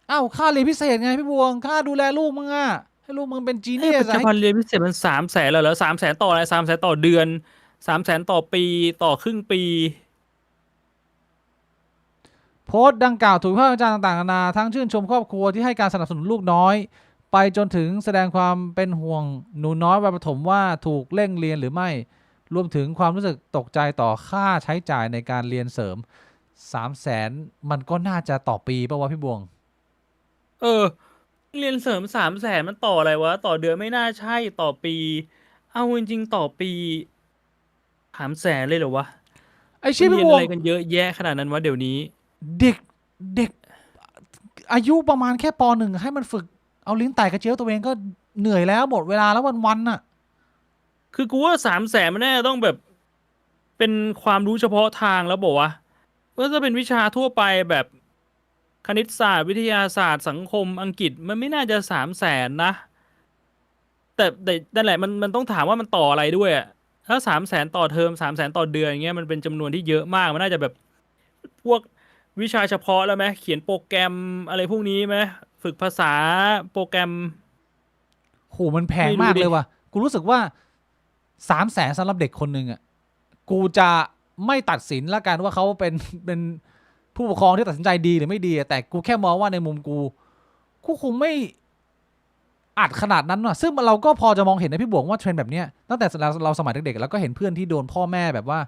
Speaker 1: อ้าวค่าเรียนพิเศษไงพี่บวงค่าดูแลลูกมึงอ่ะให้ลูกมึงเป็นจีเนีย
Speaker 2: ปั
Speaker 1: ส
Speaker 2: จจุบันเรียนพิเศษมัน300,000แล้วเหรอ300,000ต่ออะไร300,000ต่อเดือน300,000ต่อปีต่อครึ่งปี
Speaker 1: โพสต์ดังกล่าวถูกวิพากษ์วิจารณ์ต่างๆนานาทั้งชื่นชมครอบครัวที่ให้การสนับสนุนลูกน้อย ไปจนถึงแสดงความเป็นห่วงหนูน้อยวัยประถมว่าถูกเร่งเรียนหรือไม่ รวมถึงความรู้สึกตกใจต่อค่าใช้จ่ายในการเรียนเสริม300,000มันก็น่าจะต่อปีป่าววะพี่บวง
Speaker 2: เออ เรียนเสริม300,000มันต่ออะไรวะ ต่อเดือนไม่น่าใช่ต่อปี เอาจริงๆต่อปี300,000เลยเหรอวะ
Speaker 1: ไอ้
Speaker 2: มัน
Speaker 1: ชี้
Speaker 2: เรี
Speaker 1: พี่
Speaker 2: ยน
Speaker 1: บว
Speaker 2: อะ
Speaker 1: ง
Speaker 2: ไรกันเยอะแยะขนาดนั้นวะเดี๋ยวนี้
Speaker 1: เด็กเด็กอายุประมาณแค่ป .1 ให้มันฝึกเอาลิ้นแตะกระเจียวตัวเองก็เหนื่อยแล้วหมดเวลาแล้ววันๆน่ะ
Speaker 2: คือกูว่า300,000มันแน่าจะต้องแบบเป็นความรู้เฉพาะทางแล้วบอกว่าจะเป็นวิชาทั่วไปแบบคณิตศาสตร์วิทยาศาสตร์สังคมอังกฤษมันไม่น่าจะ300,000นะ แต่นั่นแหละมันต้องถามว่ามันต่ออะไรด้วยอะถ้า300,000ต่อเทอม300,000ต่อเดือนอย่างเงี้ยมันเป็นจำนวนที่เยอะมากมันน่าจะแบบพวกวิชาเฉพาะแล้วไหมเขียนโปรแกรมอะไรพวกนี้ไหมฝึกภาษาโปรแกรม
Speaker 1: โหมันแพง
Speaker 2: ไม่รู้
Speaker 1: มาก
Speaker 2: ดิ
Speaker 1: เลยว่ะกูรู้สึกว่า300,000สำหรับเด็กคนหนึ่งอ่ะกูจะไม่ตัดสินละกันว่าเขาเป็นผู้ปกครองที่ตัดสินใจดีหรือไม่ดีอะแต่กูแค่มองว่าในมุมกูคงไม่อัดขนาดนั้นว่ะซึ่งเราก็พอจะมองเห็นนะพี่บวกว่าเทรนด์แบบเนี้ยตั้งแต่เราสมัยเด็กๆแล้วก็เห็นเพื่อนที่โดนพ่อแม่แบบว่า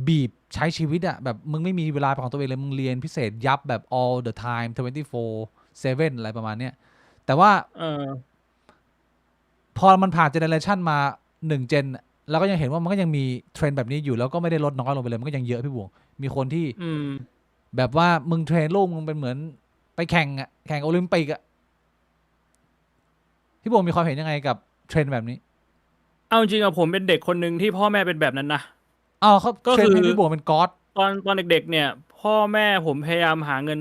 Speaker 1: บีบใช้ชีวิตอะแบบมึงไม่มีเวลาเป็นของตัวเองเลยมึงเรียนพิเศษยับแบบ all the time 24/7อะไรประมาณเนี้ยแต่ว่า
Speaker 2: เออ
Speaker 1: พอมันผ่านเจเนอเรชันมา1เจนแล้วก็ยังเห็นว่ามันก็ยังมีเทรนด์แบบนี้อยู่แล้วก็ไม่ได้ลดน้อยลงไปเลยมันก็ยังเยอะพี่บวงมีคนที่
Speaker 2: อืม
Speaker 1: แบบว่ามึงเทรนลูกมึงเป็นเหมือนไปแข่งอะแข่งโอลิมปิกอะพี่บวงมีความเห็นยังไงกับเทรนด์แบบนี้
Speaker 2: เอาจริงๆอะผมเป็นเด็กคนหนึ่งที่พ่อแม่เป็นแบบนั้นนะ
Speaker 1: อ้าวเขา
Speaker 2: ก็
Speaker 1: เทรน
Speaker 2: คือ
Speaker 1: ให้พี่บวงเป็นก๊อด
Speaker 2: ตอนเด็กๆเนี่ย พ่อแม่ผมพยายามหาเงิน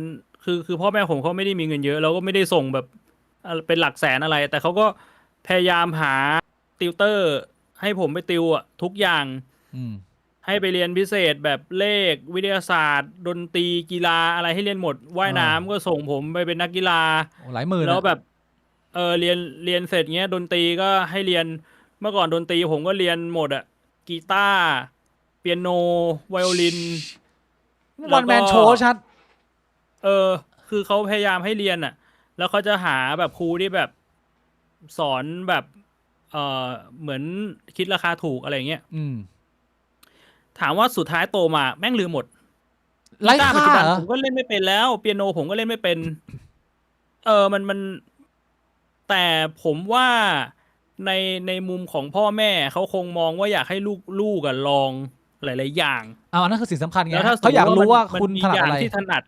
Speaker 2: คือพ่อแม่ผมเขาไม่ได้มีเงินเยอะแล้วก็ไม่ได้ส่งแบบเป็นหลักแสนอะไร แต่เขาก็พยายามหาติวเตอร์ ให้ผมไปติวอะทุกอย่าง
Speaker 1: อืม
Speaker 2: ให้ไปเรียนพิเศษแบบเลขวิทยาศาสตร์ ดนตรีกีฬาอะไรให้เรียนหมดว่ายน้ำก็ส่งผมไปเป็นนักกีฬา
Speaker 1: โอ้หลายหมื่น
Speaker 2: แล้ว
Speaker 1: อะ
Speaker 2: แบบเรียนเสร็จเงี้ยดนตรีก็ให้เรียนเมื่อก่อนดนตรีผมก็เรียนหมดอะกีตาร์เปียโนไวโอลิน
Speaker 1: วันแมนโชว์ชัด
Speaker 2: คือเขาพยายามให้เรียนอะแล้วเขาจะหาแบบครูที่แบบสอนแบบเหมือนคิดราคาถูกอะไรเงี้ย
Speaker 1: อืม
Speaker 2: ถามว่าสุดท้ายโตมาแม่งลืมหมด
Speaker 1: ไร้
Speaker 2: กีตาร์ปัจ
Speaker 1: ค่า
Speaker 2: จุบัน
Speaker 1: เหรอ
Speaker 2: ผมก็เล่นไม่เป็นแล้วเปียโนผมก็เล่นไม่เป็น มันแต่ผมว่าในมุมของพ่อแม่เขาคงมองว่าอยากให้ลูกอะลองหลายๆอย่าง
Speaker 1: เอาอันนั้นคือสิ่งสำคัญไง
Speaker 2: แล้วถ้า
Speaker 1: เขาอยากรู้ว่า
Speaker 2: มัน
Speaker 1: คุณ
Speaker 2: มี
Speaker 1: ถนัด
Speaker 2: อย่า
Speaker 1: อะ
Speaker 2: ง
Speaker 1: ไร
Speaker 2: ที่ถนัด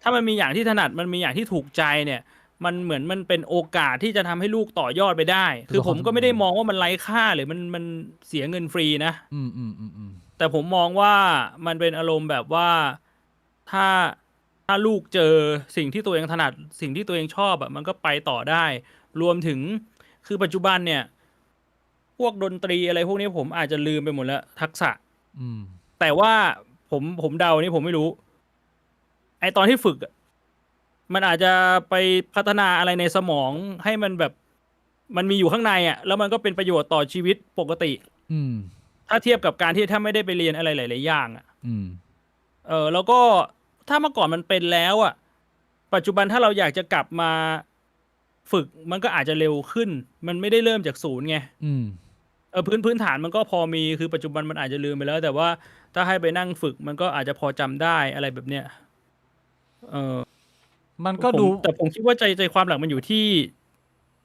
Speaker 2: ถ้ามันมีอย่างที่ถนัดมันมีอย่างที่ถูกใจเนี่ย มันเหมือนมันเป็นโอกาสที่จะทำให้ลูกต่อยอดไปได้ คือผมก็ไม่ได้มองว่ามันไร้ค่าหรือมันเสียเงินฟรีนะ
Speaker 1: อืม
Speaker 2: แต่ผมมองว่ามันเป็นอารมณ์แบบว่าถ้าลูกเจอสิ่งที่ตัวเองถนัดสิ่งที่ตัวเองชอบอะมันก็ไปต่อได้ รวมถึงคือปัจจุบันเนี่ย พวกดนตรีอะไรพวกนี้ผมอาจจะลืมไปหมดแล้วทักษะ
Speaker 1: อืม
Speaker 2: แต่ว่าผมเดานี่ผมไม่รู้ ไอตอนที่ฝึกอะมันอาจจะไปพัฒนาอะไรในสมองให้มันแบบมันมีอยู่ข้างในอ่ะแล้วมันก็เป็นประโยชน์ต่อชีวิตปกติ
Speaker 1: อืม
Speaker 2: ถ้าเทียบกับการที่ถ้าไม่ได้ไปเรียนอะไรหลายๆอย่างอ่ะ
Speaker 1: อืม
Speaker 2: แล้วก็ถ้าเมื่อก่อนมันเป็นแล้วอ่ะปัจจุบันถ้าเราอยากจะกลับมาฝึกมันก็อาจจะเร็วขึ้น มันไม่ได้เริ่มจากศูนย์ไง
Speaker 1: อืม
Speaker 2: พื้นฐานมันก็พอมีคือปัจจุบันมันอาจจะลืมไปแล้ว แต่ว่าถ้าให้ไปนั่งฝึกมันก็อาจจะพอจำได้อะไรแบบเนี้ย
Speaker 1: มันก็ดู
Speaker 2: แต่ผมคิดว่าใจความหลักมันอยู่ที่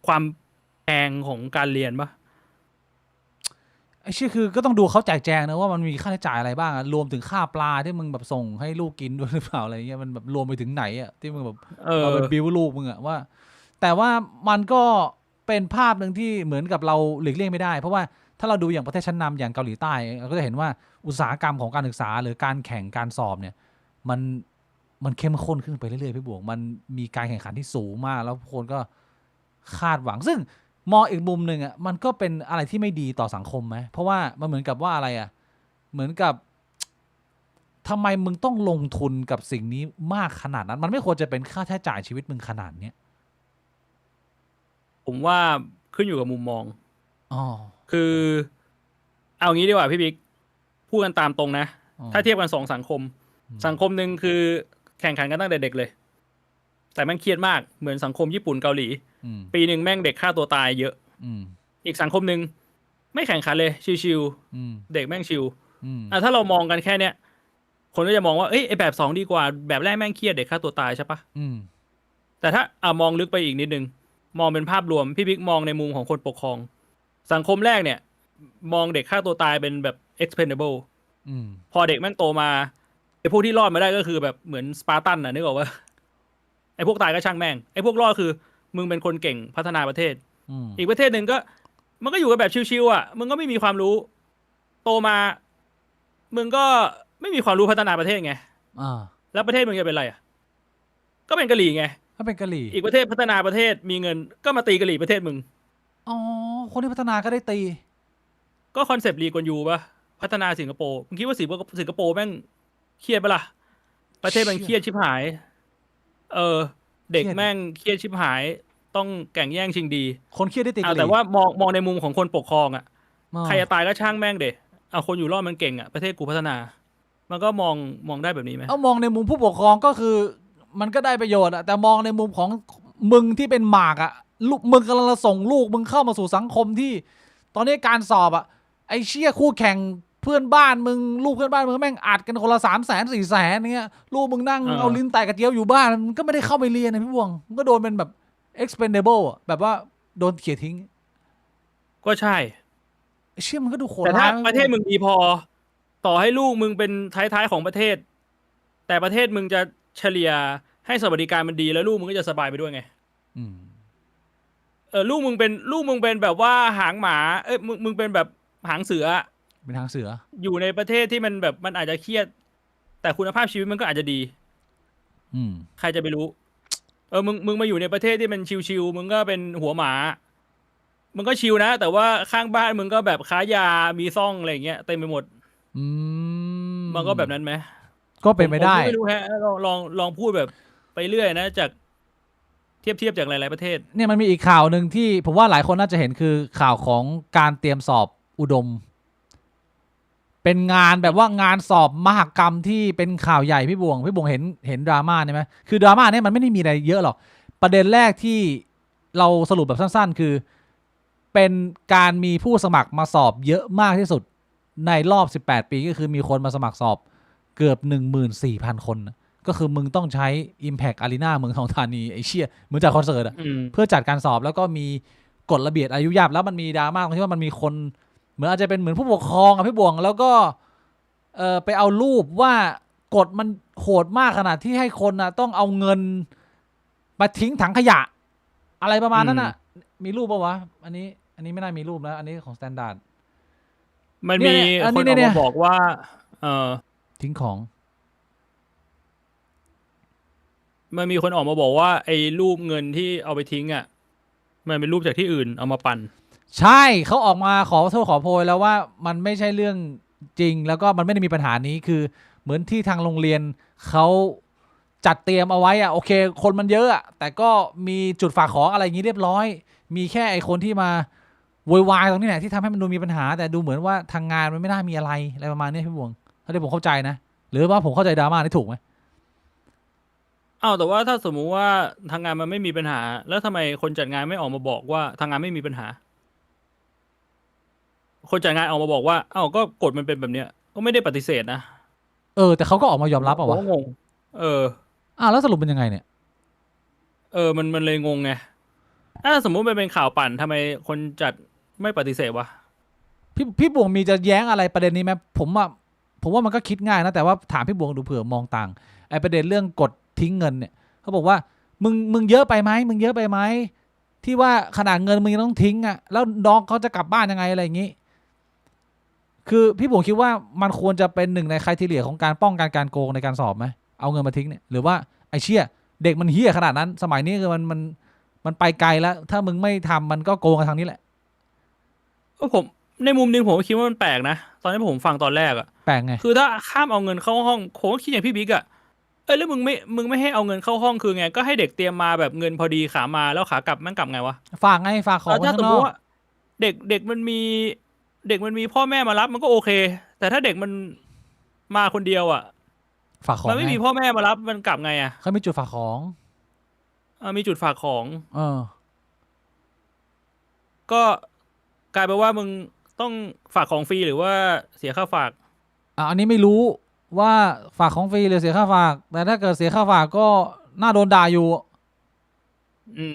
Speaker 2: ความแพงของการเรียนปะ
Speaker 1: ไอ้ชื่อคือก็ต้องดูเขาแจกแจงนะว่ามันมีค่าใช้จ่ายอะไรบ้างอะรวมถึงค่าปลาที่มึงแบบส่งให้ลูกกินด้วยหรือเปล่าอะไรเงี้ยมันแบบรวมไปถึงไหนอะที่มึงแบบเอาไปบิวลูกมึงอะว่า แต่ว่ามันก็เป็นภาพหนึ่งที่เหมือนกับเราหลีกเลี่ยงไม่ได้เพราะว่าถ้าเราดูอย่างประเทศชั้นนำอย่างเกาหลีใต้เราก็จะเห็นว่าอุตสาหกรรมของการศึกษาหรือการแข่งการสอบเนี่ยมันเข้มข้นขึ้นไปเรื่อยๆพี่บวงมันมีการแข่งขันที่สูงมากแล้วคนก็คาดหวังซึ่งมองอีกมุมหนึ่งอ่ะมันก็เป็นอะไรที่ไม่ดีต่อสังคมไหมเพราะว่ามันเหมือนกับว่าอะไรอ่ะเหมือนกับทำไมมึงต้องลงทุนกับสิ่งนี้มากขนาดนั้นมันไม่ควรจะเป็นค่าใช้จ่ายชีวิตมึงขนาดเนี้ย
Speaker 2: ผมว่าขึ้นอยู่กับมุมมอง
Speaker 1: อ๋อ
Speaker 2: คือเอางี้ดีกว่าพี่บิ๊กพูดกันตามตรงนะ
Speaker 1: อ๋อ
Speaker 2: ถ้าเทียบกัน2 สังคม สังคมหนึ่งคือแข่งขันกันตั้งแต่เด็กเลย แต่แม่งเครียดมากเหมือนสังคมญี่ปุ่นเกาหลี
Speaker 1: อืม
Speaker 2: ปีหนึ่งแม่งเด็กฆ่าตัวตายเยอะ
Speaker 1: อืม
Speaker 2: อีกสังคมหนึ่งไม่แข่งขันเลยชิว
Speaker 1: อืม
Speaker 2: ๆเด็กแม่งชิว
Speaker 1: อืม
Speaker 2: ถ้าเรามองกันแค่เนี้ยคนก็จะมองว่าเอ้ยไอแบบ2ดีกว่าแบบแรกแม่งเครียดเด็กฆ่าตัวตายใช่ปะ
Speaker 1: อืม
Speaker 2: แต่ถ้ามองลึกไปอีกนิดนึงมองเป็นภาพรวมพี่บิ๊กมองในมุมของคนปกครอง สังคมแรกเนี่ย มองเด็กฆ่าตัวตายเป็นแบบ expendable
Speaker 1: อืม
Speaker 2: พอเด็กแม่งโตมาไอ้พวกที่รอดมาได้ก็คือแบบเหมือนสปาร์ตันน่ะนึกออกว่าไอ้พวกตายก็ช่างแม่งไอ้พวกรอดคือมึงเป็นคนเก่งพัฒนาประเทศ
Speaker 1: อืม
Speaker 2: อีกประเทศหนึ่งก็มันก็อยู่กันแบบชิวๆอ่ะมึงก็ไม่มีความรู้ โตมา มึงก็ไม่มีความรู้พัฒนาประเทศไง
Speaker 1: อ่า
Speaker 2: แล้วประเทศมึงจะเป็นอะไรอ่ะก็เป็นกะหรี่ไง
Speaker 1: ถ้าเป็นกะหรี่
Speaker 2: อีกประเทศพัฒนาประเทศมีเงินก็มาตีกะหรี่ประเทศมึง
Speaker 1: อ๋อ คนที่พัฒนาก็ได้ตี
Speaker 2: ก็คอนเซปต์ลีกวนยูปะพัฒนาสิงคโปร์มึงคิดว่าสิงคโปร์แม่งเครียดปะล่ะประเทศมันเครียดชิบหาย เด็ก
Speaker 1: เครียด
Speaker 2: แม่งเครียดชิบหาย ต้องแข่งแย่งชิงดี
Speaker 1: คนเครียดได้ตีกะหรี่
Speaker 2: แต่ว่ามองในมุมของคนปกครองอ่ะ
Speaker 1: อ๋อ
Speaker 2: ใครจะตายก็ช่างแม่งเด็เอาคนอยู่รอดมันเก่งอ่ะประเทศกูพัฒนา มันก็มองได้แบบนี้ไหม
Speaker 1: เอามองในมุมผู้ปกครองก็คือ มันก็ได้ประโยชน์อะแต่มองในมุมของมึงที่เป็นหมากอะลูกมึงกำลังส่งลูกมึงเข้ามาสู่สังคมที่ ตอนนี้การสอบอะไอ้เชี่ยคู่แข่งเพื่อนบ้านมึงลูกเพื่อนบ้านมึงแม่งอัดกันคนละ300,000 400,000เงี้ยลูกมึงนั่งเอาลิ้นแตกกระเจียวอยู่บ้านมันก็ไม่ได้เข้าไปเรียนนะพี่บวงมันก็โดนเป็นแบบ expendable อะแบบว่าโดนเขี่ยทิ้ง
Speaker 2: ก็ใช่
Speaker 1: ไอ้เชี่ยมันก็ดูโหด
Speaker 2: แต่ถ้า
Speaker 1: ร้าย
Speaker 2: ประเทศมึงดีพอ ต่อให้ลูกมึงเป็นท้ายๆของประเทศ แต่ประเทศมึงจะเฉลี่ยให้สวัสดิการมันดีแล้วลูกมึงก็จะสบายไปด้วยไง
Speaker 1: อืม
Speaker 2: ลูกมึงเป็นแบบว่าหางหมามึงเป็นแบบหางเสือ
Speaker 1: เป็นทางเสือ
Speaker 2: อยู่ในประเทศที่มันแบบมันอาจจะเครียด แต่คุณภาพชีวิตมันก็อาจจะดี
Speaker 1: อืม
Speaker 2: ใครจะไปรู้ มึงมาอยู่ในประเทศที่มันชิวๆมึงก็เป็นหัวหมา มึงก็ชิวนะ แต่ว่าข้างบ้านมึงก็แบบค้ายามีซ่องอะไรอย่างเงี้ยเต็มไปหมด
Speaker 1: อืม
Speaker 2: มันก็แบบนั้นไหม
Speaker 1: ก็เป็นไปได้
Speaker 2: ผมไม่รู้ฮะลองพูดแบบไปเรื่อยนะจากเทียบจากหลายๆประเทศ
Speaker 1: เนี่ยมันมีอีกข่าวหนึ่งที่ผมว่าหลายคนน่าจะเห็นคือข่าวของการเตรียมสอบอุดม เป็นงานแบบว่างานสอบมหกรรมที่เป็นข่าวใหญ่พี่บวงเห็นดราม่าใช่ไหมคือดราม่าเนี่ยมันไม่ได้มีอะไรเยอะหรอกประเด็นแรกที่เราสรุปแบบสั้นๆ คือเป็นการมีผู้สมัครมาสอบเยอะมากที่สุดในรอบ18 ปีก็คือมีคนมาสมัครสอบเกือบ 14,000 คนนะก็คือมึงต้องใช้ Impact Arena เมืองทองธานีไอ้เชี่ยเหมือนจากคอนเสิร์ตอะ เพื่อจัดการสอบแล้วก็มีกฎระเบียบอายุยับแล้วมันมีดราม่าตรงที่ว่ามันมีคนเหมือนอาจจะเป็นเหมือนผู้ปกครองอะพี่บวงแล้วก็ไปเอารูปว่ากฎมันโหดมากขนาดที่ให้คนนะต้องเอาเงินมาทิ้งถังขยะ อะไรประมาณนั้นน่ะ มีรูปปะวะอันนี้ไม่น่ามีรูปแล้วอันนี้ของสแตนดาร์ด
Speaker 2: มันมี
Speaker 1: เนี่ยอัน
Speaker 2: ค
Speaker 1: นี้
Speaker 2: นออก
Speaker 1: เนี่ย
Speaker 2: มาบอกว่า
Speaker 1: ทิ้งของ
Speaker 2: มันมีคนออกมาบอกว่าไอ้รูปเงินที่เอาไปทิ้งอ่ะ มันเป็นรูปจากที่อื่นเอามาปั่น
Speaker 1: ใช่เขาออกมาขอโทษขอโพยแล้วว่ามันไม่ใช่เรื่องจริงแล้วก็มันไม่ได้มีปัญหานี้คือเหมือนที่ทางโรงเรียนเขาจัดเตรียมเอาไว้อะโอเค คนมันเยอะอะแต่ก็มีจุดฝากของอะไรอย่างนี้เรียบร้อย มีแค่ไอคนที่มาโวยวายตรงนี้แหละที่ทำให้มันดูมีปัญหา แต่ดูเหมือนว่าทางงานมันไม่น่ามีอะไรประมาณนี้พี่บวงถ้าที่ผมเข้าใจนะหรือว่าผมเข้าใจดราม่านี่ถูกไหม
Speaker 2: แต่ว่าถ้าสมมุติว่าทางงานมันไม่มีปัญหา แล้วทำไมคนจัดงานไม่ออกมาบอกว่าทางงานไม่มีปัญหา คนจัดงานออกมาบอกว่าก็กฎมันเป็นแบบเนี้ยก็ไม่ได้ปฏิเสธนะ
Speaker 1: แต่เขาก็ออกมายอมรับอะวะ
Speaker 2: ผมก็งง
Speaker 1: แล้วสรุปเป็นยังไงเนี่ย
Speaker 2: มันเลยงงไงถ้าสมมุติมันเป็นข่าวปั่นทำไมคนจัดไม่ปฏิเสธวะ
Speaker 1: พี่บวงมีจะแย้งอะไรประเด็นนี้ไหมผมว่ามันก็คิดง่ายนะแต่ว่าถามพี่บวงดูเผื่อมองต่างไอประเด็นเรื่องกดทิ้งเงินเนี่ยเขาบอกว่า มึงเยอะไปไหมมึงเยอะไปไหมที่ว่าขนาดเงินมึงยังต้องทิ้งอ่ะแล้วน้องเขาจะกลับบ้านยังไงอะไรอย่างงี้คือพี่ผมคิดว่ามันควรจะเป็นหนึ่งในไครทีเรียของการป้องกันการโกงในการสอบไหมเอาเงินมาทิ้งเนี่ยหรือว่าไอ้เชี่ยเด็กมันเฮี้ยขนาดนั้น สมัยนี้คือมันไปไกลแล้ว ถ้ามึงไม่ทำมันก็โกงกันทางนี้แหละ
Speaker 2: ก็ผมในมุมหนึงผมก็คิดว่ามันแปลกนะตอนที่ผมฟังตอนแรกอะ
Speaker 1: แปลกไง
Speaker 2: คือถ้าข้ามเอาเงินเข้าห้องผมก็คิดอย่างพี่บิ๊กอะแล้วมึงไม่ให้เอาเงินเข้าห้องคือไงก็ให้เด็กเตรียมมาแบบเงินพอดีขามาแล้วขากลับมันกลับไงวะ
Speaker 1: ฝากไงฝากของ
Speaker 2: แล้ว
Speaker 1: ไว้
Speaker 2: ถ้าส
Speaker 1: ข้าม ง
Speaker 2: ม
Speaker 1: น
Speaker 2: ติ
Speaker 1: อก
Speaker 2: ว่าเด็กมันมีพ่อแม่มารับมันก็โอเค แต่ถ้าเด็กมันมาคนเดียวอะ
Speaker 1: ฝากของ
Speaker 2: มันไม่
Speaker 1: ไง
Speaker 2: มีพ่อแม่มารับมันกลับไงอะ
Speaker 1: เขามีจุดฝากของ
Speaker 2: มีจุดฝากของ
Speaker 1: เออ
Speaker 2: ก็กลายเป็นว่ามึงต้องฝากของฟรีหรือว่าเสียค่าฝาก
Speaker 1: อันนี้ไม่รู้ว่าฝากของฟรีหรือเสียค่าฝาก แต่ถ้าเกิดเสียค่าฝากก็น่าโดนด่าอยู่
Speaker 2: อืม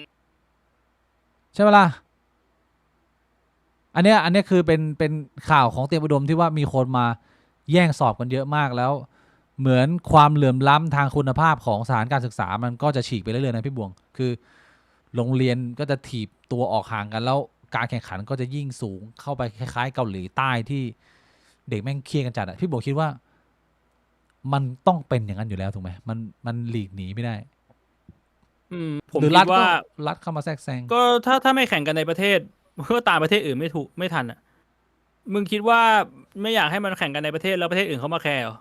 Speaker 1: ใช่ไหมล่ะ อันเนี้ยคือเป็นข่าวของเตรียมอุดมที่ว่ามีคนมาแย่งสอบกันเยอะมากแล้ว เหมือนความเหลื่อมล้ำทางคุณภาพของสถานการศึกษามันก็จะฉีกไปเรื่อยๆนะพี่บวง คือโรงเรียนก็จะถีบตัวออกห่างกันแล้วการแข่งขันก็จะยิ่งสูงเข้าไปคล้ายๆเกาหลีใต้ที่เด็กแม่งเครียดกันจัดอะพี่บวงคิดว่า มันต้องเป็นอย่างนั้นอยู่แล้วถูกไหมมันหลีกหนีไม่ได้
Speaker 2: ผม
Speaker 1: หรือ
Speaker 2: คิ
Speaker 1: รัฐ
Speaker 2: ดว่า
Speaker 1: รัฐเข้ามาแทรกแซง
Speaker 2: ก็ถ้าไม่แข่งกันในประเทศก็ตามประเทศอื่นไม่ทันอ่ะ มึงคิดว่าไม่อยากให้มันแข่งกันในประเทศแล้วประเทศอื่นเขามาแข่งเหรอ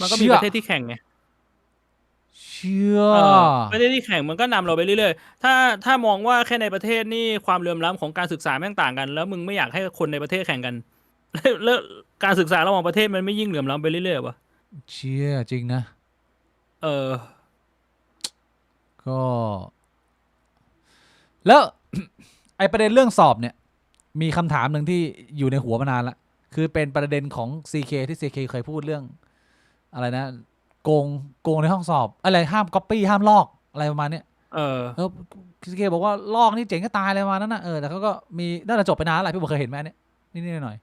Speaker 2: มันก็มี
Speaker 1: เชื่อ
Speaker 2: ประเทศที่แข่งไง
Speaker 1: เชื่อ
Speaker 2: ประเทศที่แข่งมันก็นำเราไปเรื่อยๆถ้ามองว่าแค่ในประเทศนี่ความเหลื่อมล้ำของการศึกษาแม่งต่างกัน แล้วมึงไม่อยากให้คนในประเทศแข่งกัน แล้วการศึกษาระหว่างประเทศมันไม่ยิ่งเหลื่อมล้ำไปเรื่อยๆวะ
Speaker 1: เชี่ยจริงนะ
Speaker 2: เออ
Speaker 1: ก็ แล้ว ไอประเด็นเรื่องสอบเนี่ย มีคำถามหนึ่งที่อยู่ในหัวมานานละคือเป็นประเด็นของ CK ที่ CK เคยพูดเรื่อง อะไรนะ โกงในห้องสอบ อะไรห้ามก๊อปปี้ห้ามลอกอะไรประมาณเนี้ย
Speaker 2: เออ
Speaker 1: CK บอกว่าลอกนี่เจ๋งก็ตายอะไรประมาณนั้นนะแต่เขาก็มีน่าจะจบไปนานแล้วพี่บอกเคยเห็นไหมเนี่ยนี่หน่อย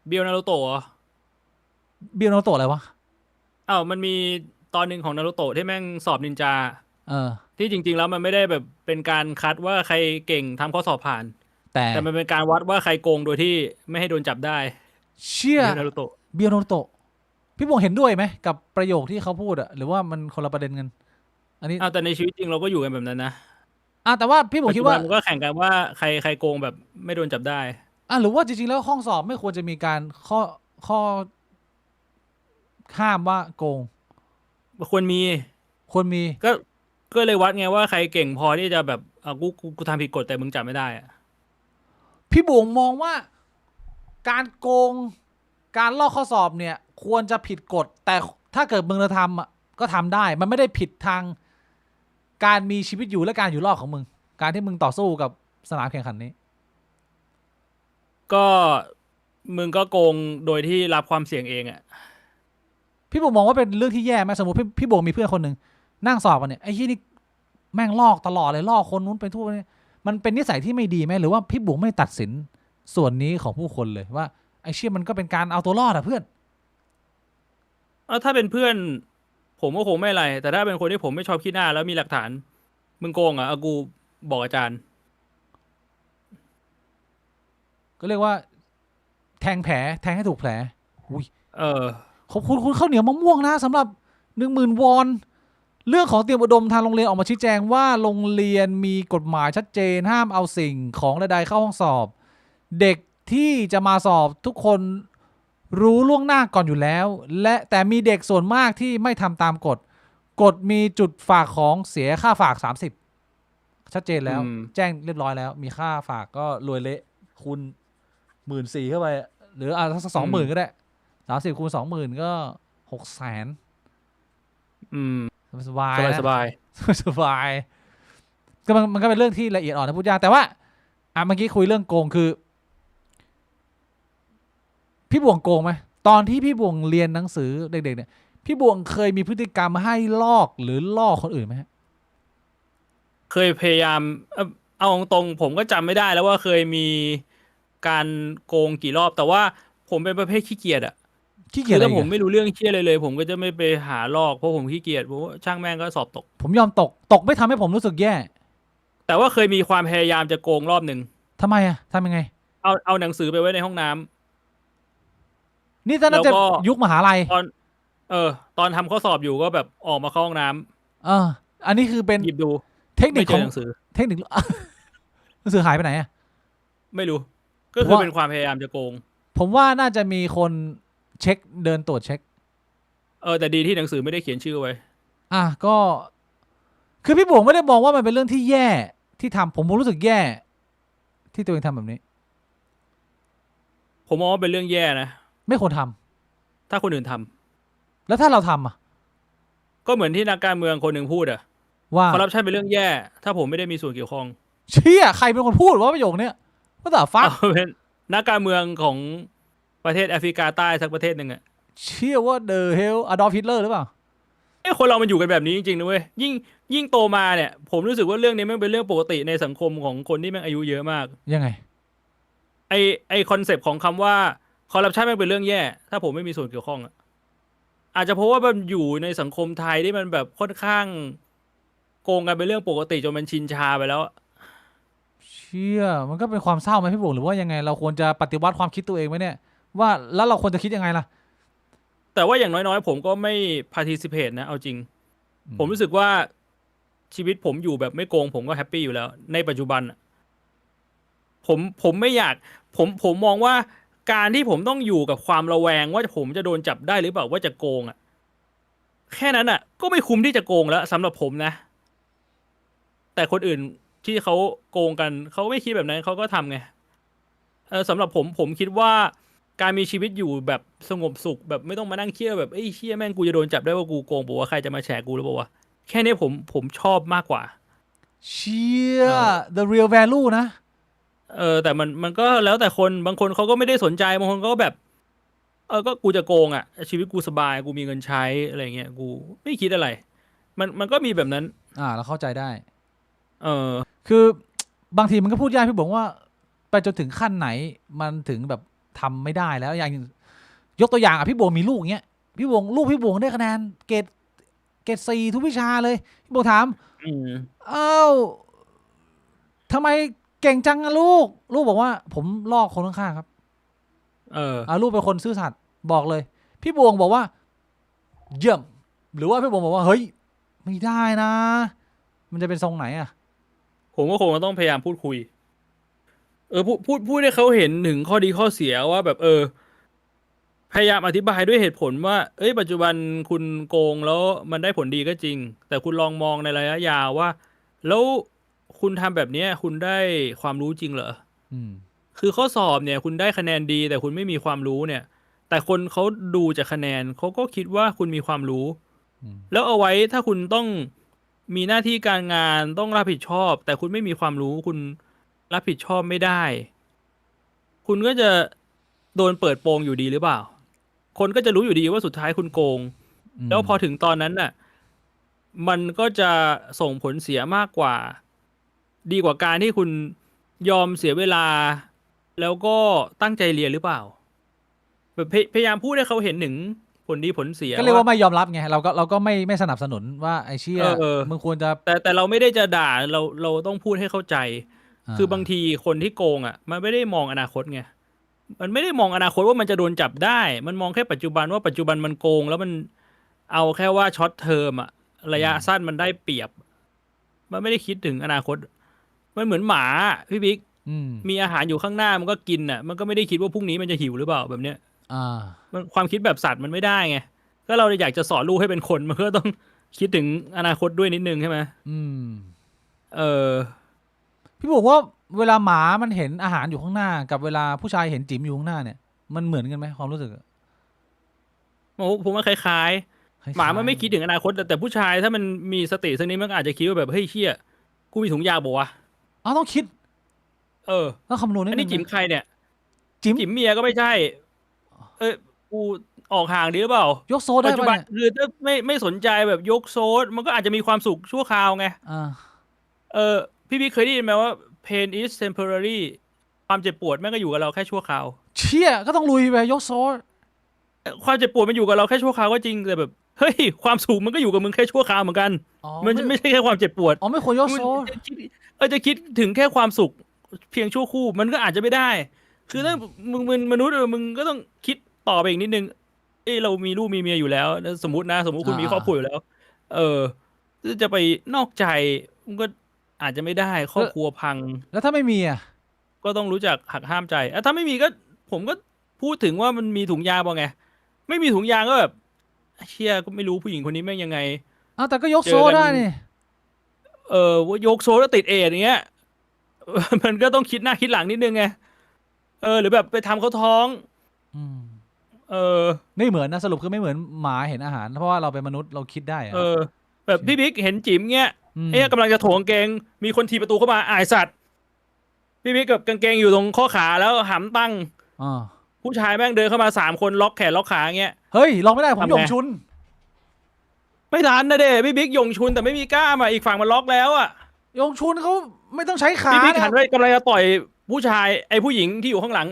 Speaker 2: เบียวนารูโตะเหรอ
Speaker 1: เบียโนโตะอะไรวะ
Speaker 2: มันมีตอนหนึ่งของนารูโตะที่แม่งสอบนินจา
Speaker 1: เออ
Speaker 2: ที่จริงๆแล้วมันไม่ได้แบบเป็นการคัดว่าใครเก่งทำข้อสอบผ่าน แต่มันเป็นการวัดว่าใครโกงโดยที่ไม่ให้โดนจับได้
Speaker 1: เชี่ย
Speaker 2: เบียวนารูโตะ
Speaker 1: เบียโนโตะพี่บงเห็นด้วยไหมกับประโยคที่เขาพูดอะหรือว่ามันคนละประเด็นกัน อันนี้
Speaker 2: แต่ในชีวิตจริงเราก็อยู่กันแบบนั้นนะ
Speaker 1: แต่ว่าพี่บงคิดว่า
Speaker 2: ปัจจุบันมันก็แข่งกันว่าใครโกงแบบไม่โดนจับได้
Speaker 1: หรือว่าจริงๆแล้วห้องสอบไม่ควรจะมีการข้อห้ามว่าโกง
Speaker 2: ควรมี
Speaker 1: ควรมี
Speaker 2: ก็เลยวัดไงว่าใครเก่งพอที่จะแบบกูทำผิดกฎแต่มึงจับไม่ได้อะ
Speaker 1: พี่บงมองว่าการโกงการลอกข้อสอบเนี่ย ควรจะผิดกฎ แต่ถ้าเกิดมึงจะทำอะก็ทำได้ มันไม่ได้ผิดทางการมีชีวิตอยู่และการอยู่รอดของมึง การที่มึงต่อสู้กับสนามแข่งขันนี้
Speaker 2: ก็มึงก็โกงโดยที่รับความเสี่ยงเองอ่ะ
Speaker 1: พี่บงมองว่าเป็นเรื่องที่แย่ไหมสมมติพี่บงมีเพื่อนคนหนึ่งนั่งสอบกันเนี่ยไอ้ยี่นี่แม่งลอกตลอดเลยลอกคนนู้นไปทั่วเนี่ยมันเป็นนิสัยที่ไม่ดีไหมหรือว่าพี่บงไม่ตัดสินส่วนนี้ของผู้คนเลยว่าไอ้เชี่ยมันก็เป็นการเอาตัวรอดอะเพื่อน
Speaker 2: ถ้าเป็นเพื่อนผมก็คงไม่อะไร แต่ถ้าเป็นคนที่ผมไม่ชอบขี้หน้าแล้วมีหลักฐาน มึงโกงอ่ะกูบอกอาจารย์
Speaker 1: ก็เรียกว่าแทงให้ถูกแผลอุ้ย ขอบคุณคุณข้าวเหนียวมะม่วงนะสำหรับ 10,000 วอนเรื่องของเตรียมอุดมทางโรงเรียนออกมาชี้แจงว่าโรงเรียนมีกฎหมายชัดเจนห้ามเอาสิ่งของใดๆเข้าห้องสอบ เด็กที่จะมาสอบทุกคนรู้ล่วงหน้าก่อนอยู่แล้ว และแต่มีเด็กส่วนมากที่ไม่ทำตามกฎมีจุดฝากของเสียค่าฝาก30ชัดเจนแล้ว แจ้งเรียบร้อยแล้ว มีค่าฝากก็รวยเละคูณ14,000เข้าไปหรือสัก20,000ก็ได้30คูณ20,000ก็600,000สบายๆนะ
Speaker 2: สบาย
Speaker 1: สบายก็มันก็เป็นเรื่องที่ละเอียดอ่อนนะพูดยากแต่ว่าเมื่อกี้คุยเรื่องโกงคือ พี่บวงโกงไหมตอนที่พี่บวงเรียนหนังสือเด็กๆเนี่ยพี่บวงเคยมีพฤติกรรมให้ลอกหรือล่อคนอื่นไหมฮะ
Speaker 2: เคยพยายามเอาตรงๆผมก็จำไม่ได้แล้วว่าเคยมีการโกงกี่รอบ แต่ว่าผมเป็นประเภทขี้เกียจอะ
Speaker 1: ขี้เกี
Speaker 2: คื
Speaker 1: ยจ
Speaker 2: อ
Speaker 1: อะไร
Speaker 2: ถ้า
Speaker 1: อี
Speaker 2: ผ
Speaker 1: ก
Speaker 2: ม
Speaker 1: อะ
Speaker 2: ไม่รู้เรื่องเชี่ยอะไรเลย ผมก็จะไม่ไปหาลอกเพราะผมขี้เกียจผมว่าช่างแม่งก็สอบตก
Speaker 1: ผมยอมตกไม่ทำให้ผมรู้สึกแย่
Speaker 2: แต่ว่าเคยมีความพยายามจะโกงรอบหนึ่ง
Speaker 1: ทำไมอะทำยังไง
Speaker 2: เอาหนังสือไปไว้ในห้องน้ำ
Speaker 1: นี่ตอนนั้นจะ
Speaker 2: แล้วก็
Speaker 1: ยุคมหาลัย
Speaker 2: ตอนทำข้อสอบอยู่ก็แบบออกมาเข้าห้องน้ำ
Speaker 1: อันนี้คือเป็น
Speaker 2: หยิบดู
Speaker 1: เทคนิ
Speaker 2: ไม่
Speaker 1: ค
Speaker 2: เจ
Speaker 1: ของ
Speaker 2: อหนังสือ
Speaker 1: เทคนิค หนังสือหายไปไหนอะ
Speaker 2: ไม่รู้ ก็
Speaker 1: ผม
Speaker 2: คือ
Speaker 1: ว่า
Speaker 2: เป็นความพยายามจะโกง
Speaker 1: ผมว่าน่าจะมีคนเช็คเดินตรวจเช็ค
Speaker 2: แต่ดีที่หนังสือไม่ได้เขียนชื่อไว้
Speaker 1: ก็ คือพี่บวงไม่ได้มองว่ามันเป็นเรื่องที่แย่ที่ทำผมรู้สึกแย่ ที่ตัวเองทำแบบนี้
Speaker 2: ผมมองว่าเป็นเรื่องแย่นะ
Speaker 1: ไม่ควรทำ
Speaker 2: ถ้าคนอื่นทำ
Speaker 1: แล้วถ้าเราทำอะ
Speaker 2: ก็เหมือนที่นักการเมืองคนหนึ่งพูดอะ
Speaker 1: ว่า
Speaker 2: คอร์รัปชันเป็นเรื่องแย่ ถ้าผมไม่ได้มีส่วนเกี่ยวข้อง
Speaker 1: เชี่ยใครเป็นคนพูดว่าประโยคเนี้ยว่าแต่ฟัก
Speaker 2: เอาเป็นนักการเมืองของประเทศแอฟริกาใต้สักประเทศหนึ่งอะ
Speaker 1: เชี่ยว่าเดอะเฮลอดอล์ฟฮิตเลอร์หรือเปล่า
Speaker 2: คนเรามันอยู่กันแบบนี้จริงๆนะเว้ยยิ่งโตมาเนี่ย ผมรู้สึกว่าเรื่องนี้แม่งเป็นเรื่องปกติในสังคมของคนที่แม่งอายุเยอะมาก
Speaker 1: ยังไง
Speaker 2: ไอคอนเซปต์ของคำว่าคอร์รัปชันแม่งเป็นเรื่องแย่ ถ้าผมไม่มีส่วนเกี่ยวข้องอะอาจจะเพราะว่ามันอยู่ในสังคมไทยที่มันแบบค่อนข้างโกงกันเป็นเรื่องปกติจนมันชินชาไปแล้ว
Speaker 1: เชี่ยมันก็เป็นความเศร้าไหมพี่บวงหรือว่ายังไง เราควรจะปฏิวัติความคิดตัวเองไหมเนี่ย ว่าแล้วเราควรจะคิดยังไงล่ะ
Speaker 2: แต่ว่าอย่างน้อยๆผมก็ไม่ participate นะเอาจริง ผมรู้สึกว่าชีวิตผมอยู่แบบไม่โกงผมก็แฮปปี้อยู่แล้ว ในปัจจุบันอะผมไม่อยากผมมองว่าการที่ผมต้องอยู่กับความระแวงว่าผมจะโดนจับได้หรือเปล่าว่าจะโกงอะแค่นั้นอะก็ไม่คุ้มที่จะโกงแล้วสำหรับผมนะ แต่คนอื่นที่เขาโกงกันเขาไม่คิดแบบนั้นเขาก็ทำไงสำหรับผมคิดว่าการมีชีวิตอยู่แบบสงบสุขแบบไม่ต้องมานั่งเครียดแบบเอ้ยเชี่ยแม่งกูจะโดนจับได้ว่ากูโกงบอกว่าใครจะมาแฉกูหรือเปล่าวะแค่นี้ผมชอบมากกว่า
Speaker 1: เชี่ย the real value นะ
Speaker 2: แต่มันก็แล้วแต่คนบางคนเขาก็ไม่ได้สนใจบางคนก็แบบก็กูจะโกงอ่ะชีวิตกูสบายกูมีเงินใช้อะไรเงี้ยกูไม่คิดอะไร มันก็มีแบบนั้น
Speaker 1: เราเข้าใจได้
Speaker 2: เออ
Speaker 1: คือบางทีมันก็พูดยากพี่บอกว่าไปจนถึงขั้นไหนมันถึงแบบทำไม่ได้แล้วอย่างยกตัวอย่างพี่บวงมีลูกเงี้ยพี่บวงลูกพี่บวงได้คะแนนเกรด 4 ทุกวิชาเลยพี่บวงถาม
Speaker 2: อืม
Speaker 1: อ้าวทำไมเก่งจังอะลูกบอกว่าผมลอกคนข้างๆครับลูกเป็นคนซื่อสัตย์บอกเลยพี่บวงบอกว่าเยี่ยมหรือว่าพี่บวงบอกว่าเฮ้ยไม่ได้นะ มันจะเป็นทรงไหนอะ
Speaker 2: ผมก็คงต้องพยายามพูดคุยพูดให้เขาเห็นถึงข้อดีข้อเสียว่าแบบพยายามอธิบายด้วยเหตุผลว่าปัจจุบันคุณโกงแล้วมันได้ผลดีก็จริงแต่คุณลองมองในระยะยาวว่าแล้วคุณทำแบบนี้คุณได้ความรู้จริงเหรอคือข้อสอบเนี่ยคุณได้คะแนนดีแต่คุณไม่มีความรู้เนี่ยแต่คนเขาดูจากคะแนนเขาก็คิดว่าคุณมีความรู้แล้วเอาไว้ถ้าคุณต้องมีหน้าที่การงานต้องรับผิดชอบแต่คุณไม่มีความรู้คุณรับผิดชอบไม่ได้คุณก็จะโดนเปิดโปงอยู่ดีหรือเปล่าคนก็จะรู้อยู่ดีว่าสุดท้ายคุณโกงแล้วพอถึงตอนนั้นน่ะมันก็จะส่งผลเสียมากกว่าดีกว่าการที่คุณยอมเสียเวลาแล้วก็ตั้งใจเรียนหรือเปล่าแบบพยายามพูดให้เขาเห็นถึงผลดีผลเสีย
Speaker 1: ก็เรียกว่าไม่ยอมรับไงเราก็ไม่สนับสนุนว่าไอ้เชี่ยมึงควรจะ
Speaker 2: แต่เราไม่ได้จะด่าเราต้องพูดให้เข้าใจคือบางทีคนที่โกงอ่ะมันไม่ได้มองอนาคตไงมันไม่ได้มองอนาคตว่ามันจะโดนจับได้มันมองแค่ปัจจุบันว่าปัจจุบันมันโกงแล้วมันเอาแค่ว่าช็อตเทอมอ่ะระยะสั้นมันได้เปรียบมันไม่ได้คิดถึงอนาคตมันเหมือนหมาพี่บิ๊กมีอาหารอยู่ข้างหน้ามันก็กินอ่ะมันก็ไม่ได้คิดว่าพรุ่งนี้มันจะหิวหรือเปล่าแบบเนี้ยมันความคิดแบบสัตว์มันไม่ได้ไงก็เราอยากจะสอนลูกให้เป็นคนมันก็ต้องคิดถึงอนาคตด้วยนิดนึงใช่ไหม
Speaker 1: พี่บอกว่าเวลาหมามันเห็นอาหารอยู่ข้างหน้ากับเวลาผู้ชายเห็นจิ๋มอยู่ข้างหน้าเนี่ยมันเหมือนกันไหมความรู้สึก
Speaker 2: ผมว่าคล้ายๆหมามันไม่คิดถึงอนาคตแต่ผู้ชายถ้ามันมีสติสักนิดมันอาจจะคิดว่าแบบเฮ้ยเชี่ยกูมีถุงยาบอกว่า
Speaker 1: ต้องคิดต้องคำนวณนิดนึง
Speaker 2: อันนี้จิ๋มใครเนี่ยจิ๋มเมียก็ไม่ใช่กูออกห่างดีหรือเปล่าย
Speaker 1: กโซดได้
Speaker 2: ปัจจุบันคือถ้าไม่สนใจแบบยกโซดมันก็อาจจะมีความสุขชั่วคราวไงพี่เคยได้ยินไหมว่า pain is temporary ความเจ็บปวดแม่งก็อยู่กับเราแค่ชั่วคราว
Speaker 1: เชี่ยก็ต้องลุยไปยกโซด
Speaker 2: ความเจ็บปวดมันอยู่กับเราแค่ชั่วคราวก็จริงแต่แบบเฮ้ยความสุขมันก็อยู่กับมึงแค่ชั่วคราวเหมือนกัน
Speaker 1: อ๋อ
Speaker 2: มันไม่ใช่แค่ความเจ็บปวด
Speaker 1: อ๋อไม่ควรยกโซ
Speaker 2: จะคิดจะคิดถึงแค่ความสุขเพียงชั่วครู่มันก็อาจจะไม่ได้ คือถ้ามึงเป็นมนุษย์มึงก็ต้องคิดต่อไปอีกนิดนึงเรามีลูกมีเมียอยู่แล้วสมมติคุณมีครอบครัวอยู่แล้ว จะไปนอกใจมันก็อาจจะไม่ได้ครอบครัวพัง
Speaker 1: แล้วถ้าไม่มีอ่ะ
Speaker 2: ก็ต้องรู้จักหักห้ามใจถ้าไม่มีก็ผมก็พูดถึงว่ามันมีถุงยางป่ะไงไม่มีถุงยางก็แบบเชี่ยก็ไม่รู้ผู้หญิงคนนี้แม่งยังไง
Speaker 1: อ้าวแต่ก็ยกโซได้นี่
Speaker 2: ว่ายกโซแล้วติดเอดอย่างเงี้ย มันก็ต้องคิดหน้าคิดหลังนิดนึงไงหรือแบบไปทำเขาท้อง
Speaker 1: อืม
Speaker 2: อ
Speaker 1: ไม่เหมือนนะสรุปคือไม่เหมือนหมาเห็นอาหารเพราะว่าเราเป็นมนุษย์เราคิดได้อะ
Speaker 2: แบบพี่บิ๊กเห็นจิ๋มเงี้ย
Speaker 1: ม
Speaker 2: กำลังจะโถงกางเกงมีคนทีประตูเข้ามาอายสัตว์พี่บิ๊กกับกางเกงอยู่ตรงข้อขาแล้วหำตั้ง
Speaker 1: อ่า
Speaker 2: ผู้ชายแม่งเดินเข้ามา3 คนล็อกแขนล็อกขาเงี้ย
Speaker 1: เฮ้ยลองไม่ได้ผม
Speaker 2: ทำไง
Speaker 1: หยงชุน
Speaker 2: ไม่ทันนะเด้พี่บิ๊กยงชุนแต่ไม่มีกล้ามอ่ะอีกฝั่งมันล็อกแล้วอ่ะ
Speaker 1: ยงชุนเขาไม่ต้องใช้ขา
Speaker 2: พี่บิ๊กหัน
Speaker 1: นะ
Speaker 2: ไปกำลังจะต่อยผู้ชายไอ้ผู้หญิงที่อยู่ข้างหลัง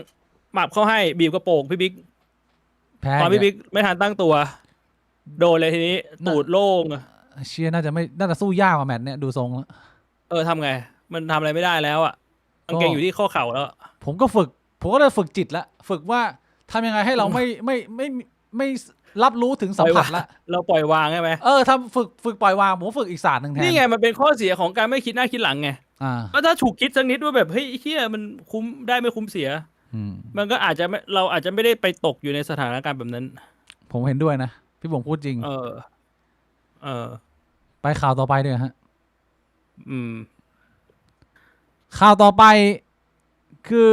Speaker 2: หมับเขาให้บีบกระโปรงพี่บิ๊ก
Speaker 1: แพ้
Speaker 2: ตอนพี่บิ๊กไม่ทันตั้งตัว โดนเลยทีนี้ตูดโล่ง
Speaker 1: เชียน่าจะสู้ยากกว่าแมตช์เนี่ยดูทรงแล้ว
Speaker 2: ทำไงมันทำอะไรไม่ได้แล้วอ่ะกางเกงอยู่ที่ข้อเข่าแล้ว
Speaker 1: ผมก็เลยฝึกจิตละฝึกว่าทำยังไงให้เราไม่รับรู้ถึงสัมผัสละ
Speaker 2: เราปล่อยวางใช่ไหม
Speaker 1: ทำฝึกปล่อยวางผมฝึกอีกศาสตร์หนึ่งแทน
Speaker 2: นี่ไงมันเป็นข้อเสียของการไม่คิดหน้าคิดหลังไง
Speaker 1: อ่า
Speaker 2: ก็ถ้าถูกคิดสักนิดว่าแบบเฮ้ยเฮียมันคุ้มได้ไม่คุ้มเสีย
Speaker 1: อืม
Speaker 2: มันก็อาจจะไม่เราอาจจะไม่ได้ไปตกอยู่ในสถานการณ์แบบนั้น
Speaker 1: ผมเห็นด้วยนะพี่บงพูดจริง ไปข่าวต่อไปด้วยฮะ
Speaker 2: อืม
Speaker 1: ข่าวต่อไปคือ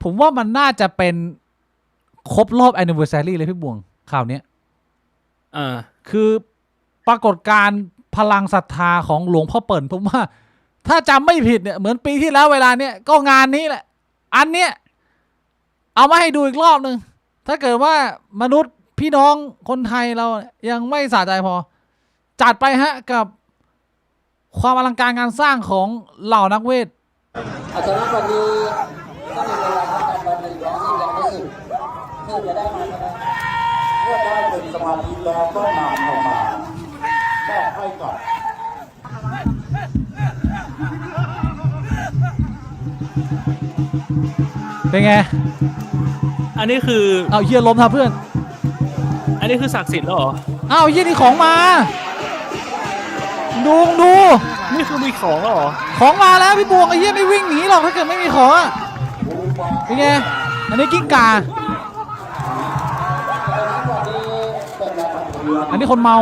Speaker 1: ผมว่ามันน่าจะเป็นครบรอบ anniversary เลยพี่บวงข่าวเนี้ย คือปรากฏการณ์พลังศรัทธาของหลวงพ่อเปิ่นผมว่า ถ้าจำไม่ผิดเนี่ยเหมือนปีที่แล้วเวลาเนี้ยก็งานนี้แหละ อันเนี้ยเอามาให้ดูอีกรอบหนึ่งถ้าเกิดว่ามนุษย์พี่น้องคนไทยเรายังไม่สะใจพอ จัดไปฮะกับความอลังการงานสร้างของเหล่านักเวท
Speaker 3: อาจารย์วันนี้ก็มีเวลาทำการวันหนึ่งแล้วที่ยังไม่สุดเพื่อจะได้มาชนะเมื่อได้เป็นสมาธิแล้วก็นำลงมาแม่ให้ก่อน
Speaker 1: เป็นไง
Speaker 2: อันนี้คือ
Speaker 1: เอาเฮียล้มทับเพื่อน
Speaker 2: อันนี้คือศักดิ์สิทธิ์แล้วเหรอ
Speaker 1: เอาเฮียนี่ของมา ดู
Speaker 2: นี่คือมีของแล้วเหรอ
Speaker 1: ของมาแล้วพี่บวงไอ้เฮียไม่วิ่งหนีหรอกถ้าเกิดไม่มีของอะเป็นไงอันนี้กิ้งก่าอันนี้คนเมา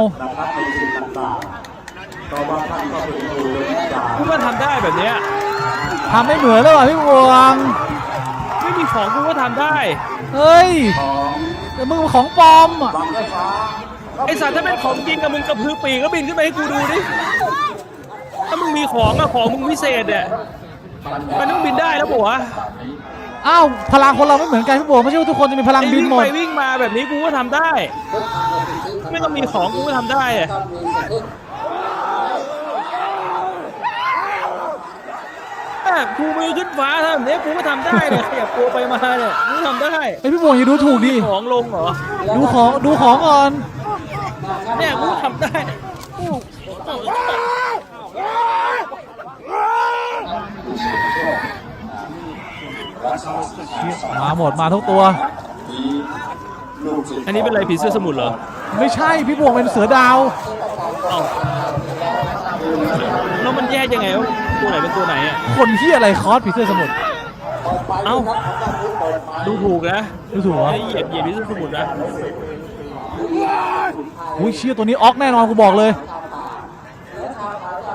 Speaker 2: กูก็ทำได้แบบเนี้ย
Speaker 1: ทำไม่เหมือนเลยว่ะพี่บวง
Speaker 2: ไม่มีของกูก็ทำได้
Speaker 1: เฮ้ยแต่มึงของปลอมอะ
Speaker 2: ไอสัตว์ถ้าเป็นของจริงกับมึงกระพือปีกก็บินขึ้นไปให้กูดูดิ ถ้ามึงมีของอะของมึงพิเศษเนี่ยมันต้องบินได้แล้วปะวะ
Speaker 1: อ้าวพลังคนเราไม่เหมือนกันพี่บวงไม่ใช่ว่าทุกคนจะมีพลัง
Speaker 2: ไอ้
Speaker 1: บิน
Speaker 2: วิ่ง
Speaker 1: หมด
Speaker 2: ไปวิ่งมาแบบนี้กูก็ทำได้ ไม่ต้องมีของกูก็ทำได้อะกูมือขึ้นฟ้าทำแบบนี้กูก็ทำได้เนี่ยขยับตัวไปมาเนี่ยกูทำได้
Speaker 1: ไอพี่บวงอย่าดูถูกดิ
Speaker 2: ของลงเหรอ
Speaker 1: ดูของก่อน
Speaker 2: เนี่ยกูทำได้
Speaker 1: มาหมดมาทุกตัว
Speaker 2: อันนี้เป็นอะไรผีเสื้อสมุทรเหรอ
Speaker 1: ไม่ใช่พี่บวงเป็นเสือดาว
Speaker 2: เอ้าแล้วมันแยกยังไงว่าตัวไหนเป็นตัวไหนอ่ะ
Speaker 1: คนที่อะไรคอสผีเสื้อสมุทร
Speaker 2: เอ้าดูถูกนะ
Speaker 1: ดูถูกเหรอ
Speaker 2: ไอ้เหยียบผีเสื้อสมุทรนะ
Speaker 1: อุ้ยเชี่ยตัวนี้ออกแน่นอนกูบอกเลย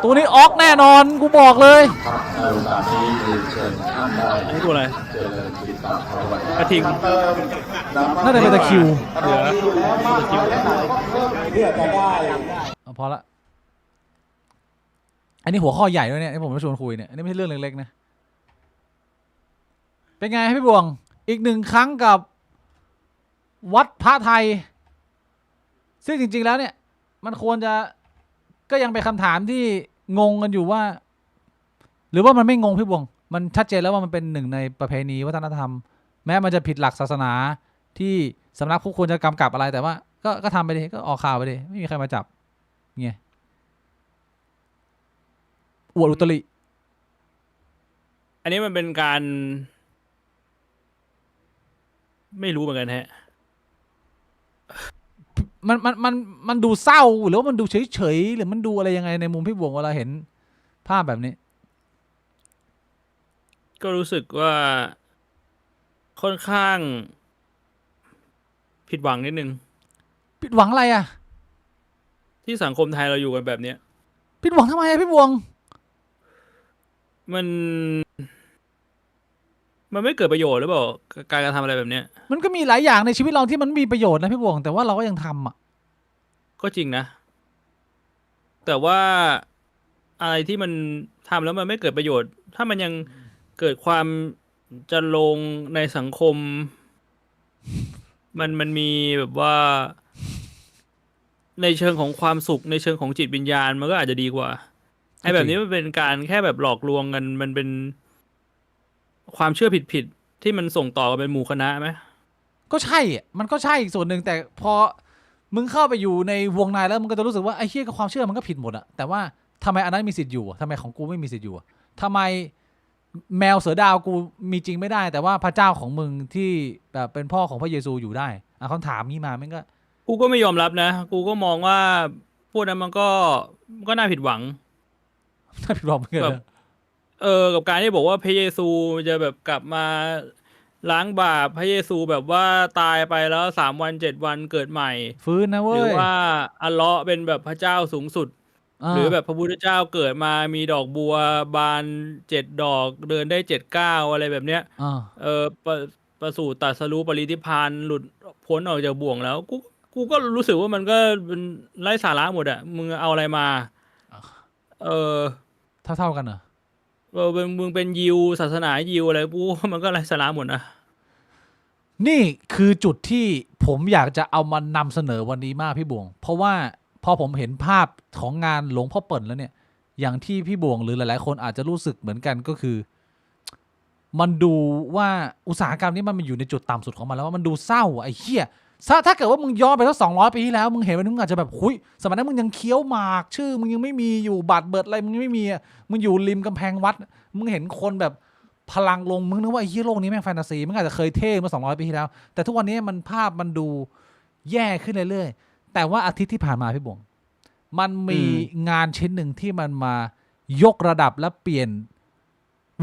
Speaker 1: ตัวนี้ออกแน่นอนกูบอกเลย
Speaker 2: อันนี้ตัวอะไรกระทิง
Speaker 1: น่าจะเป็นตะคริว
Speaker 2: เหลือ
Speaker 1: เอาพอละอันนี้หัวข้อใหญ่ด้วยเนี่ยที่ผมมาชวนคุยเนี่ยอันนี้ไม่ใช่เรื่องเล็กๆนะเป็นไงพี่บวงอีกหนึ่งครั้งกับวัดพระไทย ซึ่งจริงๆแล้วเนี่ยมันควรจะก็ยังเป็นคำถามที่งงกันอยู่ว่า หรือว่ามันไม่งงพี่บวงมันชัดเจนแล้วว่ามันเป็นหนึ่งในประเพณีวัฒนธรรม แม้มันจะผิดหลักศาสนา ที่สำนักผู้ควรจะกำกับอะไรแต่ว่าก็ทำไปดิก็ออกข่าวไปดิไม่มีใครมาจับไงอวดอุตริ
Speaker 2: อันนี้มันเป็นการ ไม่รู้เหมือนกันฮะ
Speaker 1: มันดูเศร้าหรือว่ามันดูเฉยๆหรือมันดูอะไรยังไงในมุมพี่บวงเวลาเห็นภาพแบบนี้
Speaker 2: ก็รู้สึกว่าค่อนข้างผิดหวังนิดนึง
Speaker 1: ผิดหวังอะไรอ่ะ
Speaker 2: ที่สังคมไทยเราอยู่กันแบบเนี้ย
Speaker 1: ผิดหวังทำไมอะพี่บวง
Speaker 2: มันไม่เกิดประโยชน์หรือเปล่าการกระทำอะไรแบบเนี้ย
Speaker 1: มันก็มีหลายอย่างในชีวิตเราที่มันมีประโยชน์นะพี่บวงแต่ว่าเราก็ยังทำอ่ะ
Speaker 2: ก็จริงนะ แต่ว่าอะไรที่มันทำแล้วมันไม่เกิดประโยชน์ ถ้ามันยังเกิดความจะลงในสังคม มันมีแบบว่า ในเชิงของความสุขในเชิงของจิตวิญญาณมันก็อาจจะดีกว่าไอ้แบบนี้มันเป็นการแค่แบบหลอกลวงกัน มันเป็นความเชื่อผิดๆที่มันส่งต่อกันเป็นหมู่คณะไหม
Speaker 1: ก็ใช่อะมันก็ใช่อีกส่วนหนึ่งแต่พอมึงเข้าไปอยู่ในวงในแล้วมึงก็จะรู้สึกว่าไอ้เหี้ยกับความเชื่อมันก็ผิดหมดอะแต่ว่าทำไมอันนั้นมีสิทธิ์อยู่อะทำไมของกูไม่มีสิทธิ์อยู่อะทำไมแมวเสือดาวกูมีจริงไม่ได้ แต่ว่าพระเจ้าของมึงที่แบบเป็นพ่อของพระเยซูอยู่ได้อ่ะคำถามนี้มามันก็
Speaker 2: กูก็ไม่ยอมรับนะ กูก็มองว่าพวกนั้นมันก็น่าผิดหวัง
Speaker 1: ถ้าผิดหวังเหมือนกัน
Speaker 2: แบบ
Speaker 1: นะ
Speaker 2: กับการที่บอกว่าพระเยซูจะแบบกลับมาล้างบาปพระเยซูแบบว่าตายไปแล้ว3 วัน 7 วันเกิดใหม่
Speaker 1: ฟื้นนะเว้
Speaker 2: หรื
Speaker 1: ย
Speaker 2: อว่าอัลเลาะห์เป็นแบบพระเจ้าสูงสุด หรือแบบพระพุทธเจ้าเกิดมามีดอกบัวบาน7 ดอกเดินได้7 ก้าวอะไรแบบเนี้ย
Speaker 1: อ่า
Speaker 2: ประสูติตรัสรู้ปรินิพพานหลุดพ้นออกจากบ่วงแล้วกูก็รู้สึกว่ามันก็เป็นไร้สาระหมดอะมึงเอาอะไรมา เออ
Speaker 1: เท่ากันเหรอ
Speaker 2: มึงเป็นยิวศาสนายิวอะไรกูว่ามันก็ไร้สาระหมดนะ
Speaker 1: นี่คือจุดที่ผมอยากจะเอามานำเสนอวันนี้มากพี่บวง เพราะว่าพอผมเห็นภาพของงานหลวงพ่อเปิ่นแล้วเนี่ย อย่างที่พี่บวงหรือหลายๆคนอาจจะรู้สึกเหมือนกันก็คือ มันดูว่าอุตสาหกรรมนี้มันอยู่ในจุดต่ำสุดของมันแล้วว่ามันดูเศร้าอะไอ้เหี้ยถ้าเกิดว่ามึงย้อนไปสัก200 ปีที่แล้วมึงเห็นมันมึงอาจจะแบบหุยสมัยนั้นมึงยังเคี้ยวหมากชื่อมึงยังไม่มีอยู่บัตรเบิดอะไรมึงยังไม่มีอะมึงอยู่ริมกำแพงวัดมึงเห็นคนแบบพลังลงมึงนึกว่าไอ้เหี้ยโลกนี้แม่งแฟนตาซีมึงอาจจะเคยเท่เมื่อ200 ปีที่แล้วแต่ทุกวันนี้มันภาพมันดูแย่ขึ้นเรื่อยๆแต่ว่าอาทิตย์ที่ผ่านมาพี่บวงมันมีงานชิ้นหนึ่งที่มันมายกระดับและเปลี่ยน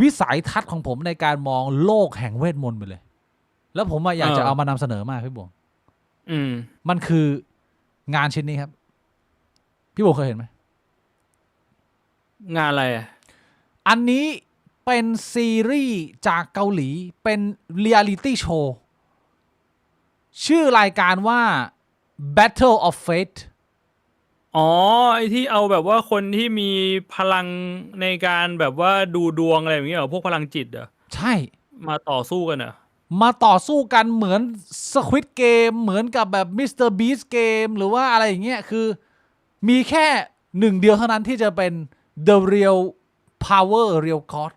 Speaker 1: วิสัยทัศน์ของผมในการมองโลกแห่งเวทมนต์ไปเลย แล้วผมอยากจะเอามานำเสนอมากพี่บวง มันคืองานชิ้นนี้ครับ พี่บวงเคยเห็นไหม
Speaker 2: งานอะไรอ่ะ
Speaker 1: อันนี้เป็นซีรีส์จากเกาหลีเป็นเรียลิตี้โชว์ชื่อรายการว่า Battle of Fate
Speaker 2: อ๋อไอที่เอาแบบว่าคนที่มีพลังในการแบบว่าดูดวงอะไรอย่างเงี้ยเหรอพวกพลังจิตเหรอ
Speaker 1: ใช่
Speaker 2: มาต่อสู้กันเหรอ
Speaker 1: มาต่อสู้กันเหมือน Squid Game เหมือนกับแบบ Mr. Beast Game หรือว่าอะไรอย่างเงี้ยคือมีแค่หนึ่งเดียวเท่านั้นที่จะเป็น The Real Power Real God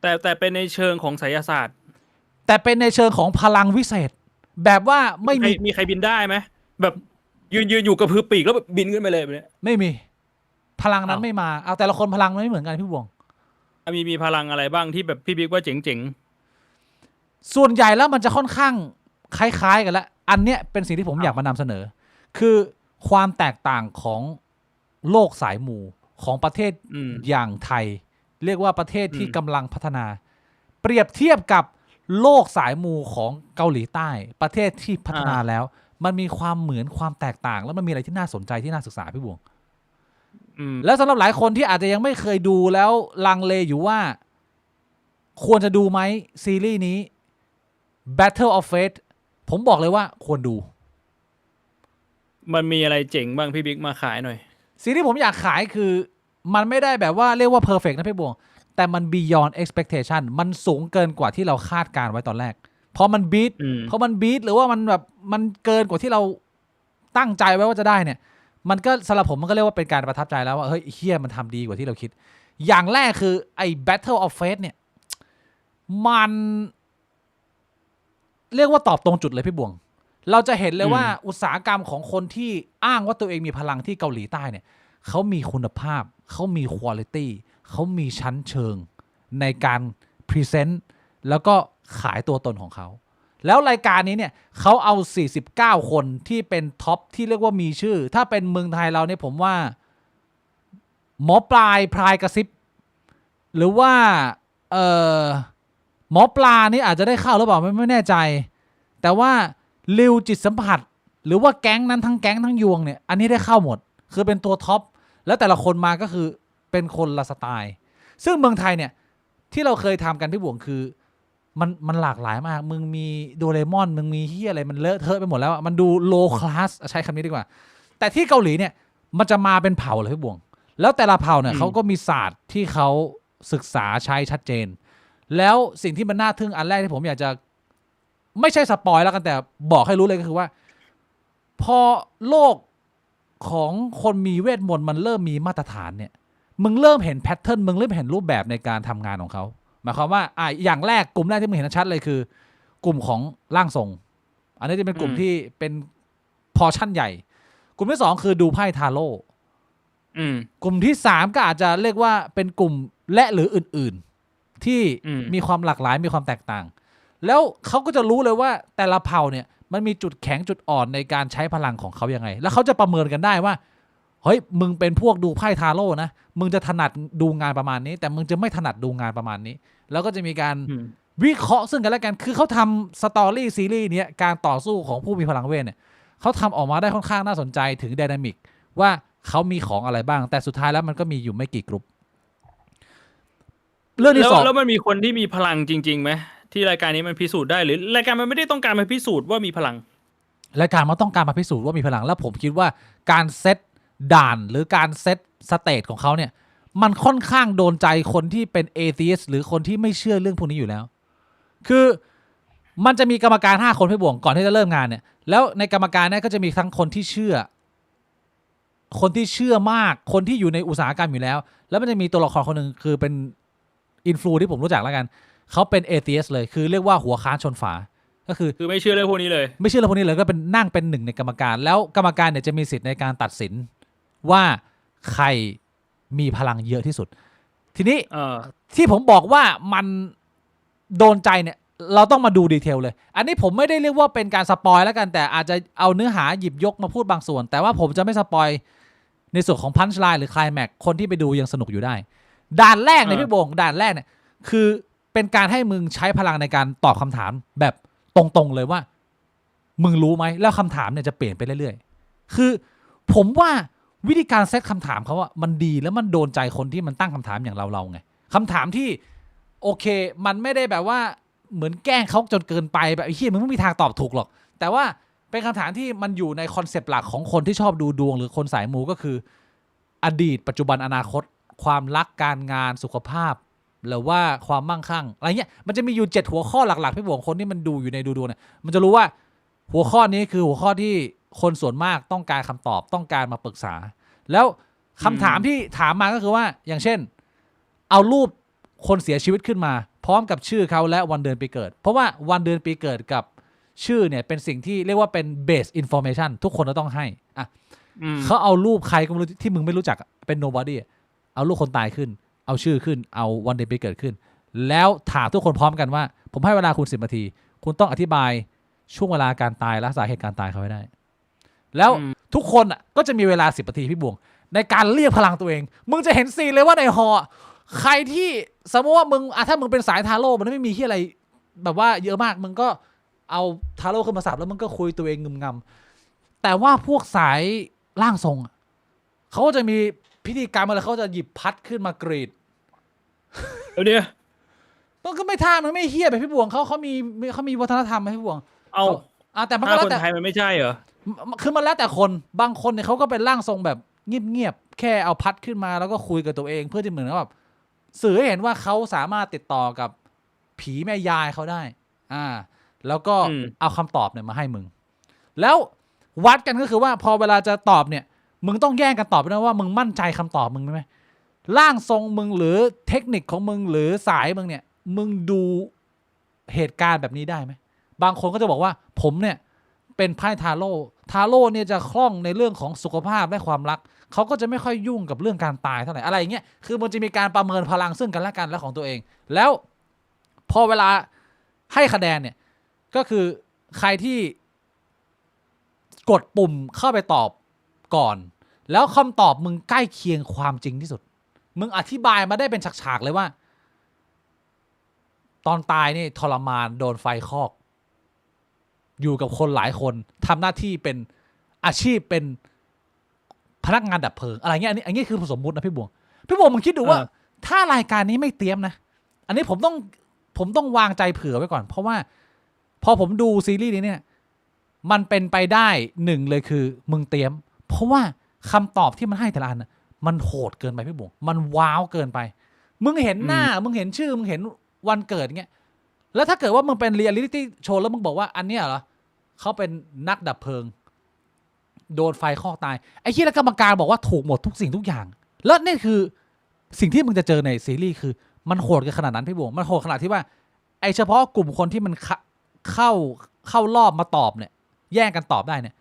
Speaker 2: แต่เป็นในเชิงของไสยศาสตร์
Speaker 1: แต่เป็นในเชิงของพลังวิเศษ แบบว่าไม่มี
Speaker 2: ใครบินได้ไหมแบบยืนอยู่กับพือปีกแล้วแบบบินขึ้นไปเลยแบบเนี้ย
Speaker 1: ไม่มีพลังนั้น
Speaker 2: อ้าว
Speaker 1: ไม่มาเอาแต่ละคนพลังไม่เหมือนกันพี่บวง
Speaker 2: มีพลังอะไรบ้างที่แบบพี่บิ๊กว่าเจ๋ง
Speaker 1: ส่วนใหญ่แล้วมันจะค่อนข้างคล้ายๆกันแล้วอันเนี้ยเป็นสิ่งที่ผมอยากมานำเสนอ คือความแตกต่างของโลกสายมูของประเทศ อย่างไทย เรียกว่าประเทศที่กำลังพัฒนา เปรียบเทียบกับโลกสายมูของเกาหลีใต้ ประเทศที่พัฒนาแล้ว มันมีความเหมือนความแตกต่าง แล้วมันมีอะไรที่น่าสนใจที่น่าศึกษาพี่บวง แล้วสำหรับหลายคนที่อาจจะยังไม่เคยดูแล้วลังเลอยู่ว่า ควรจะดูไหมซีรีส์นี้ Battle of Fate ผมบอกเลยว่าควรดู
Speaker 2: มันมีอะไรเจ๋งบ้างพี่บิ๊กมาขายหน่อย
Speaker 1: สิ่งที่ผมอยากขายคือมันไม่ได้แบบว่าเรียกว่า perfect นะพี่บวง แต่มัน beyond expectation มันสูงเกินกว่าที่เราคาดการไว้ตอนแรกพอมัน beat หรือว่ามันแบบมันเกินกว่าที่เราตั้งใจไว้ว่าจะได้เนี่ยมันก็สำหรับผมมันก็เรียกว่าเป็นการประทับใจแล้วว่าเฮ้ยเฮียมันทำดีกว่าที่เราคิดอย่างแรกคือไอ้ Battle of Fate เนี่ยมัน เรียกว่าตอบตรงจุดเลยพี่บวงเราจะเห็นเลยว่าอุตสาหกรรมของคนที่อ้างว่าตัวเองมีพลังที่เกาหลีใต้เนี่ยเขามีคุณภาพเขามีคุณภาพเขามีชั้นเชิงในการพรีเซนต์แล้วก็ขายตัวตนของเขาแล้วรายการนี้เนี่ยเขาเอา49คนที่เป็นท็อปที่เรียกว่ามีชื่อถ้าเป็นเมืองไทยเราเนี่ยผมว่าหมอปลายพรายกระซิบหรือว่าหมอปลานี่อาจจะได้เข้าหรือเปล่าไม่แน่ใจแต่ว่าริวจิตสัมผัสหรือว่าแก๊งนั้นทั้งแก๊งทั้งยวงเนี่ยอันนี้ได้เข้าหมดคือเป็นตัวท็อปแล้วแต่ละคนมาก็คือเป็นคนละสไตล์ซึ่งเมืองไทยเนี่ยที่เราเคยทำกันพี่บวงคือมันหลากหลายมากมึงมีโดเรมอนมึงมีเฮียอะไรมันเลอะเทอะไปหมดแล้วมันดูโลคลาสใช้คำนี้ดีกว่าแต่ที่เกาหลีเนี่ยมันจะมาเป็นเผ่าเลยพี่บวงแล้วแต่ละเผ่าเนี่ยเขาก็มีศาสตร์ที่เขาศึกษาใช้ชัดเจนแล้วสิ่งที่มันน่าทึ่งอันแรกที่ผมอยากจะไม่ใช่สปอยแล้วกันแต่บอกให้รู้เลยก็คือว่าพอโลกของคนมีเวทมนต์มันเริ่มมีมาตรฐานเนี่ยมึงเริ่มเห็นแพทเทิร์นมึงเริ่มเห็นรูปแบบในการทำงานของเขาหมายความว่าอย่างแรกกลุ่มแรกที่มึงเห็นชัดเลยคือกลุ่มของร่างทรงอันนี้จะเป็นกลุ่มที่เป็นพอชั่นใหญ่กลุ่มที่สองคือดูไพ่ทาโร่กลุ่มที่สามก็อาจจะเรียกว่าเป็นกลุ่มและหรืออื่นๆที่มีความหลากหลายมีความแตกต่างแล้วเขาก็จะรู้เลยว่าแต่ละเผ่าเนี่ยมันมีจุดแข็งจุดอ่อนในการใช้พลังของเขายังไงแล้วเขาจะประเมินกันได้ว่าเฮ้ยมึงเป็นพวกดูไพ่ทาโร่นะมึงจะถนัดดูงานประมาณนี้แต่มึงจะไม่ถนัดดูงานประมาณนี้แล้วก็จะมีการวิเคราะห์ซึ่งกันและกันคือเขาทำสตอรี่ซีรีส์นี้การต่อสู้ของผู้มีพลังเวทเนี่ยเขาทำออกมาได้ค่อนข้างน่าสนใจถึงไดนามิกว่าเขามีของอะไรบ้างแต่สุดท้ายแล้วมันก็มีอยู่ไม่กี่กลุ่มเรื่องที่สอง
Speaker 2: แล้วมันมีคนที่มีพลังจริงๆไหมที่รายการนี้มันพิสูจน์ได้หรือรายการมันไม่ได้ต้องการมาพิสูจน์ว่ามีพลัง
Speaker 1: รายการมันต้องการมาพิสูจน์ว่ามีพลังแล้วผมคิดว่าการเซตด่านหรือการเซตสเตจของเขาเนี่ยมันค่อนข้างโดนใจคนที่เป็นเอเธียสหรือคนที่ไม่เชื่อเรื่องพวกนี้อยู่แล้วคือมันจะมีกรรมการ5คนพี่บวงก่อนที่จะเริ่มงานเนี่ยแล้วในกรรมการเนี่ยก็จะมีทั้งคนที่เชื่อมากคนที่อยู่ในอุตสาหกรรมอยู่แล้วแล้วมันจะมีตัวละครคนหนึ่งคือเป็นอินฟลูที่ผมรู้จักแล้วกันเขาเป็นเอเธียสเลยคือเรียกว่าหัวค้านชนฝาก็คือ
Speaker 2: ไม่เชื่อเรื่องพวกนี้เลย
Speaker 1: ไม่เชื่อเรื่องพวกนี้เลยก็เป็นนั่งเป็นหนึ่งในกรรมการแล้วกรรมการเนี่ยจะมีสิทธิ์ในการตัดสินว่าใครมีพลังเยอะที่สุดทีนี้ที่ผมบอกว่ามันโดนใจเนี่ยเราต้องมาดูดีเทลเลยอันนี้ผมไม่ได้เรียกว่าเป็นการสปอยแล้วกันแต่อาจจะเอาเนื้อหาหยิบยกมาพูดบางส่วนแต่ว่าผมจะไม่สปอยในส่วนของพันช์ไลน์หรือไคลแม็กซ์คนที่ไปดูยังสนุกอยู่ได้ด่านแรกในพี่บงด่านแรกเนี่ยคือเป็นการให้มึงใช้พลังในการตอบคำถามแบบตรงๆเลยว่ามึงรู้ไหมแล้วคำถามเนี่ยจะเปลี่ยนไปเรื่อยๆคือผมว่าวิธีการเซตคำถามเขาว่ามันดีแล้วมันโดนใจคนที่มันตั้งคำถามอย่างเราไงคำถามที่โอเคมันไม่ได้แบบว่าเหมือนแกล้งเขาจนเกินไปแบบไอ้เหี้ยมึงไม่มีทางตอบถูกหรอกแต่ว่าเป็นคำถามที่มันอยู่ในคอนเซปต์หลักของคนที่ชอบดูดวงหรือคนสายมูก็คืออดีตปัจจุบันอนาคตความรักการงานสุขภาพหรือว่าความมั่งคั่งอะไรเงี้ยมันจะมีอยู่7หัวข้อหลักๆพี่บวงคนที่มันดูอยู่ในดูดวงเนี่ยมันจะรู้ว่าหัวข้อนี้คือหัวข้อที่คนส่วนมากต้องการคำตอบต้องการมาปรึกษาแล้วคำถามที่ถามมาก็คือว่าอย่างเช่นเอารูปคนเสียชีวิตขึ้นมาพร้อมกับชื่อเขาและวันเดือนปีเกิดเพราะว่าวันเดือนปีเกิดกับชื่อเนี่ยเป็นสิ่งที่เรียกว่าเป็น base information ทุกคนต้องให้อ่ะเขาเอารูปใครก็ไม่รู้ที่มึงไม่รู้จักเป็น nobody เอารูปคนตายขึ้นเอาชื่อขึ้นเอาวันเดือนปีเกิดขึ้นแล้วถามทุกคนพร้อมกันว่าผมให้เวลาคุณ10 นาทีคุณต้องอธิบายช่วงเวลาการตายและสาเหตุการตายเขาให้ได้แล้วทุกคนอ่ะก็จะมีเวลา10 นาทีพี่บวงในการเรียกพลังตัวเองมึงจะเห็นซีนเลยว่าในฮอใครที่สมมติว่ามึงถ้ามึงเป็นสายทาโร่มันไม่มีที่อะไรแบบว่าเยอะมากมึงก็เอาทาโร่ขึ้นมาสับแล้วมึงก็คุยตัวเองงึมงำแต่ว่าพวกสายร่างทรงเขาก็จะมีพิธีกรรมอะไรเขาจะหยิบพัดขึ้นมากรีด
Speaker 2: เดี๋ยว
Speaker 1: ต้องก็ไม่ท่ามันไม่เฮี้ยแบบพี่บวงเขามีวัฒนธรรมไหมพี่บวงแต่มันก็แล้วแต่
Speaker 2: คนไทยมันไม่ใช่เหรอ
Speaker 1: คือมันแล้วแต่คนบางคนเนี่ยเขาก็เป็นร่างทรงแบบเงียบๆแค่เอาพัดขึ้นมาแล้วก็คุยกับตัวเองเพื่อที่เหมือนกับแบบสื่อให้เห็นว่าเขาสามารถติดต่อกับผีแม่ยายเขาได้แล้วก็เอาคำตอบเนี่ยมาให้มึงแล้ววัดกันก็คือว่าพอเวลาจะตอบเนี่ยมึงต้องแย่งกันตอบนะว่ามึงมั่นใจคำตอบมึงไหมร่างทรงมึงหรือเทคนิคของมึงหรือสายมึงเนี่ยมึงดูเหตุการณ์แบบนี้ได้ไหม บางคนก็จะบอกว่าผมเนี่ยเป็นไพ่ทาโร่เนี่ยจะคล่องในเรื่องของสุขภาพและความรักเขาก็จะไม่ค่อยยุ่งกับเรื่องการตายเท่าไหร่อะไรอย่างเงี้ยคือมันจะมีการประเมินพลังซึ่งกันและกันและของตัวเองแล้วพอเวลาให้คะแนนเนี่ยก็คือใครที่กดปุ่มเข้าไปตอบก่อนแล้วคำตอบมึงใกล้เคียงความจริงที่สุดมึงอธิบายมาได้เป็นฉากๆเลยว่าตอนตายนี่ทรมานโดนไฟคอกอยู่กับคนหลายคนทำหน้าที่เป็นอาชีพเป็นพนักงานดับเพลิงอะไรเงี้ยอันนี้คือสมมุตินะพี่บวงมึงคิดดูว่าถ้ารายการนี้ไม่เตรียมนะอันนี้ผมต้องวางใจเผื่อไว้ก่อนเพราะว่าพอผมดูซีรีส์นี้เนี่ยมันเป็นไปได้หนึ่งเลยคือมึงเตรียมเพราะว่าคำตอบที่มันให้แต่ละอันมันโหดเกินไปพี่บวงมันว้าวเกินไปมึงเห็นหน้ามึงเห็นชื่อมึงเห็นวันเกิดเงี้ยแล้วถ้าเกิดว่ามึงเป็นเรียลลิตี้โชว์แล้วมึงบอกว่าอันเนี้ยเหรอเขาเป็นนักดับเพลิงโดนไฟคอกตายไอ้ที่กรรมการบอกว่าถูกหมดทุกสิ่งทุกอย่างแล้วนี่คือสิ่งที่มึงจะเจอในซีรีส์คือมันโหดกันขนาดนั้นพี่บวงมันโหดขนาดที่ว่าไอ้เฉพาะกลุ่มคนที่มันเข้ารอบมาตอบเนี่ยแย่งกันตอบได้เนี่ย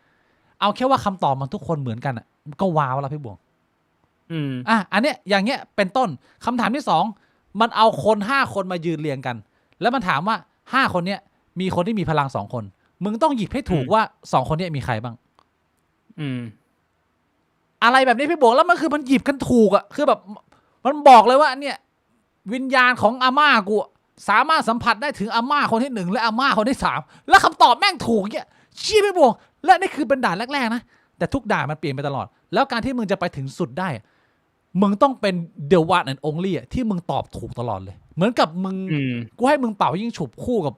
Speaker 1: เอาแค่ว่าคำตอบมันทุกคนเหมือนกันก็ว้าวแล้วพี่บวงอันเนี้ยอย่างเงี้ยเป็นต้นคำถามที่สองมันเอาคน5 คนมายืนเรียงกันแล้วมันถามว่า5 คนเนี้ยมีคนที่มีพลัง2 คนมึงต้องหยิบให้ถูกว่า2 คนเนี้ยมีใครบ้างอะไรแบบนี้พี่บวงแล้วมันคือมันหยิบกันถูกคือแบบมันบอกเลยว่าเนี่ยวิญญาณของอาม่ากูสามารถสัมผัสได้ถึงอาม่าคนที่1และอาม่าคนที่3แล้วคำตอบแม่งถูกเนี่ยชี้พี่บวงและนี่คือเป็นด่านแรกๆนะแต่ทุกด่านมันเปลี่ยนไปตลอดแล้วการที่มึงจะไปถึงสุดได้มึงต้องเป็น the one and only ที่มึงตอบถูกตลอดเลยเหมือนกับมึงกูให้มึงเป่ายิ่งฉุบคู่กับ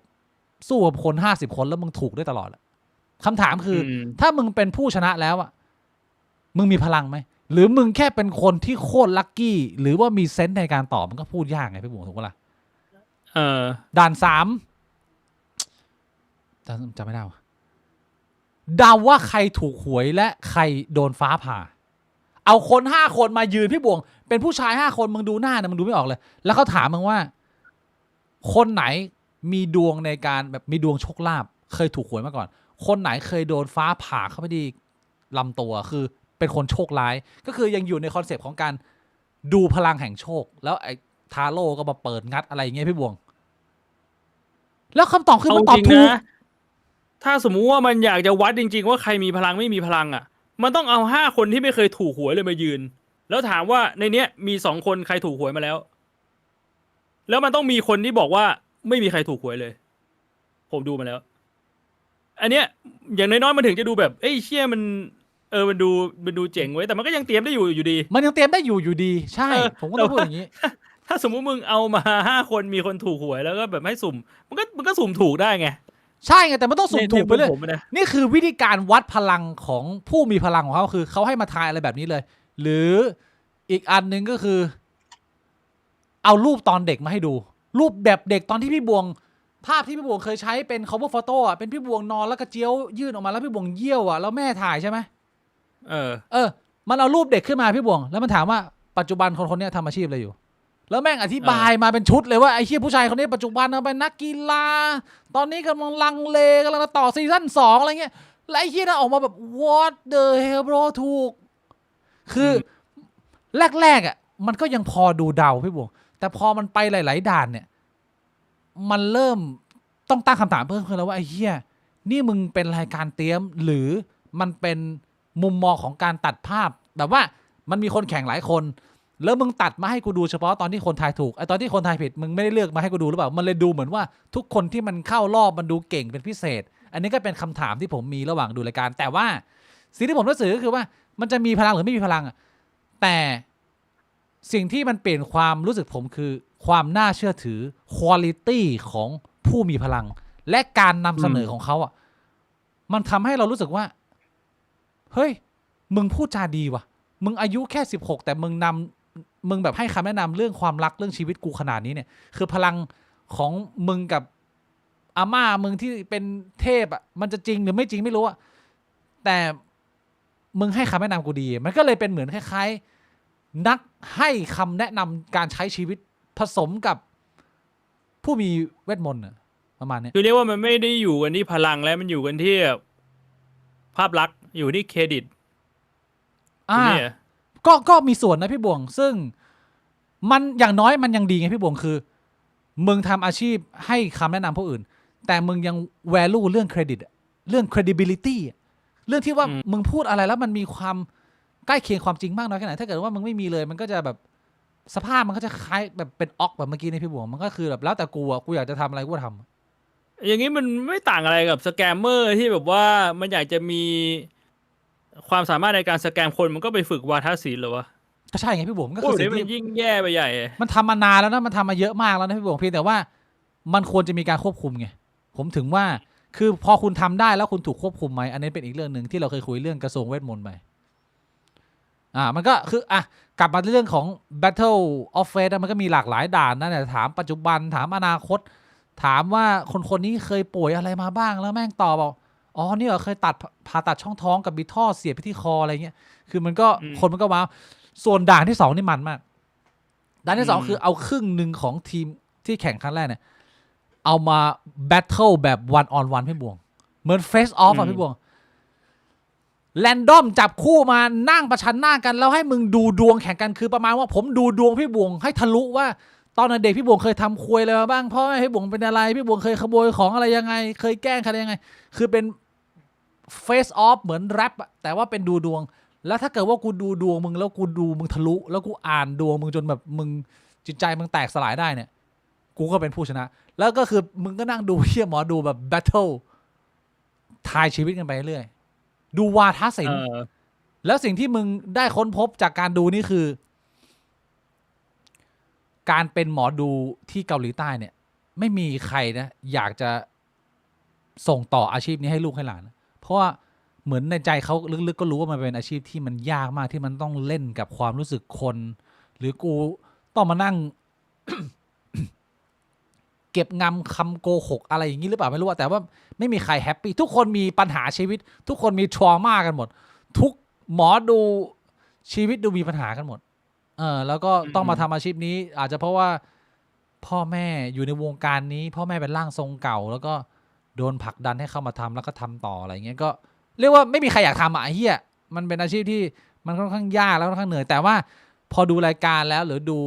Speaker 1: สู้กับคน50 คนแล้วมึงถูกได้ตลอดคำถามคือถ้ามึงเป็นผู้ชนะแล้วมึงมีพลังไหมหรือมึงแค่เป็นคนที่โคตรลัคกี้หรือว่ามีเซนส์ในการตอบมันก็พูดยากไงพี่บุ๋มถูกปะล่ะด่าน3จำไม่ได้เดาว่าใครถูกหวยและใครโดนฟ้าผ่าเอาคน5 คนมายืนพี่บวงเป็นผู้ชาย5 คนมึงดูหน้านะมึงดูไม่ออกเลยแล้วเขาถามมึงว่าคนไหนมีดวงในการแบบมีดวงโชคลาภเคยถูกหวยมาก่อนคนไหนเคยโดนฟ้าผ่าเข้าไปที่ลำตัวคือเป็นคนโชคร้ายก็คือยังอยู่ในคอนเซปต์ของการดูพลังแห่งโชคแล้วไอ้ทาโร่ก็มาเปิดงัดอะไรอย่างเงี้ยพี่บวงแล้วคำตอบคือมันตอบถูก
Speaker 2: ถ้าสมมุติว่ามันอยากจะวัดจริงๆว่าใครมีพลังไม่มีพลังมันต้องเอา5 คนที่ไม่เคยถูกหวยเลยมายืนแล้วถามว่าในเนี้ยมี2 คนใครถูกหวยมาแล้วแล้วมันต้องมีคนที่บอกว่าไม่มีใครถูกหวยเลยผมดูมาแล้วอันเนี้ยอย่างน้อยๆมันถึงจะดูแบบเชี่ยมันมันดูเจ๋งไว้แต่มันก็ยังเตรียมได้อยู่ดี
Speaker 1: มันยังเตรียมได้อยู่ดีใช่ผมก็ต้องพูดอย่างนี้
Speaker 2: ถ้าสมมุติมึงเอามา5 คนมีคนถูกหวยแล้วก็แบบให้สุ่มมันก็สุ่มถูกได้ไง
Speaker 1: ใช่ไงแต่มันต้องสุ่มถูกไปเลยนี่คือวิธีการวัดพลังของผู้มีพลังของเขาคือเขาให้มาทายอะไรแบบนี้เลยหรืออีกอันนึงก็คือเอารูปตอนเด็กมาให้ดูรูปแบบเด็กตอนที่พี่บวงภาพที่พี่บวงเคยใช้เป็น cover photo เป็นพี่บวงนอนแล้วกระเจียวยื่นออกมาแล้วพี่บวงเยี่ยวแล้วแม่ถ่ายใช่ไหมมันเอารูปเด็กขึ้นมาพี่บวงแล้วมันถามว่าปัจจุบันคนนี้ทำอาชีพอะไรอยู่แล้วแม่งอธิบายมาเป็นชุดเลยว่าไอ้เหี้ยผู้ชายคนนี้ปัจจุบันเป็นนักกีฬาตอนนี้กำลังลังเลกำลังต่อซีซั่น2อะไรเงี้ยแล้วไอ้เหี้ยน่ะออกมาแบบ what the hell bro ถูกคือแรกมันก็ยังพอดูเดาพี่บวงแต่พอมันไปหลายๆด่านเนี่ยมันเริ่มต้องตั้งคำถามเพิ่มขึ้นแล้วว่าไอ้เหี้ยนี่มึงเป็นรายการเตรียมหรือมันเป็นมุมมองของการตัดภาพแบบว่ามันมีคนแข่งหลายคนแล้วมึงตัดมาให้กูดูเฉพาะตอนที่คนทายถูกไอ้ตอนที่คนทายผิดมึงไม่ได้เลือกมาให้กูดูหรือเปล่ามันเลยดูเหมือนว่าทุกคนที่มันเข้ารอบมันดูเก่งเป็นพิเศษอันนี้ก็เป็นคำถามที่ผมมีระหว่างดูรายการแต่ว่าสิ่งที่ผมรู้สึกก็คือว่ามันจะมีพลังหรือไม่มีพลังแต่สิ่งที่มันเปลี่ยนความรู้สึกผมคือความน่าเชื่อถือ quality ของผู้มีพลังและการนำเสนอของเขามันทำให้เรารู้สึกว่าเฮ้ยมึงพูดจาดีว่ะมึงอายุแค่16แต่มึงแบบให้คำแนะนำเรื่องความรักเรื่องชีวิตกูขนาดนี้เนี่ยคือพลังของมึงกับอาม่ามึงที่เป็นเทพมันจะจริงหรือไม่จริงไม่รู้แต่มึงให้คำแนะนำกูดีมันก็เลยเป็นเหมือนคล้ายๆนักให้คำแนะนำการใช้ชีวิตผสมกับผู้มีเวทมนต์ ประมาณเนี้ย
Speaker 2: คือเรียกว่ามันไม่ได้อยู่กันที่พลังแล้วมันอยู่กันที่ภาพลักษณ์อยู่ที่เครดิต เนี่ย
Speaker 1: ก็มีส่วนนะพี่บวงซึ่งมันอย่างน้อยมันยังดีไงพี่บวงคือมึงทำอาชีพให้คำแนะนำผู้อื่น แต่มึงยัง value เรื่องเครดิตเรื่อง credibility เรื่องที่ว่ามึงพูดอะไรแล้วมันมีความใกล้เคียงความจริงมากน้อยแค่ไหนถ้าเกิดว่ามึงไม่มีเลยมันก็จะแบบสภาพมันก็จะคล้ายแบบเป็นออกแบบเมื่อกี้ในพี่บวงมันก็คือแบบแล้วแต่กูอะกูอยากจะทำอะไรกูก็ทำ
Speaker 2: อย่างนี้มันไม่ต่างอะไรกับสแกมเมอร์ที่แบบว่ามันอยากจะมีความสามารถในการสแกมคนมันก็ไปฝึกวาทศิลป์เหรอวะ
Speaker 1: ก็ใช่ไงพี่บุ๋มก็
Speaker 2: โอ้
Speaker 1: คือ
Speaker 2: เดี๋
Speaker 1: สิ่
Speaker 2: ยว
Speaker 1: ง
Speaker 2: มัน
Speaker 1: ที่
Speaker 2: ยิ่งแย่ไปใหญ่
Speaker 1: มันทำมานานแล้วนะมันทำมาเยอะมากแล้วนะพี่บุ๋มเพียงแต่ว่ามันควรจะมีการควบคุมไงผมถึงว่าคือพอคุณทำได้แล้วคุณถูกควบคุมไหมอันนี้เป็นอีกเรื่องหนึ่งที่เราเคยคุยเรื่องกระทรวงเวทมนต์ไปมันก็คือกลับมาเรื่องของ Battle of Fate มันก็มีหลากหลายด่านนะเนี่ยถามปัจจุบันถามอนาคต ถามว่าคนนี้เคยป่วยอะไรมาบ้างแล้วแม่งตอบบอกอ๋อนี่เหรอเคยผ่าตัดช่องท้องกับมีท่อเสียบไปที่คออะไรเงี้ยคือมันก็คนมันก็ว้าวส่วนด่านที่สองนี่มันมากด่านที่สองคือเอาครึ่งหนึ่งของทีมที่แข่งครั้งแรกเนี่ยเอามาแบทเทิลแบบ one on one พี่บวงเหมือน face off อ่ะพี่บวงแรนดอมจับคู่มานั่งประชันหน้ากันแล้วให้มึงดูดวงแข่งกันคือประมาณว่าผมดูดวงพี่บวงให้ทะลุว่าตอนเด็กพี่บวงเคยทำควยอะไรมาบ้างพ่อแม่พี่บวงเป็นอะไรพี่บวงเคยขโมยของอะไรยังไงเคยแกล้งใครยังไงคือเป็น face off เหมือนแรปแต่ว่าเป็นดูดวงแล้วถ้าเกิดว่ากูดูดวงมึงแล้วกูดูมึงทะลุแล้วกูอ่านดวงมึงจนแบบมึงจิตใจมึงแตกสลายได้เนี่ยกูก็เป็นผู้ชนะแล้วก็คือมึงก็นั่งดูเชี่ยหมอดูแบบแบทเทิลทายชีวิตกันไปเรื่อยดูวาทศิลป์แล้วสิ่งที่มึงได้ค้นพบจากการดูนี่คือการเป็นหมอดูที่เกาหลีใต้เนี่ยไม่มีใครนะอยากจะส่งต่ออาชีพนี้ให้ลูกให้หลานเพราะว่าเหมือนในใจเขาลึกๆก็รู้ว่ามันเป็นอาชีพที่มันยากมากที่มันต้องเล่นกับความรู้สึกคน หรือกูต้องมานั่ง เก็บงำคำโกหกอะไรอย่างนี้หรือเปล่าไม่รู้แต่ว่าไม่มีใครแฮปปี้ทุกคนมีปัญหาชีวิตทุกคนมีทรมากันหมดทุกหมอดูชีวิตดูมีปัญหากันหมดแล้วก็ต้องมาทำอาชีพนี้อาจจะเพราะว่าพ่อแม่อยู่ในวงการนี้พ่อแม่เป็นร่างทรงเก่าแล้วก็โดนผลักดันให้เข้ามาทำแล้วก็ทำต่ออะไรเงี้ยก็เรียกว่าไม่มีใครอยากทำไอ้เหี้ยมันเป็นอาชีพที่มันค่อนข้างยากแล้วค่อนข้างเหนื่อยแต่ว่าพอดูรายการแล้วหรือดู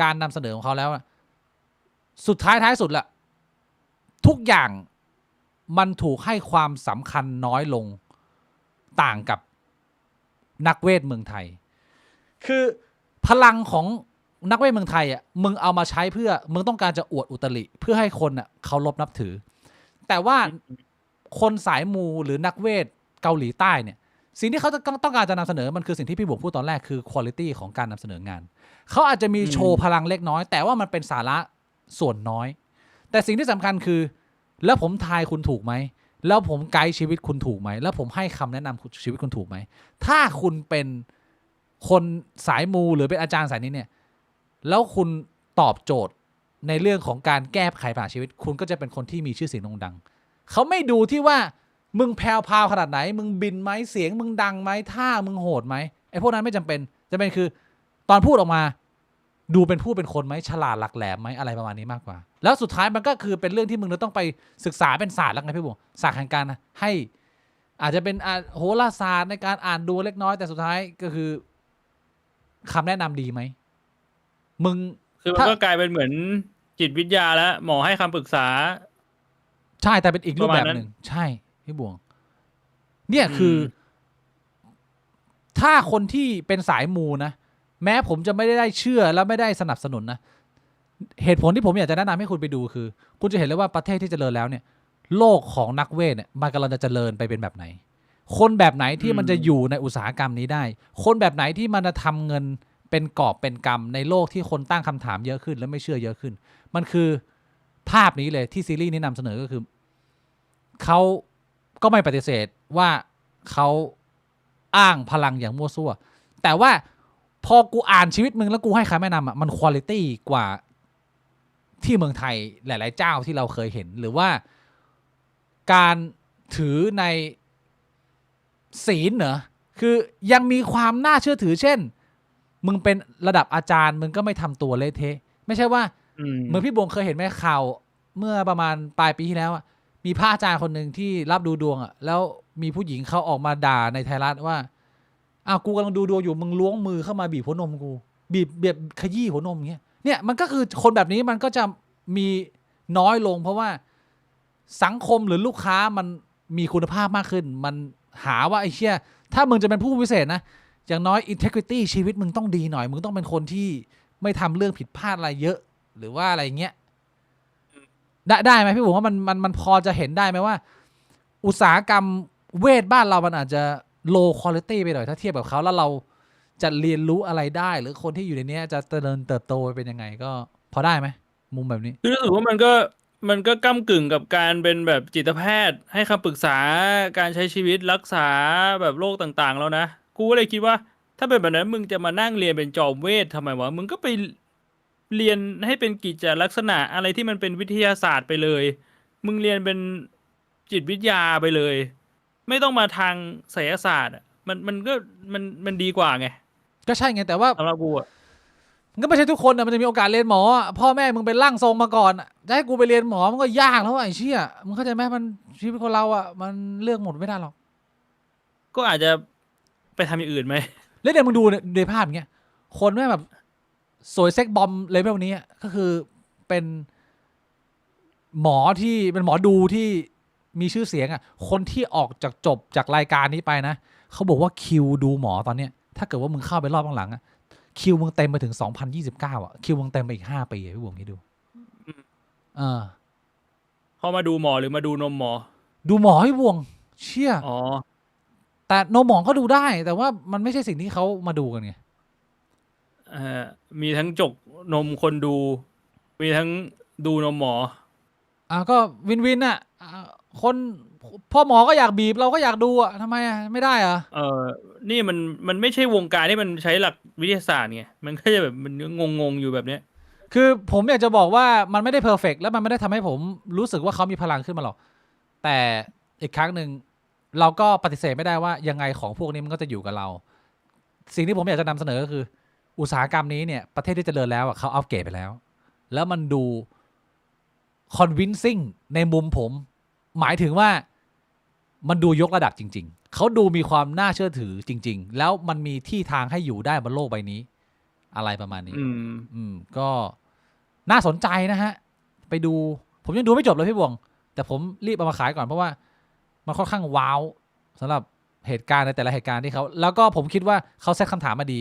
Speaker 1: การนำเสนอของเขาแล้วสุดท้ายสุดละทุกอย่างมันถูกให้ความสำคัญน้อยลงต่างกับนักเวทเมืองไทยคือพลังของนักเวทเมืองไทยมึงเอามาใช้เพื่อมึงต้องการจะอวดอุตริเพื่อให้คนเคารพนับถือแต่ว่าคนสายมูหรือนักเวทเกาหลีใต้เนี่ยสิ่งที่เขาต้องการจะนำเสนอมันคือสิ่งที่พี่บุ๋มพูดตอนแรกคือควอลิตี้ของการนำเสนองานเขาอาจจะมีโชว์พลังเล็กน้อยแต่ว่ามันเป็นสาระส่วนน้อยแต่สิ่งที่สำคัญคือแล้วผมทายคุณถูกไหมแล้วผมไกด์ชีวิตคุณถูกไหมแล้วผมให้คำแนะนำชีวิตคุณถูกไหมถ้าคุณเป็นคนสายมูหรือเป็นอาจารย์สายนี้เนี่ยแล้วคุณตอบโจทย์ในเรื่องของการแก้ไขปัญหาชีวิตคุณก็จะเป็นคนที่มีชื่อเสียงโด่งดังเขาไม่ดูที่ว่ามึงแพรวพราวขนาดไหนมึงบินไหมเสียงมึงดังไหมท่ามึงโหดไหมไอ้พวกนั้นไม่จำเป็นคือตอนพูดออกมาดูเป็นผู้เป็นคนไหมฉลาดหลักแหลมไหมอะไรประมาณนี้มากกว่าแล้วสุดท้ายมันก็คือเป็นเรื่องที่มึงต้องไปศึกษาเป็นศาสตร์แล้วไงพี่บุ๋มศาสตร์แห่งการให้อาจจะเป็นโหราศาสตร์ในการอ่านดูเล็กน้อยแต่สุดท้ายก็คือคำแนะนำดีไหมมึง
Speaker 2: คือมันก็กลายเป็นเหมือนจิตวิทยาแล้วหมอให้คำปรึกษา
Speaker 1: ใช่แต่เป็นอีกรูปแบบหนึ่งใช่พี่บวงเนี่ยคือถ้าคนที่เป็นสายมูนะแม้ผมจะไม่ได้เชื่อและไม่ได้สนับสนุนนะเหตุผลที่ผมอยากจะแนะนำให้คุณไปดูคือคุณจะเห็นเลยว่าประเทศที่เจริญแล้วเนี่ยโลกของนักเวทเนี่ยมันกำลังจะเจริญไปเป็นแบบไหนคนแบบไหนที่มันจะอยู่ในอุตสาหกรรมนี้ได้คนแบบไหนที่มันจะทำเงินเป็นกอบเป็นกำในโลกที่คนตั้งคำถามเยอะขึ้นและไม่เชื่อเยอะขึ้นมันคือภาพนี้เลยที่ซีรีส์นี้นำเสนอก็คือเขาก็ไม่ปฏิเสธว่าเขาอ้างพลังอย่างมั่วซั่วแต่ว่าพอกูอ่านชีวิตมึงแล้วกูให้คำแนะนำมันควอลิตี้กว่าที่เมืองไทยหลายๆเจ้าที่เราเคยเห็นหรือว่าการถือในศีลเหรอคือยังมีความน่าเชื่อถือเช่นมึงเป็นระดับอาจารย์มึงก็ไม่ทำตัวเละเทะไม่ใช่ว่าเหมือนพี่บวงเคยเห็นไหมข่าว เมื่อประมาณปลายปีที่แล้วอะมีพระอาจารย์คนหนึ่งที่รับดูดวงอะแล้วมีผู้หญิงเขาออกมาด่าในไทยรัฐว่าอ้าวกูกำลังดูดวงอยู่มึงล้วงมือเข้ามาบีบหัวนมกูบีบขยี้หัวนมอย่างเงี้ยเนี่ยมันก็คือคนแบบนี้มันก็จะมีน้อยลงเพราะว่าสังคมหรือลูกค้ามันมีคุณภาพมากขึ้นมันหาว่าไอ้เชี่ยถ้ามึงจะเป็นผู้พิเศษนะอย่างน้อย integrity ชีวิตมึงต้องดีหน่อยมึงต้องเป็นคนที่ไม่ทำเรื่องผิดพลาดอะไรเยอะหรือว่าอะไรเงี้ยได้ไหมพี่ผมว่ามันพอจะเห็นได้ไหมว่าอุตสาหกรรมเวทบ้านเรามันอาจจะ low quality ไปหน่อยถ้าเทียบกับเขาแล้วเราจะเรียนรู้อะไรได้หรือคนที่อยู่ในนี้จะเจริญเติบโตไปเป็นยังไงก็พอได้ไหมมุมแบบนี้
Speaker 2: คือรู้สึกว่ามันก็ก้ำกึ่งกับการเป็นแบบจิตแพทย์ให้คำปรึกษาการใช้ชีวิตรักษาแบบโรคต่างๆแล้วนะกูก็เลยคิดว่าถ้าเป็นแบบนั้นมึงจะมานั่งเรียนเป็นจอมเวททำไมวะมึงก็ไปเรียนให้เป็นกิจลักษณะอะไรที่มันเป็นวิทยาศาสตร์ไปเลยมึงเรียนเป็นจิตวิทยาไปเลยไม่ต้องมาทางไสยศาสตร์มันดีกว่าไง
Speaker 1: ก็ใช่ไงแต่ว่า
Speaker 2: สำหรับกูอะ
Speaker 1: มันก็ไม่ใช่ทุกคนนะมันจะมีโอกาสเรียนหมอพ่อแม่มึงเป็นร่างทรงมาก่อนจะให้กูไปเรียนหมอมันก็ยากแล้วไอ้เชี่ยมึงเข้าใจไหมมันชีวิตคนเราอ่ะมันเลือกหมดไม่ได้หรอก
Speaker 2: ก็อาจจะไปทำอย่างอื่นไหม
Speaker 1: แล้วเดี๋ยวมึงดูในภาพอย่างเงี้ยคนแม่แบบสวยเซ็กบอมเลเวลนี้ก็คือเป็นหมอที่เป็นหมอดูที่มีชื่อเสียงอ่ะคนที่ออกจากจบจากรายการนี้ไปนะเขาบอกว่าคิวดูหมอตอนเนี้ยถ้าเกิดว่ามึงเข้าไปรอบข้างหลังอ่ะคิวมึงเต็มไปถึง2029อ่ะคิวมึงเต็มไปอีก5 ปีพี่บุ๋มคิดดู
Speaker 2: เขามาดูหมอหรือมาดูนมหมอ
Speaker 1: ดูหมอให้วงเชี่ย
Speaker 2: อ๋อ
Speaker 1: แต่นมหมอก็ดูได้แต่ว่ามันไม่ใช่สิ่งที่เขามาดูกันไง
Speaker 2: มีทั้งจกนมคนดูมีทั้งดูนมหมอ
Speaker 1: ก็วินอ่ะคนพ่อหมอก็อยากบีบเราก็อยากดูอ่ะทำไมอ่ะไม่ได้อ่ะ
Speaker 2: นี่มันไม่ใช่วงการที่มันใช้หลักวิทยาศาสตร์ไงมันก็จะแบบมันงงอยู่แบบเนี้ย
Speaker 1: คือผมอยากจะบอกว่ามันไม่ได้เพอร์เฟกต์และมันไม่ได้ทำให้ผมรู้สึกว่าเขามีพลังขึ้นมาหรอกแต่อีกครั้งหนึ่งเราก็ปฏิเสธไม่ได้ว่ายังไงของพวกนี้มันก็จะอยู่กับเราสิ่งที่ผมอยากจะนำเสนอก็คืออุตสาหกรรมนี้เนี่ยประเทศที่เจริญแล้วเขาอัปเกรดไปแล้วแล้วมันดู convincing ในมุมผมหมายถึงว่ามันดูยกระดับจริงๆเขาดูมีความน่าเชื่อถือจริงๆแล้วมันมีที่ทางให้อยู่ได้บนโลกใบนี้อะไรประมาณนี้ก็น่าสนใจนะฮะไปดูผมยังดูไม่จบเลยพี่บวงแต่ผมรีบเอามาขายก่อนเพราะว่ามันค่อนข้างว้าวสำหรับเหตุการณ์ในแต่ละเหตุการณ์ที่เขาแล้วก็ผมคิดว่าเขาเซตคำถามมาดี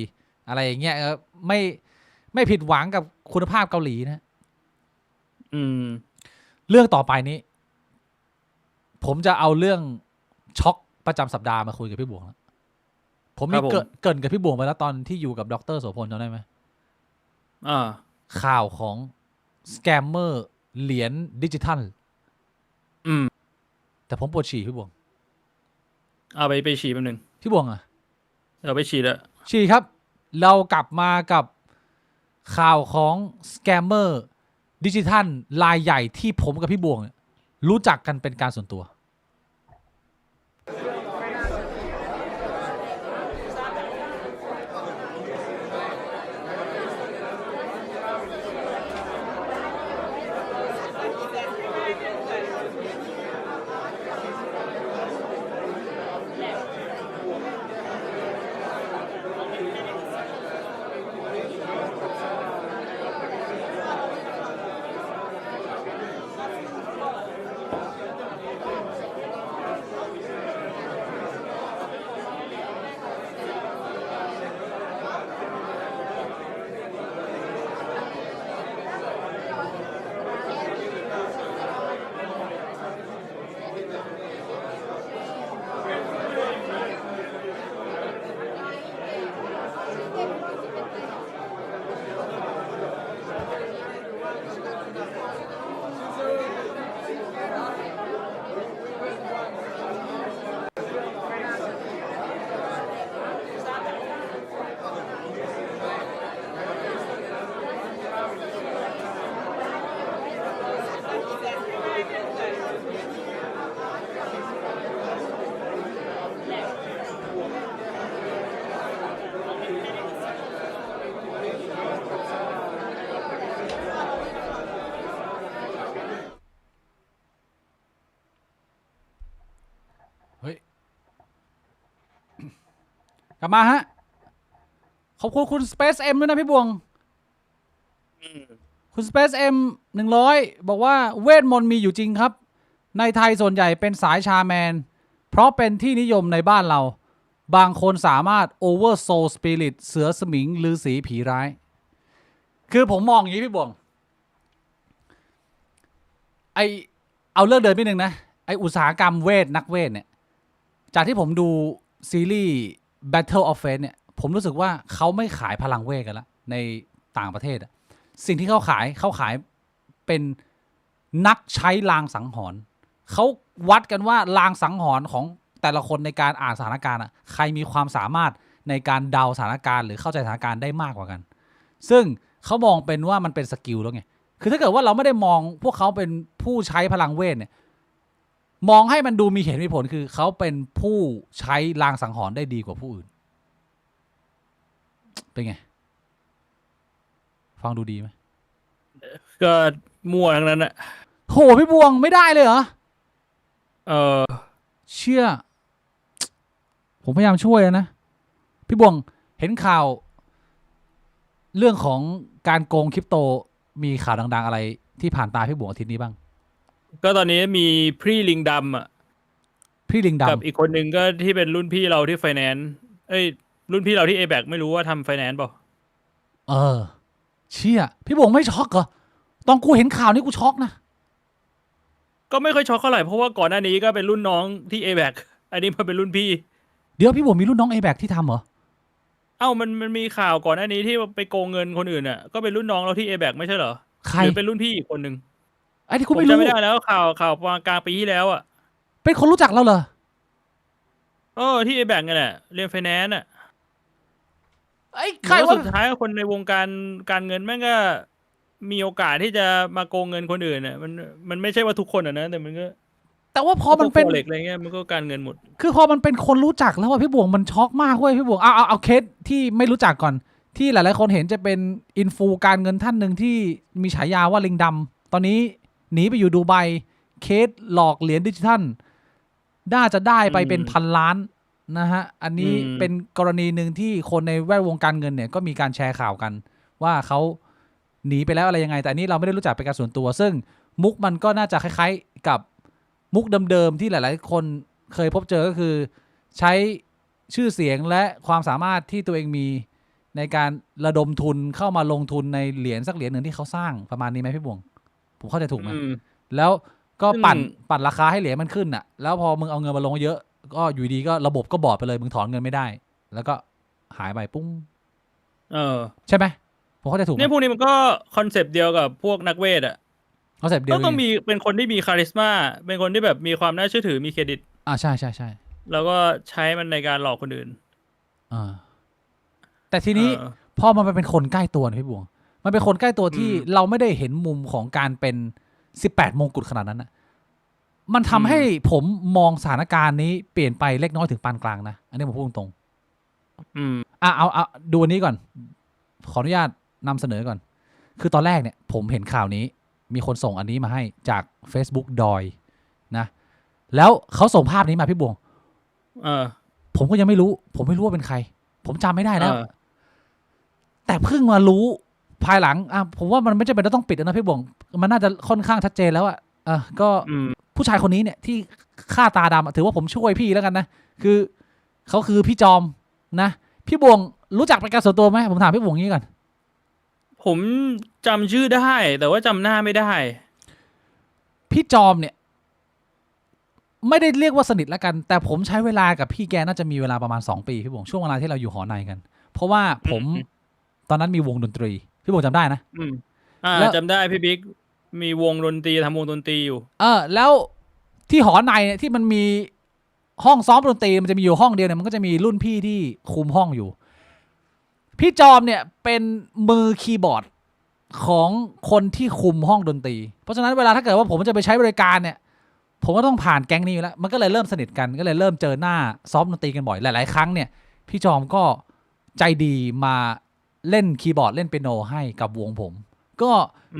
Speaker 1: อะไรอย่างเงี้ยไม่ผิดหวังกับคุณภาพเกาหลีนะเรื่องต่อไปนี้ผมจะเอาเรื่องช็อกประจำสัปดาห์มาคุยกับพี่บวงแล้วผมมีเกินกับพี่บวงไปแล้วตอนที่อยู่กับดร.โสพลจำได้ไหมข่าวของสแกมเมอร์เหรียญดิจิทัลแต่ผมปวดฉี่พี่บวง
Speaker 2: เอาไปฉี่แป๊บนึง
Speaker 1: พี่บวง
Speaker 2: เอาไปฉี่แล้ว
Speaker 1: ฉี่ครับเรากลับมากับข่าวของสแกมเมอร์ดิจิทัลรายใหญ่ที่ผมกับพี่บวงรู้จักกันเป็นการส่วนตัว กลับมาฮะขอบคุณคุณ Space M ด้วยนะพี่บวงคุณ Space M 100บอกว่าเวทมนต์มีอยู่จริงครับในไทยส่วนใหญ่เป็นสายชาแมนเพราะเป็นที่นิยมในบ้านเราบางคนสามารถ over soul spirit เสือสมิงฤาษีผีร้ายคือผมมองอย่างนี้พี่บวงเอาเรื่องเดิมนิดนึงนะไออุตสาหกรรมเวทนักเวทเนี่ยจากที่ผมดูซีรีส์ Battle of Fate เนี่ยผมรู้สึกว่าเขาไม่ขายพลังเวทกันแล้วในต่างประเทศอะสิ่งที่เขาขายเป็นนักใช้ลางสังหรณ์เขาวัดกันว่าลางสังหรณ์ของแต่ละคนในการอ่านสถานการณ์อะใครมีความสามารถในการเดาสถานการณ์หรือเข้าใจสถานการณ์ได้มากกว่ากันซึ่งเขามองเป็นว่ามันเป็นสกิลแล้วไงคือถ้าเกิดว่าเราไม่ได้มองพวกเขาเป็นผู้ใช้พลังเวทเนี่ยมองให้มันดูมีเหตุมีผลคือเขาเป็นผู้ใช้ลางสังหรณ์ได้ดีกว่าผู้อื่นเป็นไงฟังดูดีไหม
Speaker 2: ก็มั่วทั้งนั้นอะ
Speaker 1: โหพี่บวงไม่ได้เลยเหรอ
Speaker 2: อ
Speaker 1: เชื่อ ผมพยายามช่วยแล้วนะพี่บวงเห็นข่าวเรื่องของการโกงคริปโตมีข่าวดังๆอะไรที่ผ่านตาพี่บวงอาทิตย์นี้บ้าง
Speaker 2: ก็ตอนนี้มีพรี่ลิงดำอะ
Speaker 1: พี่ลิง
Speaker 2: กับ
Speaker 1: ดำ
Speaker 2: อีกคนหนึ่งก็ที่เป็นรุ่นพี่เราที่ไฟแนนซ์รุ่นพี่เราที่ A-Back ไม่รู้ว่าทำไฟแนนซ์เปล่า
Speaker 1: เชี่ยพี่บวงไม่ช็อกเหรอตอนกูเห็นข่าวนี้กูช็อกนะ
Speaker 2: ก็ไม่ค่อยช็อกเท่าไหร่เพราะว่าก่อนหน้านี้ก็เป็นรุ่นน้องที่ A-Back อันนี้มาเป็นรุ่นพี่
Speaker 1: เดี๋ยวพี่บวงมีรุ่นน้อง A-Back ที่ทำเหรอ
Speaker 2: มันมีข่าวก่อนหน้านี้ที่ไปโกงเงินคนอื่นอ่ะก็เป็นรุ่นน้องเราที่ A-Back ไม่ใช่เหรอ
Speaker 1: ใคร
Speaker 2: หรือเป็นรุ่นพี่อีกคนหนึ่ง
Speaker 1: ไอ้ที่
Speaker 2: ผ
Speaker 1: กู
Speaker 2: ม
Speaker 1: ไม่
Speaker 2: จำ
Speaker 1: รู้
Speaker 2: ไม่ได้แล้วข่าวประมาณกลางปีที่แล้วอ่ะ
Speaker 1: เป็นคนรู้จักเราเหรอ
Speaker 2: ที่ A-Back กันแหละเรียนไฟแนนซ์อ่ะ
Speaker 1: ไอ้ใคร
Speaker 2: แล้ว
Speaker 1: วะ
Speaker 2: สุดท้ายคนในวงการเงินแม่งก็มีโอกาสที่จะมาโกงเงินคนอื่นอ่ะมันไม่ใช่ว่าทุกคนอ่ะนะแต่มันก็
Speaker 1: แต่ว่าพอมันเป็น
Speaker 2: พวก Forex อะไรเงี้ยมันก็การเงินหมด
Speaker 1: คือพอมันเป็นคนรู้จักแล้วว่าพี่บวงมันช็อกมากเว้ยพี่บวงเอาเคสที่ไม่รู้จักก่อนที่หลายๆคนเห็นจะเป็นอินฟูการเงินท่านหนึ่งที่มีฉายาว่าลิงดำตอนนี้หนีไปอยู่ดูไบเคสหลอกเหรียญดิจิทัลน่าจะได้ไปเป็นพันล้านนะฮะอันนี้เป็นกรณีหนึ่งที่คนในแวดวงการเงินเนี่ยก็มีการแชร์ข่าวกันว่าเขาหนีไปแล้วอะไรยังไงแต่อันนี้เราไม่ได้รู้จักเป็นการส่วนตัวซึ่งมุกมันก็น่าจะคล้ายๆกับมุกเดิมๆที่หลายๆคนเคยพบเจอก็คือใช้ชื่อเสียงและความสามารถที่ตัวเองมีในการระดมทุนเข้ามาลงทุนในเหรียญสักเหรียญหนึ่งที่เขาสร้างประมาณนี้ไหมพี่บวงผมเข้าใจถูกไหมแล้วก็ปั่นราคาให้เหรียญมันขึ้นอ่ะแล้วพอมึงเอาเงินมาลงเยอะก็อยู่ดีก็ระบบก็บอดไปเลยมึงถอนเงินไม่ได้แล้วก็หายไปปุ้งใช่ไหมผมเข้าใจถูกไหม
Speaker 2: เนี่ยพวกนี้มันก็คอนเซปต์เดียวกับพวกนักเวทอ่ะ
Speaker 1: คอนเซปต์เดียว
Speaker 2: ต้องมีเป็นคนที่มีคาริสมาเป็นคนที่แบบมีความน่าเชื่อถือมีเครดิต
Speaker 1: ใช่
Speaker 2: แล้วก็ใช้มันในการหลอกคนอื่น
Speaker 1: แต่ทีนี้พอมันเป็นคนใกล้ตัวนะพี่บวงมันเป็นคนใกล้ตัวที่เราไม่ได้เห็นมุมของการเป็น18มงกุฎขนาดนั้นนะมันทำให้ผมมองสถานการณ์นี้เปลี่ยนไปเล็กน้อยถึงปานกลางนะอันนี้ผมพูดตรงเอาดูอันนี้ก่อนขออนุญาตนำเสนอก่อนคือตอนแรกเนี่ยผมเห็นข่าวนี้มีคนส่งอันนี้มาให้จาก Facebook ดอยนะแล้วเขาส่งภาพนี้มาพี่บวงผมก็ยังไม่รู้ผมไม่รู้ว่าเป็นใครผมจำไม่ได้แล้วแต่เพิ่งมารู้ภายหลังผมว่ามันไม่จำเป็นต้องปิดนะพี่บวงมันน่าจะค่อนข้างชัดเจนแล้วก็ผู้ชายคนนี้เนี่ยที่ฆ่าตาดำถือว่าผมช่วยพี่แล้วกันนะคือเขาคือพี่จอมนะพี่บวงรู้จักเป็นการส่วนตัวไหมผมถามพี่บวงงี้ก่อน
Speaker 2: ผมจำชื่อได้แต่ว่าจำหน้าไม่ได้
Speaker 1: พี่จอมเนี่ยไม่ได้เรียกว่าสนิทแล้วกันแต่ผมใช้เวลากับพี่แกน่าจะมีเวลาประมาณ2 ปีพี่บวงช่วงเวลาที่เราอยู่หอในกันเพราะว่าผมตอนนั้นมีวงดนตรีพี่บวงจำได้นะ
Speaker 2: จำได้พี่บิ๊กมีวงดนตรีทำวงดนตรีอยู่
Speaker 1: แล้วที่หอในเนี่ยที่มันมีห้องซ้อมดนตรีมันจะมีอยู่ห้องเดียวเนี่ยมันก็จะมีรุ่นพี่ที่คุมห้องอยู่พี่จอมเนี่ยเป็นมือคีย์บอร์ดของคนที่คุมห้องดนตรีเพราะฉะนั้นเวลาถ้าเกิดว่าผมจะไปใช้บริการเนี่ยผมก็ต้องผ่านแก๊งนี้อยู่แล้วมันก็เลยเริ่มสนิทกันก็เลยเริ่มเจอหน้าซ้อมดนตรีกันบ่อยหลายๆครั้งเนี่ยพี่จอมก็ใจดีมาเล่นคีย์บอร์ดเล่นเปียโนให้กับวงผมก็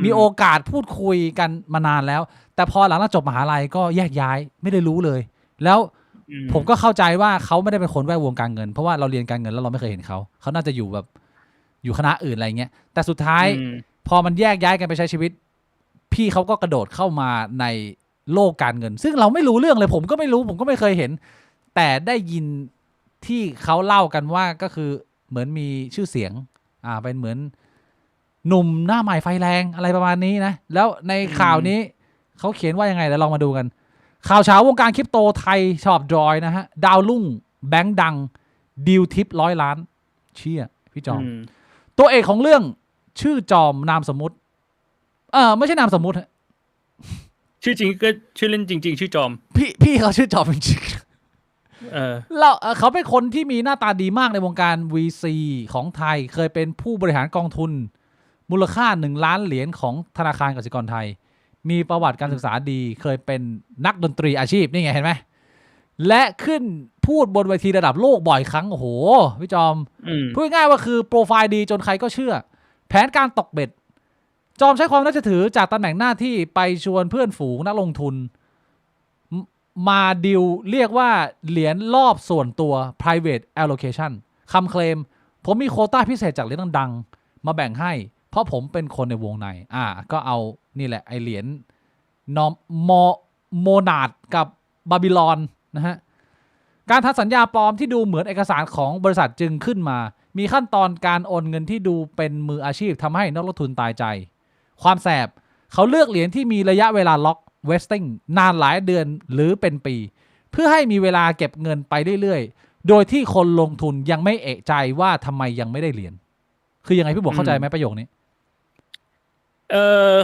Speaker 1: มีโอกาสพูดคุยกันมานานแล้วแต่พอหลังจากจบมหาลัยก็แยกย้ายไม่ได้รู้เลยแล้ว ผมก็เข้าใจว่าเขาไม่ได้เป็นคนแวดวงการเงินเพราะว่าเราเรียนการเงินแล้วเราไม่เคยเห็นเขาน่าจะอยู่แบบอยู่คณะอื่นอะไรเงี้ยแต่สุดท้ายพอมันแยกย้ายกันไปใช้ชีวิตพี่เขาก็กระโดดเข้ามาในโลกการเงินซึ่งเราไม่รู้เรื่องเลยผมก็ไม่รู้ผมก็ไม่เคยเห็นแต่ได้ยินที่เขาเล่ากันว่าก็คือเหมือนมีชื่อเสียงเป็นเหมือนหนุ่มหน้าใหม่ไฟแรงอะไรประมาณนี้นะแล้วในข่าวนี้เขาเขียนว่ายังไงเดี๋ยวลองมาดูกันข่าวเช้าวงการคริปโตไทยชอบดอยนะฮะดาวรุ่งแบงค์ดังดีลทิป100 ล้านเชี่ยพี่จอมตัวเอกของเรื่องชื่อจอมนามสมมุติไม่ใช่นามสมมุติ
Speaker 2: ชื่อจริงก็ชื่อเล่นจริงๆชื่อจอม
Speaker 1: พี่เขาชื่อจอมจริงเขาเป็นคนที่มีหน้าตาดีมากในวงการ VC ของไทยเคยเป็นผู้บริหารกองทุนมูลค่า1 ล้านเหรียญของธนาคารกสิกรไทยมีประวัติการศึกษาดีเคยเป็นนักดนตรีอาชีพนี่ไงเห็นไหมและขึ้นพูดบนเวทีระดับโลกบ่อยครั้งโอ้โหพี่จอมพูดง่ายว่าคือโปรไฟล์ดีจนใครก็เชื่อแผนการตกเบ็ดจอมใช้ความน่าจะถือจากตำแหน่งหน้าที่ไปชวนเพื่อนฝูงนักลงทุนมาดิวเรียกว่าเหรียญรอบส่วนตัว private allocation คำเคลมผมมีโควต้าพิเศษจากเหรียญดังๆมาแบ่งให้เพราะผมเป็นคนในวงในก็เอานี่แหละไอเหรียญนอมโมนาดกับบาบิลอนนะฮะการทำสัญญาปลอมที่ดูเหมือนเอกสารของบริษัทจึงขึ้นมามีขั้นตอนการโอนเงินที่ดูเป็นมืออาชีพทำให้นักลงทุนตายใจความแสบเขาเลือกเหรียญที่มีระยะเวลาล็อกเวสติ้งนานหลายเดือนหรือเป็นปีเพื่อให้มีเวลาเก็บเงินไปเรื่อยๆโดยที่คนลงทุนยังไม่เอะใจว่าทำไมยังไม่ได้เหรียญคือยังไงพี่บวกเข้าใจไหมประโยคนี้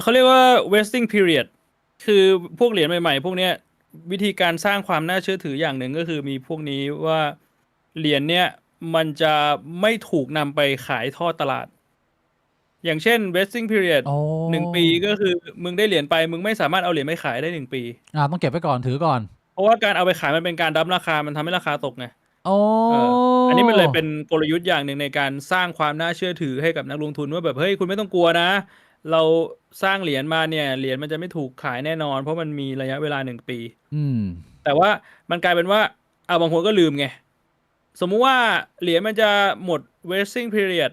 Speaker 2: เขาเรียกว่า vesting period คือพวกเหรียญใหม่ๆพวกเนี้ยวิธีการสร้างความน่าเชื่อถืออย่างหนึ่งก็คือมีพวกนี้ว่าเหรียญเนี้ยมันจะไม่ถูกนำไปขายทอดตลาดอย่างเช่น vesting period 1 ปีก็คือมึงได้เหรียญไปมึงไม่สามารถเอาเหรียญไปขายได้1 ปี
Speaker 1: ต้องเก็บไว้ก่อนถือก่อน
Speaker 2: เพราะว่าการเอาไปขายมันเป็นการดั้มราคามันทำให้ราคาตกไงอันนี้มันเลยเป็นกลยุทธ์อย่างหนึ่งในการสร้างความน่าเชื่อถือให้กับนักลงทุนว่าแบบเฮ้ยคุณไม่ต้องกลัวนะเราสร้างเหรียญมาเนี่ยเหรียญมันจะไม่ถูกขายแน่นอนเพราะมันมีระยะเวลา1 ปีแต่ว่ามันกลายเป็นว่าบางคนก็ลืมไงสมมุติว่าเหรียญมันจะหมด vesting period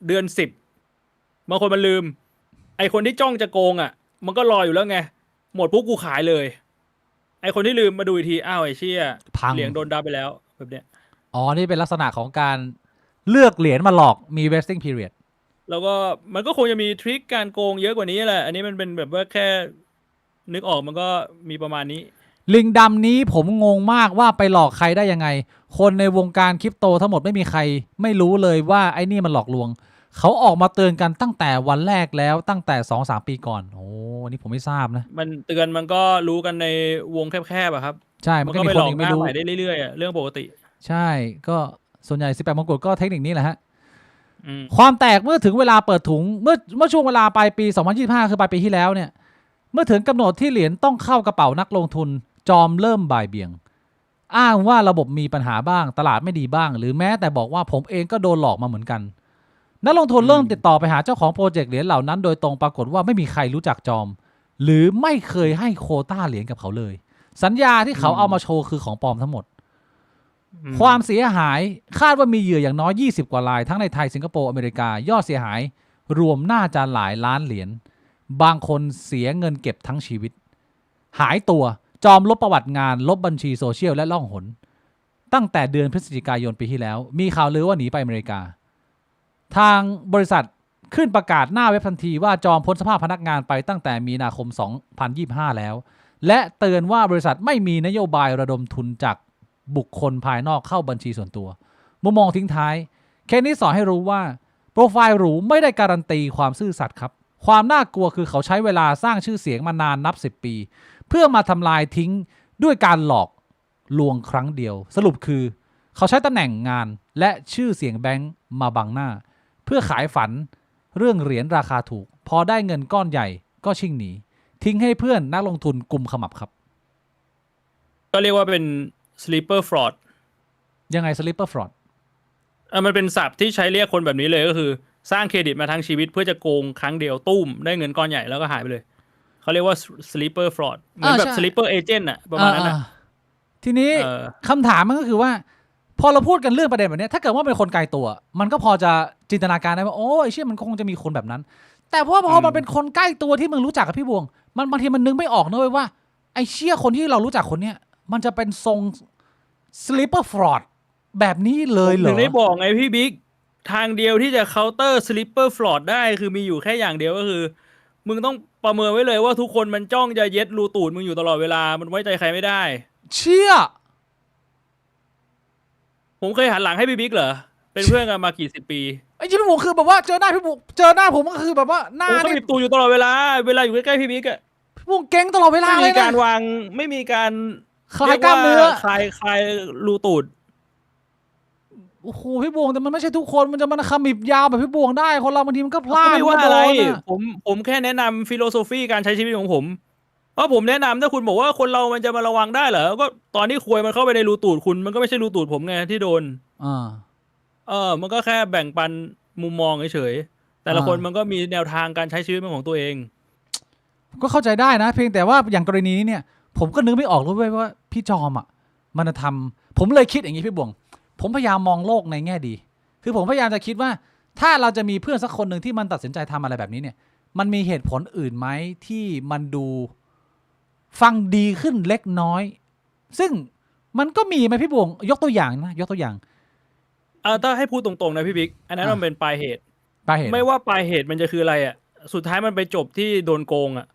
Speaker 2: เดือน10บางคนมันลืมไอคนที่จ้องจะโกงมันก็รออยู่แล้วไงหมดปุ๊บกูขายเลยไอคนที่ลืมมาดูอีกทีไอเชี่ยเหรียญโดนดับไปแล้วแบบเนี้ย
Speaker 1: นี่เป็นลักษณะของการเลือกเหรียญมาหลอกมี vesting period
Speaker 2: แล้วก็มันก็คงจะมีทริคการโกงเยอะกว่านี้แหละอันนี้มันเป็นแบบว่าแค่นึกออกมันก็มีประมาณนี้
Speaker 1: ลิงดำนี้ผมงงมากว่าไปหลอกใครได้ยังไงคนในวงการคริปโตทั้งหมดไม่มีใครไม่รู้เลยว่าไอ้นี่มันหลอกลวงเขาออกมาเตือนกันตั้งแต่วันแรกแล้วตั้งแต่ 2-3 ปีก่อนอันนี้ผมไม่ทราบนะ
Speaker 2: มันเตือนมันก็รู้กันในวงแคบๆครับ
Speaker 1: ใช่มันก็มีคนอีกไม่รู้
Speaker 2: ได้เรื่อยๆเรื่องปกติ
Speaker 1: ใช่ก็ส่วนใหญ่18 มงกุฎก็เทคนิคนี้แหละฮะความแตกเมื่อถึงเวลาเปิดถุงเมื่อช่วงเวลาปลายปี2025คือปลายปีที่แล้วเนี่ยเมื่อถึงกำหนดที่เหรียญต้องเข้ากระเป๋านักลงทุนจอมเริ่มบ่ายเบี่ยงอ้างว่าระบบมีปัญหาบ้างตลาดไม่ดีบ้างหรือแม้แต่บอกว่าผมเองก็โดนหลอกมาเหมือนกันนักลงทุนเริ่มติดต่อไปหาเจ้าของโปรเจกต์เหรียญเหล่านั้นโดยตรงปรากฏว่าไม่มีใครรู้จักจอมหรือไม่เคยให้โควต้าเหรียญกับเขาเลยสัญญาที่เขาเอามาโชว์คือของปลอมทั้งหมดความเสียหายคาดว่ามีเหยื่ออย่างน้อย20 กว่ารายทั้งในไทยสิงคโปร์อเมริกายอดเสียหายรวมน่าจะหลายล้านเหรียญบางคนเสียเงินเก็บทั้งชีวิตหายตัวจอมลบประวัติงานลบบัญชีโซเชียลและล่องหนตั้งแต่เดือนพฤศจิกายนปีที่แล้วมีข่าวลือว่าหนีไปอเมริกาทางบริษัทขึ้นประกาศหน้าเว็บทันทีว่าจอมพ้นสภาพพนักงานไปตั้งแต่มีนาคม2025แล้วและเตือนว่าบริษัทไม่มีนโยบายระดมทุนจากบุคคลภายนอกเข้าบัญชีส่วนตัวมุมมองทิ้งท้ายแค่นี้สอนให้รู้ว่าโปรไฟล์หรูไม่ได้การันตีความซื่อสัตย์ครับความน่ากลัวคือเขาใช้เวลาสร้างชื่อเสียงมานานนับ10 ปีเพื่อมาทำลายทิ้งด้วยการหลอกลวงครั้งเดียวสรุปคือเขาใช้ตำแหน่งงานและชื่อเสียงแบงค์มาบังหน้าเพื่อขายฝันเรื่องเหรียญราคาถูกพอได้เงินก้อนใหญ่ก็ชิ่งหนีทิ้งให้เพื่อนนักลงทุนกุมขมับครับ
Speaker 2: ก็เรียกว่าเป็น sleeper fraud
Speaker 1: ยังไง sleeper fraud
Speaker 2: มันเป็นศัพท์ที่ใช้เรียกคนแบบนี้เลยก็คือสร้างเครดิตมาทั้งชีวิตเพื่อจะโกงครั้งเดียวตุ้มได้เงินก้อนใหญ่แล้วก็หายไปเลยเขาเรียกว่า sleeper fraud เหมือนแบบ sleeper agent ประมาณนั้น
Speaker 1: ทีนี้
Speaker 2: เออ
Speaker 1: คำถามมันก็คือว่า พอเราพูดกันเรื่องประเด็นแบบเนี้ยถ้าเกิดว่าเป็นคนไกลตัว มันก็พอจะจินตนาการได้ว่าโอ้ไอ้เชี่ยมันคงจะมีคนแบบนั้น แต่พอมันเป็นคนใกล้ตัวที่มึงรู้จักกับพี่บวง มันบางทีมันนึกไม่ออกนะเว้ยว่าไอ้เชี่ยคนที่เรารู้จักคนเนี้ยมันจะเป็นทรง sleeper fraud แบบนี้เลยเหร
Speaker 2: ถึ
Speaker 1: อ
Speaker 2: งได้บอกไงพี่บิ๊กทางเดียวที่จะเคาน์เตอร์สลิปเปอร์ฟลอตได้คือมีอยู่แค่อย่างเดียวก็คือ มึงต้องประเมินไว้เลยว่าทุกคนมันจ้องจะเย็ดรูตูดมึงอยู่ตลอดเวลามันไว้ใจใครไม่ได้
Speaker 1: เชี่ย
Speaker 2: ผมเคยหันหลังให้พี่บิ๊กเหรอเป็นเพื่อนกันมากี่สิบปี
Speaker 1: ไอ้เชี่ยพี่บวงคือแบบว่าเจอหน้าพี่บวงเจอหน้าผมก็คือแบบว่าหน้า
Speaker 2: ผมก็
Speaker 1: นี่
Speaker 2: บีบตูดอยู่ตลอดเวลาอยู่ใกล้ๆพี่บิ๊กอะ
Speaker 1: พี่บวงเก่งตลอดเวลา
Speaker 2: ไม่
Speaker 1: เล
Speaker 2: มี
Speaker 1: ย
Speaker 2: การ
Speaker 1: นะ
Speaker 2: วางไม่มีการ
Speaker 1: คลายกล้ามเนื้อ
Speaker 2: คลายรูตูด
Speaker 1: โอ้โหพี่บวงแต่มันไม่ใช่ทุกคนมันจะมันขมิบยาวแบบพี่บวงได้คนเราบางทีมันก็พลาด
Speaker 2: ไม่ว่า
Speaker 1: มันก็
Speaker 2: อะไร
Speaker 1: โดนอะ
Speaker 2: ผมแค่แนะนำฟิโลโซฟีการใช้ชีวิตของผมเพราะผมแนะนำถ้าคุณบอกว่าคนเรามันจะมาระวังได้เหรอก็ตอนที่ควยมันเข้าไปในรูตูดคุณมันก็ไม่ใช่รูตูดผมไงที่โดน มันก็แค่แบ่งปันมุมมองเฉยๆแต่ละคนมันก็มีแนวทางการใช้ชีวิตเป็นของตัวเอง
Speaker 1: ก็เข้าใจได้นะเพียงแต่ว่าอย่างกรณีนี้เนี่ย ผมก็นึกไม่ออกเลยว่าพี่จอมอ่ะมันจะทำผมเลยคิดอย่างนี้พี่บวงผมพยายามมองโลกในแง่ดี คือผมพยายามจะคิดว่า ถ้าเราจะมีเพื่อนสักคนหนึ่งที่มันตัดสินใจทำอะไรแบบนี้เนี่ย มันมีเหตุผลอื่นไหมที่มันดูฟังดีขึ้นเล็กน้อย ซึ่งมันก็มีไหมพี่บวงยกตัวอย่างนะยกตัวอย่าง
Speaker 2: ถ้าให้พูดตรงๆนะพี่บิ๊กอันนั้นมันเป็นปลายเหตุ
Speaker 1: ปลายเหตุ
Speaker 2: ไม่ว่าปลายเหตุมันจะคืออะไรอ่ะสุดท้ายมันไปจบที่โดนโกงอ่ะ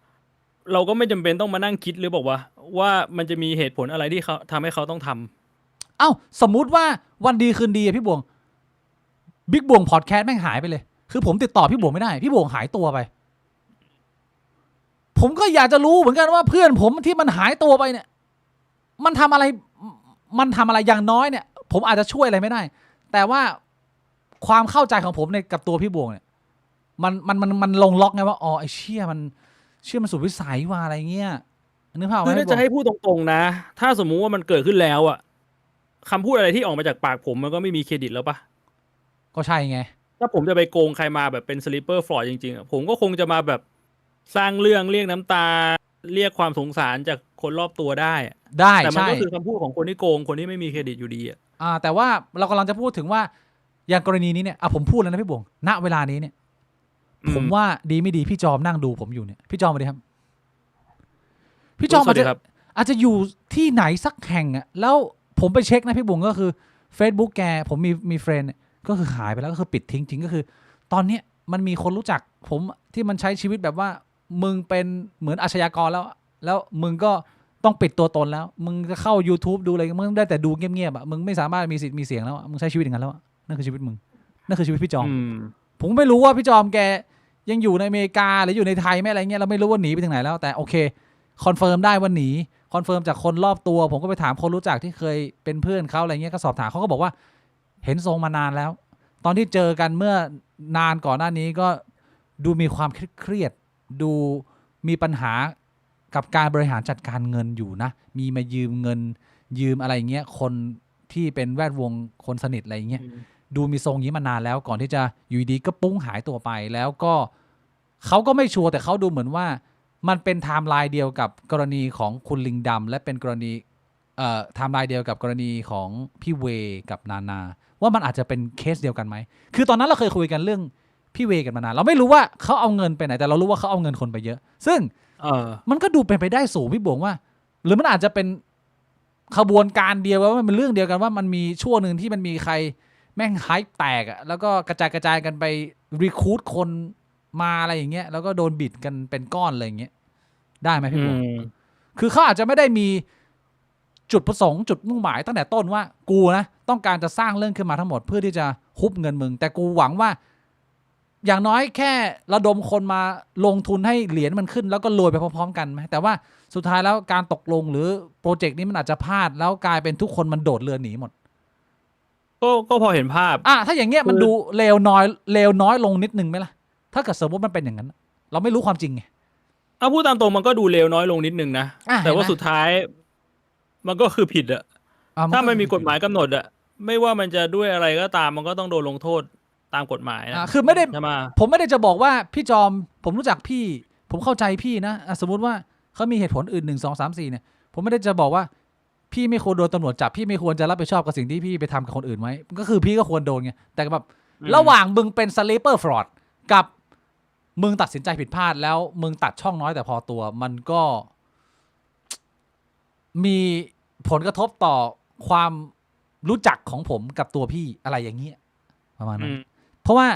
Speaker 2: เราก็ไม่จำเป็นต้องมานั่งคิดหรือบอกว่ามันจะมีเหตุผลอะไรที่เขาทำให้เขาต้องทำ
Speaker 1: เอ้าสมมุติว่าวันดีคืนดีอะพี่บวงบิ๊กบวงพอดแคสต์แม่งหายไปเลยคือผมติดต่อพี่บวงไม่ได้พี่บวงหายตัวไป ผมก็อยากจะรู้เหมือนกันว่าเพื่อนผมที่มันหายตัวไปเนี่ยมันทำอะไรอย่างน้อยเนี่ย ผมอาจจะช่วยอะไรไม่ได้ แต่ว่าความเข้าใจของผมในกับตัวพี่บวงเนี่ยมันลงล็อกไงว่าอ๋อไอ้เชี่ยมันสุดวิสัยว่าอะไรเงี้ยนึกภาพไหม
Speaker 2: คือถ้า
Speaker 1: พี่บว
Speaker 2: จะ
Speaker 1: ง
Speaker 2: ให้พูดตรงๆนะถ้าสมมุติว่ามันเกิดขึ้นแล้วอ่ะคำพูดอะไรที่ออกมาจากปากผมมันก็ไม่มีเครดิตแล้วปะ
Speaker 1: ก็ใช่ไง
Speaker 2: ถ้าผมจะไปโกงใครมาแบบเป็นสลิปเปอร์ฟลอร์จริงๆอะผมก็คงจะมาแบบสร้างเรื่องเรียกน้ำตาเรียกความสงสารจากคนรอบตัวได้อะ
Speaker 1: ได้
Speaker 2: แต่มัน
Speaker 1: ใช่
Speaker 2: ก็คือคำพูดของคนที่โกงคนที่ไม่มีเครดิตอยู่ดีอ่ะ
Speaker 1: แต่ว่าเรากำลังจะพูดถึงว่าอย่างกรณีนี้เนี่ยผมพูดแล้วนะพี่บวงณเวลานี้เนี่ย ผมว่าดีไม่ดีพี่จอมนั่งดูผมอยู่เนี่ยพี่จอมสวัสดีครับพี่จอม
Speaker 2: สวัสดีครับ
Speaker 1: อาจจะอยู่ที่ไหนสักแห่งอ่ะแล้วผมไปเช็คนะพี่บุ๋งก็คือ Facebook แกผมมีเฟรนด์ก็คือหายไปแล้วก็คือปิดทิ้งจริงก็คือ ตอนเนี้ยมันมีคนรู้จักผมที่มันใช้ชีวิตแบบว่ามึงเป็นเหมือนอาชญากรแล้วมึงก็ต้องปิดตัวตนแล้วมึงจะเข้า YouTube ดูอะไรมึงได้แต่ดูเงียบๆอ่ะมึงไม่สามารถมีสิทธิ์มีเสียงแล้วมึงใช้ชีวิตอย่างนั้นแล้วนั่นคือชีวิตมึงนั่นคือชีวิตพี่จอม ผมไม่รู้ว่าพี่จอมแกยังอยู่ในอเมริกาหรืออยู่ในไทยไหมอะไรเงี้ยเราไม่รู้ว่าหนีไปถึงไหนแล้วแต่โอเคคอนเฟิร์มได้ว่าหนีคอนเฟิร์มจากคนรอบตัวผมก็ไปถามคนรู้จักที่เคยเป็นเพื่อนเขาอะไรเงี้ยก็สอบถามเขาก็บอกว่าเห็นทรงมานานแล้ว ตอนที่เจอกันเมื่อนานก่อนหน้านี้ก็ดูมีความเครียดดูมีปัญหากับการบริหารจัดการเงินอยู่นะมีมายืมเงินยืมอะไรเงี้ยคนที่เป็นแวดวงคนสนิทอะไรเงี้ย ดูมีทรงนี้มานานแล้วก่อนที่จะอยู่ดีก็ปุ้งหายตัวไปแล้วก็เขาก็ไม่ชัวร์แต่เขาดูเหมือนว่ามันเป็นไทม์ไลน์เดียวกับกรณีของคุณลิงดำและเป็นกรณีไทม์ไลน์เดียวกับกรณีของพี่เวกับนานาว่ามันอาจจะเป็นเคสเดียวกันไหมคือตอนนั้นเราเคยคุยกันเรื่องพี่เวกันมานานเราไม่รู้ว่าเขาเอาเงินไปไหนแต่เรารู้ว่าเขาเอาเงินคนไปเยอะซึ่งมันก็ดูเป็นไปได้สูงพี่บวงว่าหรือมันอาจจะเป็นขบวนการเดียวว่ามันเป็นเรื่องเดียวกันว่ามันมีช่วงนึงที่มันมีใครแม่งไฮป์แตกอะแล้วก็กระจายกันไปรีคูดคนมาอะไรอย่างเงี้ยแล้วก็โดนบิดกันเป็นก้อนอะไรอย่างเงี้ยได้ไหมพี่บวงคือเขาอาจจะไม่ได้มีจุดประสงค์จุดมุ่งหมายตั้งแต่ต้นว่ากูนะต้องการจะสร้างเรื่องขึ้นมาทั้งหมดเพื่อที่จะฮุบเงินมึงแต่กูหวังว่าอย่างน้อยแค่ระดมคนมาลงทุนให้เหรียญมันขึ้นแล้วก็รวยไปพร้อมๆกันไหมแต่ว่าสุดท้ายแล้วการตกลงหรือโปรเจกต์นี้มันอาจจะพลาดแล้วกลายเป็นทุกคนมันโดดเรือหนีหมด
Speaker 2: ก็พอเห็นภาพ
Speaker 1: ถ้าอย่างเงี้ยมันดูเลวน้อยลงนิดนึงไหมล่ะถ้าเกิดสมมติมันเป็นอย่างนั้นเราไม่รู้ความจริงไง
Speaker 2: พูดตามตรงมันก็ดูเลวน้อยลงนิดนึงนะแต่ว่าสุดท้ายมันก็คือผิดอะถ้ามันมีกฎหมายกำหนดอะไม่ว่ามันจะด้วยอะไรก็ตามมันก็ต้องโดนลงโทษตามกฎหมายนะ
Speaker 1: คือไม่ได้ผมไม่ได้จะบอกว่าพี่จอมผมรู้จักพี่ผมเข้าใจพี่นะสมมุติว่าเขามีเหตุผลอื่น1 2 3 4เนี่ยผมไม่ได้จะบอกว่า พี่ไม่ควรโดนตำรวจจับพี่ไม่ควรจะรับผิดชอบกับสิ่งที่พี่ไปทำกับคนอื่นไว้ก็คือพี่ก็ควรโดนไงแต่แบบระหว่างมึงเป็น sleeper fraud กับมึงตัดสินใจผิดพลาดแล้วมึงตัดช่องน้อยแต่พอตัวมันก็ มีผลกระทบต่อความรู้จักของผมกับตัวพี่อะไรอย่างเงี้ยประมาณนั้นเพราะว่า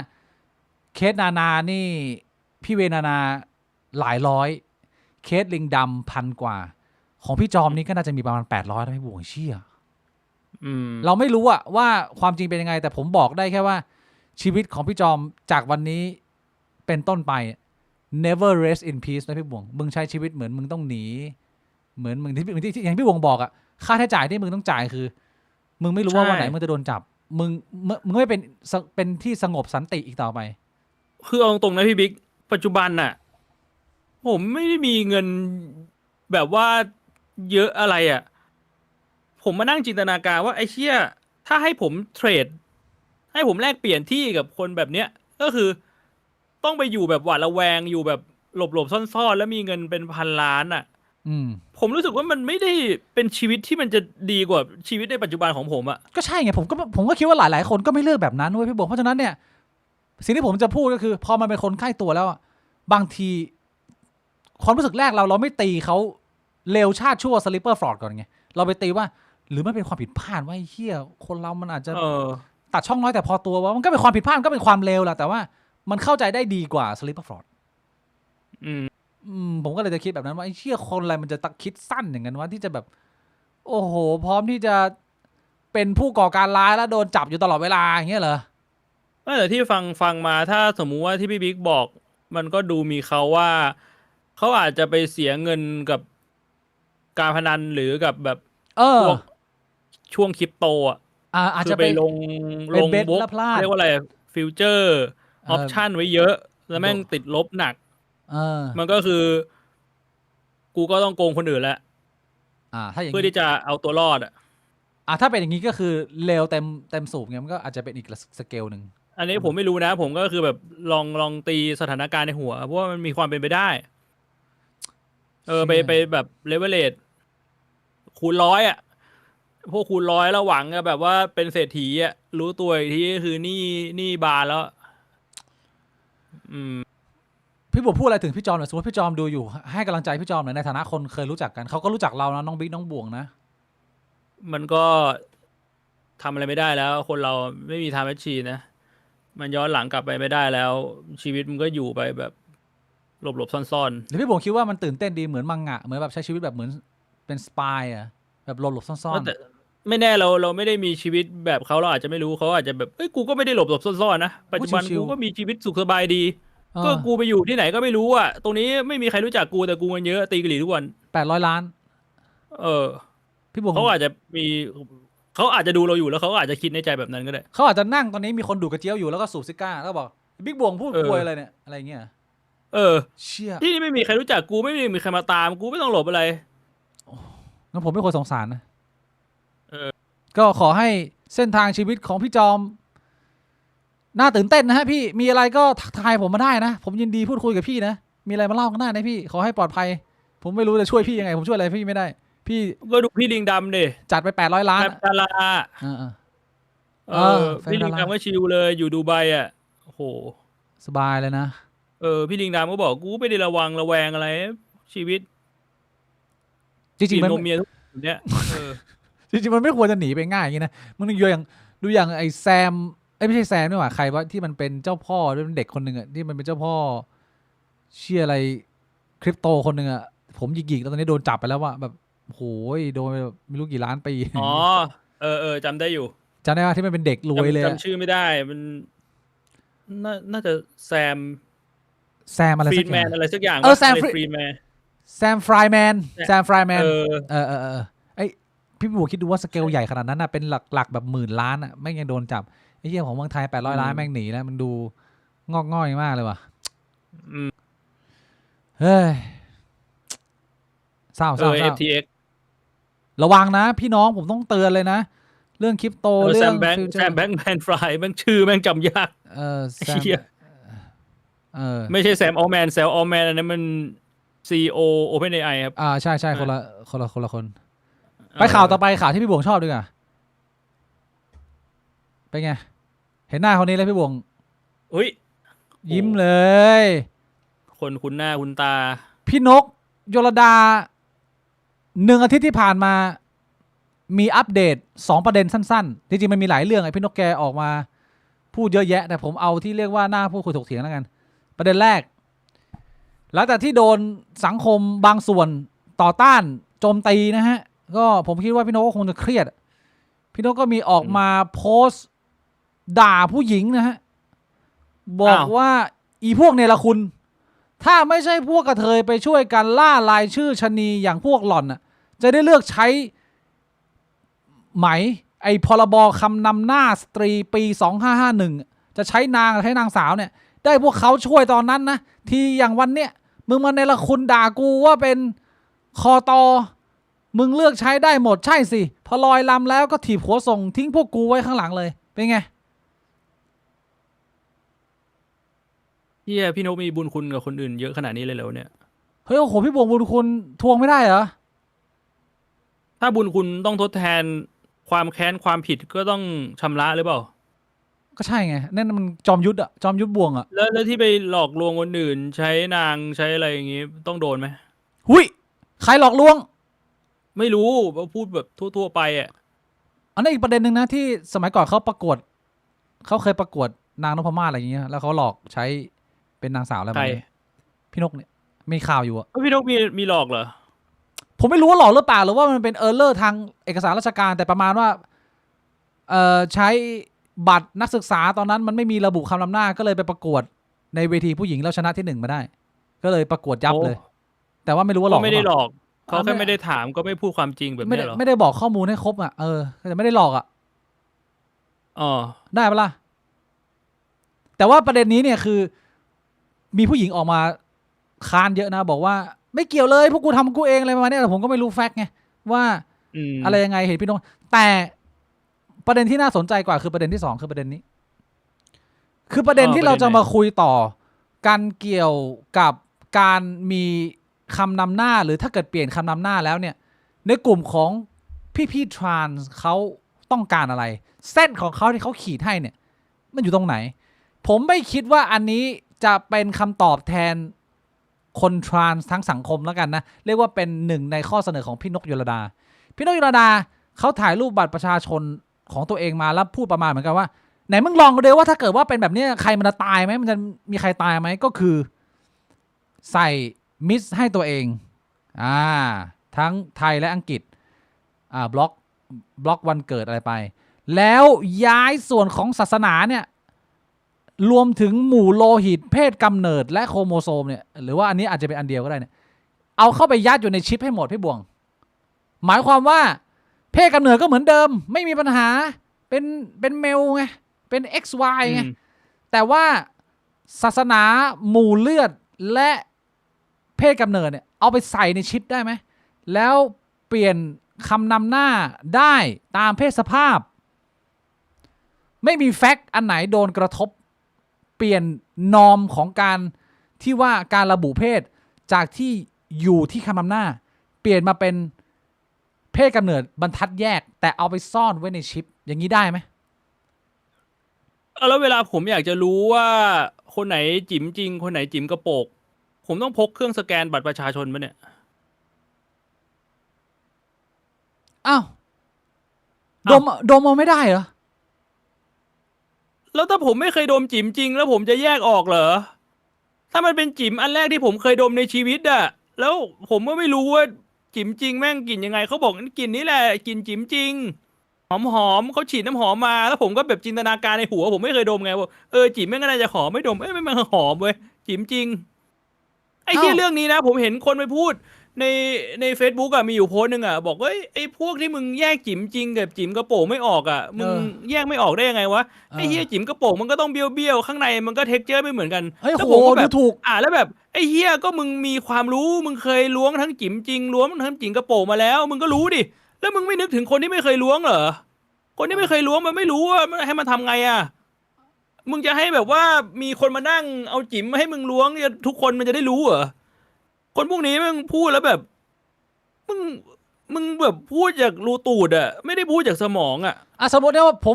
Speaker 1: เคสนานี่พี่เวนาหลายร้อยเคสลิงดำ1,000 กว่าของพี่จอมนี่ก็น่าจะมีประมาณ800นะพี่บวงเชี่ยเราไม่รู้อะว่าความจริงเป็นยังไงแต่ผมบอกได้แค่ว่าชีวิตของพี่จอมจากวันนี้เป็นต้นไป never rest in peace นะพี่บวงมึงใช้ชีวิตเหมือนมึงต้องหนีเหมือนมึงที่อย่างพี่บวงบอกอะค่าใช้จ่ายที่มึงต้องจ่ายคือมึงไม่รู้ว่าวันไหนมึงจะโดนจับมึงไม่เป็นที่สงบสันติอีกต่อไป
Speaker 2: คือเอาตรงนะพี่บิ๊กปัจจุบันน่ะผมไม่ได้มีเงินแบบว่าเยอะอะไรอ่ะผมมานั่งจินตนาการว่าไอ้เชี่ยถ้าให้ผมเทรดให้ผมแลกเปลี่ยนที่กับคนแบบเนี้ยก็คือต้องไปอยู่แบบหวาดระแวงอยู่แบบหลบซ่อนๆแล้วมีเงินเป็น1,000 ล้านอ่ะผมรู้สึกว่ามันไม่ได้เป็นชีวิตที่มันจะดีกว่าชีวิตในปัจจุบันของผมอ่ะ
Speaker 1: ก็ใช่ไงผมก็คิดว่าหลายๆคนก็ไม่เลือกแบบนั้นเว้ยพี่บวงเพราะฉะนั้นเนี่ยสิ่งที่ผมจะพูดก็คือพอมันเป็นคนใกล้ตัวแล้วบางทีความรู้สึกแรกเราไม่ตีเขาเลวชาติชั่วสลิปเปอร์ฟรอดก่อนไงเราไปตีว่าหรือมันเป็นความผิดพลาดว่าไอ้เหี้ยคนเรามันอาจจะตัดช่องน้อยแต่พอตัวว่ามันก็เป็นความผิดพลาดก็เป็นความเลวแหละแต่ว่ามันเข้าใจได้ดีกว่าสลิปเปอร์ฟรอดผมก็เลยจะคิดแบบนั้นว่าไอ้เหี้ยคนอะไรมันจะคิดสั้นอย่างนั้นว่าที่จะแบบโอ้โหพร้อมที่จะเป็นผู้ก่อการร้ายแล้วโดนจับอยู่ตลอดเวลาอย่างเงี้ยเหรอ
Speaker 2: แต่ที่ฟังมาถ้าสมมุติว่าที่พี่บิ๊กบอกมันก็ดูมีเขาว่าเขาอาจจะไปเสียเงินกับการพนันหรือกับแบบช่วงคริปโต
Speaker 1: อาจจะ
Speaker 2: ไปลง
Speaker 1: เบ็ด
Speaker 2: บุ๊ก
Speaker 1: แล้วพลาด
Speaker 2: เรียกว่าอะไรฟิวเจอร์ออปชั่นไว้เยอะแล้วแม่งติดลบหนักมันก็คือกูก็ต้องโกงคนอื่นแล้ว
Speaker 1: ถ้าอย่าง
Speaker 2: เพื่อที่จะเอาตัวรอด
Speaker 1: ถ้าเป็นอย่างนี้ก็คือเลวเต็มสูบไงมันก็อาจจะเป็นอีกสเกลหนึ่ง
Speaker 2: อันนี้ผมไม่รู้นะผมก็คือแบบลองตีสถานการณ์ในหัวเพราะว่ามันมีความเป็นไปได้ไปแบบเลเวลเลตคูณ100พวกคูณ100แล้วหวังแบบว่าเป็นเศรษฐีรู้ตัวอีกทีคือนี่บานแล้ว
Speaker 1: พี่บวงพูดอะไรถึงพี่จอมหน่อยสมมติพี่จอมดูอยู่ให้กำลังใจพี่จอมหน่อยในฐานะคนเคยรู้จักกันเขาก็รู้จักเรานะน้องบิ๊กน้องบวงนะ
Speaker 2: มันก็ทำอะไรไม่ได้แล้วคนเราไม่มีไทม์แมชชีนนะมันย้อนหลังกลับไปไม่ได้แล้วชีวิตมันก็อยู่ไปแบบหลบซ่อน
Speaker 1: หรือพี่บวงคิดว่ามันตื่นเต้นดีเหมือนมังงะเหมือนแบบใช้ชีวิตแบบเหมือนเป็นสปายแบบหลบซ่อน
Speaker 2: แต่ไม่แน่เราไม่ได้มีชีวิตแบบเขาเราอาจจะไม่รู้เขาอาจจะแบบกูก็ไม่ได้หลบซ่อนนะปัจจุบันกูก็มีชีวิตสุขสบายดีก็กูไปอยู่ที่ไหนก็ไม่รู้ตรงนี้ไม่มีใครรู้จักกูแต่กูเงินเยอะตีกะหรี่ทุกวัน
Speaker 1: 800 ล้านพี่บวง
Speaker 2: เขาอาจจะดูเราอยู่แล้วเขาอาจจะคิดในใจแบบนั้นก็ได้
Speaker 1: เขาอาจจะนั่งตอนนี้มีคนดูกระเจียวอยู่แล้วก็สูบซิก้าแล้วบอกบิ๊กบวงพูดกลวยอะไรเนี่ยอะไรเงี้ยเชี่ย
Speaker 2: ที่นี่ไม่มีใครรู้จักกูไม่มีใครมาตามกูไม่ต้องหลบอะไร
Speaker 1: งั้นผมไม่ควรสงสารนะก็ขอให้เส้นทางชีวิตของพี่จอมน่าตื่นเต้นนะฮะพี่มีอะไรก็ทักทายผมมาได้นะผมยินดีพูดคุยกับพี่นะมีอะไรมาเล่ากันได้นะพี่ขอให้ปลอดภัยผมไม่รู้จะช่วยพี่ยังไงผมช่วยอะไรพี่ไม่ได้พี่
Speaker 2: ก็ดูพี่ลิงดำดิ
Speaker 1: จัดไป800 ล้าน
Speaker 2: ดาราพี่ลิงดำก็ชิลเลยอยู่ดูไบโอ้โห
Speaker 1: สบายเลยนะ
Speaker 2: พี่ลิงดำก็บอกกูไม่ได้ระแวงอะไรชีวิต
Speaker 1: จริงๆมัน
Speaker 2: เมียทุกคนเนี้ย
Speaker 1: จริงๆมันไม่ควรจะหนีไปง่ายอย่างนี้นะมึงดูอย่างไอ้แซมไม่ใช่แซมนี่หว่าใครว่าที่มันเป็นเจ้าพ่อเป็นเด็กคนหนึ่งที่มันเป็นเจ้าพ่อเชื่ออะไรคริปโตคนหนึ่งผมหยิกๆแล้วตอนนี้โดนจับไปแล้วว่าแบบโหยโดนไม่รู้กี่ล้านปี
Speaker 2: จำได้อยู่
Speaker 1: จำได้ว่าที่มันเป็นเด็กรวยเลย
Speaker 2: จำชื่อไม่ได้มันน่าจะแซม
Speaker 1: อะไร
Speaker 2: สักอย่างอะไรสักอย่าง
Speaker 1: แซมฟรีแมนไอพี่บูคิดดูว่าสเกลใหญ่ขนาดนั้นเป็นหลักแบบ10,000 ล้านแม่งยังโดนจับไอ้เหี้ยของเมืองไทย800 ล้านแม่งหนีแล้วมันดูงอกง่อยมากเลยว่ะเฮ้ยเศร้า
Speaker 2: FTX
Speaker 1: ระวังนะพี่น้องผมต้องเตือนเลยนะเรื่องคริปโตเรื่อง
Speaker 2: แซมแบงค์แมนฟรายแม่งชื่อแม่งจำยากไม่ใช่แซมออลแมนอันนั้นมัน CEO OpenAI ครับ
Speaker 1: ใช่คนละคน ไปข่าวต่อไปข่าวที่พี่บวงชอบดีกว่าเป็นไงเห็นหน้าคนนี้แล้วพี่บวง
Speaker 2: อุ้ย
Speaker 1: ยิ้มเลย
Speaker 2: คนคุ้นหน้าคุ้นตา
Speaker 1: พี่นกโยลดา1 อาทิตย์ที่ผ่านมามีอัปเดต2 ประเด็นสั้นๆจริงๆมันมีหลายเรื่องไอ้พี่นกแกออกมาพูดเยอะแยะแต่ผมเอาที่เรียกว่าหน้าพูดคุยถกเถียงแล้วกันประเด็นแรกหลังจากที่โดนสังคมบางส่วนต่อต้านโจมตีนะฮะก็ผมคิดว่าพี่นกก็คงจะเครียดพี่นกก็มีออกมาโพสต์ด่าผู้หญิงนะฮะบอกว่าอีพวกเนรคุณถ้าไม่ใช่พวกกระเทยไปช่วยกันล่ารายชื่อชนีอย่างพวกหล่อนน่ะจะได้เลือกใช้ไหมไอ้พรบคำนำหน้าสตรีปี2551จะใช้นางสาวเนี่ยได้พวกเขาช่วยตอนนั้นนะที่อย่างวันเนี้ยมึงมาเนรคุณด่ากูว่าเป็นคอตอมึงเลือกใช้ได้หมดใช่สิพอลอยลำแล้วก็ถีบหัวส่งทิ้งพวกกูไว้ข้างหลังเลยเป็นไง
Speaker 2: เฮียพี่นกมีบุญคุณกับคนอื่นเยอะขนาดนี้เลยแล้วเนี่ย
Speaker 1: เฮ้ยโอ้โหพี่บวงบุญคุณทวงไม่ได้เหรอ
Speaker 2: ถ้าบุญคุณต้องทดแทนความแค้นความผิดก็ต้องชำระหรือเปล่า
Speaker 1: ก็ใช่ไงนั่นมันจอมยุทธอะจอมยุทธบวงอะ
Speaker 2: แล้วที่ไปหลอกลวงคนอื่นใช้นางใช้อะไรอย่างงี้ต้องโดนไหม
Speaker 1: หุยใครหลอกลวง
Speaker 2: ไม่รู้พูดแบบทั่วๆไปอ่ะ
Speaker 1: อันนี้อีกประเด็นหนึ่งนะที่สมัยก่อนเขาประกวดเขาเคยประกวดนางนพมาศอะไรอย่างเงี้ยแล้วเขาหลอกใช้เป็นนางสาวอะไร
Speaker 2: ใคร
Speaker 1: พี่นกเนี่ยมีข่าวอยู่อะ
Speaker 2: พี่นกมีหลอกเหรอ
Speaker 1: ผมไม่รู้ว่าหลอกหรือเปล่าหรือว่ามันเป็นเออร์เลอร์ทางเอกสารราชการแต่ประมาณว่าใช้บัตรนักศึกษาตอนนั้นมันไม่มีระบุคำนำหน้าก็เลยไปประกวดในเวทีผู้หญิงแล้วชนะที่1มาได้ ก็เลยประกวดยับเลย แต่ว่าไม่รู้ว่าหลอก
Speaker 2: ก็ไม่ได้
Speaker 1: รือ
Speaker 2: หล
Speaker 1: เปา
Speaker 2: อกเขาแค่ไม่ได้ถามก็ไม่พูดความจริงแบบ
Speaker 1: ไม่
Speaker 2: นี้
Speaker 1: ได้
Speaker 2: เหรอ
Speaker 1: ไม่ได้บอกข้อมูลให้ครบอ่ะแต่ไม่ได้หลอกอ่ะ
Speaker 2: อ๋อ
Speaker 1: ได้ปะล่ะแต่ว่าประเด็นนี้เนี่ยคือมีผู้หญิงออกมาค้านเยอะนะบอกว่าไม่เกี่ยวเลยพวกกูทำกูเองอะไรประมาณนี้แต่ผมก็ไม่รู้แฟกต์ไงว่า อะไรยังไงเห็นพี่นงแต่ประเด็นที่น่าสนใจกว่าคือประเด็นที่2คือประเด็นนี้ คือประเด็นที่เราจะมาคุยต่อการเกี่ยวกับการมีคำนำหน้าหรือถ้าเกิดเปลี่ยนคำนำหน้าแล้วเนี่ยในกลุ่มของพี่ทรานส์เขาต้องการอะไรเส้นของเขาที่เขาขีดให้เนี่ยมันอยู่ตรงไหนผมไม่คิดว่าอันนี้จะเป็นคำตอบแทนคนทรานส์ทั้งสังคมแล้วกันนะเรียกว่าเป็นหนึ่งในข้อเสนอของพี่นกโยลดาพี่นกโยลดาเขาถ่ายรูปบัตรประชาชนของตัวเองมาแล้วพูดประมาณเหมือนกันว่าไหนมึงลองดูดิว่าถ้าเกิดว่าเป็นแบบนี้ใครมันจะตายไหมมันจะมีใครตายไหมก็คือใส่มิสให้ตัวเองทั้งไทยและอังกฤษบล็อกวันเกิดอะไรไปแล้วย้ายส่วนของศาสนาเนี่ยรวมถึงหมู่โลหิตเพศกำเนิดและโครโมโซมเนี่ยหรือว่าอันนี้อาจจะเป็นอันเดียวก็ได้เนี่ยเอาเข้าไปยัดอยู่ในชิปให้หมดพี่บวงหมายความว่าเพศกำเนิดก็เหมือนเดิมไม่มีปัญหาเป็นเมลไงเป็น XY ไงแต่ว่าศาสนาหมู่เลือดและเพศกำเนิดเนี่ยเอาไปใส่ในชิปได้ไหมแล้วเปลี่ยนคำนำหน้าได้ตามเพศสภาพไม่มีแฟกต์อันไหนโดนกระทบเปลี่ยนนอมของการที่ว่าการระบุเพศจากที่อยู่ที่คำนำหน้าเปลี่ยนมาเป็นเพศกำเนิดบรรทัดแยกแต่เอาไปซ่อนไว้ในชิปอย่างนี้ได้ไหม
Speaker 2: แล้วเวลาผมอยากจะรู้ว่าคนไหนจิ๋มจริงคนไหนจิ๋มกระโปกผมต้องพกเครื่องสแกนบัตรประชาชนปะเนี่ย
Speaker 1: อ้าวดมเอาไม่ได้เหรอ
Speaker 2: แล้วถ้าผมไม่เคยดมจิ๋มจริงแล้วผมจะแยกออกเหรอถ้ามันเป็นจิ๋มอันแรกที่ผมเคยดมในชีวิตอะแล้วผมก็ไม่รู้ว่าจิ๋มจริงแม่งกลิ่นยังไงเขาบอกกลิ่นนี้แหละกลิ่นจิ๋มจริงหอมเขาฉีดน้ำหอมมาแล้วผมก็แบบจินตนาการในหัวผมไม่เคยดมไงว่าจิ๋มแม่งก็น่าจะหอมไม่ดมไม่มันหอมเว้ยจิ๋มจริงไอ้ที่เรื่องนี้นะผมเห็นคนไปพูดใน Facebook อะมีอยู่โพสต์นึงอะบอกว่าไอ้พวกที่มึงแยกจิ๋มจริงกับจิ๋มกระโปรงไม่ออกอะมึงแยกไม่ออกได้ยังไงวะไอ้เหี้ยจิ๋มกระโปรงมันก็ต้องเบี้ยวข้างในมันก็เท็กเจอร์ไม่เหมือนกัน
Speaker 1: แล้ว
Speaker 2: ผมก็แบ
Speaker 1: ดู
Speaker 2: บ
Speaker 1: ถูก
Speaker 2: แล้วแบบไอ้เหี้ยก็มึงมีความรู้มึงเคยล้วงทั้งจิ๋มจริงล้วงทั้งจิ๋มกระโปรงมาแล้วมึงก็รู้ดิแล้วมึงไม่นึกถึงคนที่ไม่เคยล้วงเหรอคนที่ไม่เคยล้วงมันไม่รู้ว่าให้มันทำไงอะมึงจะให้แบบว่ามีคนมานั่งเอาจิ๋มมาให้มึงล้วงทุกคนมันจะได้รู้เหรอคนพวกนี้มึงพูดแล้วแบบมึง มึงแบบพูดจากรูตูดอะไม่ได้พูดจากสมองอะ
Speaker 1: สมมติว่าผ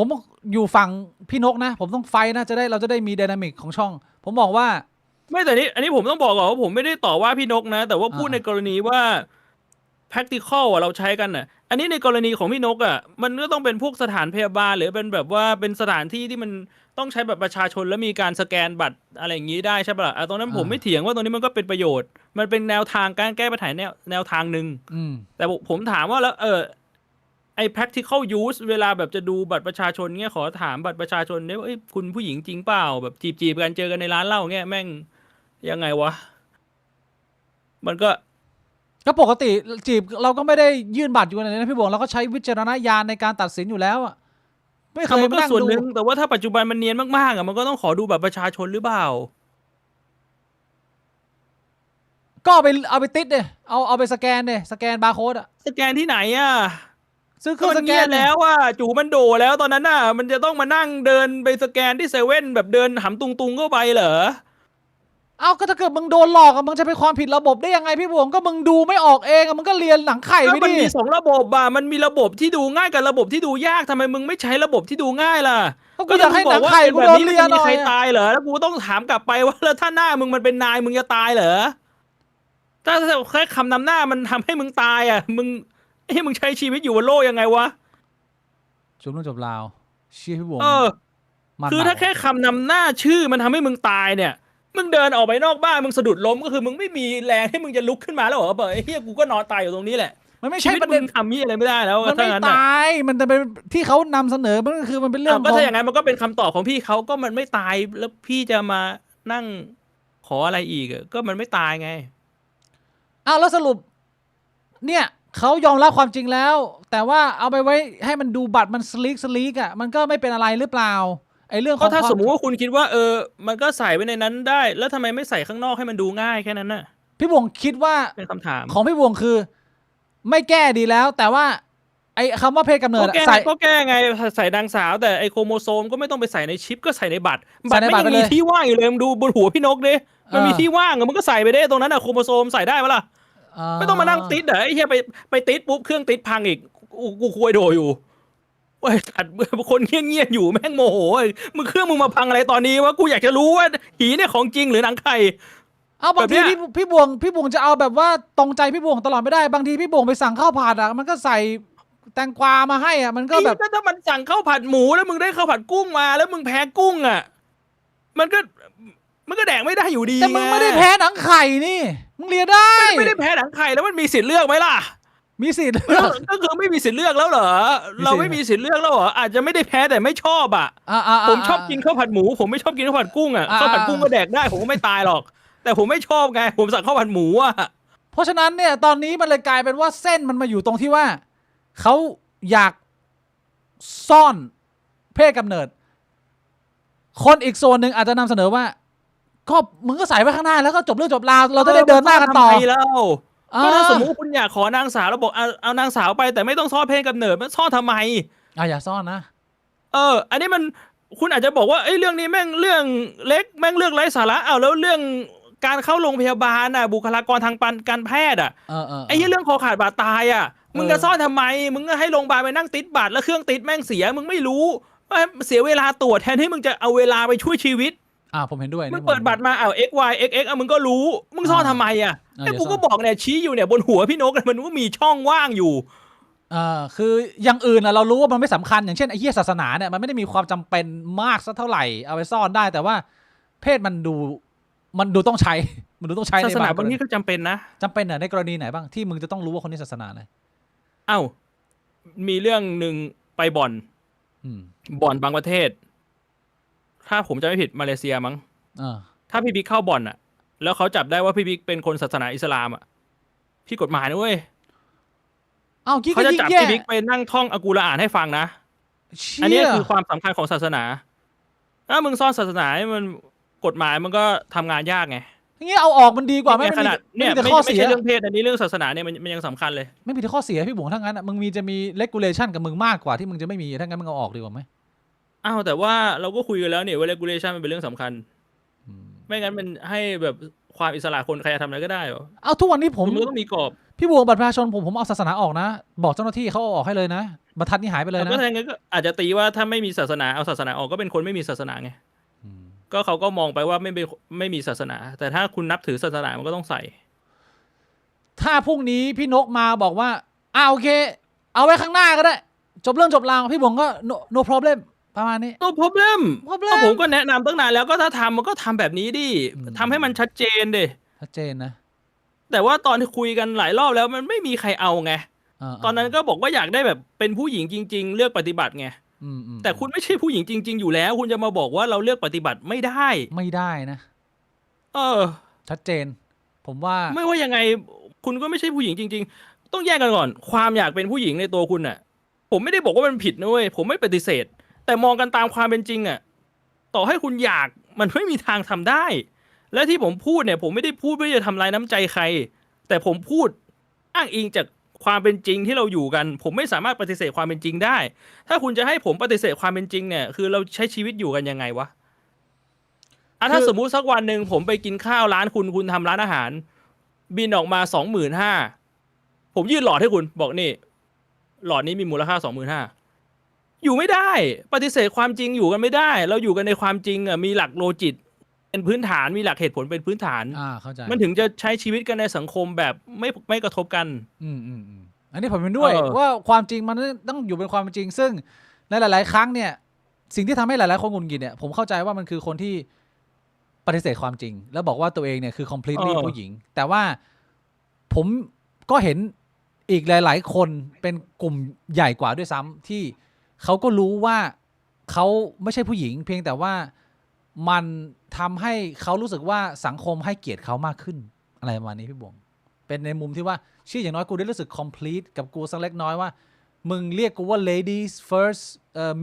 Speaker 1: มอยู่ฝั่งพี่นกนะ ผมต้องไฟนะเราจะได้มีไดนามิกของช่อง ผมบอกว่า
Speaker 2: ไม่แต่นี้อันนี้ผมต้องบอกก่อนว่าผมไม่ได้ต่อว่าพี่นกนะ แต่ว่าพูดในกรณีว่า practical อะเราใช้กันอะอันนี้ในกรณีของพี่นกอะมันก็ต้องเป็นพวกสถานพยาบาลหรือเป็นแบบว่าเป็นสถานที่ที่มันต้องใช้แบบประชาชนแล้วมีการสแกนบัตรอะไรอย่างนี้ได้ใช่ปะล่ะตรงนั้นผมไม่เถียงว่าตรงนี้มันก็เป็นประโยชน์มันเป็นแนวทางการแก้ปัญหาแนวทางหนึ่ง แต่ผมถามว่าแล้วไอ้ practical use เวลาแบบจะดูบัตรประชาชนเงี้ยขอถามบัตรประชาชนเนี่ยว่าคุณผู้หญิงจริงเปล่าแบบจีบกันเจอกันในร้านเหล้าเงี้ยแม่งยังไงวะมันก็
Speaker 1: ปกติจีบเราก็ไม่ได้ยื่นบัตรอยู่ในนั้นนะพี่บวงเราก็ใช้วิจารณญาณในการตัดสินอยู่แล้วอะไม่เคย
Speaker 2: มัน
Speaker 1: มา
Speaker 2: ก็
Speaker 1: นั่ง
Speaker 2: ส่วน
Speaker 1: ดู
Speaker 2: หนึ่งแต่ว่าถ้าปัจจุบันมันเนียนมากๆอ่ะมันก็ต้องขอดูบัตรประชาชนหรือเปล่า
Speaker 1: ก็เอาไปติดเลยเอาไปสแกนเลยสแกนบาร์โค้ดอะ
Speaker 2: สแกนที่ไหนอ่ะ
Speaker 1: ซื้อเค
Speaker 2: ก็
Speaker 1: รื่อง
Speaker 2: มั
Speaker 1: ส
Speaker 2: น
Speaker 1: แก
Speaker 2: เงีย
Speaker 1: น
Speaker 2: บแล้วอ่ะจู่มันโดแล้วตอนนั้นน่ะมันจะต้องมานั่งเดินไปสแกนที่เซเว่นแบบเดินหำตุงๆเข้าไปเหรอ
Speaker 1: เอาก็ถ้าเกิดมึงโดนหลอกอะมึงจะเป็นความผิดระบบได้ยังไงพี่บวงก็มึงดูไม่ออกเองอะมึงก็เรียนหนังไข่ไป
Speaker 2: มัน
Speaker 1: ดิ
Speaker 2: มีสองระบบอ่ะมันมีระบบที่ดูง่ายกับระบบที่ดูยากทำไมมึงไม่ใช้ระบบที่ดูง่ายล่ะ
Speaker 1: ก็กูอยากให้หนังไข่กู
Speaker 2: แบบ
Speaker 1: โดน
Speaker 2: นี้
Speaker 1: เรี
Speaker 2: มั
Speaker 1: ยน
Speaker 2: น
Speaker 1: ห
Speaker 2: มี
Speaker 1: น่อ
Speaker 2: ใคร
Speaker 1: ยอะ
Speaker 2: ตายเหรอแล้วกูต้องถามกลับไปว่าแล้วถ้าหน้ามึงมันเป็นนายมึงจะตายเหรอถ้าแค่คำนำหน้ามันทำให้มึงตายอ่ะมึงใช้ชีวิตอยู่บนโลกยังไงวะ
Speaker 1: จบเรื่องจบราวเชี่ยพี่บวง มัน
Speaker 2: คือ
Speaker 1: หนัก
Speaker 2: ถ้าแค่คำนำหน้าชื่อมันทำให้มึงตายเนี่ย มึงเดินออกไปนอกบ้านมึงสะดุดล้มก็คือมึงไม่มีแรงให้มึงจะลุกขึ้นมาแล้วเหรอไอ้เหี้ยกูก็นอนตายอยู่ตรงนี้แหละ
Speaker 1: มันไม่
Speaker 2: ชี
Speaker 1: ใช่
Speaker 2: วิต
Speaker 1: ประ
Speaker 2: มึ
Speaker 1: เด็น
Speaker 2: งทำนี่อะไรไม่ได้แล้ว
Speaker 1: มันไม่
Speaker 2: ถ้างั้นน่ะ
Speaker 1: ตายมันจะเป็นที่เขานำเสนอมันก็คือมันเป็นเรื่อง
Speaker 2: ก็
Speaker 1: ของ
Speaker 2: ถ้าอย่างนั้นมันก็เป็นคำตอบของพี่เขาก็มันไม่ตายแล้วพี่จะมานั่งขออะไรอีกอะก็มันไม่ตายไง
Speaker 1: แล้วสรุป เนี่ยเขายอมรับความจริงแล้ว แต่ว่าเอาไปไว้ให้มันดูบัตรมันสลีกอ่ะมันก็ไม่เป็นอะไรหรือเปล่าไอ้เรื่องข
Speaker 2: ก็
Speaker 1: อง
Speaker 2: ถ้า
Speaker 1: คว
Speaker 2: สมมุติว่าคุณคิดว่ามันก็ใส่ไว้ในนั้นได้ แล้วทำไมไม่ใส่ข้างนอกให้มันดูง่ายแค่นั้นน่ะ
Speaker 1: พี่บวงคิดว่า
Speaker 2: เป็นคำถาม
Speaker 1: ของพี่บวงคือ ไม่แก้ดีแล้ว แต่ว่าไอ้คำว่าเพศกำเนิด
Speaker 2: ก็
Speaker 1: อะ
Speaker 2: แก้
Speaker 1: ใส่
Speaker 2: ก็แก้ไงใส่นางสาวแต่ไอโครโมโซมก็ไม่ต้องไปใส่ในชิปก็ใส่ในบัตร
Speaker 1: ใส่ในบัตร
Speaker 2: ไม่
Speaker 1: ไป
Speaker 2: ยัง
Speaker 1: เลย
Speaker 2: มีที่ว่างอยู่เลยมึงดูบนหัวพี่นกดิมันมี
Speaker 1: เออ
Speaker 2: ที่ว่างอะมึงก็ใส่ไปได้ตรงนั้นอะโครโมโซมใส่ได้ปะล่ะไม่ต้องมานั่งติดเหรอไอ้เหี้ยไปติดปุ๊บเครื่องติดพังอีกกูคุยโดอยู่โอ้ยขัดคนเงียบๆอยู่แม่งโมโหมึงเครื่องมึงมาพังอะไรตอนนี้วะกูอยากจะรู้ว่าหีเนี่ยของจริงหรือหนังไข่
Speaker 1: บางที
Speaker 2: แบบเนี้ย
Speaker 1: พี่บวงจะเอาแบบว่าตรงใจพี่บวงตลอดไม่ได้บางทีพี่บวงไปสั่งข้าวผัดอ่ะมันก็ใส่แตงกวามาให้อ่ะมันก็แบบ
Speaker 2: ถ้ามันสั่งข้าวผัดหมูแล้วมึงได้ข้าวผัดกุ้งมาแล้วมึงแพ้กุ้งอ่ะมันก็แดกไม่ได้อยู่ดี
Speaker 1: แต่มึงไม่ได้แพ้หนังไข่นี่มึงเลียได้
Speaker 2: ไม่ได้แพ้หนังไข่แล้วมันมีสิทธิ์เลือกไหมล่ะ
Speaker 1: มีสิทธิ์
Speaker 2: ก็คือไม่มีสิทธิ์เลือกแล้วเหรอ เราไม่มีสิทธิ์เลือกแล้วเหรออาจจะไม่ได้แพ้แต่ไม่ชอบอ่ะผมชอบกินข้าวผัดหมูผมไม่ชอบกินข้าวผัดกุ้งอ่ะข้าวผัดกุ้งก็แดกได้ผมก็ไม่ตายหรอก แต่ผมไม่ชอบไงผมสั่งข้าวผัดหมูอ่ะ
Speaker 1: เพราะฉะนั้นเนี่ยตอนนี้มันเลยกลายเป็นว่าเส้นมันมาอยู่ตรงที่ว่าเขาอยากซ่อนเพศกำเนิด คนอีกโซนหนึ่งอาจจะนำเสนอว่าก็มึงก็ใส่ไว้ข้างหน้าแล้วก็จบเรื่องจบราวเราจะได้เดินหน้ากันต่อ
Speaker 2: ทำไมแล้วก็ถ้าสมมติว่าคุณอยากขอนางสาวแล้วบอกเอานางสาวไปแต่ไม่ต้องซ่อนเพศกำเนิดมันซ่อนทำไม
Speaker 1: อย่าซ่อนนะ
Speaker 2: อันนี้มันคุณอาจจะบอกว่าเรื่องนี้แม่งเรื่องเล็กแม่งเรื่องไร้สาระแล้วเรื่องการเข้าโรงพยาบาลบุคลากรทางการแพทย์ไอ้เรื่องคอขาดบาดตายมึงจะซ่อนทำไมมึงก็ให้โรงพยาบาลไปนั่งติดบัตรแล้วเครื่องติดแม่งเสียมึงไม่รู้เสียเวลาตรวจแทนที่มึงจะเอาเวลาไปช่วยชีวิต
Speaker 1: ผมเห็นด้วย
Speaker 2: มึงเปิดบัตรมาXY XX มึงก็รู้มึงซ่อนทำไมไอ้กูก็บอกเนี่ยชี้อยู่เนี่ยบนหัวพี่นกมันก็มีช่องว่างอยู่
Speaker 1: คืออย่างอื่นเรารู้ว่ามันไม่สำคัญอย่างเช่นไอ้เหี้ยศาสนาเนี่ยมันไม่ได้มีความจำเป็นมากสักเท่าไหร่เอาไปซ่อนได้แต่ว่าเพศมันดูต้องใช้มันดูต้องใช้ใน
Speaker 2: ศาสนา
Speaker 1: บางก
Speaker 2: บาง
Speaker 1: ร
Speaker 2: ที
Speaker 1: ณี
Speaker 2: ก็จำเป็นนะ
Speaker 1: จำเป็นในกรณีไหนบ้างที่มึงจะต้องรู้ว่าคนนี้ศาสนาอะไร
Speaker 2: มีเรื่องหนึ่งไปบ่อนบางประเทศถ้าผมจะไม่ผิดมาเลเซียมั้งถ้าพี่บิ๊กเข้าบ่อนแล้วเขาจับได้ว่าพี่บิ๊กเป็นคนศาสนาอิสลามพี่กฎหมายนะเว้ยเขาจะจับพี่บิ๊กไปนั่งท่องอัลกุรอานให้ฟังนะอันนี้คือความสำคัญของศาสนาถ้ามึงซ่อนศาสนามันกฎหมายมันก็ทำงานยากไง
Speaker 1: อย่างนี้เอาออกมันดีกว่าไม่
Speaker 2: ขนาดเนี่ย
Speaker 1: แต่
Speaker 2: ไม่
Speaker 1: ข้อเสีย
Speaker 2: ใช่เรื่องเพศอันนี้เรื่องศาสนาเนี่ยมันยังสำคัญเลย
Speaker 1: ไม่มีแต่ข้อเสียพี่บุ๋งทั้งนั้นมึงจะมี regulation กับมึงมากกว่าที่มึงจะไม่มีถ้างั้นมึงเอาออกดีกว่าไหม
Speaker 2: แต่ว่าเราก็คุยกันแล้วเนี่ยว่า regulation มันเป็นเรื่องสำคัญไม่งั้นมันให้แบบความอิสระคนใครจะทำอะไรก็ได้เหรอ
Speaker 1: ทุกวันนี้ผม
Speaker 2: มันต้องมีกรอบ
Speaker 1: พี่บวงบัตรประชาชนผมเอาศาสนาออกนะ บอกเจ้าหน้าที่เขาเอาออกให้เลยนะบรรทัดนี้หายไปเลยนะ
Speaker 2: ก็ถ้างั้นก็อาจจะตีว่าถ้าไม่มีศาสนาเอาศาสนาออกก็เป็นคนไม่มีศาสนาไงก็เขาก็มองไปว่าไม่มีศาสนา แต่ถ้าคุณนับถือศาสนามันก็ต้องใส่
Speaker 1: ถ้าพรุ่งนี้พี่นกมาบอกว่าโอเค เอาไว้ข้างหน้าก็ได้ จบเรื่องจบราวพี่บวงก็ no problem ประมาณนี้
Speaker 2: no problem
Speaker 1: problem
Speaker 2: ก็ผมก็แนะนำตั้งนานแล้วก็ถ้าทำมันก็ทำแบบนี้ดิทำให้มันชัดเจนดิ
Speaker 1: ชัดเจนนะ
Speaker 2: แต่ว่าตอนที่คุยกันหลายรอบแล้วมันไม่มีใครเอาไง ตอนนั้นก็บอกว่าอยากได้แบบเป็นผู้หญิงจริง ๆ เลือกปฏิบัติไงแต่คุณไม่ใช่ผู้หญิงจริง ๆอยู่แล้ว คุณจะมาบอกว่าเราเลือกปฏิบัติไม่ได้
Speaker 1: ไม่ได้นะ ชัดเจน ผมว่า
Speaker 2: ไม่ว่ายังไงคุณก็ไม่ใช่ผู้หญิงจริง ๆ ต้องแยกกันก่อน ความอยากเป็นผู้หญิงในตัวคุณน่ะ ผมไม่ได้บอกว่ามันผิดนะเว้ยผมไม่ปฏิเสธ แต่มองกันตามความเป็นจริงอ่ะต่อให้คุณอยากมันไม่มีทางทำได้ และที่ผมพูดเนี่ยผมไม่ได้พูดเพื่อจะทำลายน้ำใจใคร แต่ผมพูดอ้างอิงจากความเป็นจริงที่เราอยู่กัน ผมไม่สามารถปฏิเสธความเป็นจริงได้ ถ้าคุณจะให้ผมปฏิเสธความเป็นจริงเนี่ยคือเราใช้ชีวิตอยู่กันยังไงวะถ้าสมมุติสักวันหนึ่งผมไปกินข้าวร้านคุณทำร้านอาหาร บินออกมา 25,000 ผมยื่นหลอดให้คุณบอกนี่หลอดนี้มีมูลค่า 25,000 อยู่ไม่ได้ปฏิเสธความจริงอยู่กันไม่ได้ เราอยู่กันในความจริงอ่ะมีหลักโลจิกเป็นพื้นฐานมีหลักเหตุผลเป็นพื้นฐาน
Speaker 1: เข้าใจ
Speaker 2: มันถึงจะใช้ชีวิตกันในสังคมแบบไม่กระทบกัน
Speaker 1: อันนี้ผมเห็นด้วยว่าความจริงมันต้องอยู่เป็นความจริงซึ่งในหลายๆครั้งเนี่ยสิ่งที่ทำให้หลายๆคนหงุดหงิดเนี่ยผมเข้าใจว่ามันคือคนที่ปฏิเสธความจริงแล้วบอกว่าตัวเองเนี่ยคือ completely ผู้หญิงแต่ว่าผมก็เห็นอีกหลายๆคนเป็นกลุ่มใหญ่กว่าด้วยซ้ำที่เขาก็รู้ว่าเขาไม่ใช่ผู้หญิงเพียงแต่ว่ามันทำให้เขารู้สึกว่าสังคมให้เกียรติเขามากขึ้นอะไรประมาณนี้พี่บวงเป็นในมุมที่ว่าชื่ออย่างน้อยกูได้รู้สึก complete กับกูสักเล็กน้อยว่ามึงเรียกกูว่า ladies first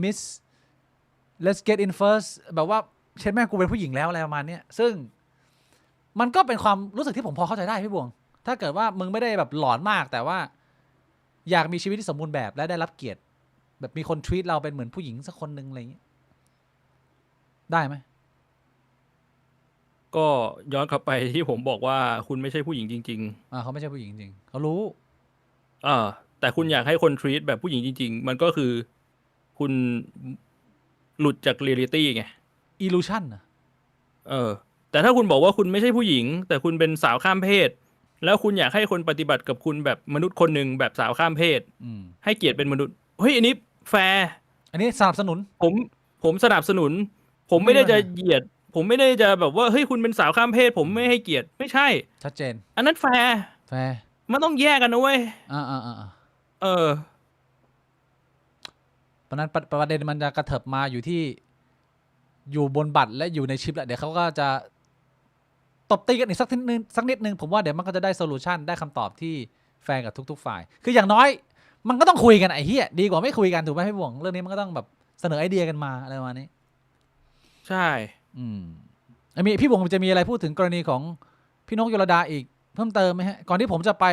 Speaker 1: miss let's get in first แบบว่าเช่นแม่กูเป็นผู้หญิงแล้วอะไรประมาณนี้ซึ่งมันก็เป็นความรู้สึกที่ผมพอเข้าใจได้พี่บวงถ้าเกิดว่ามึงไม่ได้แบบหลอนมากแต่ว่าอยากมีชีวิตที่สมบูรณ์แบบและได้รับเกียรติแบบมีคน treat เราเป็นเหมือนผู้หญิงสักคนหนึ่งอะไรอย่างนี้ได้ไหม
Speaker 2: ก็ย้อนกลับไปที่ผมบอกว่าคุณไม่ใช่ผู้หญิงจริง
Speaker 1: ๆเขาไม่ใช่ผู้หญิงจริงเขารู้
Speaker 2: แต่คุณอยากให้คน treat แบบผู้หญิงจริงๆมันก็คือคุณหลุดจาก reality ไง
Speaker 1: illusion นะ
Speaker 2: แต่ถ้าคุณบอกว่าคุณไม่ใช่ผู้หญิงแต่คุณเป็นสาวข้ามเพศแล้วคุณอยากให้คนปฏิบัติกับคุณแบบมนุษย์คนหนึ่งแบบสาวข้ามเพศให้เกียรติเป็นมนุษย์เฮ้ยอันนี้แฟร์
Speaker 1: อันนี้สนับสนุน
Speaker 2: ผมสนับสนุนผมไม่ได้จะเหยียดผมไม่ได้จะแบบว่าเฮ้ยคุณเป็นสาวข้ามเพศผมไม่ให้เกียรติไม่ใช่
Speaker 1: ชัดเจน
Speaker 2: อันนั้นแฟร์มันต้องแยกกันนะเว้ย
Speaker 1: เพราะนั้นประเด็นมันจะกระเถิบมาอยู่ที่อยู่บนบัตรและอยู่ในชิปแหละเดี๋ยวเขาก็จะตบตีกันอีกสักนิดนึงผมว่าเดี๋ยวมันก็จะได้โซลูชันได้คำตอบที่แฟร์กับทุกๆฝ่ายคืออย่างน้อยมันก็ต้องคุยกันไอ้เหี้ยดีกว่าไม่คุยกันถูกไหมพี่บ่วงเรื่องนี้มันก็ต้องแบบเสนอไอเดียกันมาอะไรประมาณนี้
Speaker 2: ใช่
Speaker 1: มีพี่บ่วงจะมีอะไรพูดถึงกรณีของพี่นกยลดาอีกเพิ่มเติมไหมฮะก่อนที่ผมจะไป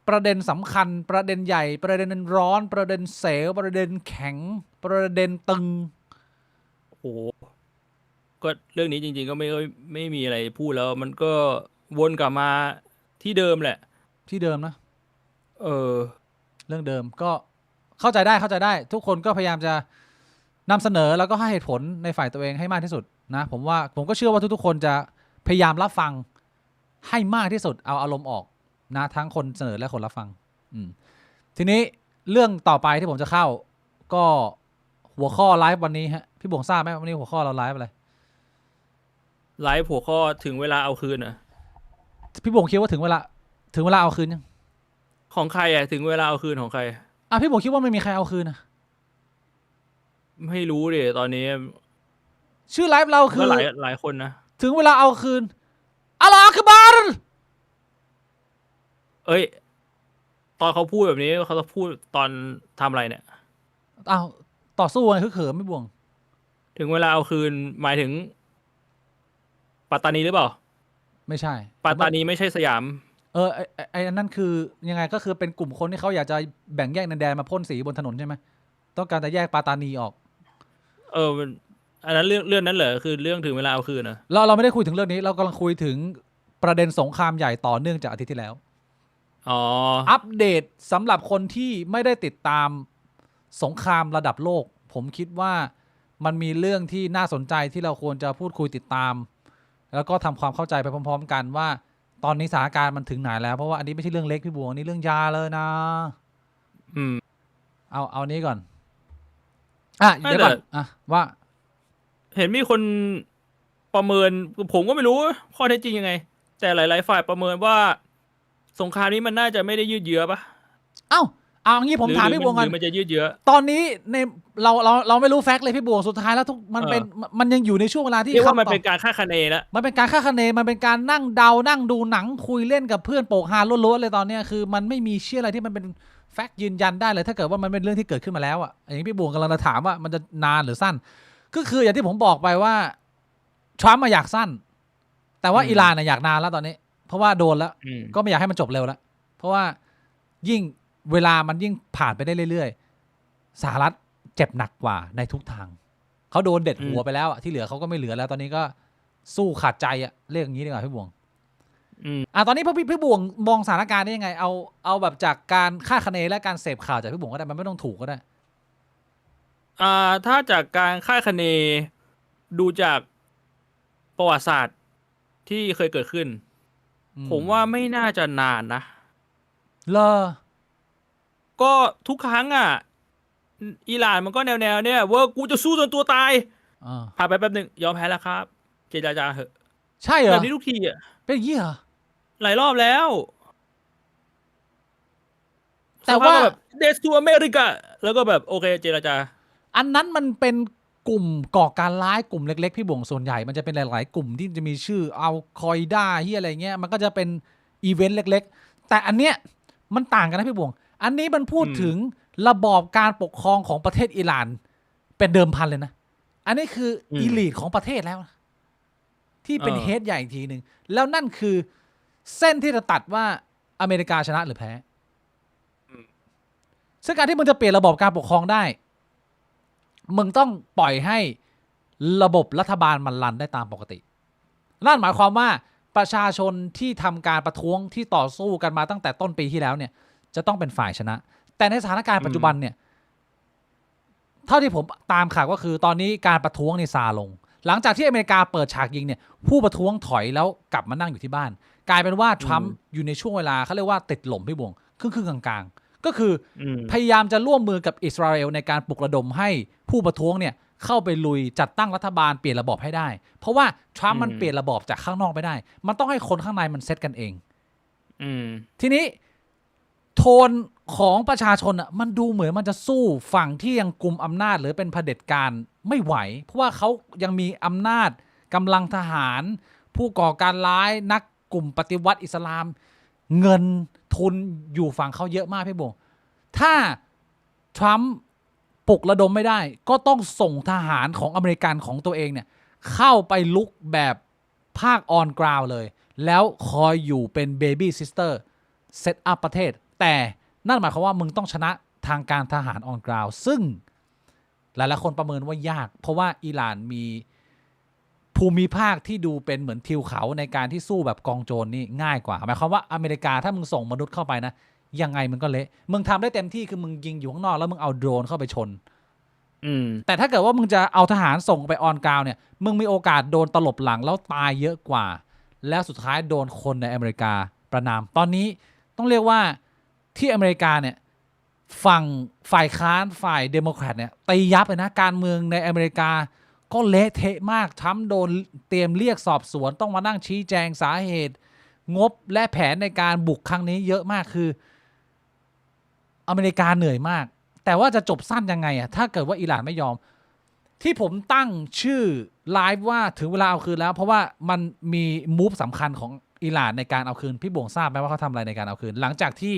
Speaker 1: ประเด็นสำคัญประเด็นใหญ่ประเด็นร้อนประเด็นเสวประเด็นแข็งประเด็นตึง
Speaker 2: โอ้โหก็เรื่องนี้จริงๆก็ไม่มีอะไรพูดแล้วมันก็วนกลับมาที่เดิมแหละ
Speaker 1: ที่เดิมนะเรื่องเดิมก็เข้าใจได้ทุกคนก็พยายามจะนำเสนอแล้วก็ให้เหตุผลในฝ่ายตัวเองให้มากที่สุดนะผมก็เชื่อว่าทุกๆคนจะพยายามรับฟังให้มากที่สุดเอาอารมณ์ออกนะทั้งคนเสนอและคนรับฟังทีนี้เรื่องต่อไปที่ผมจะเข้าก็หัวข้อไลฟ์วันนี้ฮะพี่บ่งทราบไหมวันนี้หัวข้อเราไลฟ์อะไร
Speaker 2: ไลฟ์หัวข้อถึงเวลาเอาคืน
Speaker 1: พี่บ่งคิดว่าถึงเวลาเอาคืนยัง
Speaker 2: ของใครถึงเวลาเอาคืนของใคร
Speaker 1: พี่บ่งคิดว่าไม่มีใครเอาคืนนะ
Speaker 2: ไม่รู้ดิตอนนี้
Speaker 1: ชื่อไลฟ์เราคือ
Speaker 2: หลายคนนะ
Speaker 1: ถึงเวลาเอาคืนอัลลอฮฺอักบาร์
Speaker 2: ตอนเขาพูดแบบนี้เขาจะพูดตอนทำอะไรเนี่ย
Speaker 1: ต่อสู้อะไรคือเขิมไม่บ่วง
Speaker 2: ถึงเวลาเอาคืนหมายถึงปัตตานีหรือเปล่า
Speaker 1: ไม่ใช่
Speaker 2: ปัตตานีไม่ใช่สยาม
Speaker 1: ไอ้นั่นคือยังไงก็คือเป็นกลุ่มคนที่เขาอยากจะแบ่งแยกดินแดนมาพ่นสีบนถนนใช่ไหมต้องการจะแยกปัตตานีออก
Speaker 2: อันนั้นเรื่องนั้นเหรอคือเรื่องถึงเวลาเอาคืนนะ
Speaker 1: เราไม่ได้คุยถึงเรื่องนี้เรากำลังคุยถึงประเด็นสงครามใหญ่ต่อเนื่องจากอาทิตย์ที่แล้ว
Speaker 2: อ๋อ
Speaker 1: อัปเดตสำหรับคนที่ไม่ได้ติดตามสงครามระดับโลก ผมคิดว่ามันมีเรื่องที่น่าสนใจที่เราควรจะพูดคุยติดตาม แล้วก็ทำความเข้าใจไปพร้อมๆกันว่า ตอนนี้สถานการณ์มันถึงไหนแล้วเพราะว่าอันนี้ไม่ใช่เรื่องเล็กพี่บวงนี่เรื่องยาเลยนะ
Speaker 2: อืม
Speaker 1: เอานี้ก่อนเดี๋ยวก่อนว่า
Speaker 2: เห็นมีคนประเมินผมก็ไม่รู้ข้อเท็จจริงยังไง แต่หลายๆฝ่ายประเมินว่าสงครามนี้มันน่าจะไม่ได้ยืดเยื้อปะ
Speaker 1: เอางี้ผมถามพี่บวง
Speaker 2: ห
Speaker 1: กั
Speaker 2: รื
Speaker 1: น
Speaker 2: มันจะยืดเยื้อ
Speaker 1: ตอนนี้ในเราไม่รู้แฟกต์เลยพี่บวงสุดท้ายแล้วทุกมันยังอยู่ในช่วงเวลาที่
Speaker 2: เรียกว่ามันเป็นการคาดคะเนแล้ว
Speaker 1: มันเป็นการคาดคะเนมันเป็นการนั่งเดานั่งดูหนังคุยเล่นกับเพื่อนโปกฮาล้วนๆเลยตอนเนี้ยคือมันไม่มีเชื่ออะไรที่มันเป็นแฟกต์ยืนยันได้เลยถ้าเกิดว่ามันเป็นเรื่องที่เกิดขึ้นมาแล้วอ่ะอย่างที่พี่บวงกำลังจะถามว่ามันจะนานหรือสั้นก็คืออย่างที่ผมบอกไปว่าทรัมป์มาอยากสั้น แต่ว่าอิหร่านน่ะอยากนานแล้วตอนนี้ เพราะว่าโดนแล้ว ก็ไม่อยากให้มันจบเร็วแล้วเพราะว่ายิ่งเวลามันยิ่งผ่านไปได้เรื่อยๆสหรัฐเจ็บหนักกว่าในทุกทางเขาโดนเด็ดหัวไปแล้วอ่ะที่เหลือเขาก็ไม่เหลือแล้วตอนนี้ก็สู้ขาดใจอ่ะเรียกอย่างนี้ดีกว่าพี่บวงตอนนี้พี่บวงมองสถานการณ์ได้ยังไงเอาแบบจากการคาดคะเนและการเสพข่าวจากพี่บวงก็ได้มันไม่ต้องถูกก็ได้
Speaker 2: ถ้าจากการคาดคะเนดูจากประวัติศาสตร์ที่เคยเกิดขึ้นผมว่าไม่น่าจะนานนะก็ทุกครั้งอิหร่านมันก็แนวเนี่ยว่ากูจะสู้จนตัวตายผ่านไปแป๊บหนึ่งยอมแพ้แล้วครับเจรจาเหอะ
Speaker 1: ใช่เหรอ
Speaker 2: แบบนี้ทุกที
Speaker 1: เป็นอย่างนี้เหรอ
Speaker 2: หลายรอบแล้ว
Speaker 1: แต่ว่า
Speaker 2: แบบเดสทูอเมริกาแล้วก็แบบโอเคเจรจา
Speaker 1: อันนั้นมันเป็นกลุ่มก่อการร้ายกลุ่มเล็กๆพี่บวงส่วนใหญ่มันจะเป็นหลายๆกลุ่มที่จะมีชื่ออัลคอยดาที่อะไรเงี้ยมันก็จะเป็นอีเวนต์เล็กๆแต่อันเนี้ยมันต่างกันนะพี่บวงอันนี้มันพูดถึงระบอบการปกครองของประเทศอิหร่านเป็นเดิมพันเลยนะอันนี้คืออีลีทของประเทศแล้วที่เป็นเฮดใหญ่อีกทีหนึ่งแล้วนั่นคือเส้นที่จะตัดว่าอเมริกาชนะหรือแพ้ซึ่งการที่มึงจะเปลี่ยนระบบการปกครองได้มึงต้องปล่อยให้ระบบรัฐบาลมันรันได้ตามปกตินั่นหมายความว่าประชาชนที่ทำการประท้วงที่ต่อสู้กันมาตั้งแต่ต้นปีที่แล้วเนี่ยจะต้องเป็นฝ่ายชนะแต่ในสถานการณ์ปัจจุบันเนี่ยเท่าที่ผมตามข่าวก็คือตอนนี้การประท้วงนี่ซาลงหลังจากที่อเมริกาเปิดฉากยิงเนี่ยผู้ประท้วงถอยแล้วกลับมานั่งอยู่ที่บ้านกลายเป็นว่าทรัมป์อยู่ในช่วงเวลาเขาเรียกว่าติดหล่มพี่บวงครึ่งกลางๆก็คือพยายามจะร่วมมือกับอิสราเอลในการปลุกระดมให้ผู้ประท้วงเนี่ยเข้าไปลุยจัดตั้งรัฐบาลเปลี่ยนระบอบให้ได้เพราะว่าทรัมป์มันเปลี่ยนระบอบจากข้างนอกไม่ได้มันต้องให้คนข้างในมันเซตกันเองทีนี้โทนของประชาชนอ่ะมันดูเหมือนมันจะสู้ฝั่งที่ยังกุมอำนาจหรือเป็นเผด็จการไม่ไหวเพราะว่าเขายังมีอำนาจกำลังทหารผู้ก่อการร้ายนักกลุ่มปฏิวัติอิสลามเงินทุนอยู่ฝั่งเขาเยอะมากพี่บงถ้าทรัมป์ปลุกระดมไม่ได้ก็ต้องส่งทหารของอเมริกันของตัวเองเนี่ยเข้าไปลุกแบบภาคออนกราวเลยแล้วคอยอยู่เป็นเบบี้ซิสเตอร์เซตอัพประเทศแต่นั่นหมายความว่ามึงต้องชนะทางการทหารออนกราวซึ่งหลายๆคนประเมินว่ายากเพราะว่าอิหร่านมีภูมิภาคที่ดูเป็นเหมือนทิวเขาในการที่สู้แบบกองโจรนี่ง่ายกว่าหมายความว่าอเมริกาถ้ามึงส่งมนุษย์เข้าไปนะยังไงมึงก็เละมึงทำได้เต็มที่คือมึงยิงอยู่ข้างนอกแล้วมึงเอาโดรนเข้าไปชนแต่ถ้าเกิดว่ามึงจะเอาทหารส่งไปออนกราวเนี่ยมึงมีโอกาสโดนตลบหลังแล้วตายเยอะกว่าแล้วสุดท้ายโดนคนในอเมริกาประณามตอนนี้ต้องเรียกว่าที่อเมริกาเนี่ยฝั่งฝ่ายค้านฝ่ายเดโมแครตเนี่ยตียับเลยนะการเมืองในอเมริกาก็เละเทะมากทรัมป์โดนเตรียมเรียกสอบสวนต้องมานั่งชี้แจงสาเหตุงบและแผนในการบุกครั้งนี้เยอะมากคืออเมริกาเหนื่อยมากแต่ว่าจะจบสั้นยังไงอะถ้าเกิดว่าอิหร่านไม่ยอมที่ผมตั้งชื่อไลฟ์ว่าถึงเวลาเอาคืนแล้วเพราะว่ามันมีมูฟสำคัญของอิหร่านในการเอาคืนพี่บวงทราบไหมว่าเขาทำอะไรในการเอาคืนหลังจากที่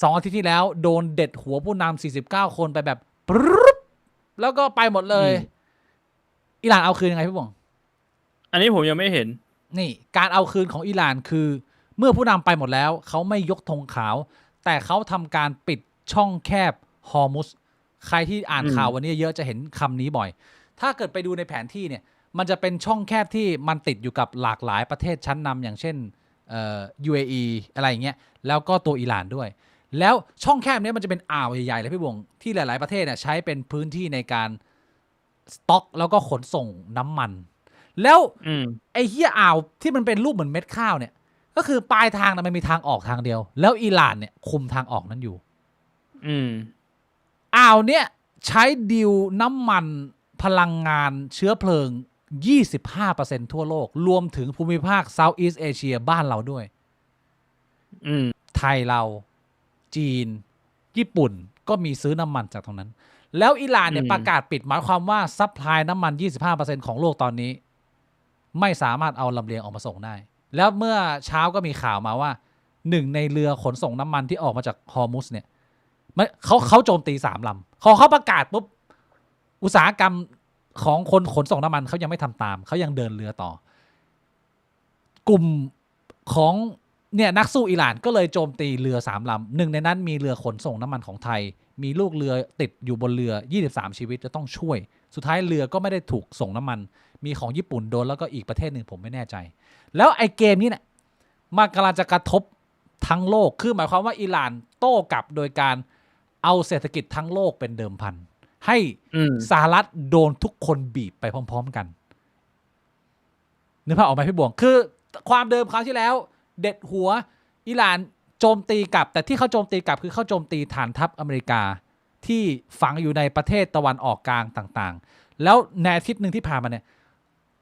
Speaker 1: 2 อาทิตย์ที่แล้วโดนเด็ดหัวผู้นำ49 คนไปแบบปึ๊บแล้วก็ไปหมดเลยอิหร่านเอาคืนยังไงพี่บวง
Speaker 2: อันนี้ผมยังไม่เห็น
Speaker 1: นี่การเอาคืนของอิหร่านคือเมื่อผู้นำไปหมดแล้วเขาไม่ยกธงขาวแต่เขาทำการปิดช่องแคบฮอร์มุสใครที่อ่านข่าววันนี้เยอะจะเห็นคำนี้บ่อยถ้าเกิดไปดูในแผนที่เนี่ยมันจะเป็นช่องแคบที่มันติดอยู่กับหลากหลายประเทศชั้นนำอย่างเช่น UAE อะไรอย่างเงี้ยแล้วก็ตัวอิหร่านด้วยแล้วช่องแคบเนี้ยมันจะเป็นอ่าวใหญ่ๆเลยพี่บงที่หลายๆประเทศเนี่ยใช้เป็นพื้นที่ในการสต็อกแล้วก็ขนส่งน้ำมันแล้วไอ้เหี้ยอ่าวที่มันเป็นรูปเหมือนเม็ดข้าวเนี่ยก็คือปลายทางนะมันมีทางออกทางเดียวแล้วอิหร่านเนี่ยคุมทางออกนั้นอยู่อ่าวเนี่ยใช้ดิวน้ำมันพลังงานเชื้อเพลิง 25% ทั่วโลกรวมถึงภูมิภาค Southeast Asia บ้านเราด้วยไทยเราจีนญี่ปุ่นก็มีซื้อน้ำมันจากตรงนั้นแล้วอิหร่านเนี่ยประกาศปิดหมายความว่าซัพพลายน้ำมัน 25% ของโลกตอนนี้ไม่สามารถเอาลำเลียงออกมาส่งได้แล้วเมื่อเช้าก็มีข่าวมาว่าหนึ่งในเรือขนส่งน้ำมันที่ออกมาจากฮอร์มุสเนี่ยเขาโจมตี3 ลำเขาประกาศปุ๊บอุตสาหกรรมของคนขนส่งน้ำมันเขายังไม่ทำตามเขายังเดินเรือต่อกลุ่มของเนี่ยนักสู้อิหร่านก็เลยโจมตีเรือ3 ลำหนึ่งในนั้นมีเรือขนส่งน้ำมันของไทยมีลูกเรือติดอยู่บนเรือ23 ชีวิตจะต้องช่วยสุดท้ายเรือก็ไม่ได้ถูกส่งน้ำมันมีของญี่ปุ่นโดนแล้วก็อีกประเทศหนึ่งผมไม่แน่ใจแล้วไอ้เกมนี้เนี่ยมันกำลังจะกระทบทั้งโลกคือหมายความว่าอิหร่านโต้กลับโดยการเอาเศรษฐกิจทั้งโลกเป็นเดิมพันให้สหรัฐโดนทุกคนบีบไปพร้อมๆกันนึกภาพออกไหมพี่บวงคือความเดิมคราวที่แล้วเด็ดหัวอิหร่านโจมตีกลับแต่ที่เขาโจมตีกลับคือเขาโจมตีฐานทัพอเมริกาที่ฝังอยู่ในประเทศตะวันออกกลางต่างๆแล้วในอาทิตย์หนึ่งที่ผ่านมาเนี่ย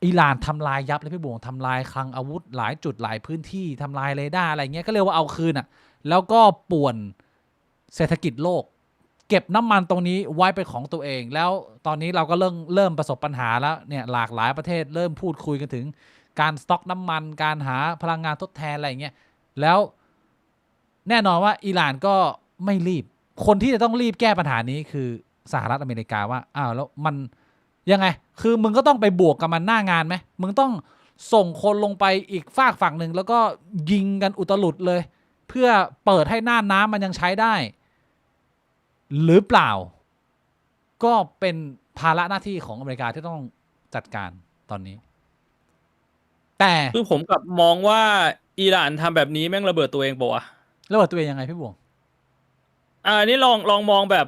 Speaker 1: อิหร่านทำลายยับเลยพี่บวงทำลายคลังอาวุธหลายจุดหลายพื้นที่ทำลายเรดาร์อะไรเงี้ยก็เรียกว่าเอาคืนอ่ะแล้วก็ป่วนเศรษฐกิจโลกเก็บน้ำมันตรงนี้ไว้เป็นของตัวเองแล้วตอนนี้เราก็เริ่มประสบปัญหาแล้วเนี่ยหลากหลายประเทศเริ่มพูดคุยกันถึงการสต็อกน้ำมันการหาพลังงานทดแทนอะไรเงี้ยแล้วแน่นอนว่าอิหร่านก็ไม่รีบคนที่จะต้องรีบแก้ปัญหานี้คือสหรัฐอเมริกาว่าอ้าวแล้วมันยังไงคือมึงก็ต้องไปบวกกับมันหน้างานไหมมึงต้องส่งคนลงไปอีกฝั่งหนึ่งแล้วก็ยิงกันอุตลุดเลยเพื่อเปิดให้น่านน้ำมันยังใช้ได้หรือเปล่าก็เป็นภาระหน้าที่ของอเมริกาที่ต้องจัดการตอนนี้แต่
Speaker 2: คือผมกับมองว่าอิหร่านทำแบบนี้แม่งระเบิดตัวเองปะวะ
Speaker 1: ระเบิดตัวเองยังไงพี่บวง
Speaker 2: อันนี้ลองมองแบบ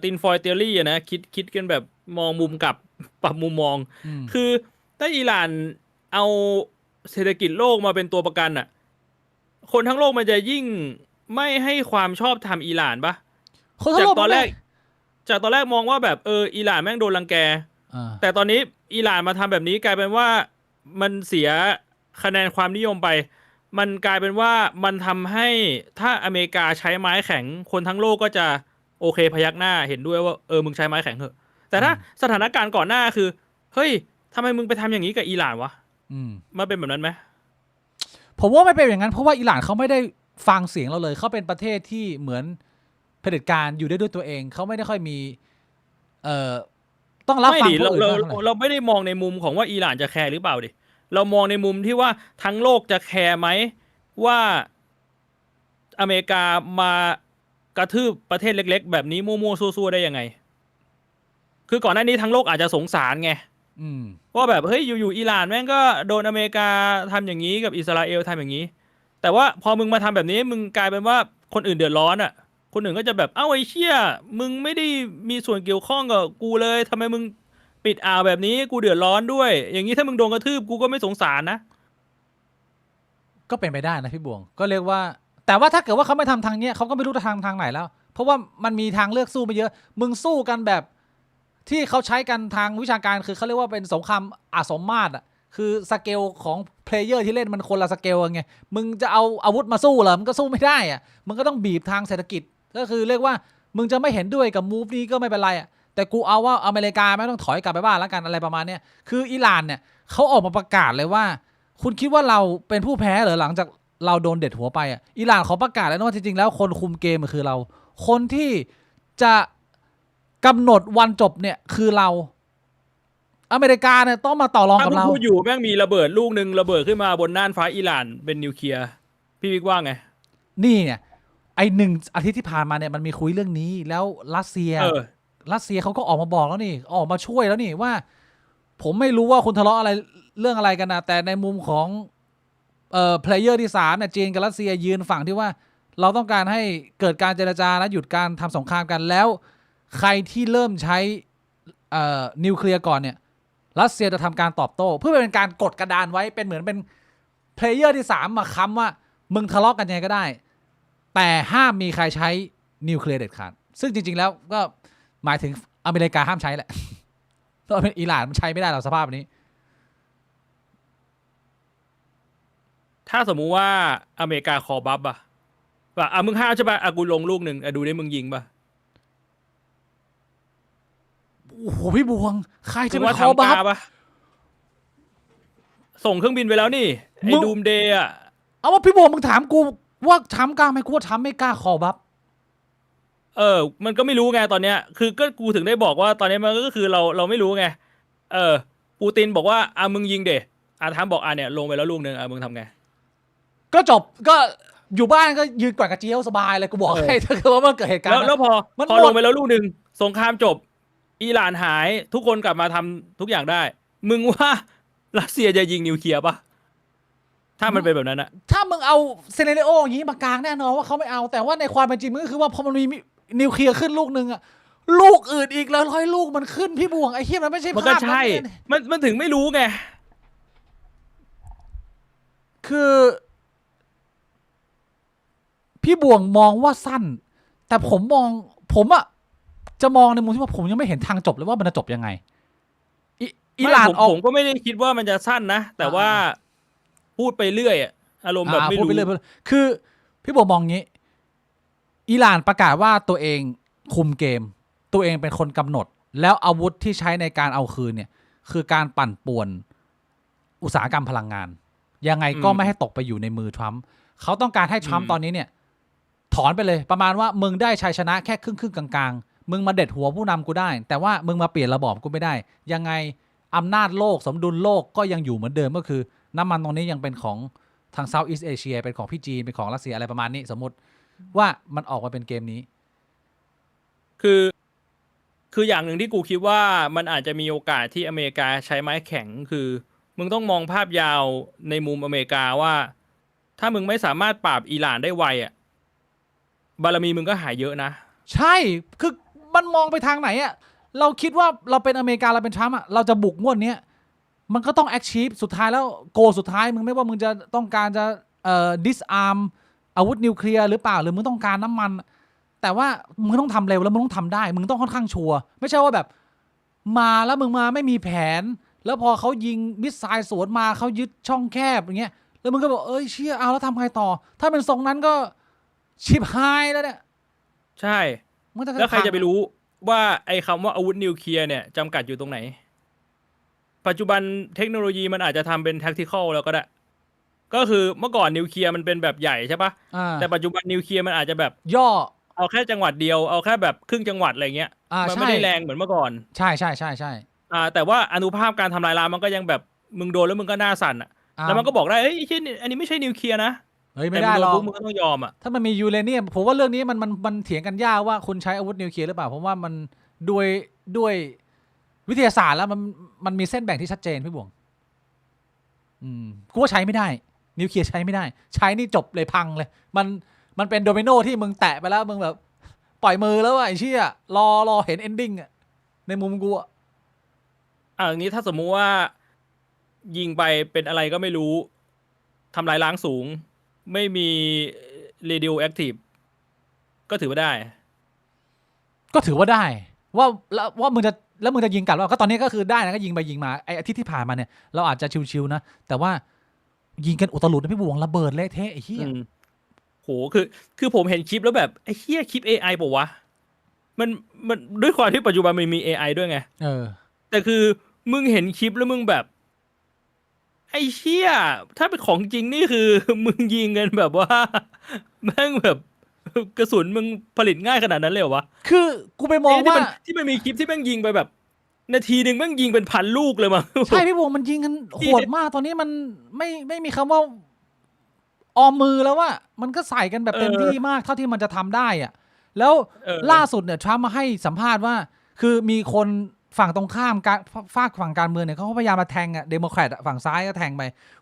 Speaker 2: ตินฟอยเทอรี่อะนะคิดกันแบบมองมุมกลับปรับมุมมองคือถ้าอิหร่านเอาเศรษฐกิจโลกมาเป็นตัวประกันอะคนทั้งโลกมันจะยิ่งไม่ให้ความชอบธรรมอิหร่านปะจากตอนแรกมองว่าแบบอิหร่านแม่งโดนรังแกแต่ตอนนี้อิหร่านมาทำแบบนี้กลายเป็นว่ามันเสียคะแนนความนิยมไปมันกลายเป็นว่ามันทำให้ถ้าอเมริกาใช้ไม้แข็งคนทั้งโลกก็จะโอเคพยักหน้าเห็นด้วยว่ามึงใช้ไม้แข็งเถอะแต่ถ้าสถานการณ์ก่อนหน้าคือเฮ้ยทำไมมึงไปทำอย่างนี้กับอิหร่านวะมาเป็นแบบนั้นไหม
Speaker 1: ผมว่าไม่เป็นอย่างนั้นเพราะว่าอิหร่านเขาไม่ได้ฟังเสียงเราเลยเขาเป็นประเทศที่เหมือนเผด็จการอยู่ได้ด้วยตัวเองเขาไม่ได้ค่อยมีต้องรับฟังผู้อื่น
Speaker 2: เราไม่ได้มองในมุมของว่าอิหร่านจะแคร์หรือเปล่าดิเรามองในมุมที่ว่าทั้งโลกจะแคร์ไหมว่าอเมริกามากระทืบประเทศเล็กๆแบบนี้มั่วๆซั่วๆได้ยังไงคือก่อนหน้านี้ทั้งโลกอาจจะสงสารไงว่าแบบเฮ้ยอยู่ๆอิหร่านแม่งก็โดนอเมริกาทำอย่างนี้กับอิสราเอลทำอย่างนี้แต่ว่าพอมึงมาทำแบบนี้มึงกลายเป็นว่าคนอื่นเดือดร้อนอ่ะคนอื่นก็จะแบบเอ้าไอ้เชี่ยมึงไม่ได้มีส่วนเกี่ยวข้องกับกูเลยทำไมมึงปิดอ่าวแบบนี้กูเดือดร้อนด้วยอย่างนี้ถ้ามึงโดนกระทืบกูก็ไม่สงสารนะ
Speaker 1: ก็เป็นไปได้นะพี่บวงก็เรียกว่าแต่ว่าถ้าเกิดว่าเขาไม่ทำทางเนี้ยเขาก็ไม่รู้จะทางไหนแล้วเพราะว่ามันมีทางเลือกสู้ไปเยอะมึงสู้กันแบบที่เขาใช้กันทางวิชาการคือเขาเรียกว่าเป็นสงครามอาสมมาตรอ่ะคือสเกลของเพลเยอร์ที่เล่นมันคนละสเกลไงมึงจะเอาอาวุธมาสู้เหรอมึงก็สู้ไม่ได้อ่ะมึงก็ต้องบีบทางเศรษฐกิจก็คือเรียกว่ามึงจะไม่เห็นด้วยกับมูฟนี้ก็ไม่เป็นไรอ่ะแต่กูเอาว่าอเมริกาไม่ต้องถอยกลับไปบ้านแล้วกันอะไรประมาณเนี้ยคืออิหร่านเนี่ยเขาออกมาประกาศเลยว่าคุณคิดว่าเราเป็นผู้แพ้เหรอหลังจากเราโดนเด็ดหัวไปอ่ะอิหร่านเขาประกาศแล้วว่าจริงๆแล้วคนคุมเกมคือเราคนที่จะกำหนดวันจบเนี่ยคือเราอเมริกาเนี่ยต้องมาต่อรองกับเรา
Speaker 2: พูดอยู่แม่งมีระเบิดลูกนึงระเบิดขึ้นมาบนน่านฟ้าอิหร่านเป็นนิวเคลียร์พี่วิกว่าไง
Speaker 1: นี่เนี่ยไอ1 อาทิตย์ที่ผ่านมาเนี่ยมันมีคุยเรื่องนี้แล้วรัสเซียเขาก็ออกมาบอกแล้วนี่ออกมาช่วยแล้วนี่ว่าผมไม่รู้ว่าคุณทะเลาะอะไรเรื่องอะไรกันนะแต่ในมุมของ เพลเยอร์ที่3เนี่ยจีนกับรัสเซียยืนฝั่งที่ว่าเราต้องการให้เกิดการเจรจาและหยุดการทำสงครามกันแล้วใครที่เริ่มใช้นิวเคลียร์ก่อนเนี่ยรัสเซียจะทำการตอบโต้เพื่อเป็นการกดกระดานไว้เป็นเหมือนเป็นเพลเยอร์ที่3มาค้ำว่ามึงทะเลาะกันยังไงก็ได้แต่ห้ามมีใครใช้นิวเคลียร์เด็ดขาดซึ่งจริงๆแล้วก็หมายถึงอเมริกาห้ามใช้แหละเพราะอิหร่านมันใช้ไม่ได้หรอกสภาพนี้
Speaker 2: ถ้าสมมุติว่าอเมริกาคอบัฟอะว่ามึงห้าวใช่ป่ะกูลงลูกหนึ่งดูได้มึงยิงป่ะ
Speaker 1: โอ้โหพี่บวงใครจะ
Speaker 2: ถึง
Speaker 1: ไป
Speaker 2: ว่า
Speaker 1: คอบัฟ
Speaker 2: ทำกาป่ะส่งเครื่องบินไปแล้วนี่ไอ้
Speaker 1: มึง
Speaker 2: ดูมเดย์อะ
Speaker 1: เอาว่าพี่บวงมึงถามกูว่าทำกล้าไหมกูว่าทำไม่กล้าคอบัฟ
Speaker 2: มันก็ไม่รู้ไงตอนเนี้ยคือก็กูถึงได้บอกว่าตอนนี้มันก็คือเราไม่รู้ไงปูตินบอกว่ามึงยิงเดทำบอกเนี่ยลงไปแล้วลูกหนึ่งมึงทำไง
Speaker 1: ก็จบก็อยู่บ้านก็ยืนกวาดกระเจียวสบายเลยกูบอกให้ถ้าเกิดว่ามันเกิดเหตุการณ์
Speaker 2: แล้วพอ
Speaker 1: มันหมด
Speaker 2: ลงไปแล้วลูกหนึ่งสงครามจบอิหร่านหายทุกคนกลับมาทำทุกอย่างได้ มึงว่ารัสเซียจะยิงนิวเคลียร์ปะถ้ามันเป็นแบบนั้นอะ
Speaker 1: ถ้ามึงเอาเซเลเนโออย่างนี้มากลางแน่นอนว่าเขาไม่เอาแต่ว่าในความเป็นจริงมันก็คือว่าพอมันมีนิวเคลียร์ขึ้นลูกหนึ่งอะลูกอื่นอีกแล้วร้อยลูกมันขึ้นพี่บวงไอ้เหี้ยมันไม่ใช่
Speaker 2: มันก็
Speaker 1: ภาพ
Speaker 2: ใช่
Speaker 1: นั้นเนี่ย
Speaker 2: มันถึงไม่รู้ไง
Speaker 1: คือพี่บวงมองว่าสั้นแต่ผมอะจะมองในมุมที่ว่าผมยังไม่เห็นทางจบเลยว่ามันจะจบยังไงอิหร่าน
Speaker 2: ผมก็ไม่ได้คิดว่ามันจะสั้นนะแต่ว่าพูดไปเรื่อยอะอารมณ์แบบไม่
Speaker 1: พูด
Speaker 2: รู้
Speaker 1: ไปเรื่อยคือพี่บวงมองงี้อิหร่านประกาศว่าตัวเองคุมเกมตัวเองเป็นคนกำหนดแล้วอาวุธที่ใช้ในการเอาคืนเนี่ยคือการปั่นป่วนอุตสาหกรรมพลังงานยังไงก็ไม่ให้ตกไปอยู่ในมือทรัมป์เขาต้องการให้ทรัมป์ตอนนี้เนี่ยถอนไปเลยประมาณว่ามึงได้ชัยชนะแค่ครึ่งกลางๆมึงมาเด็ดหัวผู้นำกูได้แต่ว่ามึงมาเปลี่ยนระบอบกูไม่ได้ยังไงอำนาจโลกสมดุลโลกก็ยังอยู่เหมือนเดิมก็คือน้ำมันตรงนี้ยังเป็นของทางเซาท์อีสต์เอเชียเป็นของพี่จีนเป็นของรัสเซียอะไรประมาณนี้สมมติว่ามันออกมาเป็นเกมนี้
Speaker 2: คืออย่างหนึ่งที่กูคิดว่ามันอาจจะมีโอกาสที่อเมริกาใช้ไม้แข็งคือมึงต้องมองภาพยาวในมุมอเมริกาว่าถ้ามึงไม่สามารถปราบอิหร่านได้ไวอ่ะบารมีมึงก็หายเยอะนะ
Speaker 1: ใช่คือมันมองไปทางไหนอะเราคิดว่าเราเป็นอเมริกาเราเป็นทรัมป์อะเราจะบุกงวดเนี้ยมันก็ต้องแอคชีพสุดท้ายแล้วโกสุดท้ายมึงไม่ว่ามึงจะต้องการจะดิสอาร์มอาวุธนิวเคลียร์หรือเปล่าหรือมึงต้องการน้ำมันแต่ว่ามึงต้องทำเร็วแล้วมึงต้องทำได้มึงต้องค่อนข้างชัวร์ไม่ใช่ว่าแบบมาแล้วมึงมาไม่มีแผนแล้วพอเขายิงมิสไซล์สวนมาเขายึดช่องแคบอย่างเงี้ยแล้วมึงก็บอกเอ้ยเชี่ยเอาแล้วทำไงต่อถ้าเป็นทรงนั้นก็ชิบหายแล้วเนี่ย
Speaker 2: ใช่
Speaker 1: มันจะ
Speaker 2: แล้วใครจะไปรู้ว่าไอ้คำว่าอาวุธนิวเคลียร์เนี่ยจำกัดอยู่ตรงไหน ปัจจุบันเทคโนโลยีมันอาจจะทำเป็น tactical แล้วก็ได้ ก็คือเมื่อก่อนนิวเคลียร์มันเป็นแบบใหญ่ใช่ปะ แต่ปัจจุบันนิวเคลียร์มันอาจจะแบบ
Speaker 1: ย่อ
Speaker 2: เอาแค่จังหวัดเดียวเอาแค่แบบครึ่งจังหวัดอะไรเงี้ย มันไม่ได้
Speaker 1: ใช่
Speaker 2: แรงเหมือนเมื่อก่อน
Speaker 1: ใช่
Speaker 2: แต่ว่าอานุภาพการทำลายล้างมันก็ยังแบบมึงโดนแล้วมึงก็หน้าสั่นอ่ะ แล้วมันก็บอกได้เอ้ยอันนี้ไม่ใช่นิวเคลียร์นะ
Speaker 1: เฮ้ยไม่ได้หรอก
Speaker 2: แต่มึงโดนปุ๊บมึงก็ต้องยอมอ่ะ
Speaker 1: ถ้ามันมียูเรเนียมผมว่าเรื่องนี้มันเถียงกันยากว่าคุณใช้อาวุธนิวเคลียร์หรือเปล่าผมว่ามันด้วยวิทยาศาสตร์แล้วมันมีเส้นแบ่งที่ชัดเจนพี่บวงกูว่าใช้ไม่ได้นิวเคลียร์ใช้ไม่ได้ใช้นี่จบเลยพังเลยมันเป็นโดมิโนที่มึงแตะไปแล้วมึงแบบปล่อยมือแล้วไอ้เชี่ยรอเห็นเอนดิ้งอะในมุมกูอะ
Speaker 2: อย่างนี้ถ้าสมมุติว่ายิงไปเป็นอะไรก็ไม่รู้ทำลายล้างสูง ไม่มี radioactive ก็ถือว่าได้
Speaker 1: ก็ถือว่าได้ว่ามึงจะยิงกลับแล้วก็ตอนนี้ก็คือได้นะก็ยิงไปยิงมาไอ้อาทิตย์ที่ผ่านมาเนี่ยเราอาจจะชิวๆนะแต่ว่ายิงกันอุตลุดนะพี่บวงระเบิดเละเทะไอ้เหี้ย
Speaker 2: โหคือผมเห็นคลิปแล้วแบบไอ้เหี้ยคลิป AI ป่ะวะมันด้วยความที่ปัจจุบันมันมี AI ด้วยไง แต่คือมึงเห็นคลิปแล้วมึงแบบไอ้เชี่ยถ้าเป็นของจริงนี่คือ มึงยิงกันแบบว่า แม่งแบบกระสุนมึงผลิตง่ายขนาดนั้นเลยเหรอวะ
Speaker 1: คือกูไปมองว่า
Speaker 2: ที่มันมีคลิปที่แม่งยิงไปแบบ นาทีหนึ่งแม่งยิงเป็นพันลูกเลยมั้ง
Speaker 1: ใช่พี่วงมันยิงกันโหดมากตอนนี้มันไม่มีคำว่าออมมือแล้วว่ามันก็ใส่กันแบบเต็มที่มากเท่าที่มันจะทำได้อะแล้วล่าสุดเนี่ยทรัมป์มาให้สัมภาษณ์ว่าคือมีคน ฝั่งตรงข้ามการฝั่งการเมืองเนี่ยเขาก็พยายามมาแทงอะเดโมแครตฝั่งซ้ายก็แทงไป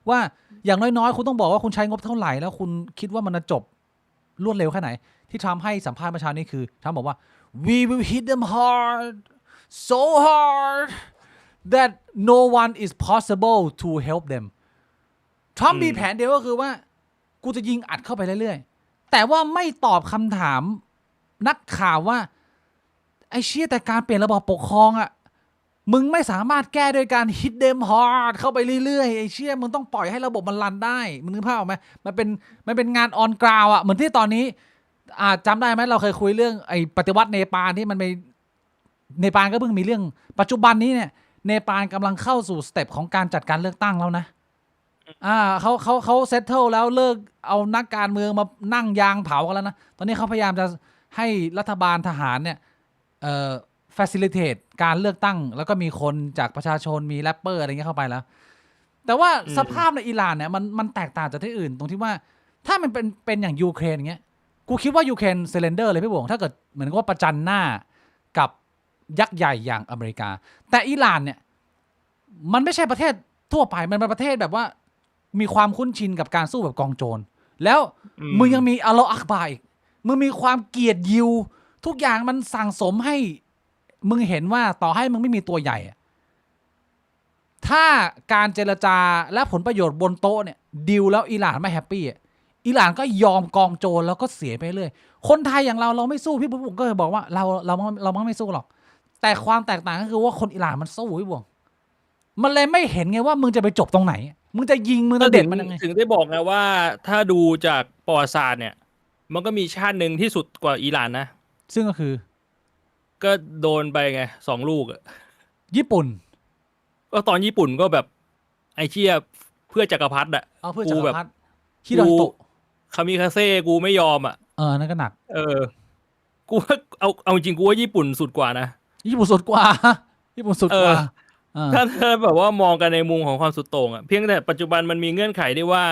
Speaker 1: ว่าอย่างน้อยๆคุณต้องบอกว่าคุณใช้งบเท่าไหร่แล้วคุณคิดว่ามันจะจบรวดเร็วแค่ไหนที่ทรัมป์ให้สัมภาษณ์เมื่อเช้านี้คือทรัมป์บอกว่า we will hit them hard so hard that no one is possible to help them ทรัมป์มีแผนเดียวก็คือว่ากูจะยิงอัดเข้าไปเรื่อยๆแต่ว่าไม่ตอบคำถามนักข่าวว่าไอ้เชี่ยแต่การเปลี่ยนระบอบปกครองอ่ะมึงไม่สามารถแก้โดยการ hit them hard เข้าไปเรื่อยๆไอ้เชี่ยมึงต้องปล่อยให้ระบบมันรันได้มึงนึกภาพออกไหมมันเป็นงาน on ground อ่ะเหมือนที่ตอนนี้จำได้ไหมเราเคยคุยเรื่องไอ้ปฏิวัติเนปาลที่มันไปเนปาลก็เพิ่งมีเรื่องปัจจุบันนี้เนี่ยเนปาลกำลังเข้าสู่สเต็ปของการจัดการเลือกตั้งแล้วนะเขาเซตเทิลแล้วเลิกเอานักการเมืองมานั่งยางเผากันแล้วนะตอนนี้เขาพยายามจะให้รัฐบาลทหารเนี่ยfacilitate การเลือกตั้งแล้วก็มีคนจากประชาชนมีแรปเปอร์อะไรเงี้ยเข้าไปแล้วแต่ว่าสภาพในอิหร่านเนี่ยมันแตกต่างจากที่อื่นตรงที่ว่าถ้ามันเป็นอย่างยูเครนอย่างเงี้ยกูคิดว่ายูเครนเซเลนเดอร์เลยพี่บวงถ้าเกิดเหมือนกับว่าประจันหน้ากับยักษ์ใหญ่อย่างอเมริกาแต่อิหร่านเนี่ยมันไม่ใช่ประเทศทั่วไปมันเป็นประเทศแบบว่ามีความคุ้นชินกับการสู้แบบกองโจรแล้วมึงยังมีอัลลอฮ์อักบาร์อีกมึงมีความเกลียดยิวทุกอย่างมันสั่งสมให้มึงเห็นว่าต่อให้มึงไม่มีตัวใหญ่ถ้าการเจรจาและผลประโยชน์บนโต๊ะเนี่ยดีลแล้วอิหร่านไม่แฮปปี้อิหร่านก็ยอมกองโจรแล้วก็เสียไปเรื่อยคนไทยอย่างเราไม่สู้พี่บุ๋มก็เลยบอกว่าเราไม่สู้หรอกแต่ความแตกต่างก็คือว่าคนอิหร่านมันสู้พี่บุ๋มมันเลยไม่เห็นไงว่ามึงจะไปจบตรงไหนมึงจะยิงมึงจะเด็ดมันยังไง
Speaker 2: ถึงได้บอกไงว่าถ้าดูจากประวัติศาสตร์เนี่ยมันก็มีชาติหนึ่งที่สุดกว่าอิหร่านนะ
Speaker 1: ซึ่งก็คือ
Speaker 2: ก็โดนไปไง2 ลูก
Speaker 1: ญี่ปุ่น
Speaker 2: ก็ตอนญี่ปุ่นก็แบบไอ้เชี่ยเพื่อจักรพรรดิ
Speaker 1: เพื่อจักรพรรดิฮิโรฮิโตะ
Speaker 2: คามิคาเซ่กูไม่ยอม
Speaker 1: นั่นก็หนัก
Speaker 2: กูว่าเอาจริงกูว่าญี่ปุ่นสุดกว่านะ
Speaker 1: ญี่ปุ่นสุดกว่า
Speaker 2: ถ้าแบบว่ามองกันในมุมของความสุดโต่งเพียงแต่ปัจจุบันมันมีเงื่อนไขได้ว่า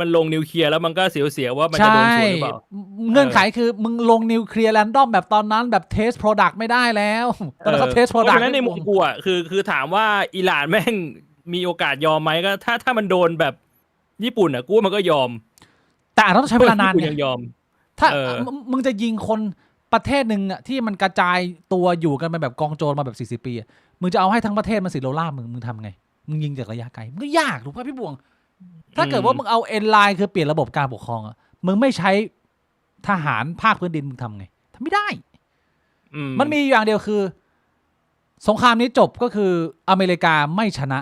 Speaker 2: มันลงนิวเคลียร์แล้วมันก็เสียวว่ามันจะโดนสวนหรือเปล่า
Speaker 1: เงื่อนไขคือมึงลงนิวเคลียร์แรนดอมแบบตอนนั้นแบบเทสโปรดักต์ไม่ได้แล้วตอนนั้นเขาเทสโปรดักต์
Speaker 2: ในมุมกูคือถามว่าอิหร่านแม่งมีโอกาสยอมไหมก็ถ้ามันโดนแบบญี่ปุ่นกูว่ามันก็ยอม
Speaker 1: แต่ต้องใช้เวลานาน
Speaker 2: ยังยอม
Speaker 1: ถ้ามึงจะยิงคนประเทศหนึ่งที่มันกระจายตัวอยู่กันไปแบบกองโจรมาแบบ40 ปีมึงจะเอาให้ทั้งประเทศมันสิโลล่ามึงทำไงมึงยิงจากระยะไกลมันก็ยากถูกป่ะพี่บวงถ้าเกิดว่ามึงเอาเอ็นไลน์คือเปลี่ยนระบบการปกครองมึงไม่ใช้ทหารภาคพื้นดินมึงทำไงทำไม่ได้มันมีอย่างเดียวคือสงครามนี้จบก็คืออเมริกาไม่ชนะ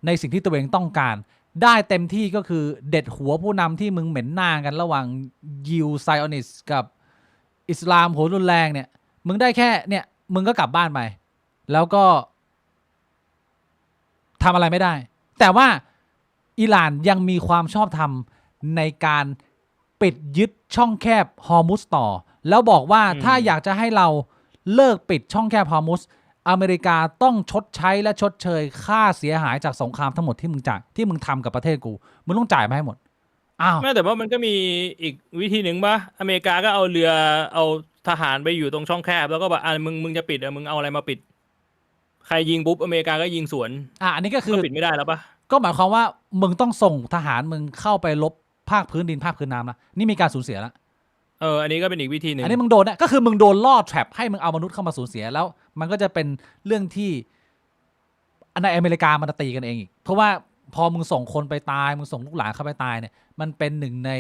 Speaker 1: ในสิ่งที่ตัวเองต้องการได้เต็มที่ก็คือเด็ดหัวผู้นำที่มึงเหม็นหน้ากันระหว่างยิวไซออนิสกับอิสลามโหรุนแรงเนี่ยมึงได้แค่เนี่ยมึงก็กลับบ้านไปแล้วก็ทำอะไรไม่ได้แต่ว่าอิหร่านยังมีความชอบธรรมในการปิดยึดช่องแคบฮอร์มุสต่อแล้วบอกว่าถ้าอยากจะให้เราเลิกปิดช่องแคบฮอร์มุสอเมริกาต้องชดใช้และชดเชยค่าเสียหายจากสงครามทั้งหมดที่มึงทำกับประเทศกูมึงต้องจ่ายมาให้หมด
Speaker 2: ไม่แต่ว่ามันก็มีอีกวิธีหนึ่งป่ะอเมริกาก็เอาเรือเอาทหารไปอยู่ตรงช่องแคบแล้วก็แบบมึงจะปิดมึงเอาอะไรมาปิดใครยิงปุ๊บอเมริกาก็ยิงสวน
Speaker 1: อันนี้ก็คือ
Speaker 2: ปิดไม่ได้แล้วป่ะ
Speaker 1: ก็หมายความว่ามึงต้องส่งทหารมึงเข้าไปลบภาคพื้นดินภาคพื้นน้ำนะนี่มีการสูญเสียแล้ว
Speaker 2: อันนี้ก็เป็นอีกวิธีหนึ่ง
Speaker 1: อันนี้มึงโดนนะก็คือมึงโดนล่อแทรปให้มึงเอามนุษย์เข้ามาสูญเสียแล้วมันก็จะเป็นเรื่องที่ในอเมริกามันจะตีกันเองอีกเพราะว่าพอมึงส่งคนไปตายมึงส่งลูกหลานเข้าไปตายเนี่ยมันเป็นหนึ่งใน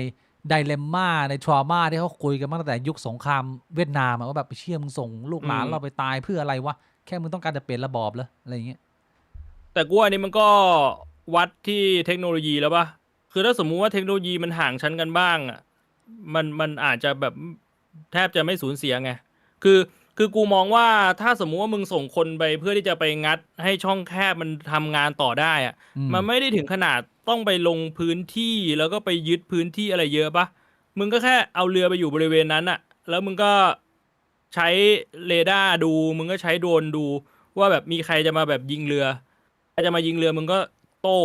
Speaker 1: ไดเลมม่าในทรมาที่เขาคุยกันมาตั้งแต่ยุคสงครามเวียดนามว่าแบบไปเชี่ยมึงส่งลูกหลานเราไปตายเพื่ออะไรวะแค่มึงต้องการจะเปลี่ยนระบอบเหรออะไรอย่างเงี้ย
Speaker 2: แต่กูอันนี้มันก็วัดที่เทคโนโลยีแล้วป่ะคือถ้าสมมุติว่าเทคโนโลยีมันห่างชั้นกันบ้างมันอาจจะแบบแทบจะไม่สูญเสียไงคือกูมองว่าถ้าสมมุติว่ามึงส่งคนไปเพื่อที่จะไปงัดให้ช่องแคบมันทำงานต่อได้มันไม่ได้ถึงขนาดต้องไปลงพื้นที่แล้วก็ไปยึดพื้นที่อะไรเยอะป่ะมึงก็แค่เอาเรือไปอยู่บริเวณนั้นแล้วมึงก็ใช้เรดาร์ดูมึงก็ใช้โดรนดูว่าแบบมีใครจะมาแบบยิงเรือใครจะมายิงเรือมึงก็โต้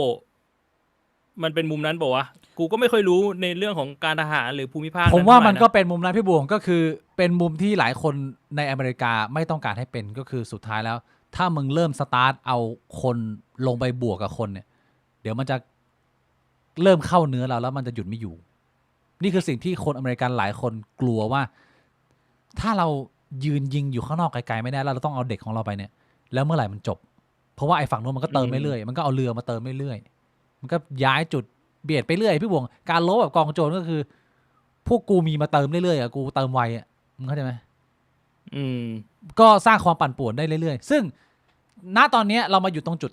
Speaker 2: มันเป็นมุมนั้นป่าวะกูก็ไม่ค่อยรู้ในเรื่องของการทหารหรือภูมิภาค
Speaker 1: ผมว่ามันก็เป็นมุมนั้นพี่บวงก็คือเป็นมุมที่หลายคนในอเมริกาไม่ต้องการให้เป็นก็คือสุดท้ายแล้ว ถ้ามึงเริ่มสตาร์ทเอาคนลงไปบวกกับคนเนี่ยเดี๋ยวมันจะเริ่มเข้าเนื้อเราแล้วมันจะหยุดไม่อยู่ นี่คือสิ่งที่คนอเมริกันหลายคนกลัวว่าถ้าเรายืนยิงอยู่ข้างนอกไกลๆไม่ได้แล้วเราต้องเอาเด็กของเราไปเนี่ยแล้วเมื่อไหร่มันจบเพราะว่าไอ้ฝั่งนู้นมันก็เติมเรื่อยๆมันก็เอาเรือมาเติมเรื่อยๆมันก็ย้ายจุดเบียดไปเรื่อยพี่บวงการลบแบบกองโจรก็คือพวกกูมีมาเติมเรื่อยๆอ่ะกูเติมไวอ่ะมึงเข้าใจไหมก็สร้างความปั่นป่วนได้เรื่อยๆซึ่งณตอนนี้เรามาอยู่ตรงจุด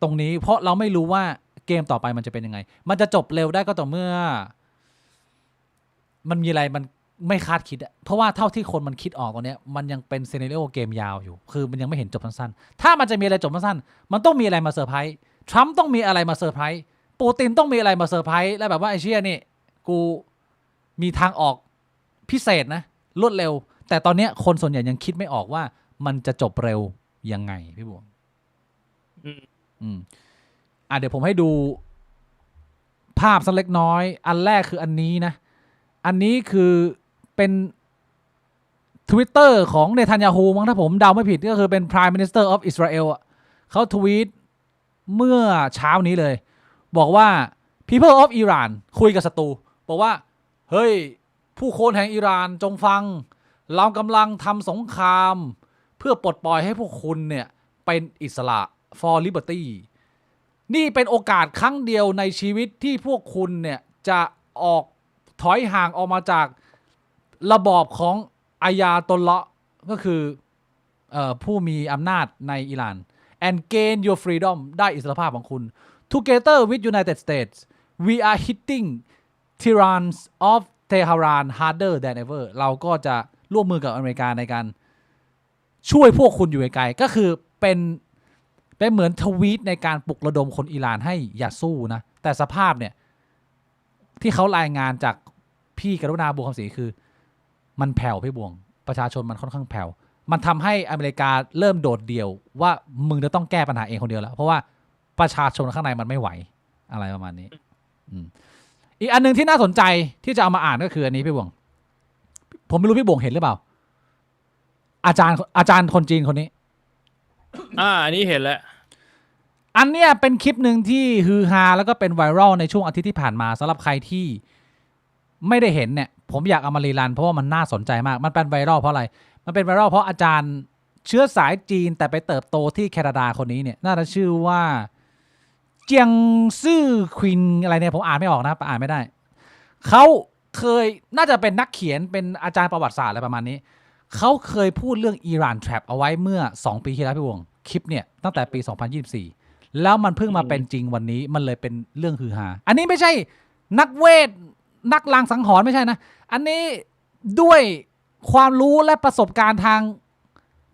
Speaker 1: ตรงนี้เพราะเราไม่รู้ว่าเกมต่อไปมันจะเป็นยังไงมันจะจบเร็วได้ก็ต่อเมื่อมันมีอะไรมันไม่คาดคิดอะเพราะว่าเท่าที่คนมันคิดออกตอนนี้มันยังเป็นซีนาริโอเกมยาวอยู่คือมันยังไม่เห็นจบสั้นๆถ้ามันจะมีอะไรจบสั้นๆมันต้องมีอะไรมาเซอร์ไพรส์ทรัมป์ต้องมีอะไรมาเซอร์ไพรส์ปูตินต้องมีอะไรมาเซอร์ไพรส์แล้วแบบว่าไอ้เชี่ยนี่กูมีทางออกพิเศษนะรวดเร็วแต่ตอนนี้คนส่วนใหญ่ยังคิดไม่ออกว่ามันจะจบเร็วยังไงพี่บวงเดี๋ยวผมให้ดูภาพสักเล็กน้อยอันแรกคืออันนี้นะอันนี้คือเป็น Twitter ของเนทันยาฮูมั้งถ้าผมเดาไม่ผิดก็คือเป็น Prime Minister of Israel อ่ะเขาทวีตเมื่อเช้านี้เลยบอกว่า People of Iran คุยกับศัตรูบอกว่าเฮ้ยผู้คนแห่งอิหร่านจงฟังเรากำลังทำสงครามเพื่อปลดปล่อยให้พวกคุณเนี่ยเป็นอิสระ for liberty นี่เป็นโอกาสครั้งเดียวในชีวิตที่พวกคุณเนี่ยจะออกถอยห่างออกมาจากระบอบของอายาตอลละก็คือผู้มีอำนาจในอิหร่าน and gain your freedom ได้อิสรภาพของคุณ together with United States we are hitting tyrants of Tehran harder than ever เราก็จะร่วมมือกับอเมริกาในการช่วยพวกคุณอยู่ไกลๆก็คือเป็นเหมือนทวีตในการปลุกระดมคนอิหร่านให้อย่าสู้นะแต่สภาพเนี่ยที่เขารายงานจากพี่กรุณาบัวคำศรีคือมันแผ่วพี่บวงประชาชนมันค่อนข้างแผ่วมันทำให้อเมริกาเริ่มโดดเดี่ยวว่ามึงจะต้องแก้ปัญหาเองคนเดียวแล้วเพราะว่าประชาชนข้างในมันไม่ไหวอะไรประมาณนี้อีกอันนึงที่น่าสนใจที่จะเอามาอ่านก็คืออันนี้พี่บวงผมไม่รู้พี่บวงเห็นหรือเปล่าอาจารย์คนจีนคนนี้
Speaker 2: อันนี้เห็นแล้ว
Speaker 1: อันเนี้ยเป็นคลิปหนึ่งที่ฮือฮาแล้วก็เป็นไวรัลในช่วงอาทิตย์ที่ผ่านมาสำหรับใครที่ไม่ได้เห็นเนี่ยผมอยากเอามารีรันเพราะว่ามันน่าสนใจมากมันเป็นไวรัลเพราะอะไรมันเป็นไวรัลเพราะอาจารย์เชื้อสายจีนแต่ไปเติบโตที่แคนาดาคนนี้เนี่ยน่าจะชื่อว่าเจียงซื่อควินอะไรเนี่ยผมอ่านไม่ออกนะอ่านไม่ได้เขาเคยน่าจะเป็นนักเขียนเป็นอาจารย์ประวัติศาสตร์อะไรประมาณนี้เขาเคยพูดเรื่องอิหร่านแทรปเอาไว้เมื่อ2ปีที่แล้วพี่วงคลิปเนี่ยตั้งแต่ปี2024แล้วมันเพิ่งมาเป็นจริงวันนี้มันเลยเป็นเรื่องฮือฮาอันนี้ไม่ใช่นักเวทนักลางสังหรณ์ไม่ใช่นะอันนี้ด้วยความรู้และประสบการณ์ทาง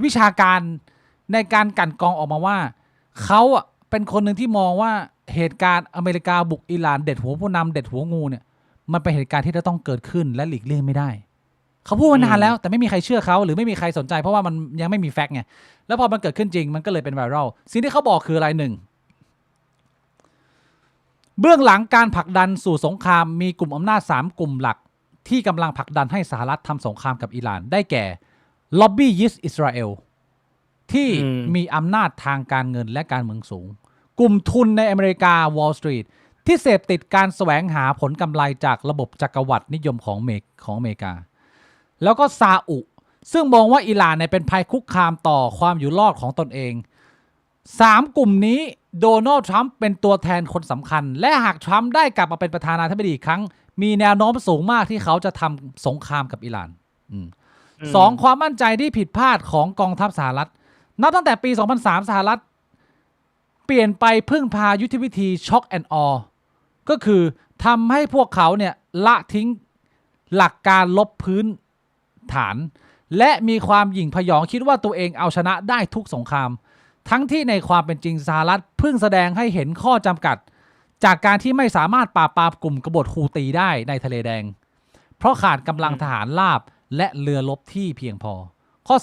Speaker 1: วิชาการในการกั่นกรองออกมาว่าเขาอ่ะเป็นคนหนึ่งที่มองว่าเหตุการณ์อเมริกาบุกอิหร่านเด็ดหัวผู้นำเด็ดหัวงูเนี่ยมันเป็นเหตุการณ์ที่จะต้องเกิดขึ้นและหลีกเลี่ยงไม่ได้เขาพูดมานานแล้วแต่ไม่มีใครเชื่อเขาหรือไม่มีใครสนใจเพราะว่ามันยังไม่มีแฟกต์ไงแล้วพอมันเกิดขึ้นจริงมันก็เลยเป็นไวรัลสิ่งที่เขาบอกคืออะไรหนึ่งเบื้องหลังการผลักดันสู่สงครามมีกลุ่มอำนาจ3กลุ่มหลักที่กำลังผลักดันให้สหรัฐทำสงครามกับอิหร่านได้แก่ล็อบบี้ยิสต์อิสราเอลที่มีอำนาจทางการเงินและการเมืองสูงกลุ่มทุนในอเมริกาวอลล์สตรีทที่เสพติดการแสวงหาผลกำไรจากระบบจักรวรรดินิยมของอเมริกาแล้วก็ซาอุซึ่งมองว่าอิหร่านเป็นภัยคุกคามต่อความอยู่รอดของตนเอง3กลุ่มนี้โดนัลด์ทรัมป์เป็นตัวแทนคนสำคัญและหากทรัมป์ได้กลับมาเป็นประธานาธิบดีอีกครั้งมีแนวโน้มสูงมากที่เขาจะทำสงครามกับอิหร่าน2ความมั่นใจที่ผิดพลาดของกองทัพสหรัฐนับตั้งแต่ปี2003สหรัฐเปลี่ยนไปพึ่งพายุทธวิธีช็อคแอนด์ออก็คือทำให้พวกเขาเนี่ยละทิ้งหลักการลบพื้นฐานและมีความหยิ่งพยองคิดว่าตัวเองเอาชนะได้ทุกสงครามทั้งที่ในความเป็นจริงสหรัฐเพิ่งแสดงให้เห็นข้อจำกัดจากการที่ไม่สามารถปราบปรามกลุ่มกบฏฮูตีได้ในทะเลแดงเพราะขาดกำลังทหารราบและเรือรบที่เพียงพอข้อ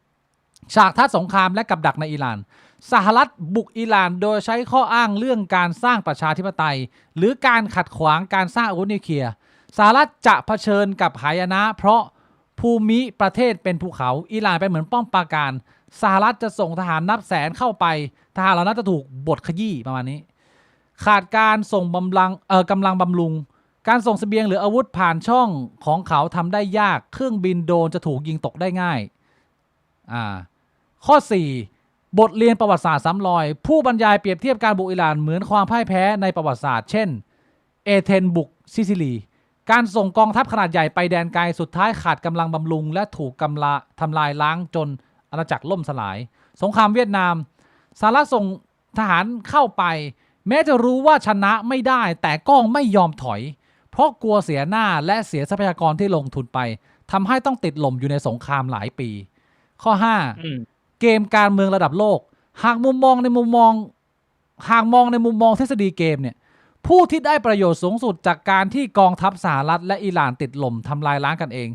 Speaker 1: 3ฉากทัศน์สงครามและกับดักในอิหร่านสหรัฐบุกอิหร่านโดยใช้ข้ออ้างเรื่องการสร้างประชาธิปไตยหรือการขัดขวางการสร้างอาวุธนิวเคลียร์สหรัฐจะเผชิญกับหายนะเพราะภูมิประเทศเป็นภูเขาอิหร่านเป็นเหมือนป้อมปราการ สหรัฐจะส่งทหารนับแสนเข้าไปทหารเหล่านั้นจะถูกบดขยี้ประมาณนี้ ขาดการส่งกำลังบำรุงการส่งเสบียงหรืออาวุธผ่านช่องของเขาทำได้ยากเครื่องบินโดรนจะถูกยิงตกได้ง่ายข้อ 4 บทเรียนประวัติศาสตร์ซ้ำรอยผู้บรรยายเปรียบเทียบการบุกอิหร่านเหมือนความพ่ายแพ้ในประวัติศาสตร์เช่นเอเธนบุกซิซิลีการส่งกองทัพขนาดใหญ่ไปแดนไกลสุดท้ายขาดกำลังบำรุงและถูกทำลายล้างจนอาณาจักรล่มสลายสงครามเวียดนามสหรัฐส่งทหารเข้าไปแม้จะรู้ว่าชนะไม่ได้แต่ก็ไม่ยอมถอยเพราะกลัวเสียหน้าและเสียทรัพยากรที่ลงทุนไปทำให้ต้องติดหล่มอยู่ในสงครามหลายปีข้อ 5 เกมการเมืองระดับโลกหากมองในมุมมองทฤษฎีเกมเนี่ยผู้ที่ได้ประโยชน์สูงสุดจากการที่กองทัพสหรัฐและอิหร่านติดหล่มทำลายล้างกันเอง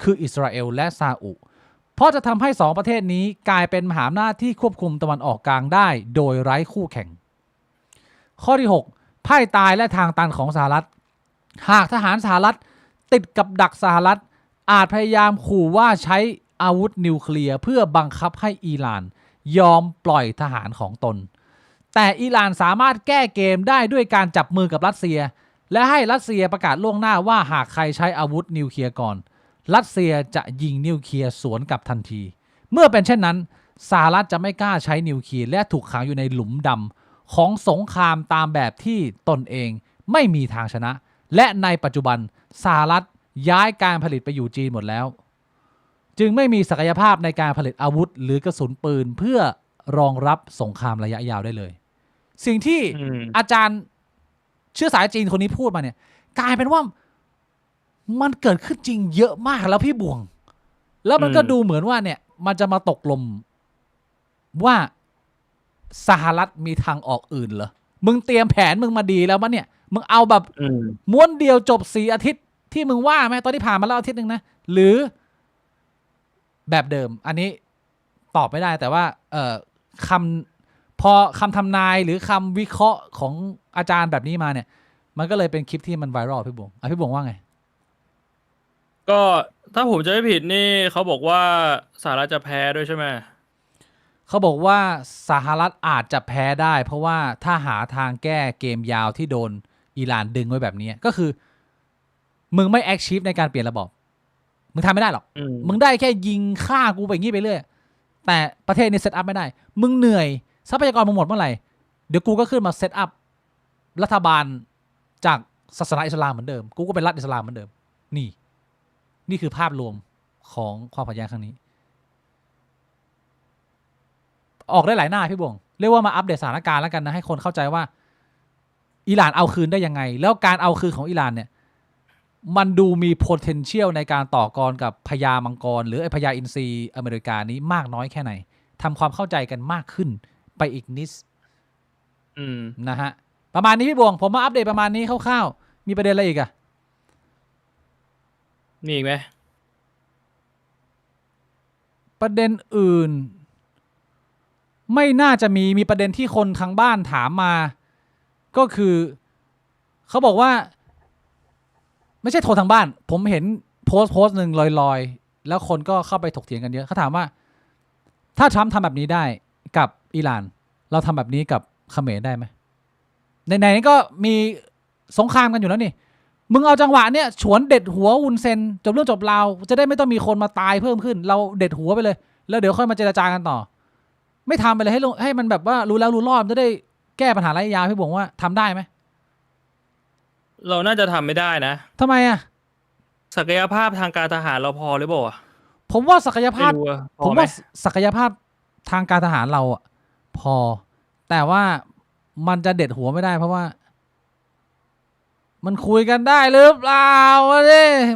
Speaker 1: คืออิสราเอลและซาอุเพราะจะทำให้2ประเทศนี้กลายเป็นมหาอำนาจที่ควบคุมตะวันออกกลางได้โดยไร้คู่แข่งข้อที่ 6 พ่ายตายและทางตันของสหรัฐหากทหารสหรัฐติดกับดักสหรัฐอาจพยายามขู่ว่าใช้อาวุธนิวเคลียร์เพื่อบังคับให้อิหร่านยอมปล่อยทหารของตนแต่อิหร่านสามารถแก้เกมได้ด้วยการจับมือกับรัสเซียและให้รัสเซียประกาศล่วงหน้าว่าหากใครใช้อาวุธนิวเคลียร์ก่อนรัสเซียจะยิงนิวเคลียร์สวนกลับทันทีเมื่อเป็นเช่นนั้นสหรัฐจะไม่กล้าใช้นิวเคลียร์และถูกขังอยู่ในหลุมดำของสงครามตามแบบที่ตนเองไม่มีทางชนะและในปัจจุบันสหรัฐย้ายการผลิตไปอยู่จีนหมดแล้วจึงไม่มีศักยภาพในการผลิตอาวุธหรือกระสุนปืนเพื่อรองรับสงครามระยะยาวได้เลยสิ่งที่อาจารย์เชื้อสายจีนคนนี้พูดมาเนี่ยกลายเป็นว่ามันเกิดขึ้นจริงเยอะมากแล้วพี่บ่วงแล้วมันก็ดูเหมือนว่าเนี่ยมันจะมาตกลมว่าสหรัฐมีทางออกอื่นเหรอมึงเตรียมแผนมึงมาดีแล้วมั้ยเนี่ยมึงเอาแบบม้วนเดียวจบ4 อาทิตย์ที่มึงว่าไหมตอนที่ผ่านมาแล้วอาทิตย์นึงนะหรือแบบเดิมอันนี้ตอบไม่ได้แต่ว่าคำทำนายหรือคำวิเคราะห์ของอาจารย์แบบนี้มาเนี่ยมันก็เลยเป็นคลิปที่มันไวรัลพี่บวงพี่บวงว่าไง
Speaker 2: ก็ถ้าผมจะไม่ผิดนี่เขาบอกว่าสหรัฐจะแพ้ด้วยใช่ไหม
Speaker 1: เขาบอกว่าสหรัฐอาจจะแพ้ได้เพราะว่าถ้าหาทางแก้เกมยาวที่โดนอิหร่านดึงไว้แบบนี้ก็คือมึงไม่แอคชีฟในการเปลี่ยนระบบมึงทำไม่ได้หรอกมึงได้แค่ยิงฆ่ากูไปงี้ไปเรื่อยแต่ประเทศนี้เซตอัพไม่ได้มึงเหนื่อยทรัพยากรมึงหมดเมื่อไหร่เดี๋ยวกูก็ขึ้นมาเซตอัพรัฐบาลจากศาสนาอิสลามเหมือนเดิมกูก็เป็นรัฐอิสลามเหมือนเดิมนี่คือภาพรวมของความขัดแย้งครั้งนี้ออกได้หลายหน้าพี่บวงเรียกว่ามาอัปเดตสถานการณ์แล้วกันนะให้คนเข้าใจว่าอิหร่านเอาคืนได้ยังไงแล้วการเอาคืนของอิหร่านเนี่ยมันดูมี potential ในการต่อกรกับพญามังกรหรือไอ้พญาอินทรีอเมริกานี้มากน้อยแค่ไหนทำความเข้าใจกันมากขึ้นไปอีกนิดนะฮะประมาณนี้พี่บวงผมมาอัปเดตประมาณนี้คร่าวๆมีประเด็นอะไรอีกอะ
Speaker 2: มีอีกไหม
Speaker 1: ประเด็นอื่นไม่น่าจะมีประเด็นที่คนทางบ้านถามมาก็คือเขาบอกว่าไม่ใช่โทรทางบ้านผมเห็นโพสต์หนึ่งลอยๆแล้วคนก็เข้าไปถกเถียงกันเยอะเขาถามว่าถ้าทรัมป์ทำแบบนี้ได้กับอิหร่านเราทำแบบนี้กับเขมรได้ไหมไหนๆก็มีสงครามกันอยู่แล้วนี่มึงเอาจังหวะเนี่ยฉวนเด็ดหัววุนเซนจบเรื่องจบราวจะได้ไม่ต้องมีคนมาตายเพิ่มขึ้นเราเด็ดหัวไปเลยแล้วเดี๋ยวค่อยมาเจรจากันต่อไม่ทำไปเลยให้มันแบบว่ารู้แล้วรู้รอดจะได้แก้ปัญหาระยะยาวพี่บอกว่าทำได้ไหม
Speaker 2: เราน่าจะทำไม่ได้นะ
Speaker 1: ทำไมอะ
Speaker 2: ศักยภาพทางการทหารเราพอหรือเปล่า
Speaker 1: ผมว่าศักยภาพศักยภาพทางการทหารเราอะพอแต่ว่ามันจะเด็ดหัวไม่ได้เพราะว่ามันคุยกันได้หรือเปล่า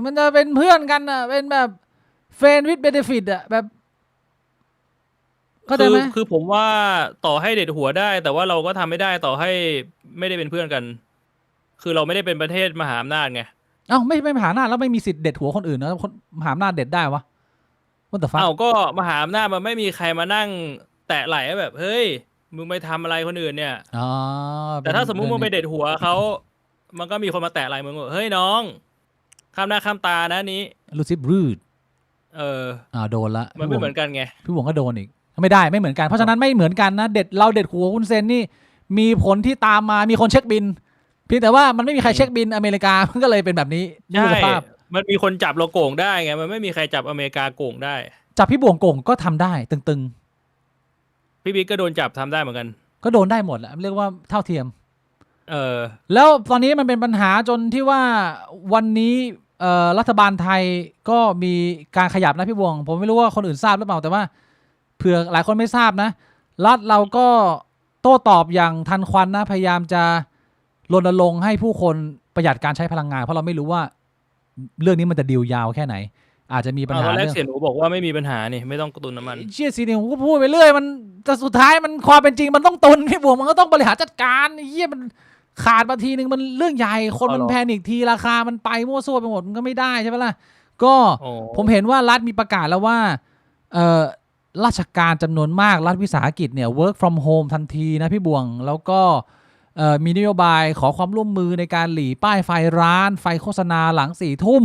Speaker 1: มันจะเป็นเพื่อนกันอะเป็นแบบเฟรนด์วิดเบเนฟิตอะแบบ
Speaker 2: คือผมว่าต่อให้เด็ดหัวได้แต่ว่าเราก็ทำไม่ได้ต่อให้ไม่ได้เป็นเพื่อนกันคือเราไม่ได้เป็นประเทศมหาอำนาจไง
Speaker 1: ไม่มหาอำนาจแล้วไม่มีสิทธิ์เด็ดหัวคนอื่นนะคนมหาอำนาจเด็ดได้วะว่าแต่ฟ้า
Speaker 2: ก็มหาอำนาจมันไม่มีใครมานั่งแตะไหล่แบบเฮ้ยมึงไปทำอะไรคนอื่นเนี่ยแต่ถ้าสมมุติมึงไปเด็ดหัวเขามันก็มีคนมาแตะไหล่มึงว่าเฮ้ยน้องข้ามหน้าข้ามตานะนี้
Speaker 1: ลูซิบรูด
Speaker 2: โด
Speaker 1: นละ
Speaker 2: มันไม่เหมือนกันไง
Speaker 1: พี่หวงก็โดนอีก ไม่ได้ไม่เหมือนกันเพราะฉะนั้นไม่เหมือนกันนะเด็ดหัวคุณเซนนี่มีผลที่ตามมามีคนเช็คบินเพียงแต่ว่ามันไม่มีใครเช็คบินอเมริกามันก็เลยเป็นแบบนี้ดู
Speaker 2: ใช่
Speaker 1: สภาพ
Speaker 2: มันมีคนจับเราโกงได้ไงมันไม่มีใครจับอเมริกาโกงได้
Speaker 1: จับพี่บ่วงโกงก็ทำได้ตึง
Speaker 2: พี่บิ๊กก็โดนจับทำได้เหมือนกัน
Speaker 1: ๆก็โดนได้หมดแหละเรียกว่าเท่าเทียม
Speaker 2: อ
Speaker 1: แล้วตอนนี้มันเป็นปัญหาจนที่ว่าวันนี้รัฐบาลไทยก็มีการขยับนะพี่บวงผมไม่รู้ว่าคนอื่นทราบหรือเปล่าแต่ว่าเผื่อหลายคนไม่ทราบนะรัฐเราก็โต้ตอบอย่างทันควันนะพยายามจะรณรงค์ให้ผู้คนประหยัดการใช้พลังงานเพราะเราไม่รู้ว่าเรื่องนี้มันจะดีลยาวแค่ไหน อาจจะมีปัญ
Speaker 2: ต
Speaker 1: หา
Speaker 2: อนแรก
Speaker 1: เรื่อง
Speaker 2: เสียหนูบอกว่าไม่มีปัญหานี่ไม่ต้องตุนน้ำมัน
Speaker 1: เชี่ยสีนี่ผมก็พูดไปเรื่อยมันแต่สุดท้ายมันความเป็นจริงมันต้องตุนพี่บวงมันก็ต้องบริหารจัดการไอ้เหี้ยมันขาดมาทีนึงมันเรื่องใหญ่คนมัน
Speaker 2: อ๋อเหรอ
Speaker 1: แพนิคทีราคามันไปมั่วซั่วไปหมดมันก็ไม่ได้ใช่ไหมล่ะก็
Speaker 2: โอ้
Speaker 1: ผมเห็นว่ารัฐมีประกาศแล้วว่าราชการจำนวนมากรัฐวิสาหกิจเนี่ย work from home ทันทีนะพี่บวงแล้วก็มีนโยบายขอความร่วมมือในการหลีป้ายไฟร้านไฟโฆษณาหลัง4 ทุ่ม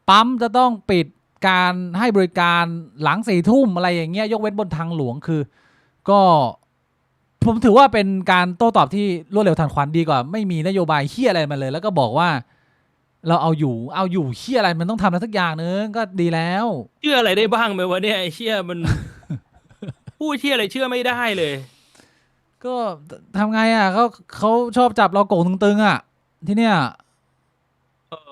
Speaker 1: ปั๊มจะต้องปิดการให้บริการหลัง4 ทุ่มอะไรอย่างเงี้ยยกเว้นบนทางหลวงคือก็ผมถือว่าเป็นการโต้ตอบที่รวดเร็วทันควันดีกว่าไม่มีนโยบายเฮี้ยอะไรมาเลยแล้วก็บอกว่าเราเอาอยู่เฮี้ยอะไรมันต้องทำอะไรสักอย่างนึงก็ดีแล้ว
Speaker 2: เชื่ออะไรได้บ้างไหมวะเนี่ยไอ้เชี่ยมัน พูดเชี่ยอะไรเชื่อไม่ได้เลย
Speaker 1: ก็ทำไงอ่ะเขาชอบจับเราโกงตึงๆอ่ะที่เนี่ย
Speaker 2: เออ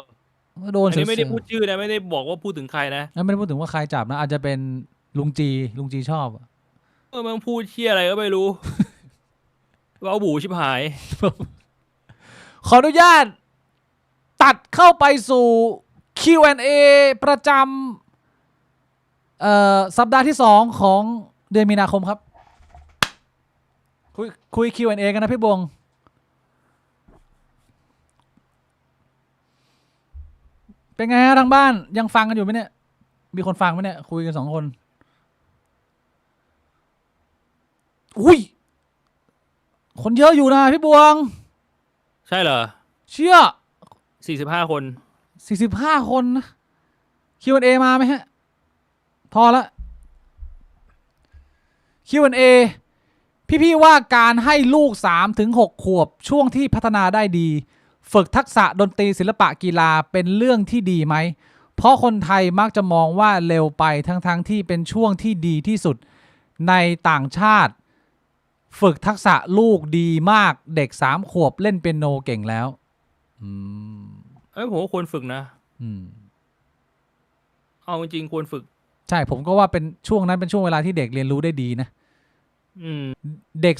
Speaker 1: ก็โดน
Speaker 2: อันนี้ไม่ได้
Speaker 1: เสีย
Speaker 2: พูดชื่อนะไม่ได้บอกว่าพูดถึงใครนะ
Speaker 1: ไม่ได้พูดถึงว่าใครจับนะอาจจะเป็นลุงจีชอบอะ
Speaker 2: มันพูดเชี่ยอะไรก็ไม่รู้ เอาบูชิบหาย
Speaker 1: ขออนุญาตตัดเข้าไปสู่ Q&A ประจำสัปดาห์ที่2ของเดือนมีนาคมครับคุย Q&A กันนะพี่บวงเป็นไงฮะทางบ้านยังฟังกันอยู่ไหมเนี่ยมีคนฟังไหมเนี่ยคุยกัน2 คนอุ้ยคนเยอะอยู่นะพี่บวง
Speaker 2: ใช่เหรอ
Speaker 1: เชื่อ
Speaker 2: 45 คน
Speaker 1: 45 คนนะ Q&A มาไหมฮะ พอละ Q&A พี่ว่าการให้ลูก 3-6 ขวบช่วงที่พัฒนาได้ดี ฝึกทักษะดนตรีศิลปะกีฬาเป็นเรื่องที่ดีไหม เพราะคนไทยมักจะมองว่าเร็วไปทั้งที่เป็นช่วงที่ดีที่สุดในต่างชาติ ฝึกทักษะลูกดีมากเด็ก3 ขวบเล่นเปียโนเก่งแล้ว
Speaker 2: ผมว่าควรฝึกนะ เอาจริงๆควรฝึก
Speaker 1: ใช่ผมก็ว่าเป็นช่วงนั้นเป็นช่วงเวลาที่เด็กเรียนรู้ได้ดีนะ เด็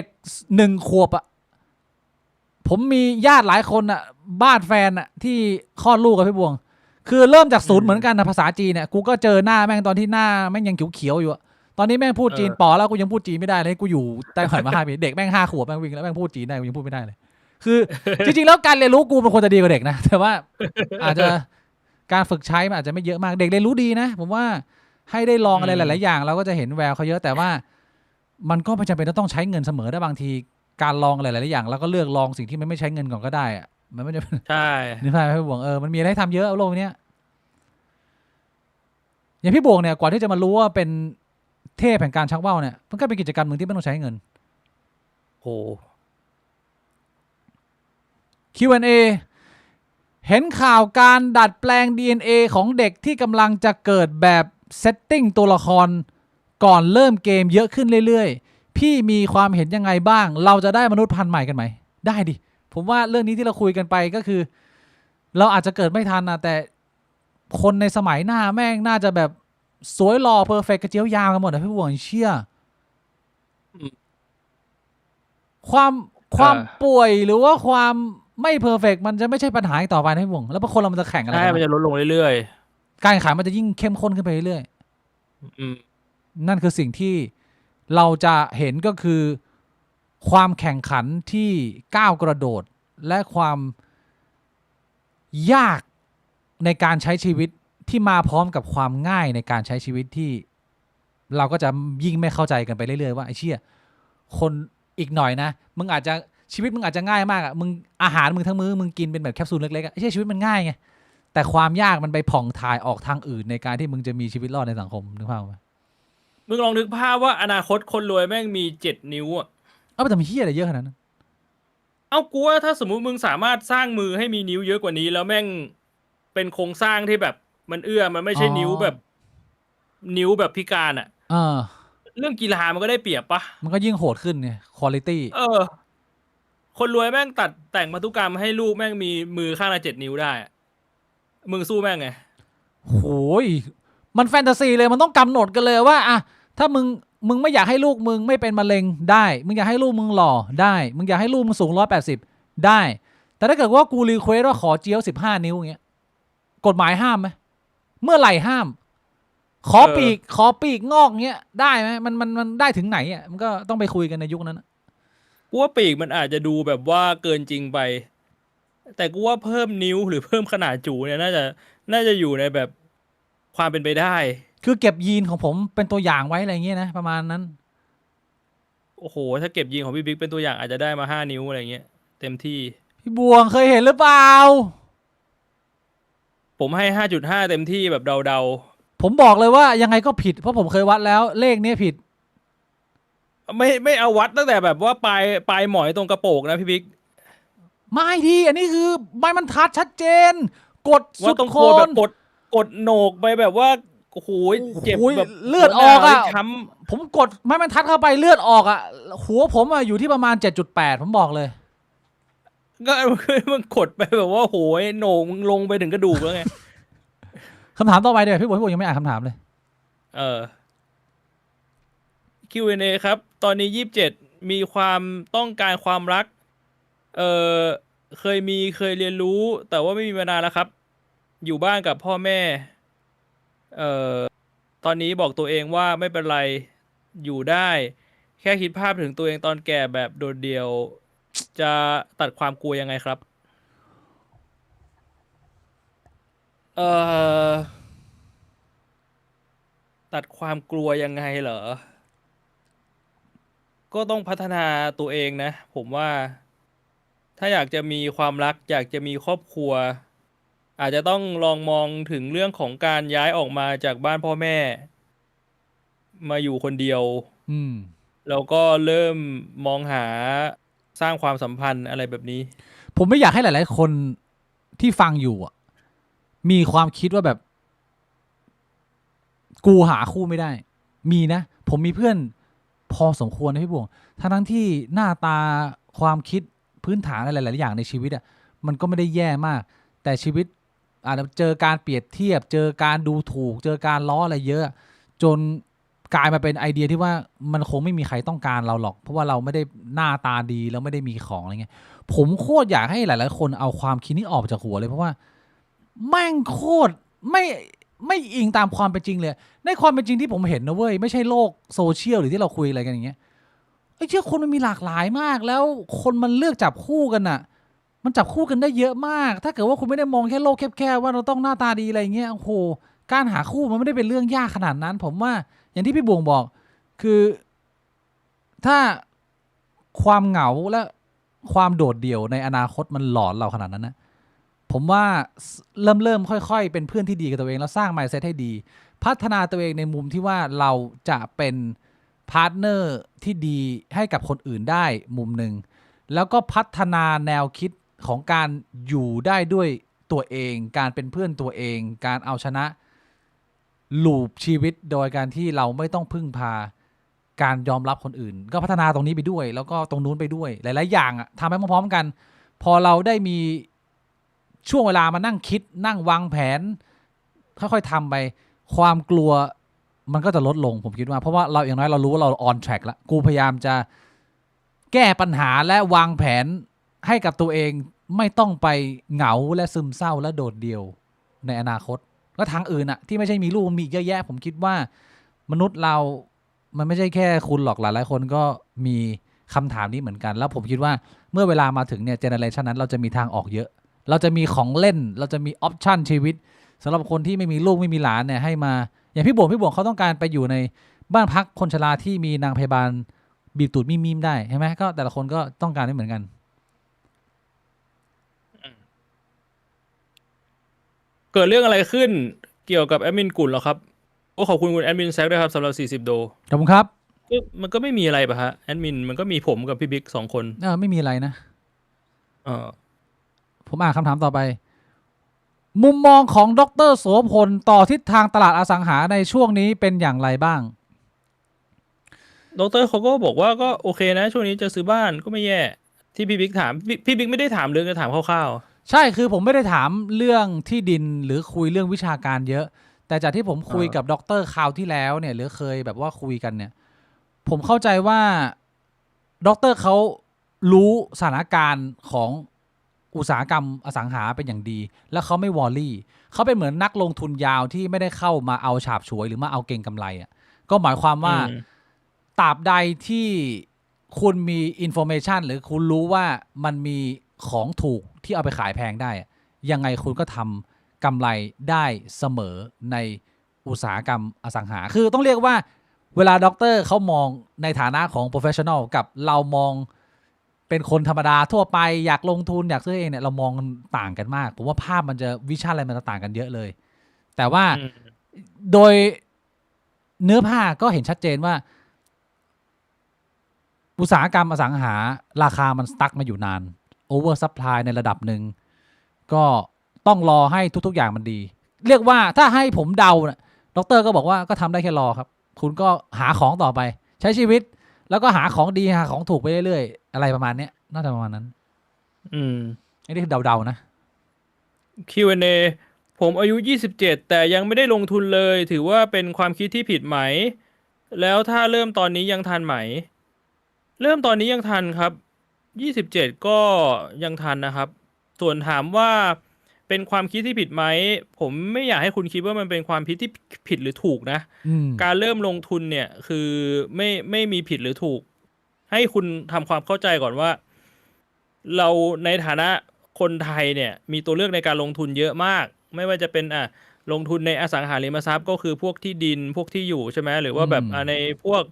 Speaker 1: ก1 ขวบอะผมมีญาติหลายคนอะบ้านแฟนอะที่คลอดลูกกับพี่บวง คือเริ่มจากศูนย์เหมือนกันนะภาษาจีนเนี่ยกูก็เจอหน้าแม่งตอนที่หน้าแม่งยังเขียวๆอยู่อะตอนนี้แม่งพูดจีนป๋อแล้วกูยังพูดจีนไม่ได้เลยกูอยู่ไต้หวันมา5 ปีเด็กแม่ง5 ขวบแม่งวิ่งแล้วแม่งพูดจีนได้กูยังพูดไม่ได้เลย คือ จริงๆแล้วการเรียนรู้กูมันควรจะดีกว่าเด็กนะแต่ว่าอาจจะการฝึกใช้มันอาจจะไม่เยอะมากเด็กเรียนรู้ดีนะผมว่าให้ได้ลองอะไรหลายๆอย่างเราก็จะเห็นแววเขาเยอะแต่ว่ามันก็ไม่จำเป็นต้องใช้เงินเสมอได้บางทีการลองอะไรหลายๆอย่างแล้วก็เลือกลองสิ่งที่มันไม่ใช้เงินก่อนก็ได้อะมันไม่จำเป็น
Speaker 2: ใช่
Speaker 1: นึกภาพไหมพี่บวงมันมีอะไรให้ทำเยอะโลกเนี้ยอย่างพี่บวงเนี่ยกว่าที่จะมารู้ว่าเป็นเทพแห่งการชักว่าวเนี่ยมันก็เป็นกิจกรรมหนึ่งที่ไม่ต้องใช้เงิน
Speaker 2: โอ้
Speaker 1: Q&A เห็นข่าวการดัดแปลง DNA ของเด็กที่กำลังจะเกิดแบบเซตติ้งตัวละครก่อนเริ่มเกมเยอะขึ้นเรื่อยๆพี่มีความเห็นยังไงบ้างเราจะได้มนุษย์พันธุ์ใหม่กันไหมได้ดิผมว่าเรื่องนี้ที่เราคุยกันไปก็คือเราอาจจะเกิดไม่ทันนะแต่คนในสมัยหน้าแม่งน่าจะแบบสวยหล่อเพอร์เฟกต์กระเจียวยาวกันหมดนะพี่บวงเชื่อความป่วยหรือว่าความไม่เพอร์เฟกต์มันจะไม่ใช่ปัญหาอีกต่อไปนะพี่บวงแล้วพอคนเรามันจะแข่งอะไร
Speaker 2: ใช่
Speaker 1: กัน
Speaker 2: มันจะลดลงเรื่อย
Speaker 1: การแข่งขันมันจะยิ่งเข้มข้นขึ้นไปเรื่อย
Speaker 2: ๆ
Speaker 1: นั่นคือสิ่งที่เราจะเห็นก็คือความแข่งขันที่ก้าวกระโดดและความยากในการใช้ชีวิตที่มาพร้อมกับความง่ายในการใช้ชีวิตที่เราก็จะยิ่งไม่เข้าใจกันไปเรื่อยๆว่าไอ้เชี่ยคนอีกหน่อยนะมึงอาจจะชีวิตมึงอาจจะง่ายมากอ่ะมึงอาหารมึงทั้งมื้อมึงกินเป็นแบบแคปซูลเล็กๆอ่ะไอ้เชี่ยชีวิตมันง่ายไงแต่ความยากมันไปผ่องถ่ายออกทางอื่นในการที่มึงจะมีชีวิตรอดในสังคมนึกภาพไหม
Speaker 2: มึงลองนึกภาพว่าอนาคตคนรวยแม่งมี7 นิ้วอ่ะ
Speaker 1: เอาไปทำเฮียอะไรเยอะขนาดนั้น
Speaker 2: เอ้ากูว่าถ้าสมมุติมึงสามารถสร้างมือให้มีนิ้วเยอะกว่านี้ แล้วแม่งเป็นโครงสร้างที่แบบมันมันไม่ใช่
Speaker 1: อ๋อ
Speaker 2: นิ้วแบบพิการอ่ะ
Speaker 1: เออ
Speaker 2: เรื่องกีฬามันก็ได้เปรียบปะ
Speaker 1: มันก็ยิ่งโหดขึ้นไงคุณภาพ
Speaker 2: คนรวยแม่งตัดแต่งพันธุกรรมให้ลูกแม่งมีมือข้างละ7 นิ้วได้อะมึงสู้แม่งไง
Speaker 1: โหยมันแฟนตาซีเลยมันต้องกำหนดกันเลยว่าอะถ้ามึงไม่อยากให้ลูกมึงไม่เป็นมะเร็งได้ มึงอยากให้ลูกมึงหล่อได้ มึงอยากให้ลูกมึงสูง180ได้ แต่ถ้าเกิดว่ากูรีเควสว่าขอเจียว15 นิ้วอย่างเงี้ยกฎหมายห้ามไหมเมื่อไหร่ห้าม ขอปีกงอกเงี้ยได้ไหมมันได้ถึงไหนอ่ะมันก็ต้องไปคุยกันในยุคนั้นอะ
Speaker 2: กูว่าปีกมันอาจจะดูแบบว่าเกินจริงไป แต่กูว่าเพิ่มนิ้วหรือเพิ่มขนาดจูเนี่ยน่าจะอยู่ในแบบความเป็นไปได้
Speaker 1: คือเก็บยีนของผมเป็นตัวอย่างไว้อะไรเงี้ยนะประมาณนั้น
Speaker 2: โอ้โห ถ้าเก็บยีนของพี่บิ๊กเป็นตัวอย่างอาจจะได้มา5 นิ้วอะไรเงี้ยเต็มที่
Speaker 1: พี่บวงเคยเห็นหรือเปล่า
Speaker 2: ผมให้5.5เต็มที่แบบเดา
Speaker 1: ผมบอกเลยว่ายังไงก็ผิดเพราะผมเคยวัดแล้วเลขเนี้ยผิด
Speaker 2: ๆไม่เอาวัดตั้งแต่แบบว่าปลายหมอยตรงกระโปรงนะพี่บิ๊ก
Speaker 1: ไม่ทีอันนี้คือไม้บรรทัดชัดเจน กดสุ
Speaker 2: ว่า
Speaker 1: ด
Speaker 2: ตรง
Speaker 1: โค
Speaker 2: โคนแบบ
Speaker 1: น
Speaker 2: กดโหนกไปแบบว่าโอ้โหเจ็บ
Speaker 1: โอ้ย
Speaker 2: แบบ
Speaker 1: เลือดออกอะ
Speaker 2: ช้
Speaker 1: ผมกดไม้บรรทัดเข้าไปเลือดออกอ่ะหัวผมอะอยู่ที่ประมาณ 7.8 ผมบอกเลย
Speaker 2: ำก็มันกดไปแบบว่าโหยโหนกมึงลงไปถึงกระดูกแล้วไง
Speaker 1: คำถามต่อไปเดี๋ยวพี่บวงยังไม่อ่านคำถามเลย
Speaker 2: เออ Q&A ครับ ตอนนี้27มีความต้องการความรัก เออเคยเรียนรู้ แต่ว่าไม่มีมานานแล้วครับ อยู่บ้านกับพ่อแม่ เออตอนนี้บอกตัวเองว่าไม่เป็นไรอยู่ได้ แค่คิดภาพถึงตัวเองตอนแก่แบบโดดเดี่ยว จะตัดความกลัวยังไงครับ เออตัดความกลัวยังไงเหรอ ก็ต้องพัฒนาตัวเองนะ ผมว่า ถ้าอยากจะมีความรัก อยากจะมีครอบครัว อาจจะต้องลองมองถึงเรื่องของการย้ายออกมาจากบ้านพ่อแม่ มาอยู่คนเดียว
Speaker 1: อืม
Speaker 2: แล้วก็เริ่มมองหาสร้างความสัมพันธ์อะไรแบบนี้
Speaker 1: ผมไม่อยากให้หลาย ๆ คนที่ฟังอยู่อะมีความคิดว่าแบบ กูหาคู่ไม่ได้ มีนะ ผมมีเพื่อนพอสมควรนะพี่บวงทั้งที่หน้าตาความคิดพื้นฐานอะไรหลาย ๆ อย่างในชีวิตอะมันก็ไม่ได้แย่มาก แต่ชีวิตอาจจะเจอการเปรียบเทียบ เจอการดูถูก เจอการล้ออะไรเยอะ จนกลายมาเป็นไอเดียที่ว่ามันคงไม่มีใครต้องการเราหรอก เพราะว่าเราไม่ได้หน้าตาดีแล้วไม่ได้มีของอะไรเงี้ย ผมโคตรอยากให้หลาย ๆ คนเอาความคิดนี้ออกจากหัวเลยเพราะว่าแม่งโคตรไม่อิงตามความเป็นจริงเลย ในความเป็นจริงที่ผมเห็นนะเว้ยไม่ใช่โลกโซเชียลหรือที่เราคุยอะไรกันอย่างเงี้ยไอ้เชื่อคนมันมีหลากหลายมากแล้วคนมันเลือกจับคู่กันน่ะ มันจับคู่กันได้เยอะมาก ถ้าเกิดว่าคุณไม่ได้มองแค่โลกแคบๆว่าเราต้องหน้าตาดีอะไรเงี้ยโอ้โหการหาคู่มันไม่ได้เป็นเรื่องยากขนาดนั้น ผมว่าอย่างที่พี่บวงบอก คือถ้าความเหงาและความโดดเดี่ยวในอนาคตมันหลอนเราขนาดนั้นนะผมว่าเริ่มค่อยๆเป็นเพื่อนที่ดีกับตัวเองแล้วสร้าง mindset ให้ดี พัฒนาตัวเองในมุมที่ว่าเราจะเป็นพาร์ทเนอร์ที่ดีให้กับคนอื่นได้มุมหนึ่งแล้วก็พัฒนาแนวคิดของการอยู่ได้ด้วยตัวเอง การเป็นเพื่อนตัวเอง การเอาชนะลูปชีวิตโดยการที่เราไม่ต้องพึ่งพาการยอมรับคนอื่น ก็พัฒนาตรงนี้ไปด้วย แล้วก็ตรงนู้นไปด้วยหลายๆอย่างอะทำไปพร้อมๆกัน พอเราได้มีช่วงเวลามานั่งคิดนั่งวางแผนค่อยๆทำไปความกลัวมันก็จะลดลงผมคิดว่าเพราะว่าเราอย่างน้อยเรารู้ว่าเรา on track แล้วกูพยายามจะแก้ปัญหาและวางแผนให้กับตัวเองไม่ต้องไปเหงาและซึมเศร้าและโดดเดี่ยวในอนาคตก็ทางอื่นอะที่ไม่ใช่มีลูกมีเยอะแยะผมคิดว่ามนุษย์เรามันไม่ใช่แค่คุณหรอกหลายๆคนก็มีคำถามนี้เหมือนกันแล้วผมคิดว่าเมื่อเวลามาถึงเนี่ยเจเนอเรชันนั้นเราจะมีทางออกเยอะเราจะมีของเล่นเราจะมีออปชั่นชีวิตสำหรับคนที่ไม่มีลูกไม่มีหลานเนี่ยให้มาอย่างพี่บวงเขาต้องการไปอยู่ในบ้านพักคนชราที่มีนางพยาบาลบีบตูดมีมได้ใช่ไหมก็แต่ละคนก็ต้องการไม่เหมือนกัน
Speaker 2: เกิดเรื่องอะไรขึ้นเกี่ยวกับแอดมินกุ่นเหรอครับ โอ้ขอบคุณคุณแอดมินแซกด้วยครับสำหรับ40 โด
Speaker 1: ขอบคุณครับ
Speaker 2: ก็มันก็ไม่มีอะไรป่ะฮะแอดมินมันก็มีผมกับพี่บิ๊ก2 คน
Speaker 1: ไม่มีอะไรนะ
Speaker 2: เออ
Speaker 1: ผมอ่านคำถามต่อไป มุมมองของดร.โสพลต่อทิศทางตลาดอสังหาในช่วงนี้เป็นอย่างไรบ้าง
Speaker 2: ดรเขาก็บอกว่าก็โอเคนะช่วงนี้จะซื้อบ้านก็ไม่แย่ที่พี่บิ๊กถามพี่บิ๊กไม่ได้ถามเรื่องจะถามคร่าว
Speaker 1: ใช่คือผมไม่ได้ถามเรื่องที่ดินหรือคุยเรื่องวิชาการเยอะ แต่จากที่ผมคุยกับดร.คราวที่แล้วเนี่ยหรือเคยแบบว่าคุยกันเนี่ย ผมเข้าใจว่าดร.เขารู้สถานการณ์ของอุตสาหกรรมอสังหาเป็นอย่างดี แล้วเขาไม่วอลลี่เขาเป็นเหมือนนักลงทุนยาวที่ไม่ได้เข้ามาเอาฉาบฉวยหรือมาเอาเก่งกำไรอ่ะก็หมายความว่าตราบใดที่คุณมีอินโฟเมชันหรือคุณรู้ว่ามันมีของถูกที่เอาไปขายแพงได้อะยังไงคุณก็ทำกำไรได้เสมอในอุตสาหกรรมอสังหาคือต้องเรียกว่าเวลาด็อกเตอร์เขามองในฐานะของ professional กับเรามองเป็นคนธรรมดาทั่วไปอยากลงทุนอยากซื้อเองเนี่ยเรามองต่างกันมากผมว่าภาพมันจะวิชั่นอะไรมันจะต่างกันเยอะเลย แต่ว่าโดยเนื้อผ้าก็เห็นชัดเจนว่าอุตสาหกรรมอสังหาราคามันสตั๊กมาอยู่นานโอเวอร์ซัพพลายในระดับหนึ่งก็ต้องรอให้ทุกๆอย่างมันดี เรียกว่าถ้าให้ผมเดาเนี่ยดร.ก็บอกว่าก็ทำได้แค่รอครับคุณก็หาของต่อไปใช้ชีวิตแล้วก็หาของดีหาของถูกไปเรื่อยๆอะไรประมาณเนี้ยน่าจะประมาณนั้นอันนี้คือเดาๆนะ
Speaker 2: Q&A ผมอายุ27แต่ยังไม่ได้ลงทุนเลยถือว่าเป็นความคิดที่ผิดไหมแล้วถ้าเริ่มตอนนี้ยังทันไหมเริ่มตอนนี้ยังทันครับ27ก็ยังทันนะครับส่วนถามว่าเป็นความคิดที่ผิดไหมผมไม่อยากให้คุณคิดว่ามันเป็นความคิดที่ผิดหรือถูกนะการเริ่มลงทุนเนี่ยคือไม่มีผิดหรือถูกให้คุณทำความเข้าใจก่อนว่าเราในฐานะคนไทยเนี่ยมีตัวเลือกในการลงทุนเยอะมากไม่ว่าจะเป็นลงทุนในอสังหาริมทรัพย์ก็คือพวกที่ดินพวกที่อยู่ใช่ไหมหรือว่าแบบในพวก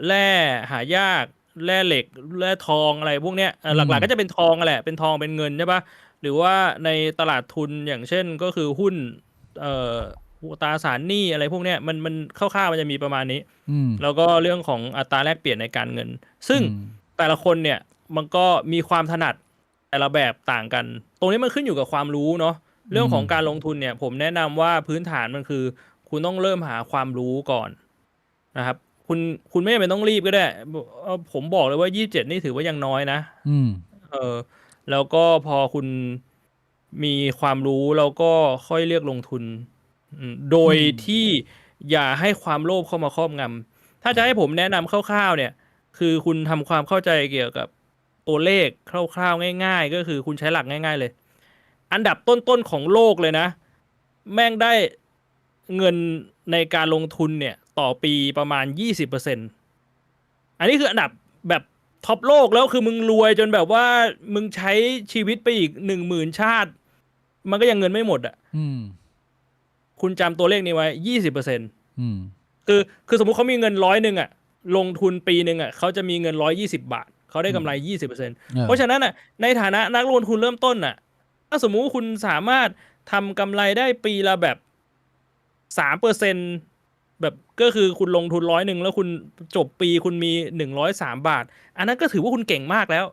Speaker 2: แร่หายากแร่เหล็กแร่ทองอะไรพวกเนี้ยหลักๆก็จะเป็นทองแหละเป็นทองเป็นเงินใช่ปะหรือว่าในตลาดทุนอย่างเช่นก็คือหุ้นตราสารหนี้อะไรพวกเนี้ยมันคร่าวๆมันจะมีประมาณนี้แล้วก็เรื่องของอัตราแลกเปลี่ยนในการเงินซึ่งแต่ละคนเนี่ยมันก็มีความถนัดแต่ละแบบต่างกันตรงนี้มันขึ้นอยู่กับความรู้เนาะเรื่องของการลงทุนเนี่ยผมแนะนำว่าพื้นฐานมันคือคุณต้องเริ่มหาความรู้ก่อนนะครับคุณไม่จำเป็นต้องรีบก็ได้ผมบอกเลยว่า27นี่ถือว่ายังน้อยนะแล้วก็พอคุณมีความรู้แล้วก็ค่อยเลือกลงทุนโดยที่อย่าให้ความโลภเข้ามาครอบงำถ้าจะให้ผมแนะนำคร่าวๆเนี่ยคือคุณทำความเข้าใจเกี่ยวกับตัวเลขคร่าวๆง่ายๆก็คือคุณใช้หลักง่ายๆเลยอันดับต้นๆของโลกเลยนะแม่งได้เงินในการลงทุนเนี่ยต่อปีประมาณ 20% อันนี้คืออันดับแบบท็อปโลกแล้วคือมึงรวยจนแบบว่ามึงใช้ชีวิตไปอีก 10,000 ชาติมันก็ยังเงินไม่หมดอ่ะคุณจำตัวเลขนี้ไว้ 20% คือสมมุติเขามีเงิน100อ่ะลงทุนปีนึงอ่ะเขาจะมีเงิน120 บาทเขาได้กำไร 20% เพราะฉะนั้นอ่ะในฐานะนักลงทุนเริ่มต้นอ่ะถ้าสมมุติคุณสามารถทำกำไรได้ปีละแบบ 3% แบบก็คือคุณลงทุน100แล้วคุณจบปีคุณมี103 บาทอันนั้นก็ถือว่าคุณเก่งมากแล้ว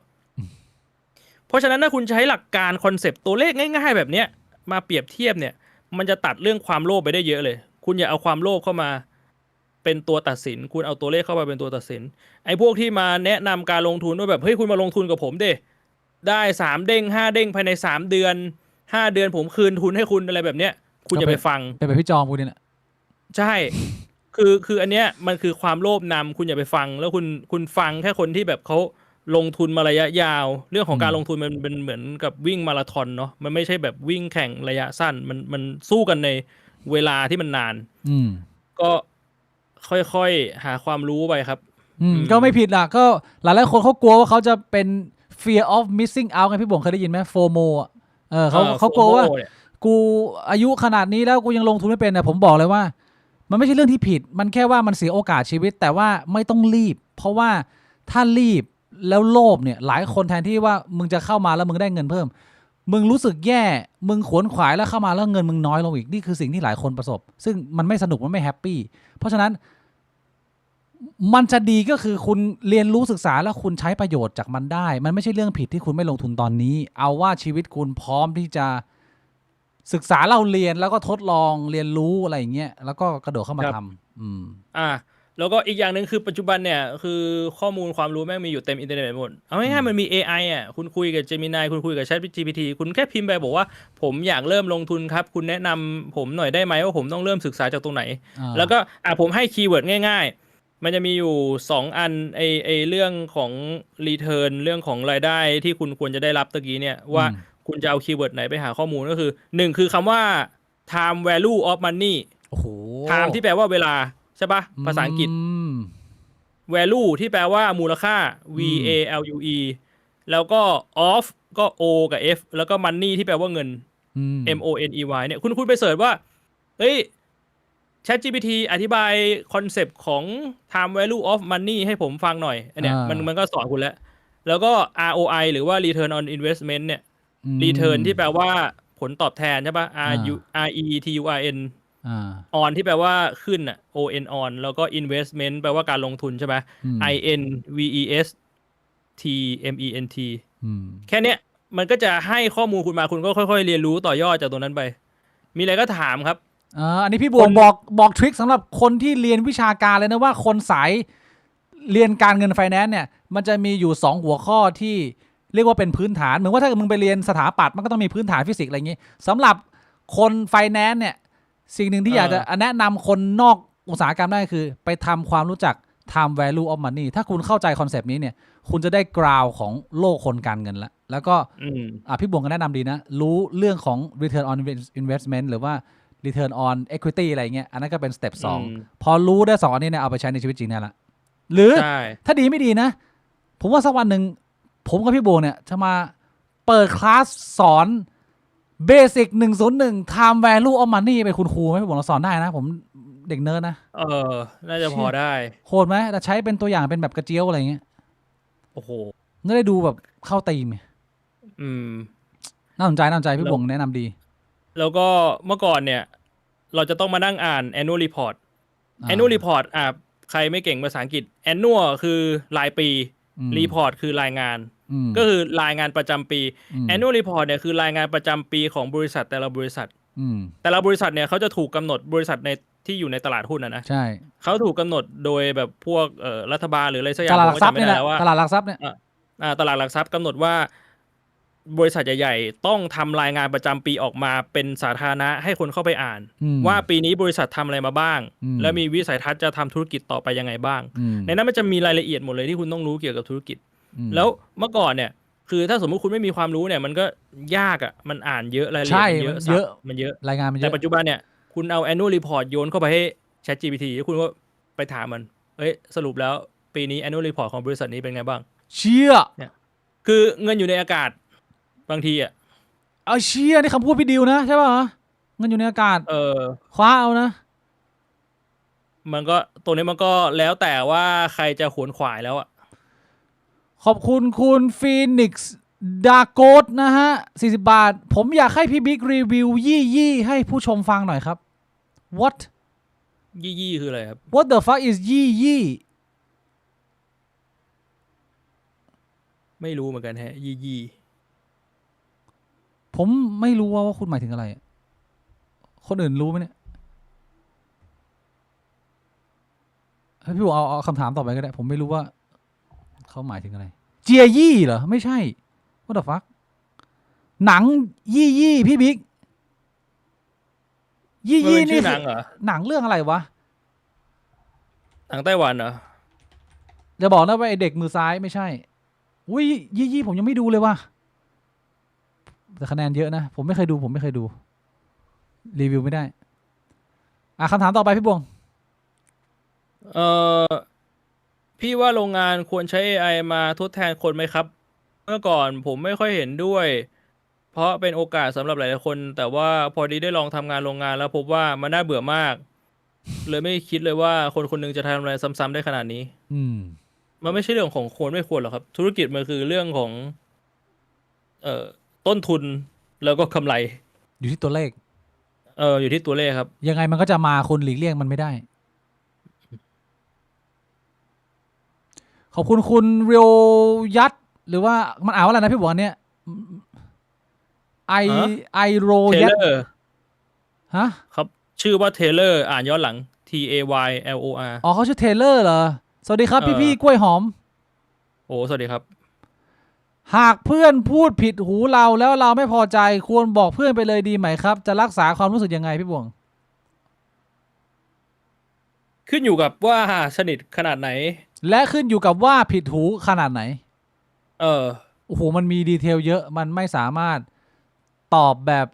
Speaker 2: เพราะฉะนั้นถ้าคุณใช้หลักการคอนเซปต์ตัวเลขง่ายๆแบบเนี้ยมาเปรียบเทียบเนี่ยมันจะตัดเรื่องความโลภไปได้เยอะเลยคุณอย่าเอาความโลภเข้ามาเป็นตัวตัดสินคุณเอาตัวเลขเข้ามาเป็นตัวตัดสินไอ้พวกที่มาแนะนำการลงทุนว่าแบบเฮ้ยคุณมาลงทุนกับผมดิได้3 เด้ง5 เด้งภายใน3 เดือน5 เดือนผมคืนทุนให้คุณอะไรแบบเนี้ยคุณจะไปฟัง
Speaker 1: ไปพี่จอมคุณเนี่ย
Speaker 2: ใช่คืออันเนี้ยมันคือความโลภนำคุณอย่าไปฟังแล้วคุณฟังแค่คนที่แบบเขาลงทุนมาระยะยาวเรื่องของการลงทุนมันเป็นเหมือนกับวิ่งมาราธอนเนาะมันไม่ใช่แบบวิ่งแข่งระยะสั้นมันสู้กันในเวลาที่มันนานก็ค่อยๆหาความรู้ไปครับ
Speaker 1: ก็ไม่ผิดล่ะก็หลายๆคนเขากลัวว่าเขาจะเป็น fear of missing out ไงพี่บ่งเคยได้ยินไหม FOMO เขากลัวว่ากูอายุขนาดนี้แล้วกูยังลงทุนไม่เป็นนะผมบอกเลยว่ามันไม่ใช่เรื่องที่ผิดมันแค่ว่ามันเสียโอกาสชีวิตแต่ว่าไม่ต้องรีบเพราะว่าถ้ารีบแล้วโลภเนี่ยหลายคนแทนที่ว่ามึงจะเข้ามาแล้วมึงได้เงินเพิ่ม มึงรู้สึกแย่มึงขวนขวายแล้วเข้ามาแล้วเงินมึงน้อยลงอีกนี่คือสิ่งที่หลายคนประสบ ซึ่งมันไม่สนุกมันไม่แฮปปี้เพราะฉะนั้นมันจะดีก็คือคุณเรียนรู้ศึกษาแล้วคุณใช้ประโยชน์จากมันได้มันไม่ใช่เรื่องผิดที่คุณไม่ลงทุนตอนนี้ เอาว่าชีวิตคุณพร้อมที่จะศึกษาเราเรียนแล้วก็ทดลองเรียนรู้อะไรอย่างเงี้ยแล้วก็กระโดดเข้ามาทำ
Speaker 2: แล้วก็อีกอย่างหนึ่งคือปัจจุบันเนี่ยคือข้อมูลความรู้แม่งมีอยู่เต็มอินเทอร์เน็ตหมดเอาง่ายๆมันมี AI อ่ะคุณคุยกับ Gemini คุณคุยกับ ChatGPT คุณแค่พิมพ์ไปบอกว่าผมอยากเริ่มลงทุนครับคุณแนะนำผมหน่อยได้ไหมว่าผมต้องเริ่มศึกษาจากตรงไหน แล้วก็ผมให้คีย์เวิร์ดง่ายๆมันจะมีอยู่2อันไอเรื่องของ return เรื่องของรายได้ที่คุณควรจะได้รับตะกี้เนี่ยว่าคุณจะเอาคีย์เวิร์ดไหนไปหาข้อมูลก็คือ1คือคำว่า time value of money
Speaker 1: โอ้โห
Speaker 2: time ที่แปลว่าเวลาใช่ปะภาษาอังกฤษ value ที่แปลว่ามูลค่า V A L U E แล้วก็ of ก็ O กับ F แล้วก็ money ที่แปลว่าเงิน M O N E Y เนี่ยคุณไปเสิร์ชว่าเฮ้ย ChatGPT อธิบายคอนเซปต์ของ time value of money ให้ผมฟังหน่อยอันเนี้ยมันก็สอนคุณแล้วแล้วก็ ROI หรือว่า return on investment เนี่ย return ที่แปลว่าผลตอบแทนใช่ปะ R E T U R N on ที่แปลว่าขึ้นอ่ะ O N on แล้วก็ investment แปลว่าการลงทุนใช่ไหม I N V E S T M E N T แค่เนี้ยมันก็จะให้ข้อมูลคุณมาคุณก็ค่อยๆเรียนรู้ต่อยอดจากตรงนั้นไปมีอะไรก็ถามครับ
Speaker 1: อันนี้พี่บวงบอกทริคสำหรับคนที่เรียนวิชาการเลยนะว่าคนสายเรียนการเงินไฟแนนซ์เนี่ยมันจะมีอยู่2หัวข้อที่เรียกว่าเป็นพื้นฐานเหมือนว่าถ้ามึงไปเรียนสถาปัตย์มันก็ต้องมีพื้นฐานฟิสิกส์อะไรอย่างงี้สำหรับคนไฟแนนซ์เนี่ยสิ่งหนึ่งที่อยากจะแนะนำคนนอกอุตสาหกรรมได้คือไปทำความรู้จัก time value of money ถ้าคุณเข้าใจคอนเซปต์นี้เนี่ยคุณจะได้กราวของโลกคนการเงินแล้วก็พี่บวงก็แนะนำดีนะรู้เรื่องของ return on investment หรือว่า return on equity อะไรเงี้ยอันนั้นก็เป็นสเต็ป2พอรู้ได้2อันนี้เนี่ยเอาไปใช้ในชีวิตจริงได้ละหรือถ้าดีไม่ดีนะผมว่าสักวันหนึ่งผมกับพี่บวงเนี่ยจะมาเปิดคลาสสอนเบสิก101 time value of money เป็นคุณครูไหมพี่บวงเราสอนได้นะผมเด็กเนิร์ดนะ
Speaker 2: น่าจะพอได้
Speaker 1: โหดไหมแต่ใช้เป็นตัวอย่างเป็นแบบกระเจียวอะไรเงี้ย
Speaker 2: โอ้โห
Speaker 1: น่าได้ดูแบบเข้าตีมน่าสนใจพี่บวงแนะนำดี
Speaker 2: แล้วก็เมื่อก่อนเนี่ยเราจะต้องมานั่งอ่าน annual report annual report ใครไม่เก่งภาษาอังกฤษ annual คือรายปี report คือรายงานก็คือรายงานประจำปี annual report เนี่ยคือรายงานประจำปีของบริษัทแต่ละบริษัทแต่ละบริษัทเนี่ยเขาจะถูกกำหนดบริษัทในที่อยู่ในตลาดหุ้นนะ
Speaker 1: ใช่
Speaker 2: เขาถูกกำหนดโดยแบบพวกรัฐบาลหรืออะไรสักอย่างตลาดหลักทรัพย์
Speaker 1: นี่แหละตลาดหลักทรัพย์เนี่ย
Speaker 2: ตลาดหลักทรัพย์กำหนดว่าบริษัทใหญ่ๆต้องทำรายงานประจำปีออกมาเป็นสาธารณะให้คนเข้าไปอ่านว่าปีนี้บริษัททำอะไรมาบ้างและมีวิสัยทัศน์จะทำธุรกิจต่อไปยังไงบ้างในนั้นมันจะมีรายละเอียดหมดเลยที่คุณต้องรู้เกี่ยวกับธุรกิจแล้วเมื่อก่อนเนี่ยคือถ้าสมมติคุณไม่มีความรู้เนี่ยมันก็ยากมันอ่านเยอะรายละเอียดเยอะมันเยอะ
Speaker 1: รายงานมันเยอะ
Speaker 2: แต่ปัจจุบันเนี่ยคุณเอา annual report โยนเข้าไปให้ ChatGPT แล้วคุณก็ไปถามมันสรุปแล้วปีนี้ annual report ของบริษัทนี้เป็นไงบ้าง
Speaker 1: เชี่ย
Speaker 2: เนี่ยคือเงินอยู่ในอากาศบางที
Speaker 1: เชี่ยนี่คำพูดพี่ดิวนะใช่ป่ะเงินอยู่ในอากาศคว้าเอานะ
Speaker 2: มันก็ตัวนี้มันก็แล้วแต่ว่าใครจะขวนขวายแล้ว
Speaker 1: ขอบคุณคุณฟีนิกซ์ดาโกดนะฮะ40 บาทผมอยากให้พี่บิ๊กรีวิวยี่ให้ผู้ชมฟังหน่อยครับ What
Speaker 2: ยี่คืออะไรครับ
Speaker 1: What the fuck is ยี่
Speaker 2: ไม่รู้เหมือนกันฮะยี่
Speaker 1: ผมไม่รู้ว่าคุณหมายถึงอะไรคนอื่นรู้ไหมเนี่ยให้พี่บอกเอาคำถามต่อไปก็ได้ผมไม่รู้ว่าเขาหมายถึงอะไรเจียยี่เหรอไม่ใช่ What the fuck หนังยี่พี่บิ๊กยี่
Speaker 2: นี่หนังเหรอ
Speaker 1: หนังเรื่องอะไรวะ
Speaker 2: หนังไต้หวันเหรอ
Speaker 1: จะบอกนะว่าไอเด็กมือซ้ายไม่ใช่อุ้ยยี่ผมยังไม่ดูเลยว่ะแต่คะแนนเยอะนะผมไม่เคยดูรีวิวไม่ได้คำถามต่อไปพี่บวง
Speaker 2: พี่ว่าโรงงานควรใช้ AI มาทดแทนคนไหมครับเมื่อก่อนผมไม่ค่อยเห็นด้วยเพราะเป็นโอกาสสำหรับหลายๆคนแต่ว่าพอดีได้ลองทำงานโรงงานแล้วพบว่ามันน่าเบื่อมากเลยไม่คิดเลยว่าคนคนนึงจะทำอะไรซ้ำๆได้ขนาดนี้มันไม่ใช่เรื่องของควรไม่ควรหรอกครับธุรกิจมันคือเรื่องของต้นทุน แล้วก็กำไร
Speaker 1: อยู่ที่ตัวเลข
Speaker 2: อยู่ที่ตัวเลขครับ
Speaker 1: ยังไงมันก็จะมาคุณหลีกเลี่ยงมันไม่ได้ ขอบคุณคุณเรียวยัดหรือว่ามันอ่านว่าอะไรนะพี่บวกเนี่ยไอ
Speaker 2: ฮะ
Speaker 1: ไอโร
Speaker 2: เท
Speaker 1: ยัด
Speaker 2: เลอร์
Speaker 1: ฮะ
Speaker 2: ครับ ชื่อว่าเทเลอร์อ่านย้อนหลัง TAYLOR
Speaker 1: อ๋อเขาชื่อเทเลอร์เหรอ สวัสดีครับ
Speaker 2: เออ
Speaker 1: พี่ๆกล้วยหอม
Speaker 2: โอ้สวัสดีครับ
Speaker 1: หากเพื่อนพูดผิดหูเราแล้วเราไม่พอใจควรบอกเพื่อนไปเลยดีไหมครับ จะรักษาความรู้สึกยังไงพี่บวง
Speaker 2: ขึ้นอยู่กับว่าสนิทขนาดไหน
Speaker 1: และขึ้นอยู่กับว่าผิดหูขนาดไหน
Speaker 2: เออ
Speaker 1: โอ้โหมันมีดีเทลเยอะมันไม่สามารถตอบแบบ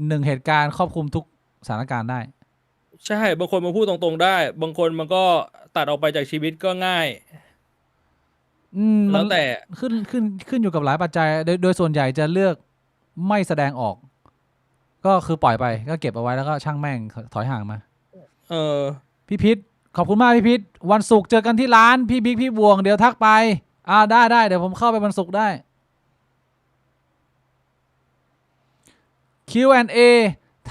Speaker 1: หนึ่งเหตุการณ์ครอบคลุมทุกสถานการณ์ได้
Speaker 2: ใช่ บางคนมาพูดตรงๆได้ บางคนมันก็ตัดออกไปจากชีวิตก็ง่าย
Speaker 1: มั
Speaker 2: แล้วแต่
Speaker 1: ขึ้นอยู่กับหลายปัจจัยโดยส่วนใหญ่จะเลือกไม่แสดงออก ก็คือปล่อยไปก็เก็บเอาไว้แล้วก็ช่างแม่งถอยห่างมา
Speaker 2: เออ
Speaker 1: พี่พิษขอบคุณมากพี่พิษวันศุกร์เจอกันที่ร้านพี่บิ๊กพี่บวงเดี๋ยวทักไปได้เดี๋ยวผมเข้าไปวันศุกร์ได้ Q&A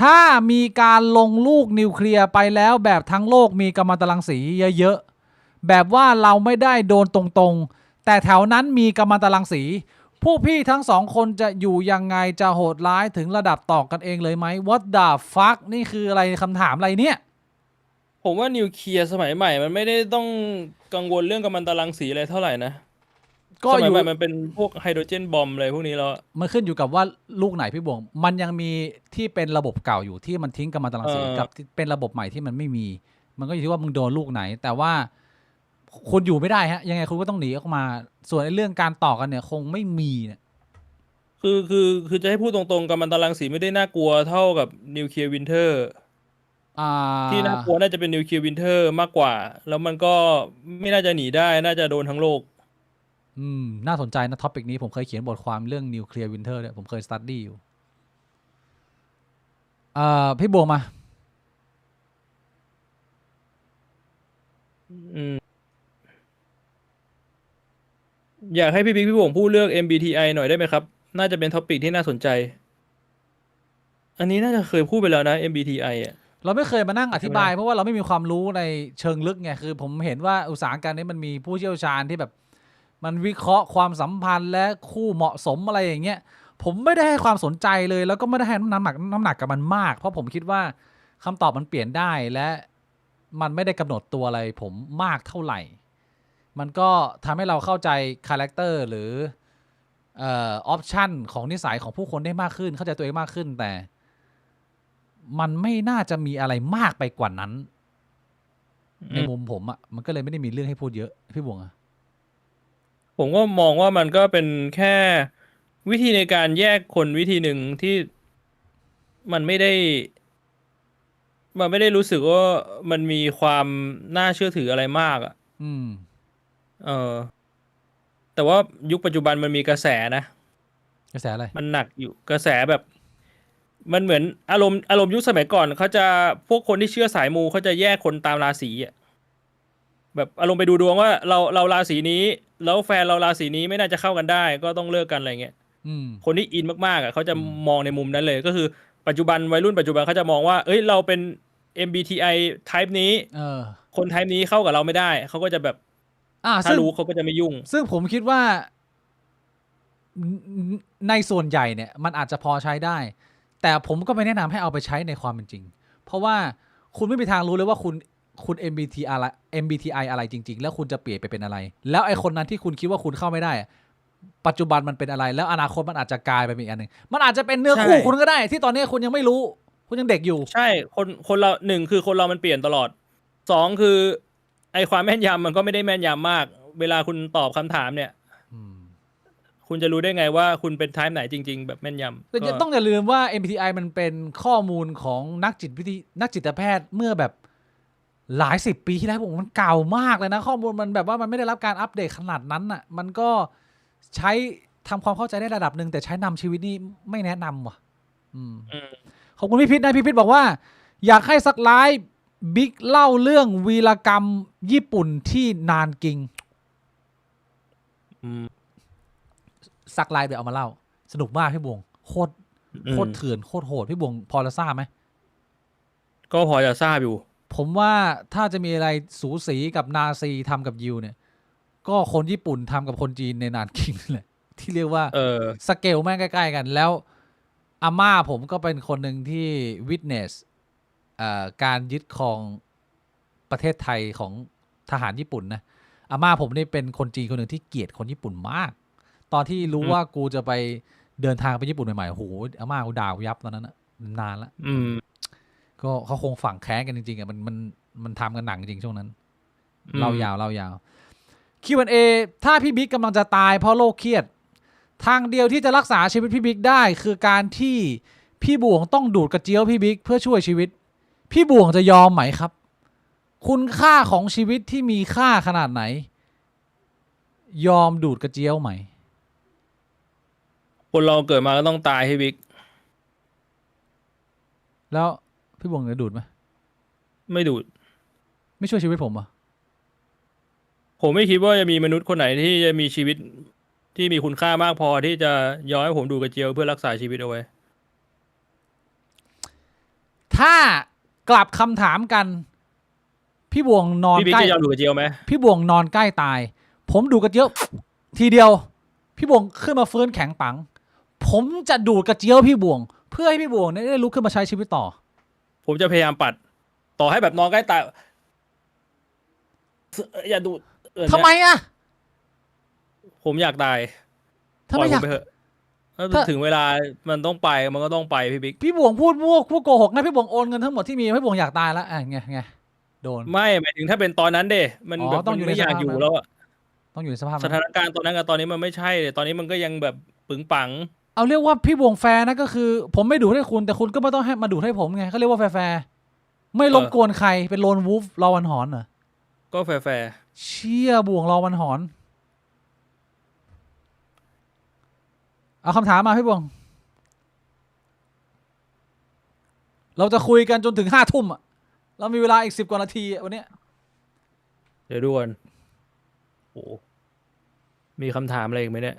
Speaker 1: ถ้ามีการลงลูกนิวเคลียร์ไปแล้วแบบทั้งโลกมีกัมมันตรังสีเยอะๆแบบว่าเราไม่ได้โดนตรงๆแต่แถวนั้นมีกัมมันตรังสีพวกพี่ทั้งสองคนจะอยู่ยังไงจะโหดร้ายถึงระดับต่อกันเองเลยไหม What the fuck นี่คืออะไรคำถามอะไรเนี่ย
Speaker 2: ผมว่านิวเคลียร์สมัยใหม่มันไม่ได้ต้องกังวลเรื่องกัมมันตรังสีอะไรเท่าไหร่นะ
Speaker 1: ก็
Speaker 2: ส
Speaker 1: อ
Speaker 2: มัย
Speaker 1: ยู่
Speaker 2: ใหม่มันเป็นพวกไฮโดรเจนบอมอะไรพวกนี้แล้ว
Speaker 1: มันขึ้นอยู่กับว่าลูกไหนพี่บวงมันยังมีที่เป็นระบบเก่าอยู่ที่มันทิ้งกัมมันตรังสีกับที่เป็นระบบใหม่ที่มันไม่มี มันก็อยู่ที่ว่ามึงโดนลูกไหน แต่ว่าคุณอยู่ไม่ได้ฮะยังไงคุณก็ต้องหนีออกมา ส่วนไอ้เรื่องการต่อกันเนี่ยคงไม่มีเนี่ย
Speaker 2: คือจะให้พูดตรงๆกัมมันตรังสีไม่ได้น่ากลัวเท่ากับนิวเคลียร์วินเทอร์ที่น่ากลัวน่าจะเป็นนิวเคลียร์วินเทอร์มากกว่า แล้วมันก็ไม่น่าจะหนีได้น่าจะโดนทั้งโลก
Speaker 1: น่าสนใจนะท็อปิกนี้ผมเคยเขียนบทความเรื่องนิวเคลียร์วินเทอร์เนี่ยผมเคยสตัดดี้อยู่พี่บวงมา
Speaker 2: อืมอยากให้พี่บิ๊กพี่บ่งพูดเรื่อง MBTI หน่อยได้ไหมครับ น่าจะเป็นท็อปิกที่น่าสนใจ อันนี้น่าจะเคยพูดไปแล้วนะ MBTI อ่ะ
Speaker 1: เราไม่เคยมานั่งอธิบายเพราะว่าเราไม่มีความรู้ในเชิงลึกไงคือผมเห็นว่าอุตสาหกรรมนี้มันมีผู้เชี่ยวชาญที่แบบมันวิเคราะห์ความสัมพันธ์และคู่เหมาะสมอะไรอย่างเงี้ยผมไม่ได้ให้ความสนใจเลยแล้วก็ไม่ได้ให้น้ำหนักกับมันมากเพราะผมคิดว่าคำตอบมันเปลี่ยนได้และมันไม่ได้กำหนดตัวอะไรผมมากเท่าไหร่ มันก็ทำให้เราเข้าใจคาแรคเตอร์หรือออปชันของนิสัยของผู้คนได้มากขึ้นเข้าใจตัวเองมากขึ้นแต่มันไม่น่าจะมีอะไรมากไปกว่านั้นในมุมผมอ่ะมันก็เลยไม่ได้มีเรื่องให้พูดเยอะพี่บวงอ่ะ
Speaker 2: ผมก็มองว่ามันก็เป็นแค่วิธีในการแยกคนวิธีหนึ่งที่มันไม่ได้รู้สึกว่ามันมีความน่าเชื่อถืออะไรมากอ่ะ เออ แต่ว่ายุคปัจจุบันมันมีกระแสนะ
Speaker 1: กระแสอะไร
Speaker 2: มันหนักอยู่กระแสแบบ มันเหมือนอารมณ์ยุคสมัยก่อนเขาจะพวกคนที่เชื่อสายมูเขาจะแยกคนตามราศีอ่ะแบบอารมณ์ไปดูดวงว่าเราราศีนี้ แล้วแฟนเราราศีนี้ไม่น่าจะเข้ากันได้ ก็ต้องเลิกกันอะไรเงี้ยคนที่อินมากๆอ่ะเขาจะมองในมุมนั้นเลย ก็คือปัจจุบันวัยรุ่นปัจจุบันเขาจะมองว่าเอ้ยเราเป็น MBTI type นี้คน type นี้เข้ากับเราไม่ได้เขาก็จะแบบถ้ารู้เขาก็จะไม่ยุ่ง
Speaker 1: ซึ่งผมคิดว่าในส่วนใหญ่เนี่ยมันอาจจะพอใช้ได้แต่ผมก็ไม่แนะนำให้เอาไปใช้ในความเป็นจริงเพราะว่าคุณไม่มีทางรู้เลยว่าคุณ MBTI อะไรจริงๆแล้วคุณจะเปลี่ยนไปเป็นอะไรแล้วไอ้คนนั้นที่คุณคิดว่าคุณเข้าไม่ได้ปัจจุบันมันเป็นอะไรแล้วอนาคตมันอาจจะกลายไปเป็นอีกอันหนึ่งมันอาจจะเป็นเนื้อคู่คุณก็ได้ที่ตอนนี้คุณยังไม่รู้คุณยังเด็กอยู่
Speaker 2: ใช่คนเราหนึ่งคือคนเรามันเปลี่ยนตลอดสองคือไอความแม่นยำมันก็ไม่ได้แม่นยำมากเวลาคุณตอบคำถามเนี่ยคุณจะรู้ได้ไงว่าคุณเป็นไทป์ไหนจริงๆแบบแม่นยำ
Speaker 1: แต่ต้องอย่าลืมว่า MBTI มันเป็นข้อมูลของนักจิตแพทย์เมื่อแบบหลายสิบปีที่แล้วผมมันเก่ามากเลยนะข้อมูลมันแบบว่ามันไม่ได้รับการอัปเดตขนาดนั้นอ่ะมันก็ใช้ทำความเข้าใจได้ระดับหนึ่งแต่ใช้นำชีวิตนี่ไม่แนะนำว่ะขอบคุณพี่พิษนะพี่พิษบอกว่าอยากให้สักไลฟ์บิ๊กเล่าเรื่องวีรกรรมญี่ปุ่นที่นานกิงสักไลฟ์เดี๋ยวเอามาเล่าสนุกมากพี่บวงโคตร
Speaker 2: อืม
Speaker 1: โคตรเถื่อนโคตรโหดพี่บวงพอจะทราบไหม
Speaker 2: ก็พอจะทราบอยู่
Speaker 1: ผมว่าถ้าจะมีอะไรสูสีกับนาซีทำกับยิวเนี่ย ก็คนญี่ปุ่นทำกับคนจีนในนานคิงแหละที่เรียกว่า สเกลแม่งใกล้ๆกันแล้วอาม่าผมก็เป็นคนหนึ่งที่วิทเนสการยึดครองประเทศไทยของทหารญี่ปุ่นนะอาม่าผมนี่เป็นคนจีนคนหนึ่งที่เกลียดคนญี่ปุ่นมาก ตอนที่รู้ว่ากูจะไปเดินทางไปญี่ปุ่นใหม่ๆโอ้โหอาม่ากูด่ากูยับตอนนั้นนะนานละ
Speaker 2: อืม
Speaker 1: ก็เขาคงฝังแค้นกันจริงๆอ่ะมันทำกันหนังจริงช่วงนั้น
Speaker 2: อืม
Speaker 1: เล่ายาว Q&A ถ้าพี่บิ๊กกำลังจะตายเพราะโรคเครียด ทางเดียวที่จะรักษาชีวิตพี่บิ๊กได้คือการที่พี่บ่วงต้องดูดกระเจี๊ยวพี่บิ๊กเพื่อช่วยชีวิต พี่บ่วงจะยอมไหมครับ คุณค่าของชีวิตที่มีค่าขนาดไหน ยอมดูดกระเจี๊ยวไหม
Speaker 2: คนเราเกิดมาก็ต้องตายให้บิ๊ก
Speaker 1: แล้วพี่บ่วงจะดูดไหม
Speaker 2: ไม่ดูด
Speaker 1: ไม่ช่วยชีวิตผมเหรอ่ะ
Speaker 2: ผมไม่คิดว่าจะมีมนุษย์คนไหนที่จะมีชีวิตที่มีคุณค่ามากพอที่จะยอมให้ผมดูดกระเจียวเพื่อรักษาชีวิตเอาไว้
Speaker 1: ถ้ากลับคำถามกัน พี่บ่วงนอน
Speaker 2: พี่บิ๊ก
Speaker 1: ใกล้
Speaker 2: จะยอมดูดกระเจียวไหม
Speaker 1: พี่บ่วงนอนใกล้ตาย ผมดูดกระเจี๊ยว ทีเดียว พี่บ่วงขึ้นมาฟื้นแข็งปัง ผมจะดูดกระเจี๊ยวพี่บ่วง เพื่อให้พี่บ่วงเนี่ยได้ลุกขึ้นมาใช้ชีวิตต่อ
Speaker 2: ผมจะพยายามปัด ต่อให้แบบนอนใกล้ตายอย่าดูด
Speaker 1: ทำไมอ่ะ
Speaker 2: ผมอยากตาย
Speaker 1: ทำไมอยาก
Speaker 2: ปล่ผไปเถอะถ้า
Speaker 1: ถ้า
Speaker 2: ถึงเวลามันต้องไปมันก็ต้องไปพี่บิ๊ก
Speaker 1: พี่บ่วงพูดมั่วพูดโกหกนะพี่บ่วงโอนเงินทั้งหมดที่มีพี่บ่วงอยากตายแล้วไงโดน
Speaker 2: ไม่หมายถึงถ้าเป็นตอนนั้นเด้มัน
Speaker 1: อ๋อ
Speaker 2: แบบ
Speaker 1: ต้อง
Speaker 2: มัน
Speaker 1: อยู่ใน
Speaker 2: ไม่อยาก
Speaker 1: สภาพ
Speaker 2: อยู่
Speaker 1: นั้น
Speaker 2: แล้วอะ
Speaker 1: ต้องอยู่ในสภาพ
Speaker 2: ส
Speaker 1: นั้น
Speaker 2: ถานการณ์ตอนนั้นกับตอนนี้มันไม่ใช่เลยตอนนี้มันก็ยังแบบปึงปัง
Speaker 1: เอาเรียกว่าพี่บ่วงแฟร์นะก็คือ ผมไม่ดูดให้คุณแต่คุณก็ไม่ต้องให้มาดูดให้ผมไงเขาเรียกว่าแฟร์ๆไม่รบกวนใครเป็นโลนวูฟรอวันหอนเหรอ
Speaker 2: ก็แฟร์
Speaker 1: เชี่ยบ่วงรอวันหอน เอาคำถามมาพี่บ่วง เราจะคุยกันจนถึง5 ทุ่มอ่ะ เรามีเวลาอีก10 กว่านาทีวันเนี้ย
Speaker 2: ๆเดี๋ยวดูกันโอ้มีคำถามอะไรอีกไหมเนี่ย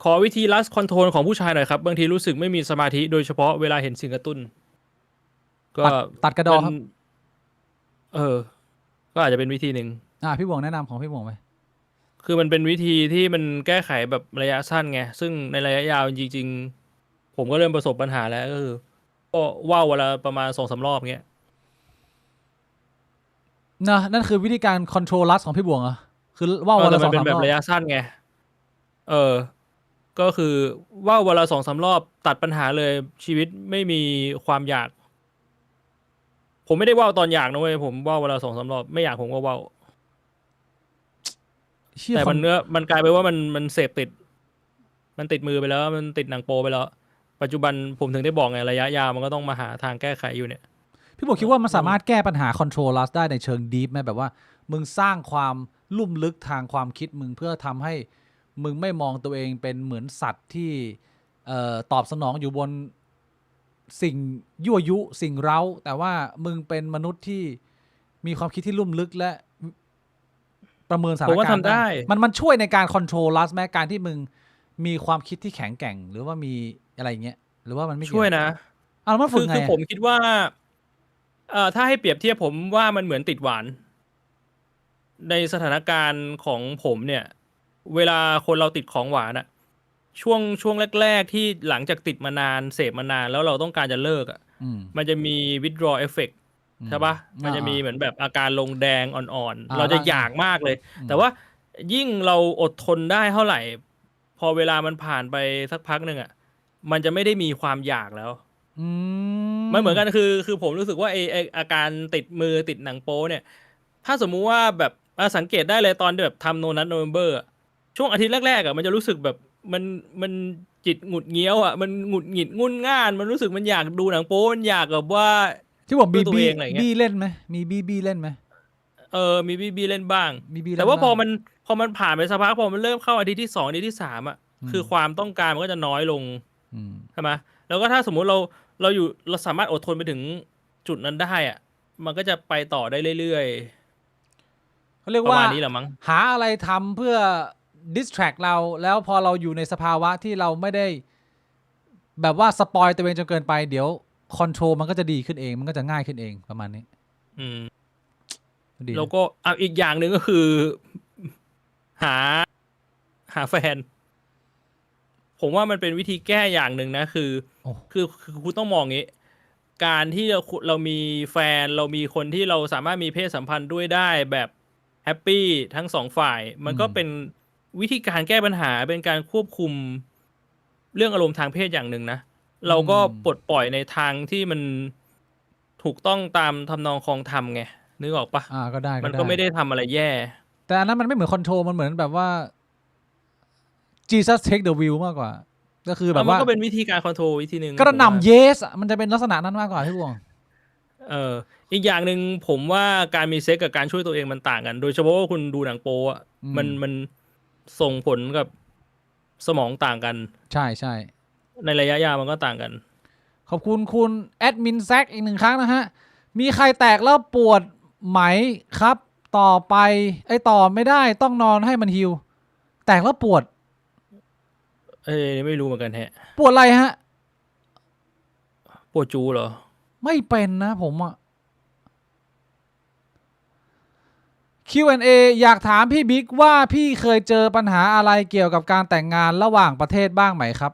Speaker 2: ขอวิธีลัสคอนโทรลของผู้ชายหน่อยครับบางทีรู้สึกไม่มีสมาธิโดยเฉพาะเวลาเห็นสิ่งกระตุ้นก็
Speaker 1: ตัดกระดอครับ
Speaker 2: ก็อาจจะเป็นวิธีหนึ่ง
Speaker 1: พี่บ่วงแนะนำของพี่บ่วงไป
Speaker 2: คือมันเป็นวิธีที่มันแก้ไขแบบระยะสั้นไงซึ่งในระยะยาวจริงๆผมก็เริ่มประสบปัญหาแล้วก็คือก็ว่าวเวลาประมาณ2-3 รอบเงี้ย
Speaker 1: นะนั่นคือวิธีการคอนโทรลลัสของพี่บ่วงเหรอคือว่าววัน
Speaker 2: แต่
Speaker 1: ละ
Speaker 2: มั
Speaker 1: 2-3
Speaker 2: เป็น
Speaker 1: ร
Speaker 2: แบบ
Speaker 1: อบ
Speaker 2: ระยะสั้นไงก็คือว่าวเวลา2-3 รอบตัดปัญหาเลยชีวิตไม่มีความอยาก ผมไม่ได้ว่าวตอนอยากนะเว้ยผมว่าวเวลา2-3 รอบไม่อยากผมก็ว่าว
Speaker 1: เชี่ย
Speaker 2: แต่
Speaker 1: ค
Speaker 2: มันกลายไปว่ามันเสพติด มันติดมือไปแล้วมันติดหนังโปไปแล้ว ปัจจุบันผมถึงได้บอกไงระยะยาวมันก็ต้องมาหาทางแก้ไขอยู่เนี่ย
Speaker 1: พี่บ่วงคิดว่ามันสามารถแก้ปัญหาคอนโทรลลัสได้ในเชิงดีฟไหมแบบว่า มึงสร้างความลุ่มลึกทางความคิดมึงเพื่อทำให้มึงไม่มองตัวเองเป็นเหมือนสัตว์ที่ตอบสนองอยู่บนสิ่งยั่วยุสิ่งเร้า แต่ว่ามึงเป็นมนุษย์ที่มีความคิดที่ลุ่มลึกและประเมินสถาน
Speaker 2: ผมว่า
Speaker 1: การณ์
Speaker 2: ทำได้
Speaker 1: มันช่วยในการคอนโทรลลัสแม้การที่มึงมีความคิดที่แข็งแกร่ง หรือว่ามีอะไรอย่างเงี้ยหรือว่ามันไม่เกี่
Speaker 2: ช่วยนะ
Speaker 1: เอาแล้วมันฝึ
Speaker 2: คื
Speaker 1: ก
Speaker 2: อ
Speaker 1: ไง
Speaker 2: คือผมคิดว่าถ้าให้เปรียบเทียบผมว่ามันเหมือนติดหวาน ในสถานการณ์ของผมเนี่ย เวลาคนเราติดของหวานอะช่วงแรกๆที่หลังจากติดมานานเสพมานานแล้วเราต้องการจะเลิกอะ
Speaker 1: อืม
Speaker 2: มันจะมี withdraw effect ใช่ปะมันจะมีเหมือนแบบอาการลงแดงอ่อนๆ เราจะอยากมากเลย แต่ว่ายิ่งเราอดทนได้เท่าไหร่ พอเวลามันผ่านไปสักพักหนึ่งอะมันจะไม่ได้มีความอยากแล้ว มันเหมือนกันคือผมรู้สึกว่าไออาการติดมือติดหนังโป๊เนี่ย ถ้าสมมุติว่าแบบสังเกตได้เลยตอนแบบทำโนนัทโนเวมเบอร์ช่วงอาทิตย์แรกๆมันจะรู้สึกแบบมันจิตหงุดเงี้ยวมันหงุดหงิดงุนง่านมันรู้สึกมันอยากดูหนังโป๊มันอยากแบบว่า
Speaker 1: ที่บอก
Speaker 2: ด้วยตัว
Speaker 1: บี
Speaker 2: เองอะไรเงี้ย
Speaker 1: บีเล่นไหมมีบีเล่นไหม
Speaker 2: มีบีเล่นบ้าง
Speaker 1: มีบี
Speaker 2: แต่ว่าพอมันผ่านไปสักพักพอมันเริ่มเข้าอาทิตย์ที่2อาทิตย์ที่3คือความต้องการมันก็จะน้อยลงใช่ไหมแล้วก็ถ้าสมมุติเราสามารถอดทนไปถึงจุดนั้นได้มันก็จะไปต่อได้เรื่อย
Speaker 1: เขาเรียก
Speaker 2: ๆประ
Speaker 1: ว่า
Speaker 2: มาณนี้แหละมั้ง
Speaker 1: หาอะไรทำเพื่อ distract เราแล้วพอเราอยู่ในสภาวะที่เราไม่ได้แบบว่าสปอยตัวเองจนเกินไปเดี๋ยวคอนโทรลมันก็จะดีขึ้นเองมันก็จะง่ายขึ้นเองประมาณนี้
Speaker 2: อืม
Speaker 1: ดีนะ
Speaker 2: แล้วก็อีกอย่างหนึ่งก็คือ หาแฟน ผมว่ามันเป็นวิธีแก้อย่างหนึ่งนะคือ
Speaker 1: โอ้
Speaker 2: คือคุณต้องมองงี้ การที่เรามีแฟนเรามีคนที่เราสามารถมีเพศสัมพันธ์ด้วยได้แบบแฮปปี้ทั้งสองฝ่าย มันก็เป็นวิธีการแก้ปัญหาเป็นการควบคุมเรื่องอารมณ์ทางเพศอย่างหนึ่งนะ เราก็ปลดปล่อยในทางที่มันถูกต้องตามทำนองครองธรรมไงนึกออกปะ
Speaker 1: ก็ได้
Speaker 2: มันก็ไม่ได้ทำอะไรแย่
Speaker 1: แต่อันนั้นมันไม่เหมือนคอนโทรลมันเหมือนแบบว่า Jesus take the wheel มากกว่า ก็คือแบบ
Speaker 2: มัน
Speaker 1: ว่า
Speaker 2: ก็เป็นวิธีการคอนโทรลวิธีหนึ่ง
Speaker 1: กระห
Speaker 2: ผมว่า
Speaker 1: น่ำ yes อะมันจะเป็นลักษณะนั้นมากกว่าพี่บวง
Speaker 2: อีกอย่างหนึ่งผมว่าการมีเซ็กกับการช่วยตัวเองมันต่างกัน โดยเฉพาะว่าคุณดูหนังโป๊อะ
Speaker 1: อืม
Speaker 2: มันส่งผลกับสมองต่างกัน
Speaker 1: ใช่ใช่
Speaker 2: ในระยะยาวมันก็ต่างกัน
Speaker 1: ขอบคุณคุณแอดมินแซกอีกหนึ่งครั้งนะฮะ มีใครแตกแล้วปวดไหมครับ ต่อไปต่อไม่ได้ต้องนอนให้มันฮิวแตกแล้วปวด
Speaker 2: ไม่รู้เหมือนกันแฮะ
Speaker 1: ปวดอะไรฮะ
Speaker 2: ปวดจูเหรอ
Speaker 1: ไม่เป็นนะผมอะ Q&A อยากถามพี่บิ๊กว่าพี่เคยเจอปัญหาอะไรเกี่ยวกับการแต่งงานระหว่างประเทศบ้างไหมครับ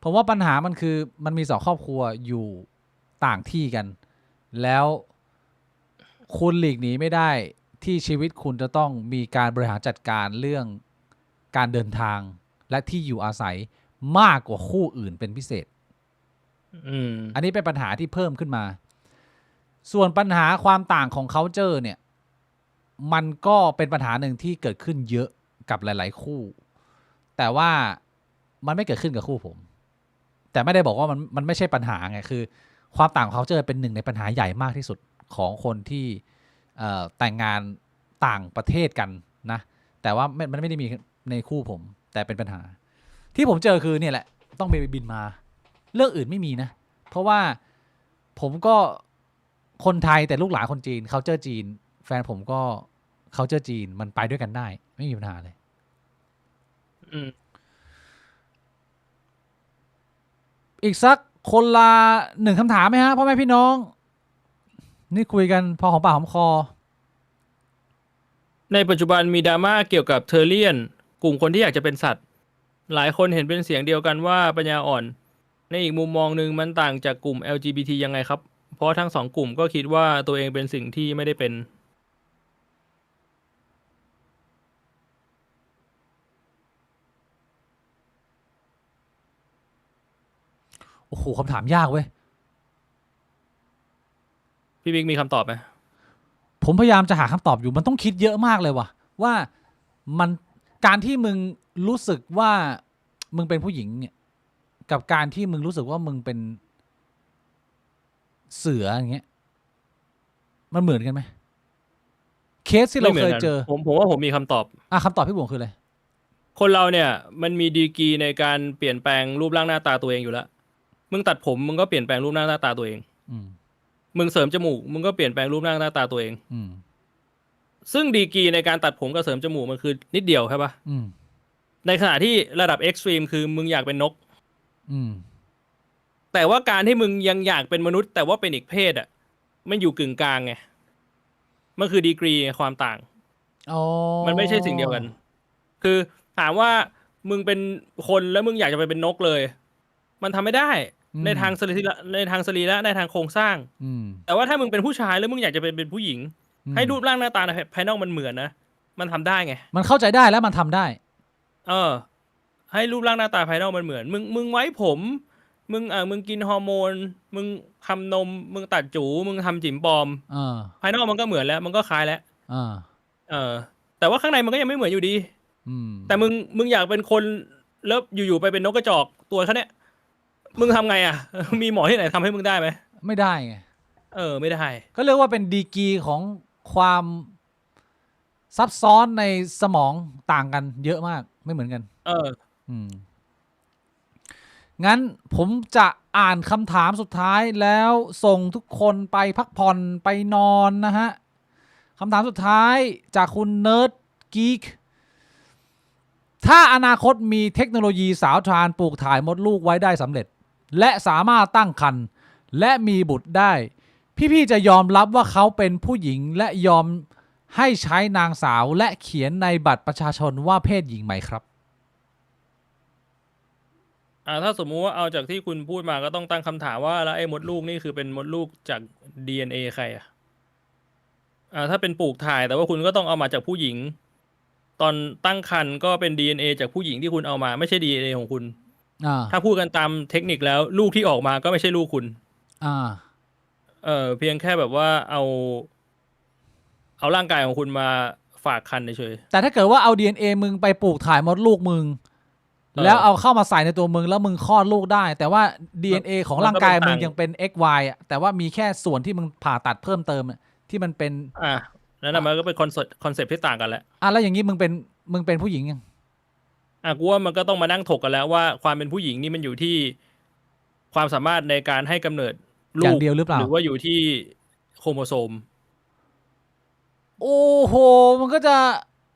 Speaker 1: ผมว่าปัญหามันคือมันมีสองครอบครัวอยู่ต่างที่กัน แล้วคุณหลีกหนีไม่ได้ที่ชีวิตคุณจะต้องมีการบริหารจัดการเรื่องการเดินทางและที่อยู่อาศัยมากกว่าคู่อื่นเป็นพิเศษ อันนี้เป็นปัญหาที่เพิ่มขึ้นมา ส่วนปัญหาความต่างของ culture เนี่ย มันก็เป็นปัญหาหนึ่งที่เกิดขึ้นเยอะกับหลาย ๆ คู่ แต่ว่ามันไม่เกิดขึ้นกับคู่ผม แต่ไม่ได้บอกว่ามันไม่ใช่ปัญหาไง คือความต่างของ culture เป็นหนึ่งในปัญหาใหญ่มากที่สุดของคนที่แต่งงานต่างประเทศกันนะ แต่ว่ามันไม่ได้มีในคู่ผม แต่เป็นปัญหา ที่ผมเจอคือเนี่ยแหละต้องไปบินมา เรื่องอื่นไม่มีนะ เพราะว่าผมก็คนไทยแต่ลูกหลานคนจีนเขาเจอจีน แฟนผมก็เขาเจอจีนมันไปด้วยกันได้ ไม่มีปัญหาเลย อีกสักคนละหนึ่งคำถามไหมฮะพ่อแม่พี่น้อง นี่คุยกันพอของปากหอมคอ
Speaker 2: ในปัจจุบันมีดราม่าเกี่ยวกับเทอร์เรียน กลุ่มคนที่อยากจะเป็นสัตว์ หลายคนเห็นเป็นเสียงเดียวกันว่าปัญญาอ่อน ในอีกมุมมองหนึ่งมันต่างจากกลุ่ม LGBT ยังไงครับ เพราะทั้งสองกลุ่มก็คิดว่าตัวเองเป็นสิ่งที่ไม่ได้เป็น
Speaker 1: โอ้โหคำถามยากเว้ย
Speaker 2: พี่บิ๊กมีคำตอบไหม
Speaker 1: ผมพยายามจะหาคำตอบอยู่มันต้องคิดเยอะมากเลยว่ะว่ามันการที่มึงรู้สึกว่ามึงเป็นผู้หญิงเนี่ยกับการที่มึงรู้สึกว่ามึงเป็นเสืออย่างเงี้ยมันเหมือนกันไหมเคสที่เราเคยเจอ
Speaker 2: ผมว่าผมมีคำตอบ
Speaker 1: คำตอบพี่บวงคืออะไร
Speaker 2: คนเราเนี่ยมันมีดีกรีในการเปลี่ยนแปลงรูปร่างหน้าตาตัวเองอยู่แล้ว มึงตัดผมมึงก็เปลี่ยนแปลงรูปร่างหน้าตาตัวเอง
Speaker 1: อืม
Speaker 2: มึงเสริมจมูกมึงก็เปลี่ยนแปลงรูปร่างหน้าตาตัวเอง
Speaker 1: อืม
Speaker 2: ซึ่งดีกรีในการตัดผมกับเสริมจมูกมันคือนิดเดียวใช่ปะ
Speaker 1: อืม
Speaker 2: ในขณะที่ระดับเอ็กซ์ตรีมคือมึงอยากเป็นนก
Speaker 1: อืม
Speaker 2: แต่ว่าการที่มึงยังอยากเป็นมนุษย์ แต่ว่าเป็นอีกเพศอ่ะมันอยู่กึ่งกลางไงมันคือดีกรีความต่าง
Speaker 1: อ๋อ
Speaker 2: มันไม่ใช่สิ่งเดียวกัน คือถามว่ามึงเป็นคนแล้วมึงอยากจะไปเป็นนกเลย มันทำไม่ได้ในทางสรีระในทางโครงสร้าง
Speaker 1: อืม
Speaker 2: แต่ว่าถ้ามึงเป็นผู้ชายแล้วมึงอยากจะเป็นผู้หญิง ให้รูปร่างหน้าตาภายนอกมันเหมือนนะมันทำได้ไง
Speaker 1: มันเข้าใจได้แล้วมันทำได้
Speaker 2: ให้รูปร่างหน้าตาภายนอกมันเหมือน มึงไว้ผม มึงกินฮอร์โมน มึงทำนม มึงตัดจูมึงทำจิ๋มปลอม ภายนอกมันก็เหมือนแล้ว มันก็คล้ายแล้ว แต่ว่าข้างในมันก็ยังไม่เหมือนอยู่ดี แต่มึงอยากเป็นคนแล้วอยู่ๆไปเป็นนกกระจอกตัวเขาเนี่ยมึงทำไงอ่ะ มีหมอที่ไหนทำให้มึงได้ไหม
Speaker 1: ไม่ได้ไง
Speaker 2: ไม่ได้
Speaker 1: ก็เรียกว่าเป็นดีกรีของความซับซ้อนในสมองต่างกันเยอะมากไม่เหมือนกัน งั้นผมจะอ่านคำถามสุดท้ายแล้วส่งทุกคนไปพักผ่อนไปนอนนะฮะ คำถามสุดท้ายจากคุณเนิร์ดกีกถ้าอนาคตมีเทคโนโลยีสาวทรานปลูกถ่ายมดลูกไว้ได้สำเร็จ และสามารถตั้งครรภ์และมีบุตรได้ พี่ๆจะยอมรับว่าเขาเป็นผู้หญิงและยอมให้ใช้นางสาวและเขียนในบัตรประชาชนว่าเพศหญิงไหมครับ
Speaker 2: ถ้าสมมุติว่าเอาจากที่คุณพูดมาก็ต้องตั้งคำถามว่าแล้วไอ้มดลูกนี่คือเป็นมดลูกจาก DNA ใครถ้าเป็นปลูกถ่ายแต่ว่าคุณก็ต้องเอามาจากผู้หญิง ตอนตั้งครรภ์ก็เป็น DNA จากผู้หญิงที่คุณเอามาไม่ใช่ DNA ของคุณ ถ้าพูดกันตามเทคนิคแล้วลูกที่ออกมาก็ไม่ใช่ลูกคุณ เพียงแค่แบบว่าเอาร่างกายของคุณมาฝากคันเฉย
Speaker 1: แต่ถ้าเกิดว่าเอา DNA มึงไปปลูกถ่ายมดลูกมึง แล้วเอาเข้ามาใส่ในตัวมึงแล้วมึงคลอดลูกได้ แต่ว่า DNA ของร่างกายมึงยังเป็น XY อ่ะแต่ว่ามีแค่ส่วนที่มึงผ่าตัดเพิ่มเติมที่มันเป็น
Speaker 2: นั่นมันก็เป็นคอนเซปต์ที่ต่างกันแหละ
Speaker 1: แล้วอย่างนี้มึงเป็นผู้หญิงยัง
Speaker 2: กูว่ามันก็ต้องมานั่งถกกันแล้วว่าความเป็นผู้หญิงนี่มันอยู่ที่ความสามารถในการให้กำเนิดลูก
Speaker 1: อย่างเดียวหรือเปล่า
Speaker 2: หรือว่าอยู่ที่โครโมโซม
Speaker 1: โอ้โหมันก็จะ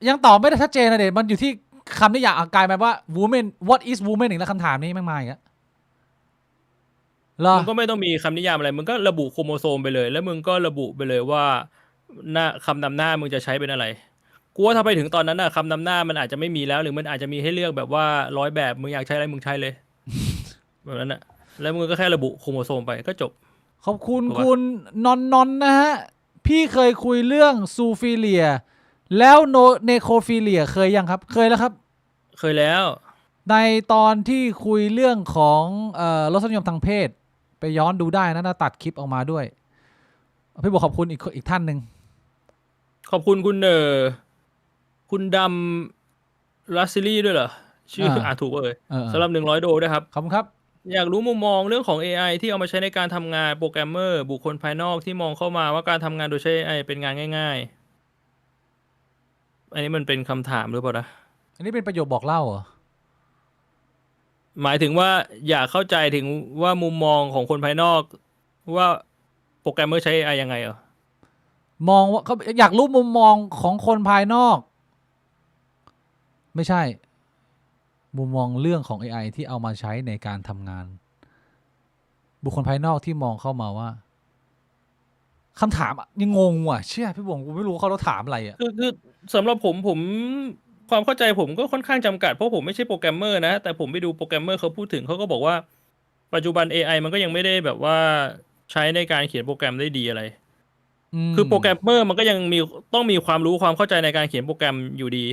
Speaker 1: ยังตอบไม่ได้ชัดเจนนะเด็มันอยู่ที่คำนิยามกลายมาว่า woman what is woman อีกแล้วคำถามนี้ไม่มาอีกแล้ว
Speaker 2: มึงก็ไม่ต้องมีคำนิยามอะไรมึงก็ระบุโครโมโซมไปเลยแล้วมึงก็ระบุไปเลยว่าคำนำหน้ามึงจะใช้เป็นอะไรกูว่าถ้าไปถึงตอนนั้นคำนำหน้ามันอาจจะไม่มีแล้วหรือมันอาจจะมีให้เลือกแบบว่า100แบบมึงอยากใช้อะไรมึงใช้เลย แบบนั้นแล้วมึงก็แค่ระบุโครโมโซมไปก็จบ
Speaker 1: ขอบคุณคุณนอนนะฮะพี่เคยคุยเรื่องซูฟิเลียแล้วเนโครฟิเลียเคยยังครับเคยแล้วครับ
Speaker 2: เคยแล้ว
Speaker 1: ในตอนที่คุยเรื่องของรสนิยมทางเพศไปย้อนดูได้นะตัดคลิปออกมาด้วยพี่บอกขอบคุณอีกท่านหนึ่ง
Speaker 2: ขอบคุณคุณดำลัสซิลี่ด้วยเหรอชื่อถูกเลยสำหรับ100 โดด้วยครับ
Speaker 1: ขอบคุณครับ
Speaker 2: อยากรู้มุมมองเรื่องของ AI ที่เอามาใช้ในการทำงานโปรแกรมเมอร์บุคคลภายนอกที่มองเข้ามาว่าการทำงานโดยใช้ AI เป็นงานง่ายๆอันนี้มันเป็นคำถามหรือเปล่านะ
Speaker 1: อันนี้เป็นประโยคบอกเล่าเหรอ
Speaker 2: หมายถึงว่าอยากเข้าใจถึงว่ามุมมองของคนภายนอกว่าโปรแกรมเมอร์ใช้ AI ยังไงเหรอ
Speaker 1: มองว่าเขาอยากรู้มุมมองของคนภายนอกไม่ใช่มุมมองเรื่องของ AI ที่เอามาใช้ในการทำงานบุคคลภายนอกที่มองเข้ามาว่าคำถามยังงงว่ะเชื่อพี่บงกูไม่รู้เขาถามอะไร
Speaker 2: คือสำหรับผมความเข้าใจผมก็ค่อนข้างจำกัดเพราะผมไม่ใช่โปรแกรมเมอร์นะแต่ผมไปดูโปรแกรมเมอร์เขาพูดถึงเขาก็บอกว่าปัจจุบัน AI มันก็ยังไม่ได้แบบว่าใช้ในการเขียนโปรแกรมได้ดีอะไรคือโปรแกรมเมอร์มันก็ยังต้องมีความรู้ความเข้าใจในการเขียนโปรแกรมอยู่ดี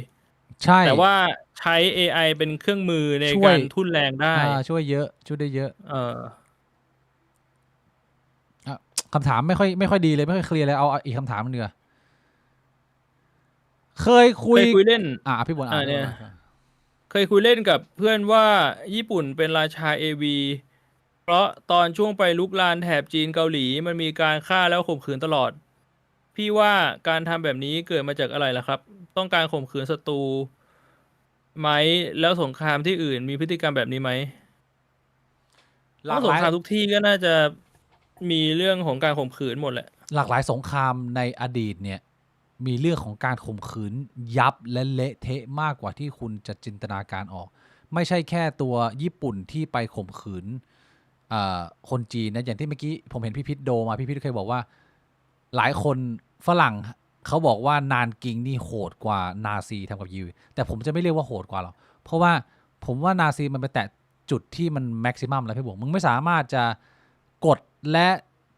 Speaker 1: ใช่
Speaker 2: แต่ว่าใช้ AI เป็นเครื่องมือในการทุ่นแรงได้
Speaker 1: ช่วยเยอะช่วยได้เยอะคำถามไม่ค่อยดีเลยไม่ค่อยเคลียร์เลยเอาอีกคำถามนึงดีกว่าเคยคุย
Speaker 2: เล่น
Speaker 1: พี่บน
Speaker 2: เนี่ยเคยคุยเล่นกับเพื่อนว่าญี่ปุ่นเป็นราชา AV เพราะตอนช่วงไปลุกลานแถบจีนเกาหลีมันมีการฆ่าแล้วข่มขืนตลอดพี่ว่าการทำแบบนี้เกิดมาจากอะไรล่ะครับต้องการข่มขืนศัตรูไหมแล้วสงครามที่อื่นมีพฤติกรรมแบบนี้ไหมสงครามทุกที่ก็น่าจะมีเรื่องของการข่มขืนหมดแหละ
Speaker 1: หลากหลายสงครามในอดีตเนี่ยมีเรื่องของการข่มขืนยับและเละเทะมากกว่าที่คุณจะจินตนาการออกไม่ใช่แค่ตัวญี่ปุ่นที่ไปข่มขืนคนจีนนะอย่างที่เมื่อกี้ผมเห็นพี่พิษโดมาพี่พิษเคยบอกว่าหลายคนฝรั่งเขาบอกว่านานกิงนี่โหดกว่านาซีทำกับยิวแต่ผมจะไม่เรียกว่าโหดกว่าหรอกเพราะว่าผมว่านาซีมันไปแตะจุดที่มันแม็กซิมัมแล้วพี่บอกมึงไม่สามารถจะกดและ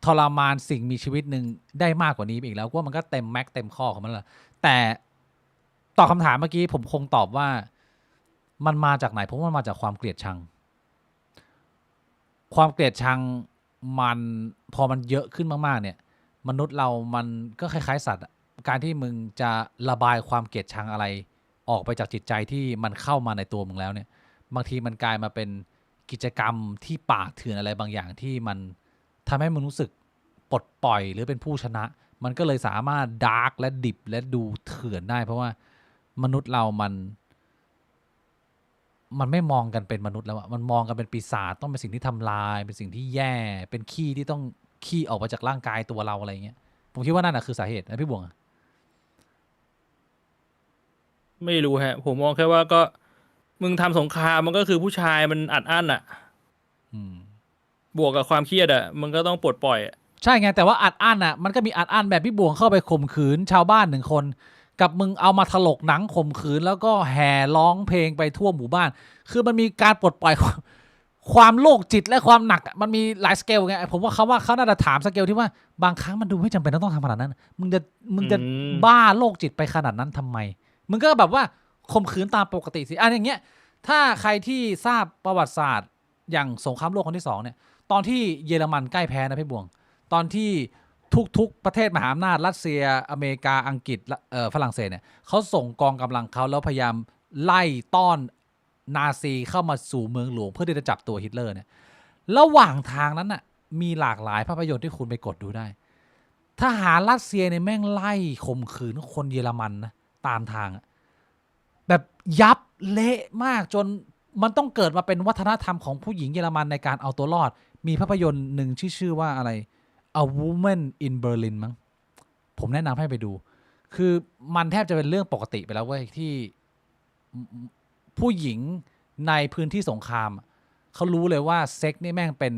Speaker 1: ทรมานสิ่งมีชีวิตหนึ่งได้มากกว่านี้อีกแล้วว่ามันก็เต็มแม็กเต็มข้อของมันแล้วแต่ตอบคำถามเมื่อกี้ผมคงตอบว่ามันมาจากไหนผมว่ามันมาจากความเกลียดชังความเกลียดชังมันพอมันเยอะขึ้นมากๆเนี่ยมนุษย์เรามันก็คล้ายๆสัตว์การที่มึงจะระบายความเกลียดชังอะไรออกไปจากจิตใจที่มันเข้ามาในตัวมึงแล้วเนี่ยบางทีมันกลายมาเป็นกิจกรรมที่ป่าเถื่อนอะไรบางอย่างที่มันทำให้มึงรู้สึกปลดปล่อยหรือเป็นผู้ชนะมันก็เลยสามารถดาร์กและดิบและดูเถื่อนได้เพราะว่ามนุษย์เรามันไม่มองกันเป็นมนุษย์แล้วมันมองกันเป็นปีศาจต้องเป็นสิ่งที่ทำลายเป็นสิ่งที่แย่เป็นขี้ที่ต้องขี้ออกมาจากร่างกายตัวเราอะไรเงี้ยผมคิดว่านั่นคือสาเหตุนะพี่บวง
Speaker 2: ไม่รู้ฮะ ผมมองแค่ว่าก็มึงทำสงครามมันก็คือผู้ชายมันอัดอั้นอ่ะ
Speaker 1: อืม
Speaker 2: บวกกับความเครียดอ่ะมันก็ต้องปลดปล่อยอะ
Speaker 1: ใช่ไงแต่ว่าอัดอั้นอ่ะมันก็มีอัดอั้นแบบพี่บวงเข้าไปข่มขืนชาวบ้าน1 คน กับมึงเอามาถลกหนังข่มขืนแล้วก็แห่ร้องเพลงไปทั่วหมู่บ้าน คือมันมีการปลดปล่อย ความโรคจิตและความหนักอะมันมีหลายสเกลไงผมว่าเขาน่าจะถามสเกลที่ว่าบางครั้งมันดูไม่จำเป็นต้องทำขนาดนั้นมึงจะบ้าโรคจิตไปขนาดนั้นทำไม มึงก็แบบว่าข่มขืนตามปกติสิอันอย่างเงี้ยถ้าใครที่ทราบประวัติศาสตร์อย่างสงครามโลกครั้งที่2เนี่ยตอนที่เยอรมันใกล้แพ้นะพี่บวง ตอนที่ทุกประเทศมหาอำนาจรัสเซียอเมริกาอังกฤษฝรั่งเศสเนี่ยเขาส่งกองกำลังเขาแล้วพยายามไล่ต้อนนาซีเข้ามาสู่เมืองหลวงเพื่อที่จะจับตัวฮิตเลอร์เนี่ยระหว่างทางนั้นน่ะมีหลากหลายภาพยนตร์ที่คุณไปกดดูได้ทหารรัสเซียเนี่ยแม่งไล่ข่มขืนคนเยอรมันนะตามทางแบบยับเละมากจนมันต้องเกิดมาเป็นวัฒนธรรมของผู้หญิงเยอรมันในการเอาตัวรอดมีภาพยนตร์หนึ่งที่ชื่อว่าอะไรA Woman in Berlin มั้งผมแนะนำให้ไปดูคือมันแทบจะเป็นเรื่องปกติไปแล้วเว้ยที่ผู้หญิงในพื้นที่สงครามเขารู้เลยว่าเซ็กนี่แม่งเป็น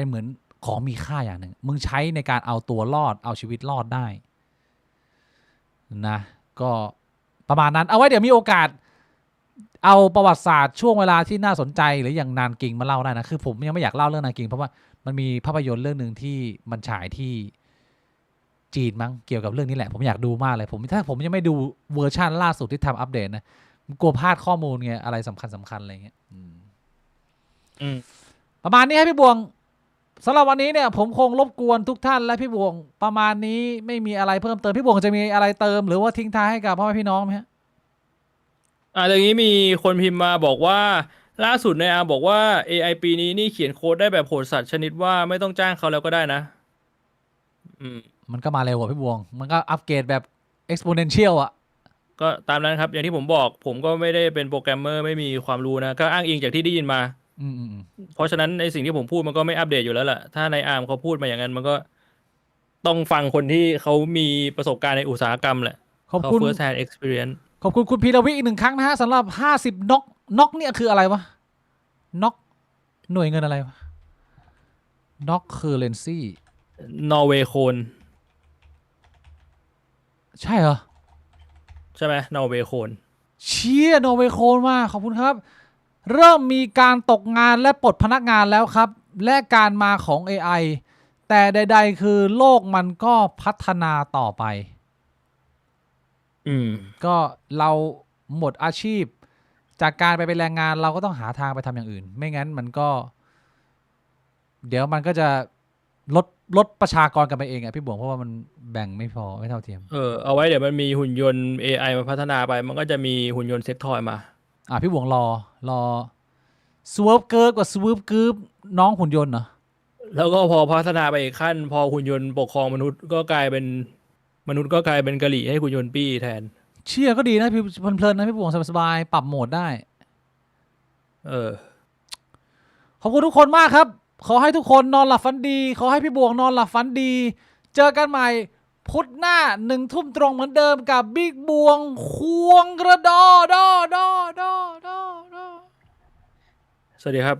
Speaker 1: เหมือนของมีค่าอย่างหนึ่งมึงใช้ในการเอาตัวรอดเอาชีวิตรอดได้นะก็ประมาณนั้นเอาไว้เดี๋ยวมีโอกาสเอาประวัติศาสตร์ช่วงเวลาที่น่าสนใจหรืออย่างนานกิงมาเล่าได้นะคือผมยังไม่อยากเล่าเรื่องนานกิงเพราะว่ามันมีภาพยนตร์เรื่องหนึ่งที่มันฉายที่จีนมั้งเกี่ยวกับเรื่องนี้แหละผมอยากดูมากเลยถ้าผมยังไม่ดูเวอร์ชันล่าสุดที่ทำอัปเดตนะกลัวพลาดข้อมูลไงอะไรสำคัญอะไรเงี้ยประมาณนี้ให้พี่บวงสำหรับวันนี้เนี่ยผมคงรบกวนทุกท่านและพี่บวงประมาณนี้ไม่มีอะไรเพิ่มเติมพี่บวงจะมีอะไรเติมหรือว่าทิ้งท้ายให้กับพ่อแม่พี่น้องไหมฮะ
Speaker 2: อย่างนี้มีคนพิมพ์มาบอกว่าล่าสุดในอาร์บอกว่า AI ปีนี้นี่เขียนโค้ดได้แบบโหดสัตว์ชนิดว่าไม่ต้องจ้างเขาแล้วก็ได้นะ
Speaker 1: มันก็มาเร็วกว่าพี่บวงมันก็อัปเกรดแบบ exponential อ่ะ
Speaker 2: ก็ตามนั้นครับอย่างที่ผมบอกผมก็ไม่ได้เป็นโปรแกรมเมอร์ไม่มีความรู้นะก็อ้างอิงจากที่ได้ยินมาเพราะฉะนั้นในสิ่งที่ผมพูดมันก็ไม่อัปเดตอยู่แล้วล่ะถ้าในอาร์มเขาพูดมาอย่างนั้นมันก็ต้องฟังคนที่เขามีประสบการณ์ในอุตสาหกรรมแหละ
Speaker 1: ขอบคุณ
Speaker 2: first hand experience
Speaker 1: ขอบคุณคุณพีรวิอีก1 ครั้งนะฮะสำหรับ50น็อกเนี่ยคืออะไรวะน็อกหน่วยเงินอะไรวะน็อกเคอร์เรนซี
Speaker 2: นอร์เวย์โคน
Speaker 1: ใช่เหรอ
Speaker 2: ใช่ไหมนอร์เวย์โคน
Speaker 1: เชียนอร์เวย์โคนมากขอบคุณครับเริ่มมีการตกงานและปลดพนักงานแล้วครับและการมาของ AI แต่ใดๆคือโลกมันก็พัฒนาต่อไปก็เราหมดอาชีพจากการไปเป็นแรงงานเราก็ต้องหาทางไปทำอย่างอื่นไม่งั้นมันก็เดี๋ยวมันก็จะลดประชากรกันไปเองอะพี่บวงเพราะว่ามันแบ่งไม่พอไม่เท่าเทียม
Speaker 2: เอาไว้เดี๋ยวมันมีหุ่นยนต์ AI มาพัฒนาไปมันก็จะมีหุ่นยนต์เซ็กทอยมา
Speaker 1: พี่บวงรอสวอปเกิร์กับสวอปกึ๊บน้องหุ่นยนต์เหรอ
Speaker 2: แล้วก็พอพัฒนาไปอีกขั้นพอหุ่นยนต์ปกครองมนุษย์ก็กลายเป็นมนุษย์ก็กลายเป็นกะหรี่ให้หุ่นยนต์ปี้แทน
Speaker 1: เชี่ยก็ดีนะพี่เพลินๆนะพี่บวงสบายๆปรับโหมดได้ขอบคุณทุกคนมากครับขอให้ทุกคนนอนหลับฝันดีขอให้พี่บวงนอนหลับฝันดีเจอกันใหม่พุธหน้า1 ทุ่มตรงเหมือนเดิมกับบิ๊กบวงควงกระดอสวัสดีครับ